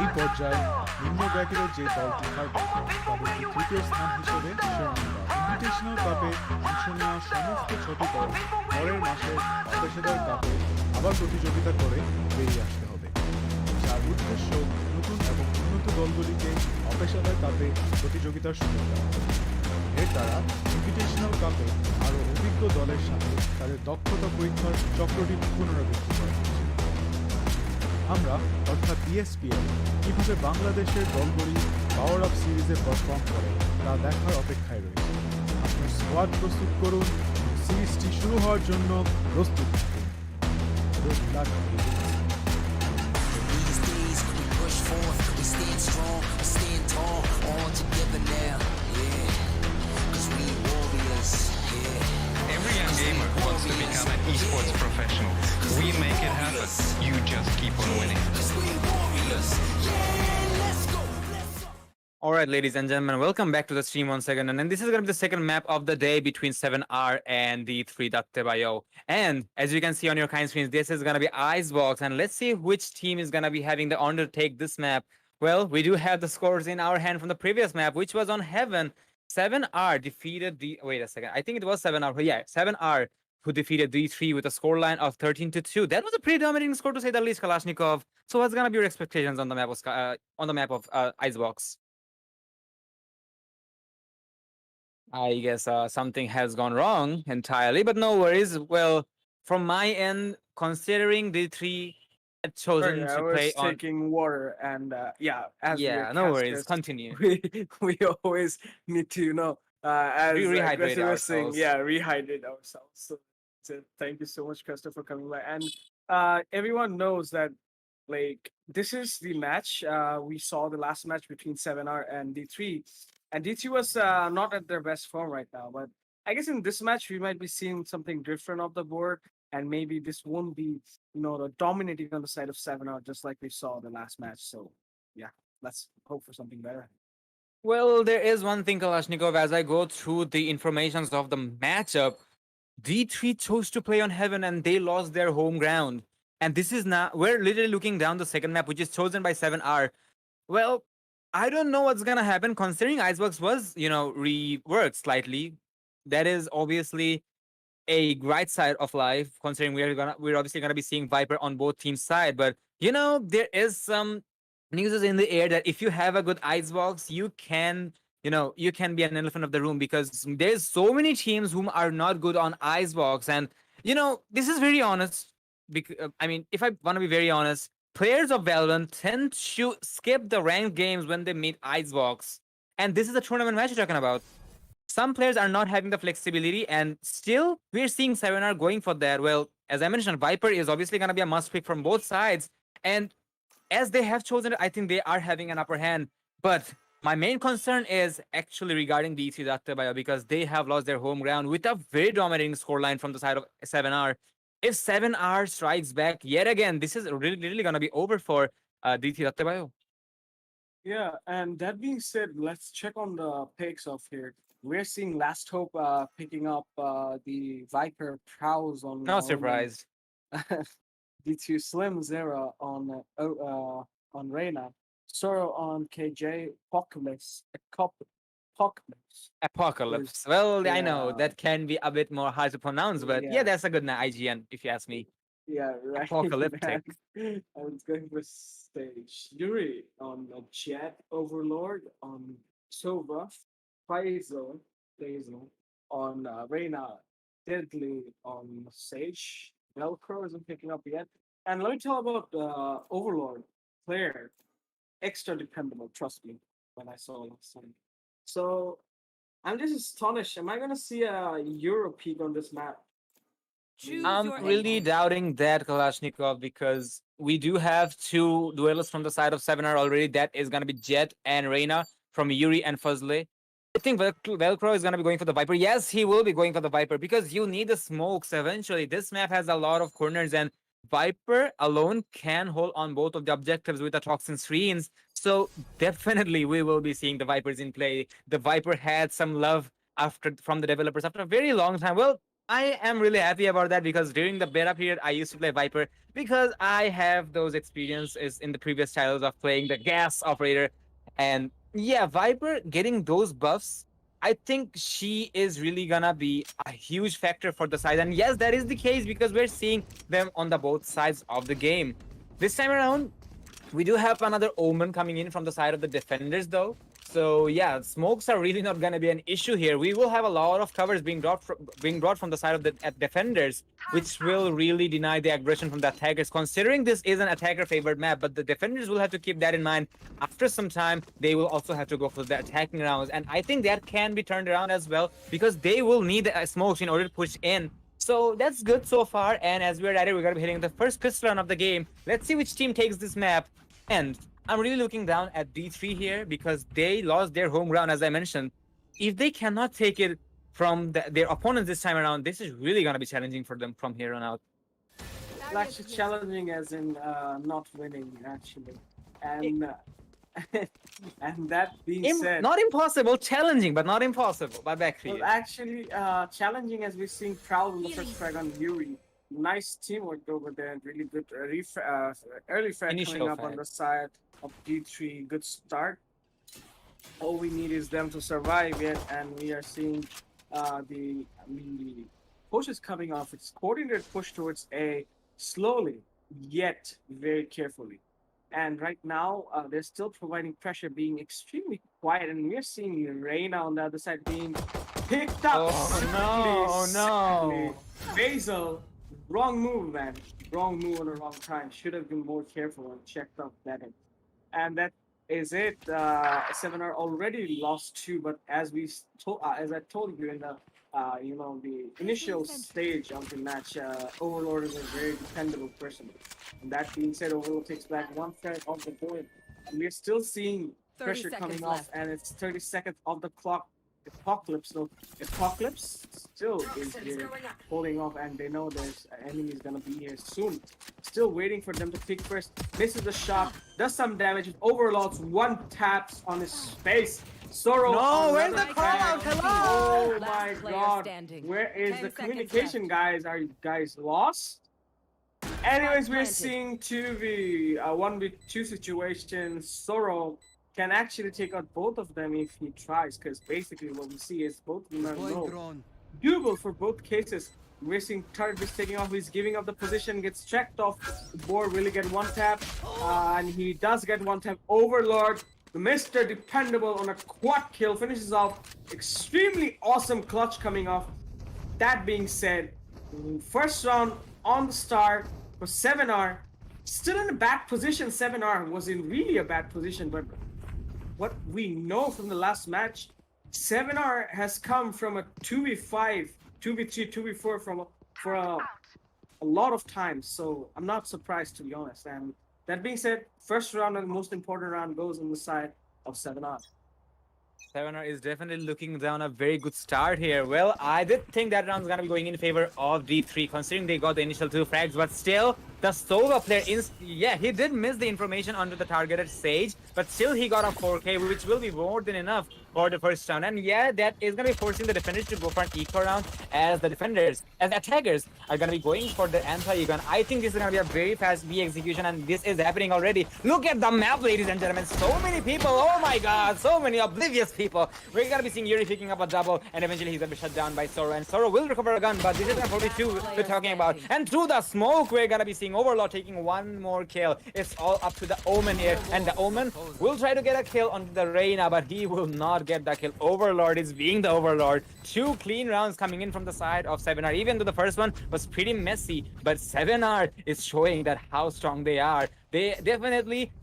এই পর্যায়ে নিম্ন ব্র্যাকেটের যে দলটি থাকবে তাদেরকে তৃতীয় স্থান হিসেবে ইনভিটেশনাল কাপে অংশ নেওয়া সমস্ত 6টি দল পরের মাসে অপেশাদার কাপে আবার প্রতিযোগিতা করে বেরিয়ে আসতে হবে, যার উদ্দেশ্য নতুন এবং উন্নত দলগুলিকে অপেশাদার কাপে প্রতিযোগিতার সুযোগ দেওয়া। এর দ্বারা ইনভিটেশনাল কাপে আরও অভিজ্ঞ দলের সাথে তাদের দক্ষতা পরীক্ষার চক্রটি পুনরাবৃত্তি করা হচ্ছে। আমরা অর্থাৎ ESPL কিভাবে বাংলাদেশের দলগুলি PowerUp সিরিজে পারফর্ম করে তা দেখার অপেক্ষায় রয়েছে। আপনার স্কোয়াড প্রস্তুত করুন, সিরিজটি শুরু হওয়ার জন্য প্রস্তুত থাকুন। Good luck, everyone. These days we push forth, we stand strong, we stand tall, all together now, yeah. Cause we warriors, yeah. Every young gamer wants to become an esports professional. We make it happen. You just keep on winning. Cause we warriors, yeah. Let's go, let's go. All right, ladies and gentlemen, welcome back to the stream once again. And this is going to be the second map of the day between 7R and D3 Dattebayo. And as you can see on your kind screens, this is going to be Icebox. And let's see which team is going to be having the honor to take this map. Well, we do have the scores in our hand from the previous map, which was on Heaven. 7R defeated the... Wait a second. I think it was 7R. Yeah, 7R who defeated D3 with a scoreline of 13-2. That was a pretty dominating score, to say the least, Kalashnikov. So what's going to be your expectations on the map of Icebox? I guess something has gone wrong entirely, but no worries. Well, from my end, considering the 3 had chosen Sorry, to I was play on... taking water, and yeah, as we Yeah, are no worries. casters, Continue. we always need to, as Rehydrate Aggressive was saying, ourselves. yeah, rehydrate ourselves. So thank you so much, Krista, for coming by. And everyone knows that, like, this is the match. We saw the last match between 7R and D3, and D3 was not at their best form right now. But I guess in this match we might be seeing something different off the board, and maybe this won't be, the dominating on the side of 7R, just like we saw the last match. So yeah, let's hope for something better. Well, there is one thing, Kalashnikov, as I go through the informations of the matchup, D3 chose to play on Heaven and they lost their home ground. And this is now, we're literally looking down the second map, which is chosen by 7R. Well, I don't know what's gonna happen, considering Icebox was, reworked slightly. That is obviously a bright side of life, considering we're obviously gonna be seeing Viper on both teams' side. But there is some news is in the air that if you have a good Icebox, you can be an elephant of the room, because there's so many teams whom are not good on Icebox. And this is very honest. If I want to be very honest, players of Valorant tend to skip the ranked games when they meet Icebox. And this is a tournament match you're talking about. Some players are not having the flexibility, and still we're seeing 7R going for that. Well, as I mentioned, Viper is obviously going to be a must pick from both sides. And as they have chosen it, I think they are having an upper hand. But my main concern is actually regarding D3 Dattebayo, because they have lost their home ground with a very dominating scoreline from the side of 7R. If 7R strikes back yet again, this is really going to be over for D3 Dattebayo. Yeah, and that being said, let's check on the picks of here. We're seeing Last Hope picking up the Viper prowls on. No surprise. D2 Slim Zero on Reyna, Soro on KJ, Apocalypse, Apocalypse. Well, I know yeah, that can be a bit more hard to pronounce, but yeah, yeah, that's a good IGN if you ask me. yeah, right. Apocalyptic. Man. I was going for stage. Yuri on Jet, Overlord on Sova, Faisal on Reyna, Deadly on Sage, Velcro isn't picking up yet. And let me tell about Overlord player, extra dependable. Trust me, when I saw last time. So I'm just astonished. Am I gonna see a Euro peak on this map? Choose I'm your really endpoint. doubting that, Kalashnikov, because we do have two duelists from the side of 7R already. That is going to be Jet and Reyna from Yuri and Fuzzle. I think Velcro is going to be going for the Viper. Yes, he will be going for the Viper because you need the smokes eventually. This map has a lot of corners, and Viper alone can hold on both of the objectives with the Toxin screens. So definitely we will be seeing the Vipers in play. The Viper had some love after from the developers after a very long time. Well, I am really happy about that because during the beta period, I used to play Viper because I have those experiences in the previous titles of playing the gas operator. And yeah, Viper getting those buffs, I think she is really gonna be a huge factor for the side. And yes, that is the case because we're seeing them on the both sides of the game. This time around, we do have another Omen coming in from the side of the defenders, though. So yeah, smokes are really not going to be an issue here. We will have a lot of covers being brought from the side of the defenders, which will really deny the aggression from the attackers. Considering this is an attacker-favored map, but the defenders will have to keep that in mind. After some time, they will also have to go for the attacking rounds, and I think that can be turned around as well because they will need smokes in order to push in. So that's good so far, and as we're at it, we're going to be hitting the first pistol round of the game. Let's see which team takes this map. And I'm really looking down at D3 here because they lost their home ground, as I mentioned. If they cannot take it from their opponents this time around, this is really going to be challenging for them from here on out. Well, actually, challenging as in not winning, actually. And and that being said, Not impossible, challenging, but not impossible. But back to you. well, actually, challenging as we're seeing Prowl in the first frag on Yuri. Nice teamwork over there and really good early frag Initial coming up frag. on the side of D3. Good start. All we need is them to survive yet, and we are seeing the push is coming off. It's coordinated push towards A slowly, yet very carefully. And right now, they're still providing pressure, being extremely quiet, and we're seeing Reyna on the other side being picked up. Oh no! Basil, wrong move, man. Wrong move on the wrong time. Should have been more careful and checked out that in. And that is it. 7R already lost 2, but as as I told you in the the initial stage of the match, Overlord is a very dependable person. And that being said, Overlord takes back 1 third of the board, and we're still seeing 30 pressure seconds coming off, left. and it's 30 seconds of the clock. Apocalypse still is here holding off, and they know there's enemies gonna be here soon. Still waiting for them to pick first. Misses the shot, does some damage. Overlords 1 taps on his face. Soro. No, where's the another call out? tag. Hello? Oh Last my player god. standing. Where is 10 the seconds communication, left. guys? Are you guys lost? Anyways, we're planted. seeing 1v2 situation. Soro can actually take out both of them if he tries, because basically what we see is both of them are low. Doable for both cases. We're seeing Turret just taking off. He's giving up the position, gets checked off. The board really get 1 tap, and he does get 1 tap. Overlord, Mr. Dependable on a quad kill, finishes off. Extremely awesome clutch coming off. That being said, first round on the start for 7R. Still in a bad position. 7R was in really a bad position, but what we know from the last match, 7R has come from a 2v5, 2v3, 2v4 for a lot of times. So I'm not surprised, to be honest. And that being said, first round and most important round goes on the side of 7R. 7R is definitely looking down a very good start here. Well, I did think that round's gonna be going in favor of D3, considering they got the initial 2 frags, but still, The solo player, yeah, he did miss the information onto the targeted Sage, but still he got a 4K, which will be more than enough for the first round. And yeah, that is going to be forcing the defenders to go for an eco round, as the attackers are going to be going for the anti-econ. I think this is going to be a very fast B execution, and this is happening already. Look at the map, ladies and gentlemen. So many people. Oh my god, so many oblivious people. We're going to be seeing Yuri picking up a double, and eventually he's going to be shut down by Soro. And Soro will recover a gun, but this is the 42 we're talking about. And through the smoke, we're going to be seeing Overlord taking one more kill. It's all up to the Omen here, and the Omen will try to get a kill on the Reyna, but he will not get the kill. Overlord is being the Overlord. 2 clean rounds coming in from the side of 7R, even though the first one was pretty messy, but 7R is showing that how strong they are. They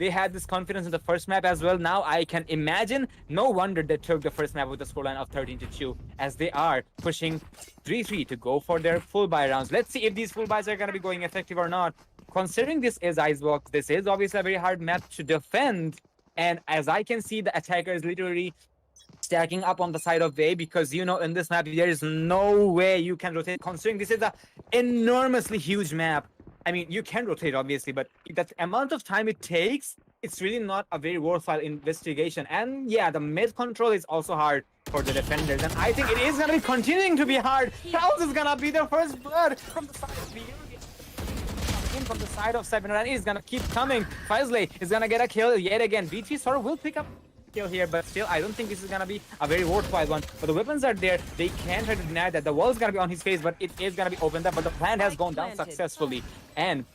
had this confidence in the first map as well. Now I can imagine, no wonder they took the first map with the scoreline of 13-2, as they are pushing 3-3 to go for their full buy rounds. Let's see if these full buys are going to be going effective or not. Considering this is Icebox, this is obviously a very hard map to defend. And as I can see, the attacker is literally stacking up on the side of A, because you know in this map there is no way you can rotate, considering this is a enormously huge map. I mean, you can rotate obviously, but that amount of time it takes, it's really not a very worthwhile investigation. And yeah, the mid control is also hard for the defenders, and I think it is going to be continuing to be hard. Kraus is going to be their first blood from the side of B. From the side of 7, and he's gonna keep coming. Faisley is gonna get a kill yet again. BO3 sort of will pick up kill here, but still I don't think this is gonna be a very worthwhile one. But the weapons are there. They can try to deny that. The wall is gonna be on his face, but it is gonna be opened up. But the plant has gone down successfully. And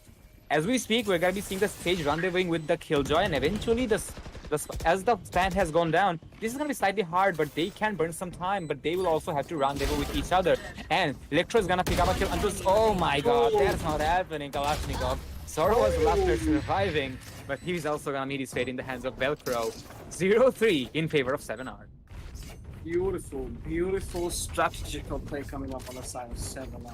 as we speak, we're gonna be seeing the Sage rendezvousing with the Killjoy, and eventually as the plant has gone down, this is going to be slightly hard, but they can burn some time, but they will also have to rendezvous with each other. And Electro is going to pick up a kill until... Oh my god, that's not happening, Kalashnikov. Soro was the last person surviving, but he's also going to meet his fate in the hands of Velcro. 0-3 in favor of 7R. Beautiful strategical play coming up on the side of 7R.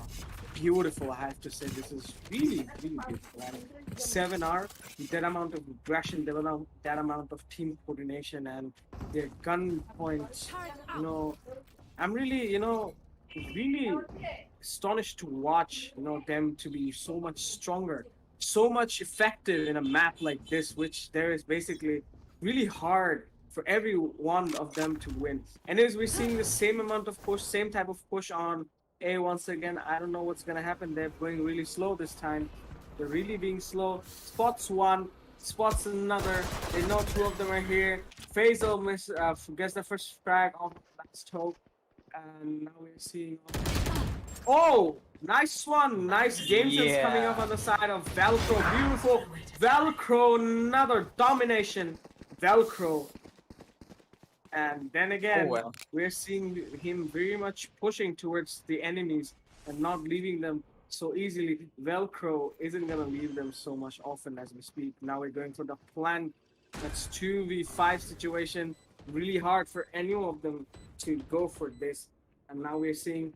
Beautiful, I have to say. This is really beautiful. I mean, 7R, that amount of aggression, that amount of team coordination, and their gun points. You know, I'm really, really astonished to watch, them to be so much stronger, so much effective in a map like this, which there is basically really hard for every one of them to win. And as we're seeing the same amount of push, same type of push on A once again. I don't know what's gonna happen. They're going really slow this time. They're really being slow. Spots one, spots another. They know 2 of them are here. Faisal gets the first frag of the last hope. And now we're seeing... Oh! Nice one! Nice game sense coming up on the side of Velcro. Beautiful! Velcro, another domination. Velcro. And then again, we're seeing him very much pushing towards the enemies and not leaving them so easily. Velcro isn't going to leave them so much often as we speak. Now we're going for the plan. That's 2v5 situation. Really hard for any of them to go for this. And now we're seeing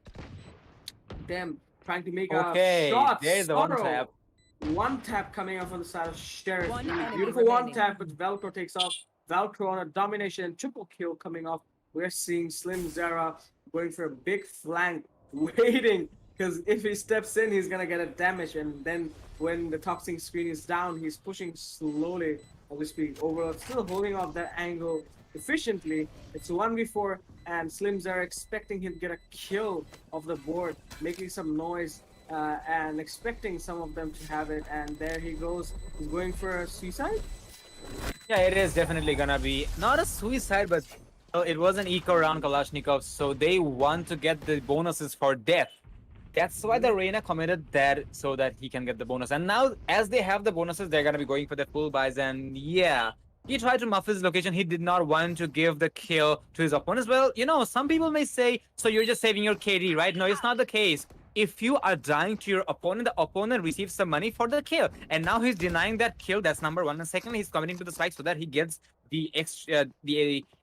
them trying to make a shot. There's the one tap. One tap coming up on the side of Sheriff. Beautiful one tap, but Velcro takes off. Velcro on a domination, triple kill coming off. We're seeing Slim Zera going for a big flank, waiting, because if he steps in, he's gonna get a damage. And then when the toxic screen is down, he's pushing slowly, as we speak. Overall, still holding off that angle efficiently. It's 1v4, and Slim Zera expecting him to get a kill off the board, making some noise, and expecting some of them to have it. And there he goes. He's going for a suicide. Yeah, it is definitely gonna be not a suicide, but it was an eco round, Kalashnikov, so they want to get the bonuses for death. That's why the Reyna committed that, so that he can get the bonus. And now, as they have the bonuses, they're gonna be going for the full buys. And yeah, he tried to muff his location. He did not want to give the kill to his opponents. Well, some people may say, so you're just saving your KD, right? No, it's not the case. If you are dying to your opponent, the opponent receives some money for the kill. And now he's denying that kill. That's number one. And secondly, he's committing to the spike so that he gets the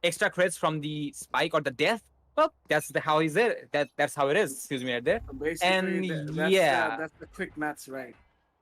extra credits from the spike or the death. Well, that's how is it. That's how it is. Excuse me, right there. Basically, and that's the quick maths, right?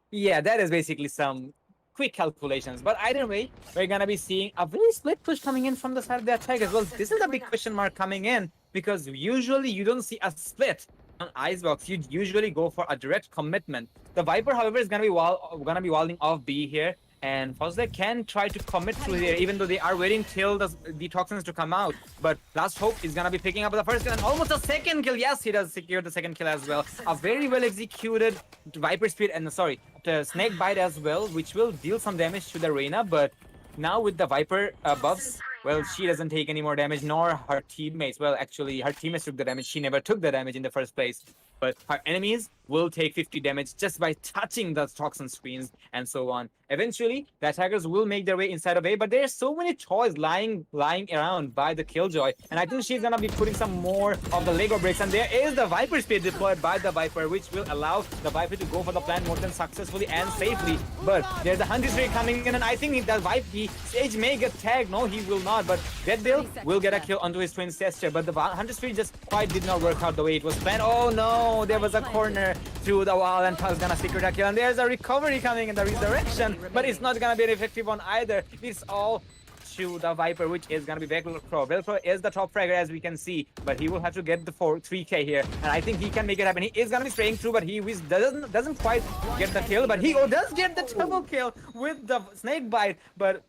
Yeah, that is basically some quick calculations. But either way, we're gonna be seeing a very split push coming in from the side of the attack as well. This is a big question mark coming in, because usually you don't see a split on Icebox, you usually go for a direct commitment. The Viper, however, is gonna be walling off B here, and Fozle can try to commit through here, even though they are waiting till the toxins to come out. But Last Hope is gonna be picking up the first kill and almost a second kill. Yes, he does secure the second kill as well. A very well executed Viper Speed and Snake Bite as well, which will deal some damage to the Reyna. But now with the Viper buffs, well, she doesn't take any more damage, nor her teammates. Well, actually, her teammates took the damage. She never took the damage in the first place. But her enemies will take 50 damage just by touching the toxin screens and so on. Eventually, the attackers will make their way inside of A, but there's so many toys lying around by the Killjoy. And I think she's gonna be putting some more of the Lego bricks. And there is the Viper Speed deployed by the Viper, which will allow the Viper to go for the plan more than successfully and safely. But there's a Hunter's Ray coming in, and I think the Viper Sage may get tagged. No, he will not. But Deadbill will get a kill onto his twin sister. But the Hunter's Ray just quite did not work out the way it was planned. Oh no, there was a corner through the wall, and Pug's gonna secure that kill. And there's a recovery coming in the resurrection. But it's not gonna be an effective one either. It's all to the Viper, which is gonna be Velcro. Velcro is the top fragger, as we can see, but he will have to get the 3k here, and I think he can make it happen. He is gonna be spraying through, but he doesn't quite get the kill, but he does get the double kill with the snake bite. But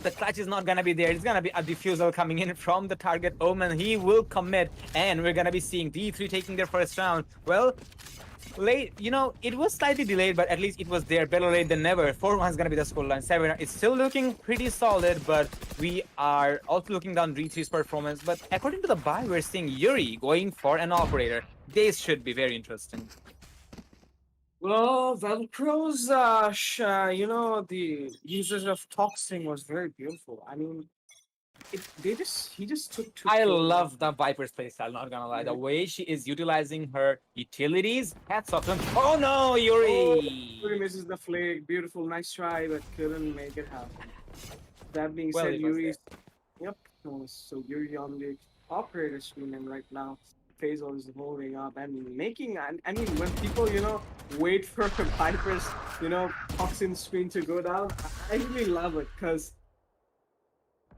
the clutch is not gonna be there. It's gonna be a defusal coming in from the target Omen. He will commit, and we're gonna be seeing D3 taking their first round. Well, late, it was slightly delayed, but at least it was there. Better late than never. 4-1 is gonna be the scoreline. 7 is still looking pretty solid, but we are also looking down D3's performance. But according to the buy, we're seeing Yuri going for an operator. This should be very interesting. Well, Velcro's, the usage of toxin was very beautiful. I mean, he just took two. I love the Viper's playstyle, not gonna lie. The way she is utilizing her utilities, hats off to him. Oh no, Yuri! Yuri misses the flag. Beautiful, nice try, but couldn't make it happen. That being Well, said, it was Yuri's. Yep. So Yuri on the operator screen, and right now, Faisal is holding up and making. I mean, when people, wait for Viper's, toxin screen to go down, I really love it because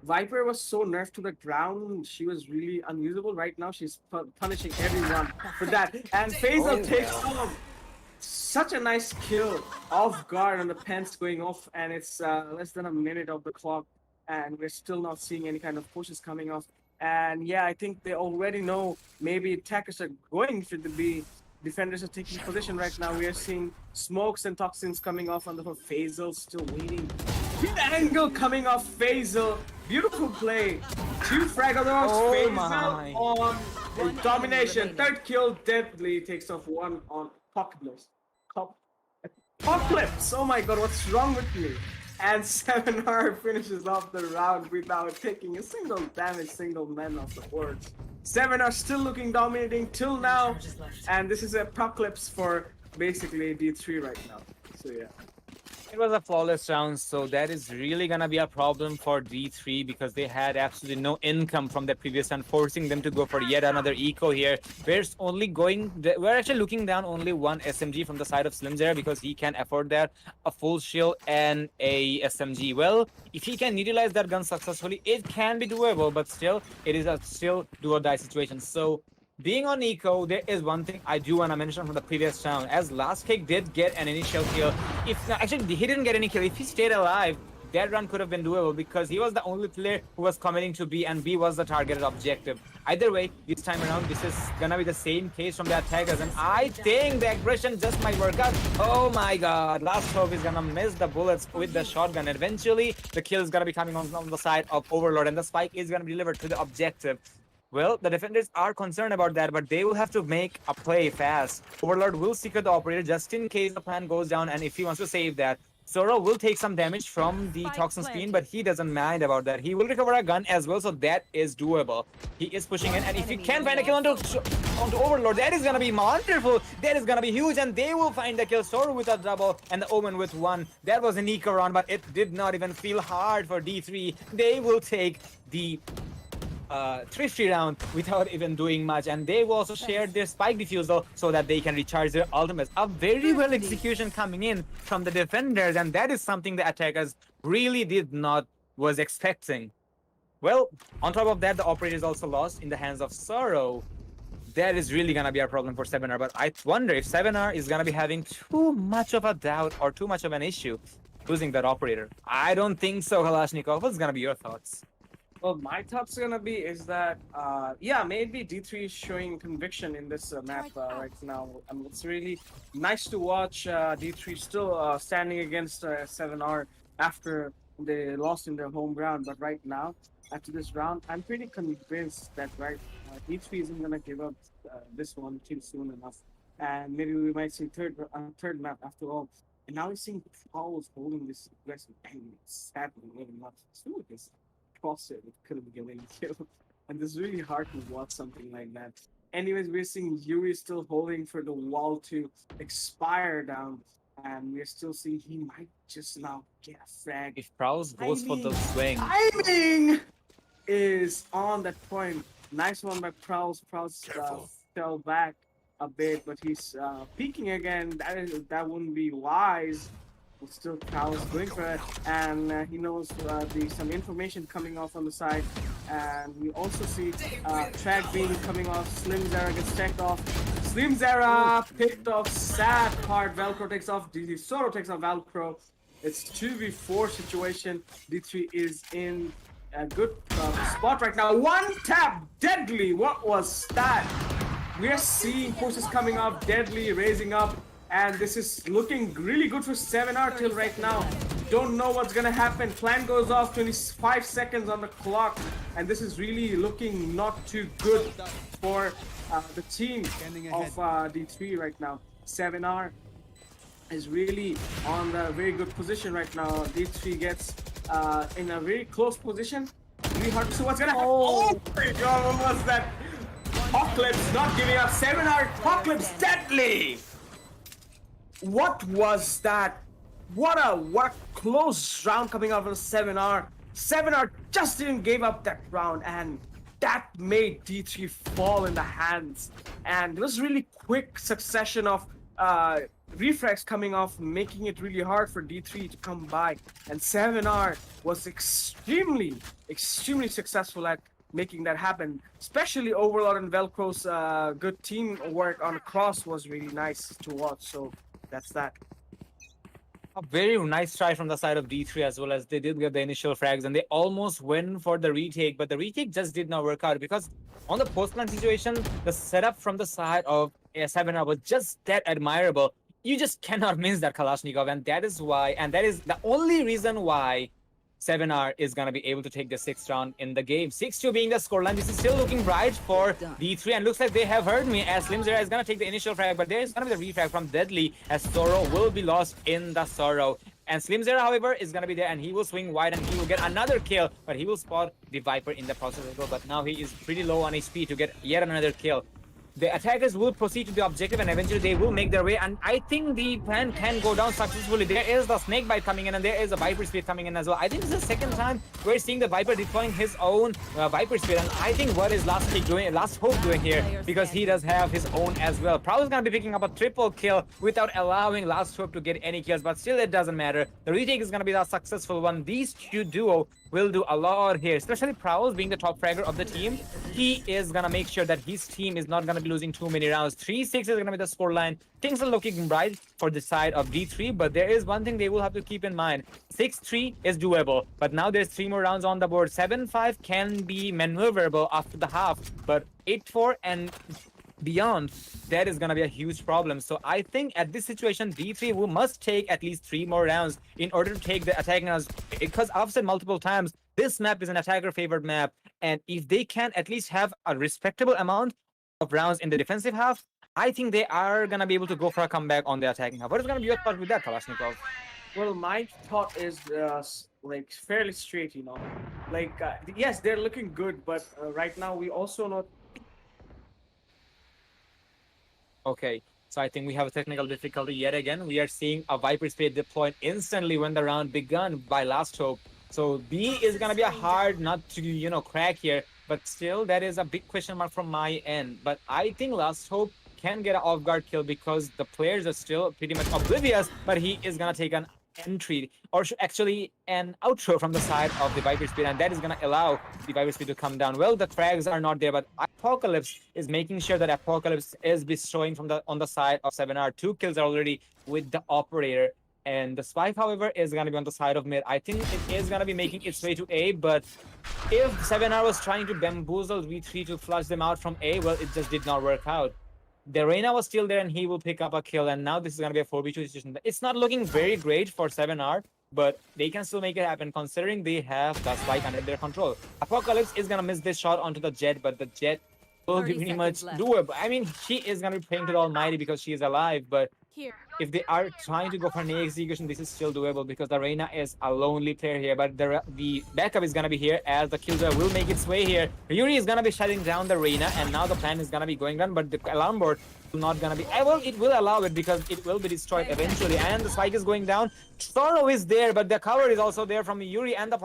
Viper was so nerfed to the ground. She was really unusable. Right now, she's punishing everyone for that. And Faisal takes off such a nice kill off guard on the pants going off, and it's less than a minute of the clock, and we're still not seeing any kind of pushes coming off. And yeah, I think they already know maybe attackers are going for the B. Defenders are taking position right now. We are seeing smokes and toxins coming off on the Faisal, still waiting. Good angle coming off Faisal. Beautiful play. 2 frag-a-logs. Faisal on domination. 3rd kill, deadly. Takes off 1 on Apocalypse. Apocalypse! Oh my god, what's wrong with me? And 7R finishes off the round without taking a single damage, single man off the board. 7R still looking dominating till now, and this is Apocalypse for basically D3 right now. So yeah. It was a flawless round, so that is really gonna be a problem for D3 because they had absolutely no income from the previous round, forcing them to go for yet another eco here. We're actually looking down only 1 SMG from the side of Slimzer because he can afford that, a full shield and a SMG. Well, if he can utilize that gun successfully, it can be doable, but still, it is a still do or die situation. So being on eco, there is one thing I do want to mention from the previous round, as Last Kick did get an initial kill. Actually, he didn't get any kill. If he stayed alive, that run could have been doable because he was the only player who was committing to B, and B was the targeted objective. Either way, this time around, this is gonna be the same case from the attackers, and I think the aggression just might work out. Oh my god, Last Hope is gonna miss the bullets with the shotgun. Eventually, the kill is gonna be coming on the side of Overlord, and the spike is gonna be delivered to the objective. Well, the defenders are concerned about that, but they will have to make a play fast. Overlord will secure the operator just in case the plan goes down, and if he wants to save that. Zoro will take some damage from the toxin screen, but he doesn't mind about that. He will recover a gun as well, so that is doable. He is pushing in, and if he can find a kill onto Overlord, that is gonna be wonderful. That is gonna be huge, and they will find the kill. Zoro with a double, and the Omen with 1. That was an eco run, but it did not even feel hard for D3. They will take the thrifty round without even doing much, and they will also share their spike defusal so that they can recharge their ultimates. A very well execution coming in from the defenders, and that is something the attackers really was expecting. Well, on top of that, the operator is also lost in the hands of Sorrow. that is really gonna be a problem for 7R. But I wonder if 7R is gonna be having too much of a doubt or too much of an issue losing that operator. I don't think so, Kalashnikov. What's gonna be your thoughts? Well, my thoughts gonna be is that yeah, maybe D3 is showing conviction in this map right now. It's really nice to watch D3 still standing against 7R after they lost in their home ground. But right now, after this round, I'm pretty convinced that D3 isn't gonna give up this one too soon enough, and maybe we might see third map after all. And now we're seeing Prowls holding this aggressive, and sadly, maybe not still with this crosser, it couldn't get any kill, and it's really hard to watch something like that. Anyways, we're seeing Yuri still holding for the wall to expire down, and we're still seeing he might just now get a frag. If Prowls goes for the swing, Timing is on that point. Nice one by Prowls. Prowls fell back a bit, but he's peeking again. That wouldn't be wise. But still, Prowls going for it, and he knows some information coming off on the side. And we also see track being coming off. Slim Zera gets checked off. Slim Zera picked off. Sad part. Velcro takes off. DD Soro takes off Velcro. It's 2v4 situation. D3 is in a good spot right now. One tap, Deadly. What was that? We're seeing forces coming up, Deadly raising up, and this is looking really good for 7R till right now. Don't know what's gonna happen. Plan goes off, 25 seconds on the clock, and this is really looking not too good for the team of D3 right now. 7R is really on the very good position right now. D3 gets in a very close position. Really hard to see what's gonna happen. Oh my god, what was that? Apocalypse not giving up. 7R Apocalypse Deadly. What was that? What a close round coming out of 7R. 7R just didn't give up that round, and that made D3 fall in the hands. And it was really quick succession of refrags coming off, making it really hard for D3 to come by. And 7R was extremely successful at making that happen. Especially Overlord and Velcro's good teamwork on cross was really nice to watch. So that's that. a very nice try from the side of D3 as well, as they did get the initial frags and they almost went for the retake, but the retake just did not work out because on the post-plant situation, the setup from the side of 7R was just that admirable. You just cannot miss that Kalashnikov, and that is why, and that is the only reason why 7R is going to be able to take the 6th round in the game. 6-2 being the scoreline. This is still looking bright for D3, and looks like they have heard me as Slim Zera is going to take the initial frag, but there is going to be the refrag from Deadly as Sorrow will be lost in the Sorrow. And Slim Zera, however, is going to be there, and he will swing wide and he will get another kill, but he will spot the Viper in the process as well. But now he is pretty low on HP to get yet another kill. The attackers will proceed to the objective and eventually they will make their way, and I think the plan can go down successfully. There is the snake bite coming in and there is a Viper Speed coming in as well. I think this is the second time we're seeing the Viper deploying his own Viper Speed, and I think what is Last Hope doing here, because he does have his own as well. Prowl is going to be picking up a triple kill without allowing Last Hope to get any kills, but still it doesn't matter. The retake is going to be the successful one. These two duo will do a lot here, especially Prowl being the top fragger of the team. He is going to make sure that his team is not going to be losing too many rounds. 3-6 is going to be the scoreline. Things are looking bright for the side of D3, but there is one thing they will have to keep in mind. 6-3 is doable, but now there's 3 more rounds on the board. 7-5 can be maneuverable after the half, but 8-4 and beyond, that is going to be a huge problem. So I think at this situation, D3 must take at least 3 more rounds in order to take the attacking rounds, because I've said multiple times, this map is an attacker favored map, and if they can at least have a respectable amount of rounds in the defensive half, I think they are going to be able to go for a comeback on the attacking half. What is going to be your thought with that, Kalashnikov? Well, my thought is like fairly straight, you know. Like, yes, they're looking good, but right now we also know. Okay, so I think we have a technical difficulty yet again. We are seeing a Viper Speed deployed instantly when the round begun by Last Hope. So B is going to be a hard nut to, you know, crack here. But still, that is a big question mark from my end. But I think Last Hope can get an off-guard kill because the players are still pretty much oblivious. But he is going to take an entry, or actually an outro from the side of the Viper Speed, and that is going to allow the Viper Speed to come down. Well, the frags are not there, but Apocalypse is making sure that Apocalypse is bestowing from on the side of 7R. 2 kills are already with the operator. And the Spike, however, is going to be on the side of mid. I think it is going to be making its way to A, but if 7R was trying to bamboozle V3 to flush them out from A, well, it just did not work out. The Reyna was still there, and he will pick up a kill, and now this is going to be a 4v2 situation. It's not looking very great for 7R, but they can still make it happen, considering they have the Spike under their control. Apocalypse is going to miss this shot onto the Jet, but the Jet will be pretty much doable. I mean, she is going to be praying to the Almighty because she is alive, but if they are trying to go for an A execution, this is still doable because the Reyna is a lonely player here. But the backup is going to be here as the Killjoy will make its way here. Yuri is going to be shutting down the Reyna, and now the plan is going to be going down, but the alarm board will not going to be... Well, it will allow it because it will be destroyed eventually, and the Spike is going down. Sorrow is there, but the cover is also there from Yuri, and the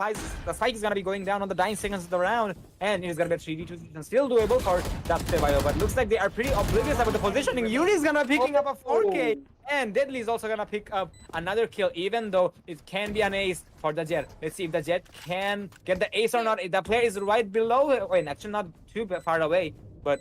Spike is going to be going down on the dying seconds of the round, and it is going to be a 3v2 and still doable for Dattebayo, but looks like they are pretty oblivious about the positioning. Yuri is going to be picking up a 4K, and Deadly is also going to pick up another kill, even though it can be an ace for the Jet. Let's see if the Jet can get the ace or not. The player is right below, wait, actually not too far away, but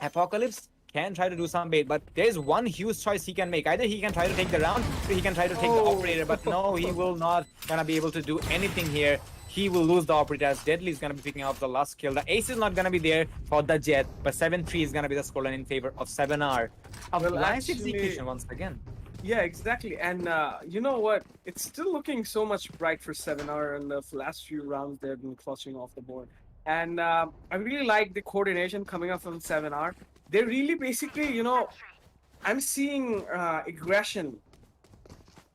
Apocalypse can try to do some bait, but there is one huge choice he can make. Either he can try to take the round, or he can try to take the operator, but no, he will not gonna be able to do anything here. He will lose the operator as Deadly is gonna be picking up the last kill. The ace is not gonna be there for the Jet, but 7-3 is gonna be the scoreline in favor of 7R. A nice execution once again. Yeah, exactly. And you know what? It's still looking so much bright for 7R in the last few rounds. They've been clutching off the board. And I really like the coordination coming up from 7R. They really basically, you know, I'm seeing aggression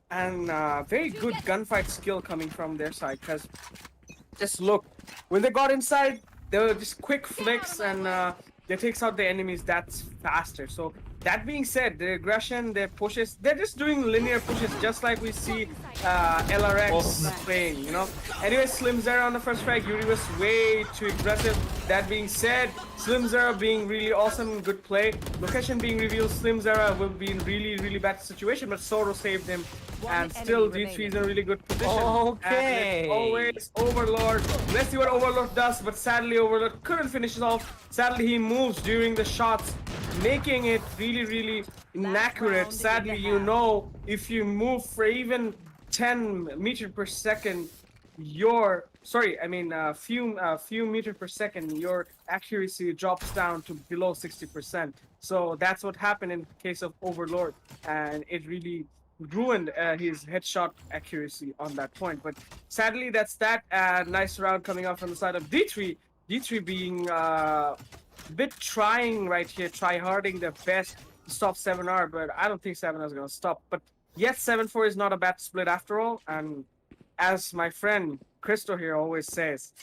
and very good gunfight skill coming from their side. Because just look, when they got inside, they were just quick flicks and they takes out the enemies that's faster. So that being said, their aggression, their pushes, they're just doing linear pushes just like we see LRX playing, you know. Anyway, Slim Zera on the first frag, Yuri was way too aggressive. That being said, Slim Zera being really awesome, good play. Location being revealed, Slim Zera will be in really bad situation, but Sorrow saved him. And still, D3 is in a really good position. Okay. And always, Overlord. Let's see what Overlord does, but sadly, Overlord couldn't finish it off. Sadly, he moves during the shots, making it really inaccurate. Sadly, you know, if you move for even 10 meters per second, your few meters per second, your accuracy drops down to below 60%. So that's what happened in case of Overlord, and it really ruined his headshot accuracy on that point. But sadly, that's that. Nice round coming out from the side of D3. D3 being a bit trying right here, try-harding their best to stop 7R, but I don't think 7R is going to stop. But yes, 7-4 is not a bad split after all, and as my friend Christo here always says,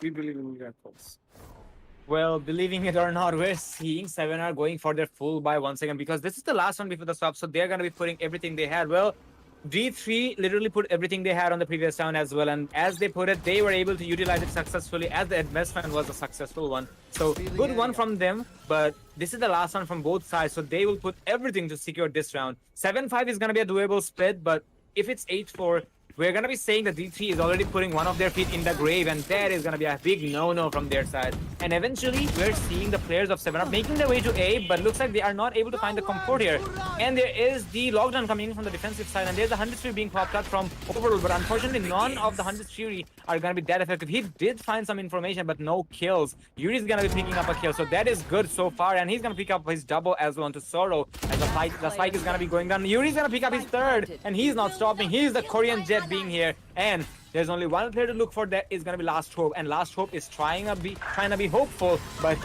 we believe in miracles. Well, believing it or not, we're seeing 7R going for their full buy once again because this is the last one before the swap, so they're going to be putting everything they had. Well, D3 literally put everything they had on the previous round as well, and as they put it, they were able to utilize it successfully as the investment was a successful one. So good one from them, but this is the last one from both sides, so they will put everything to secure this round. 7-5 is going to be a doable split, but if it's 8-4, we're going to be saying that D3 is already putting one of their feet in the grave, and that is going to be a big no-no from their side. And eventually, we're seeing the players of 7R making their way to A, but looks like they are not able to find the comfort here. And there is the lockdown coming in from the defensive side, and there's the 100 Fury being popped out from Overlord, but unfortunately, none of the 100 Fury are going to be that effective. He did find some information, but no kills. Yuri's going to be picking up a kill, so that is good so far, and he's going to pick up his double as well onto Sorrow, as the spike is going to be going down. Yuri's going to pick up his third, and he's not stopping. He's the Korean Jet being here, and there's only one player to look for. That is going to be Last Hope, and Last Hope is trying to be hopeful, but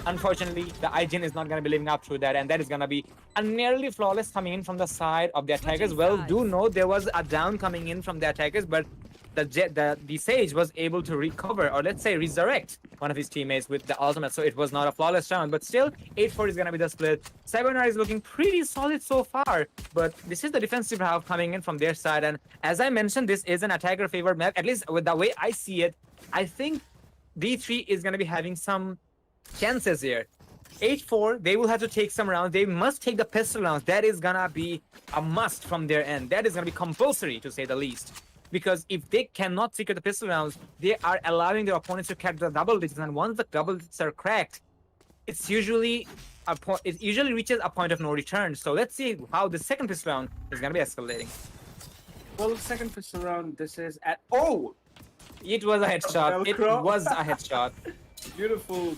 unfortunately the IGN is not going to be living up to that, and that is going to be a nearly flawless coming in from the side of the attackers. Well, do know there was a down coming in from the attackers, but the Sage was able to recover, or let's say resurrect, one of his teammates with the ultimate, so it was not a flawless round. But still, 8-4 is going to be the split. 7R is looking pretty solid so far, but this is the defensive half coming in from their side, and as I mentioned, this is an attacker favored map, at least with the way I see it. I think D3 is going to be having some chances here. 8-4, they will have to take some rounds. They must take the pistol rounds. That is gonna be a must from their end. That is gonna be compulsory, to say the least. Because if they cannot secure the pistol rounds, they are allowing their opponents to crack the double digits. And once the double digits are cracked, it's usually it usually reaches a point of no return. So let's see how the second pistol round is gonna be escalating. Well, the second pistol round, this is at It was a headshot. It Velcro. was a headshot. beautiful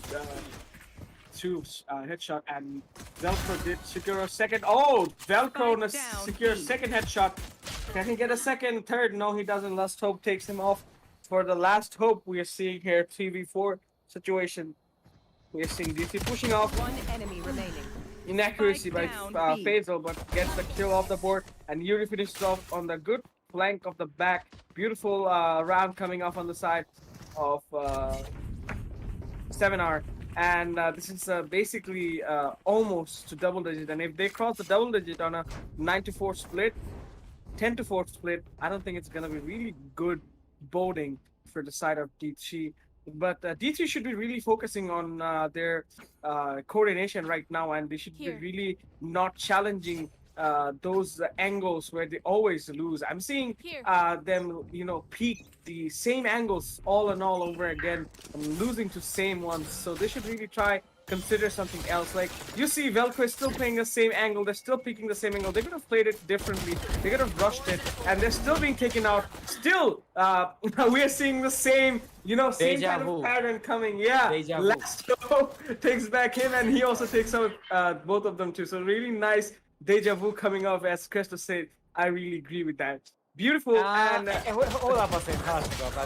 headshot, and Velcro did secure a second. Velcro Spike down, secure a B. second headshot. Can he get a second, third? No, he doesn't. Last Hope takes him off. For the Last Hope, we are seeing here 3v4 situation. We are seeing DC pushing off. One enemy remaining. Inaccuracy by Spike down, B. Faisal, but gets the kill off the board, and Yuri finishes off on the good flank of the back. Beautiful round coming off on the side of 7R, and this is basically almost to double digit. And if they cross the double digit on a 9-4 split, 10-4 split, I don't think it's gonna be really good boding for the side of D3. But D3 should be really focusing on their coordination right now, and they should Here. be really not challenging those angles where they always lose. I'm seeing Here. them, peak the same angles all and all over again, and losing to same ones. So they should really consider something else. Like, you see Velcro is still playing the same angle, they're still peaking the same angle. They could have played it differently, they could have rushed it, and they're still being taken out. Still, we are seeing the same, same Deja kind vu. of pattern coming. Yeah, Deja vu. Last takes back him, and he also takes out both of them too. So really nice deja vu coming off, as Crystal said. I really agree with that. Beautiful, and Hold up a second.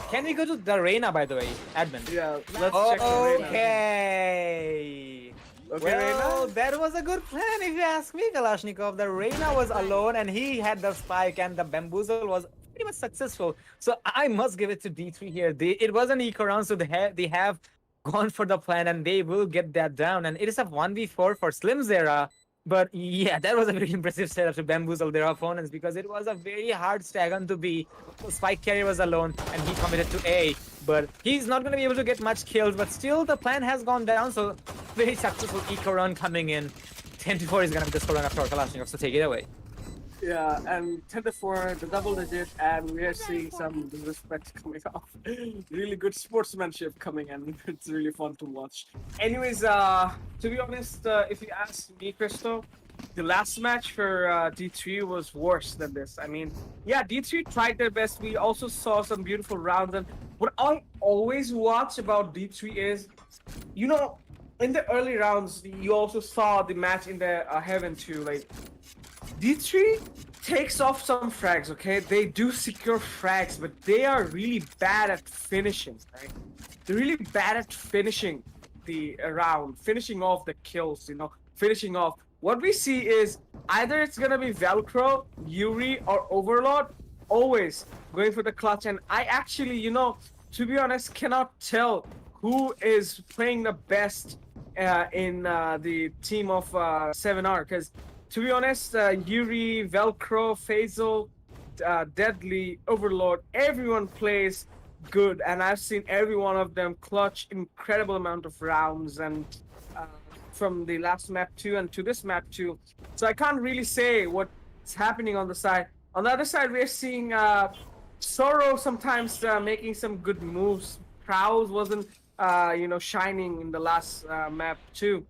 Can we go to the Reina, by the way, admin? yeah, let's check the Reina. Okay. Okay, Well, Reina? that was a good plan, if you ask me, Kalashnikov. The Reina was alone, and he had the spike, and the bamboozle was pretty much successful. So I must give it to D3 here. It was an eco round, so they have gone for the plan, and they will get that down. And it is a 1v4 for Slim's era. But yeah, that was a very impressive setup to bamboozle their opponents, because it was a very hard stagon to be. Spike carrier was alone, and he committed to A. But he's not going to be able to get much kills, but still the plan has gone down. So very successful eco run coming in. 10-4 is going to be the score run after Kalashnikov, so take it away. Yeah, and 10-4, the double digit, and we are seeing some disrespect coming off. Really good sportsmanship coming in. It's really fun to watch. Anyways, to be honest, if you ask me, Crystal, the last match for D3 was worse than this. I mean, yeah, D3 tried their best. We also saw some beautiful rounds, and what I always watch about D3 is, in the early rounds, you also saw the match in the Heaven too, like, D3 takes off some frags, okay? They do secure frags, but they are really bad at finishing, right? They're really bad at finishing the round, finishing off the kills, finishing off. What we see is either it's gonna be Velcro, Yuri, or Overlord, always going for the clutch. And I actually, to be honest, cannot tell who is playing the best in the team of 7R, because to be honest, Yuri, Velcro, Faisal, Deadly, Overlord, everyone plays good, and I've seen every one of them clutch incredible amount of rounds, and from the last map 2 and to this map 2. So I can't really say what's happening on the side. On the other side, we're seeing Sorrow sometimes making some good moves. Prowls wasn't, shining in the last map 2.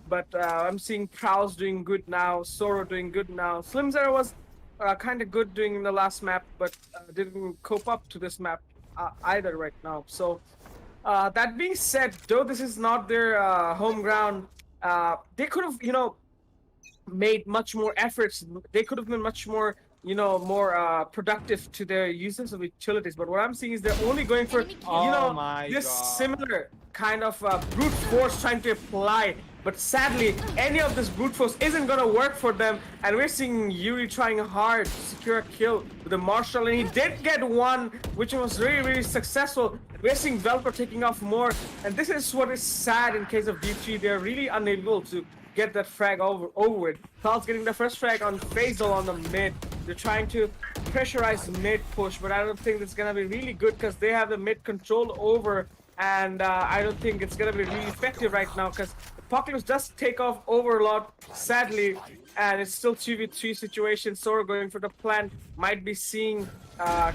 But I'm seeing Prowls doing good now, Sorrow doing good now. Slimzera was kind of good doing in the last map, but didn't cope up to this map either right now. So that being said, though this is not their home ground, they could have, made much more efforts. They could have been much more, more productive to their uses of utilities. But what I'm seeing is they're only going for, this similar kind of brute force trying to apply. But sadly, any of this brute force isn't gonna work for them, and we're seeing Yuri trying hard to secure a kill with the Marshall, and he did get one, which was really, really successful. We're seeing Velcro taking off more, and this is what is sad in case of D3. They're really unable to get that frag over with. Carl's getting the first frag on Faisal on the mid. They're trying to pressurize mid push, but I don't think it's gonna be really good because they have the mid controlled over, and I don't think it's gonna be really effective right now because Apocalypse does take off Overlord, sadly, and it's still 2v3 situation. Sora going for the plant, might be seeing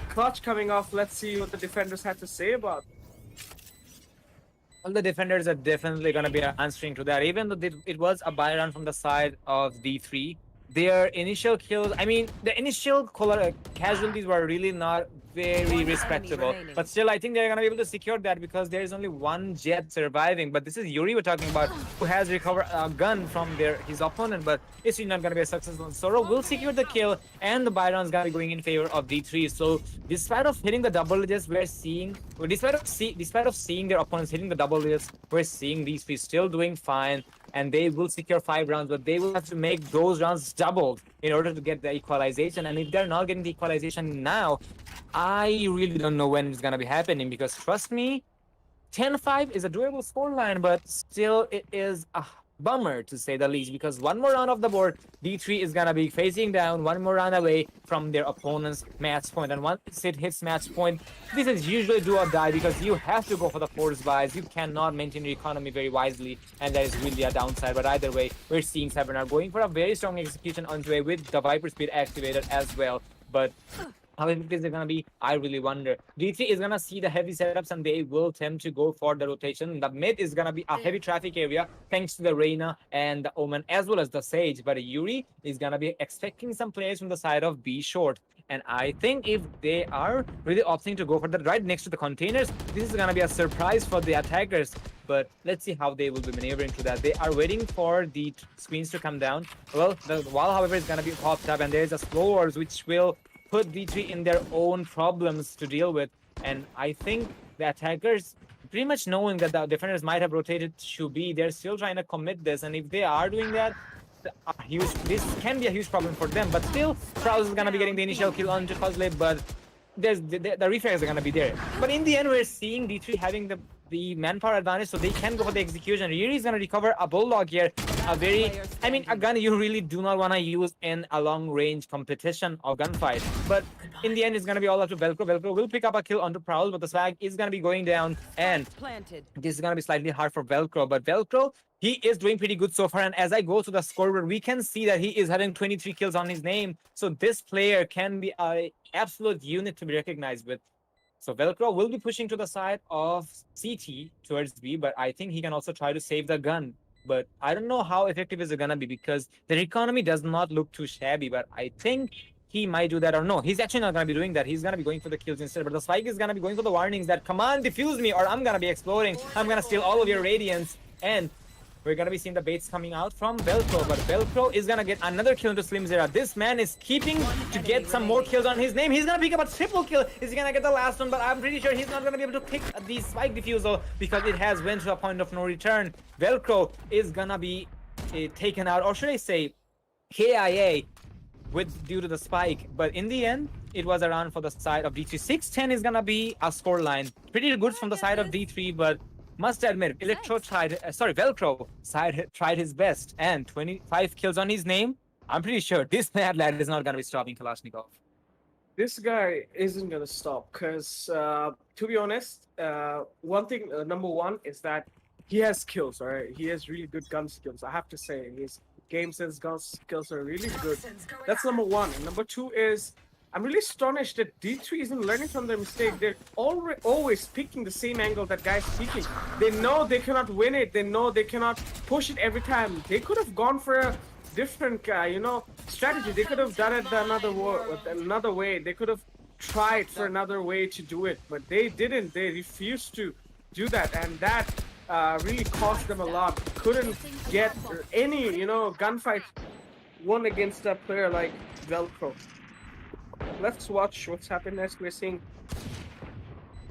Clutch coming off. Let's see what the defenders have to say about it. Well, the defenders are definitely going to be answering to that. Even though it was a buy run from the side of D3, their initial kills, I mean, the initial casualties were really not very respectable. But still, I think they're going to be able to secure that because there is only one Jet surviving. But this is Yuri we're talking about, who has recovered a gun from his opponent, but it's not going to be a successful. Soro will secure the kill, and the buy run is going to be going in favor of D3. So, despite of hitting the double digits, we're seeing, despite of seeing their opponents hitting the double digits, we're seeing D3 still doing fine. And they will secure 5 rounds, but they will have to make those rounds doubled in order to get the equalization. And if they're not getting the equalization now, I really don't know when it's going to be happening, because trust me, 10-5 is a doable scoreline, but still it is a bummer to say the least, because one more round of the board, D3 is going to be facing down one more round away from their opponent's match point. And once it hits match point, this is usually do or die, because you have to go for the force buys. You cannot maintain your economy very wisely, and that is really a downside. But either way, we're seeing Semifinal going for a very strong execution on the way with the Viper Speed activated as well. But how effective is it going to be? I really wonder. D3 is going to see the heavy setups, and they will tend to go for the rotation. The mid is going to be a heavy traffic area thanks to the Reyna and the Omen as well as the Sage. But Yuri is going to be expecting some players from the side of B short. And I think if they are really opting to go for that right next to the containers, this is going to be a surprise for the attackers. But let's see how they will be maneuvering to that. They are waiting for the screens to come down. Well, the wall, however, is going to be popped up, and there is a slow wars which will put D3 in their own problems to deal with. And I think the attackers, pretty much knowing that the defenders might have rotated to B, they're still trying to commit this. And if they are doing that, this can be a huge problem for them. But still, Prowse is going to be getting the initial kill on Puzzle, but the reflex are going to be there. But in the end, we're seeing D3 having the manpower advantage, so they can go for the execution. Yuri is going to recover a Bulldog here. A gun you really do not want to use in a long-range competition or gunfight. But in the end, it's going to be all up to Velcro. Velcro will pick up a kill onto Prowl, but the swag is going to be going down. And this is going to be slightly hard for Velcro. But Velcro, he is doing pretty good so far. And as I go to the scoreboard, we can see that he is having 23 kills on his name. So this player can be an absolute unit to be recognized with. So Velcro will be pushing to the side of CT towards B, but I think he can also try to save the gun. But I don't know how effective is it going to be, because the economy does not look too shabby, but I think he might do that. Or no, he's actually not going to be doing that. He's going to be going for the kills instead. But the Spike is going to be going for the warnings that, come on, defuse me, or I'm going to be exploding. I'm going to steal all of your radiance. And we're going to be seeing the baits coming out from Velcro, but Velcro is going to get another kill into Slim Zera. This man is keeping to get some more kills on his name. He's going to pick up a triple kill. Is he going to get the last one? But I'm pretty sure he's not going to be able to pick the Spike Diffusal because it has went to a point of no return. Velcro is going to be taken out, or should I say KIA, due to the Spike. But in the end, it was a round for the side of D3. 6-10 is going to be a scoreline. Pretty good from the side of D3, but must admit, Velcro tried his best, and 25 kills on his name. I'm pretty sure this lad is not going to be stopping Kalashnikov. This guy isn't going to stop, because to be honest, one thing, number one, is that he has skills, all right? He has really good gun skills, I have to say. His game sense gun skills are really good. That's number one. And number two is, I'm really astonished that D3 isn't learning from their mistake. They're always picking the same angle that guy's picking. They know they cannot win it. They know they cannot push it every time. They could have gone for a different, strategy. They could have done it another way. They could have tried for another way to do it, but they didn't. They refused to do that, and that really cost them a lot. Couldn't get any, gunfight won against a player like Velcro. Let's watch what's happening next. We're seeing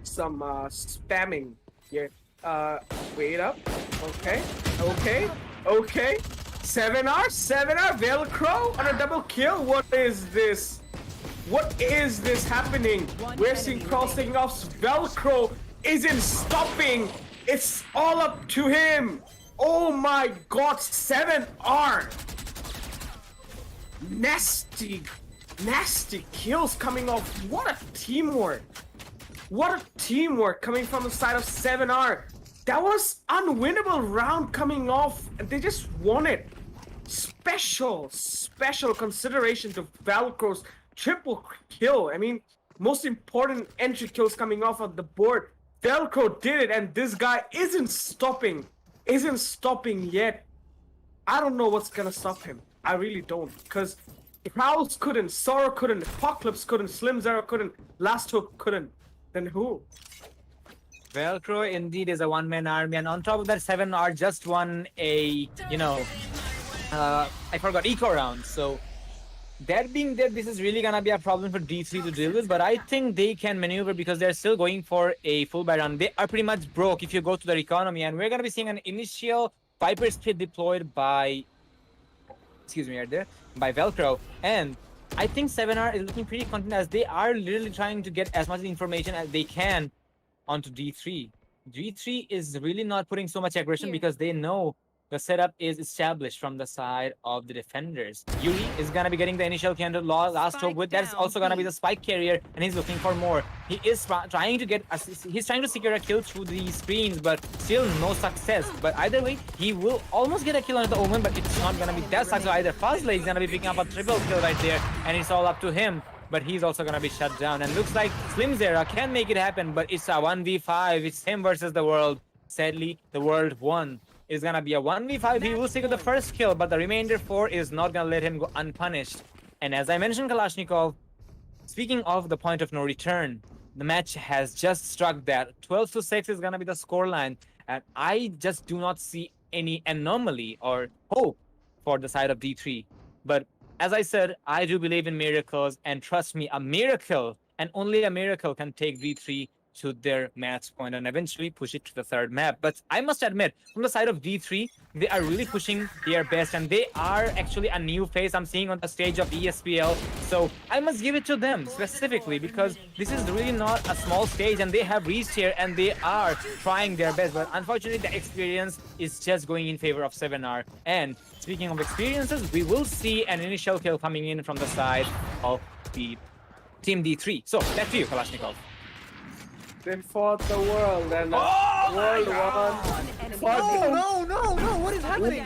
some spamming here. Wait up. Okay. 7R, Velcro on a double kill. What is this? What is this happening? We're seeing Cross taking off. Velcro isn't stopping. It's all up to him. Oh my god, 7R. Nasty kills coming off. What a teamwork. What a teamwork coming from the side of 7R. That was unwinnable round coming off, and they just won it. Special consideration to Valkyr's triple kill. I mean, most important entry kills coming off of the board. Velcro did it, and this guy isn't stopping yet. I don't know what's gonna stop him. I really don't, because Prowls couldn't, Sora couldn't, Apocalypse couldn't, Slim Zero couldn't, Last Hook couldn't. Then who? Velcro indeed is a one-man army, and on top of that, 7 are just won a, I forgot, eco round. So that being that, this is really gonna be a problem for D3 to deal with, but I think they can maneuver because they're still going for a full buy round. They are pretty much broke if you go to their economy, and we're gonna be seeing an initial Viper Spit deployed by, right there, by Velcro, and I think 7R is looking pretty confident as they are literally trying to get as much information as they can onto D3. D3 is really not putting so much aggression because they know the setup is established from the side of the defenders. Yuri is gonna be getting the initial counter last hope with that's also gonna be the spike carrier, and he's looking for more. He is trying to get he's trying to secure a kill through the screens, but still no success. But either way, he will almost get a kill on the Omen, but it's not gonna be that successful either. Fazla is gonna be picking up a triple kill right there, and it's all up to him. But he's also gonna be shut down, and looks like Slim Zera can make it happen, but it's a 1v5. It's him versus the world. Sadly, the world won. It's gonna be a 1v5. He will secure the first kill, but the remainder 4 is not gonna let him go unpunished. And as I mentioned, Kalashnikov, speaking of the point of no return, the match has just struck that 12-6 is gonna be the scoreline, and I just do not see any anomaly or hope for the side of D3. But as I said, I do believe in miracles, and trust me, a miracle and only a miracle can take D3 to their match point and eventually push it to the third map. But I must admit, from the side of D3, they are really pushing their best, and they are actually a new face I'm seeing on the stage of ESPL. So I must give it to them specifically because this is really not a small stage, and they have reached here and they are trying their best. But unfortunately, the experience is just going in favor of 7R. And speaking of experiences, we will see an initial kill coming in from the side of the Team D3. So back to you, Kalashnikov. They fought the world, and world won. No! What is happening?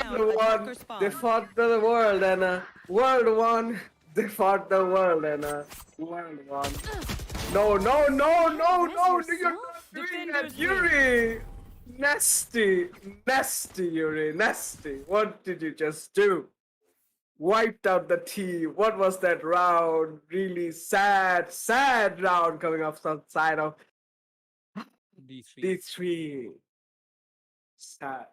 They fought the world, and world won. They fought the world, and world won. No! You're not doing that, Yuri. Nasty, Yuri, nasty. What did you just do? Wiped out the team. What was that round? Really sad round coming off some side of D3. Sad.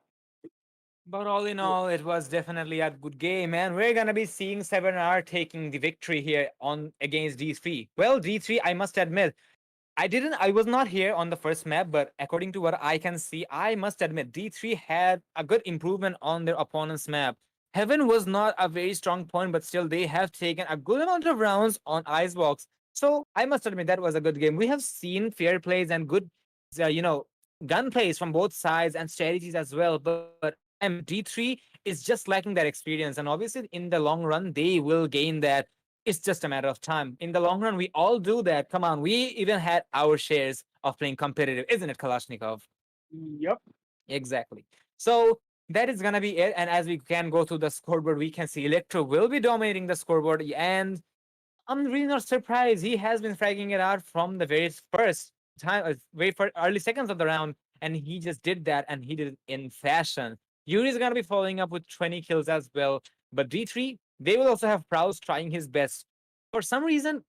But all in all, it was definitely a good game, and we're gonna be seeing 7R taking the victory here on against D3. Well, D3, I must admit, I was not here on the first map, but according to what I can see, I must admit D3 had a good improvement on their opponent's map. Heaven was not a very strong point, but still they have taken a good amount of rounds on Icebox. So I must admit that was a good game. We have seen fair plays and good gun plays from both sides and strategies as well, but D3 is just lacking that experience, and obviously in the long run they will gain that. It's just a matter of time. In the long run, we all do that. Come on, we even had our shares of playing competitive, isn't it, Kalashnikov? Yep. Exactly. So that is gonna be it, and as we can go to the scoreboard, we can see Electro will be dominating the scoreboard, and I'm really not surprised. He has been fragging it out from the very first time, very first early seconds of the round, and he just did that, and he did it in fashion. Yuri is gonna be following up with 20 kills as well, but D3, they will also have Prowse trying his best. For some reason,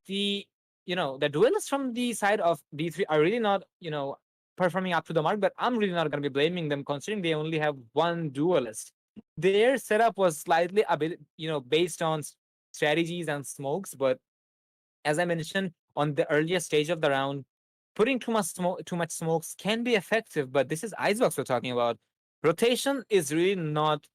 the duelists from the side of D3 are really not performing up to the mark, but I'm really not gonna be blaming them considering they only have one duelist. Their setup was slightly a bit based on strategies and smokes, but as I mentioned on the earlier stage of the round, putting too much smokes can be effective, but this is Icebox we're talking about. Rotation is really not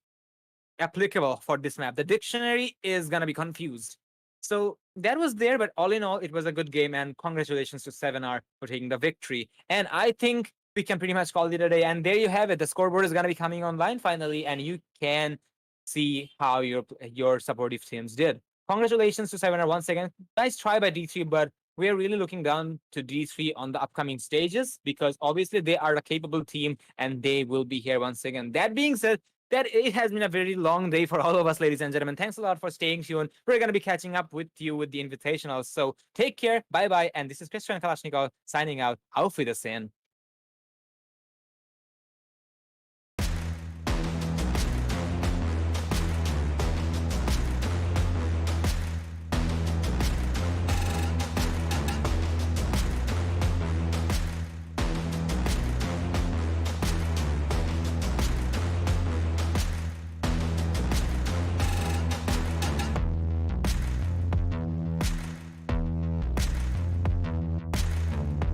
applicable for this map. The dictionary is gonna be confused. So that was there, but all in all, it was a good game, and congratulations to 7R for taking the victory. And I think we can pretty much call it a day. And there you have it. The scoreboard is gonna be coming online finally, and you can see how your supportive teams did. Congratulations to 7R once again. Nice try by D3, but we are really looking down to D3 on the upcoming stages because obviously they are a capable team and they will be here once again. That being said, that it has been a very long day for all of us, ladies and gentlemen. Thanks a lot for staying tuned. We're going to be catching up with you with the Invitational. So take care. Bye-bye. And this is Christian Kalashnikov signing out. Auf Wiedersehen.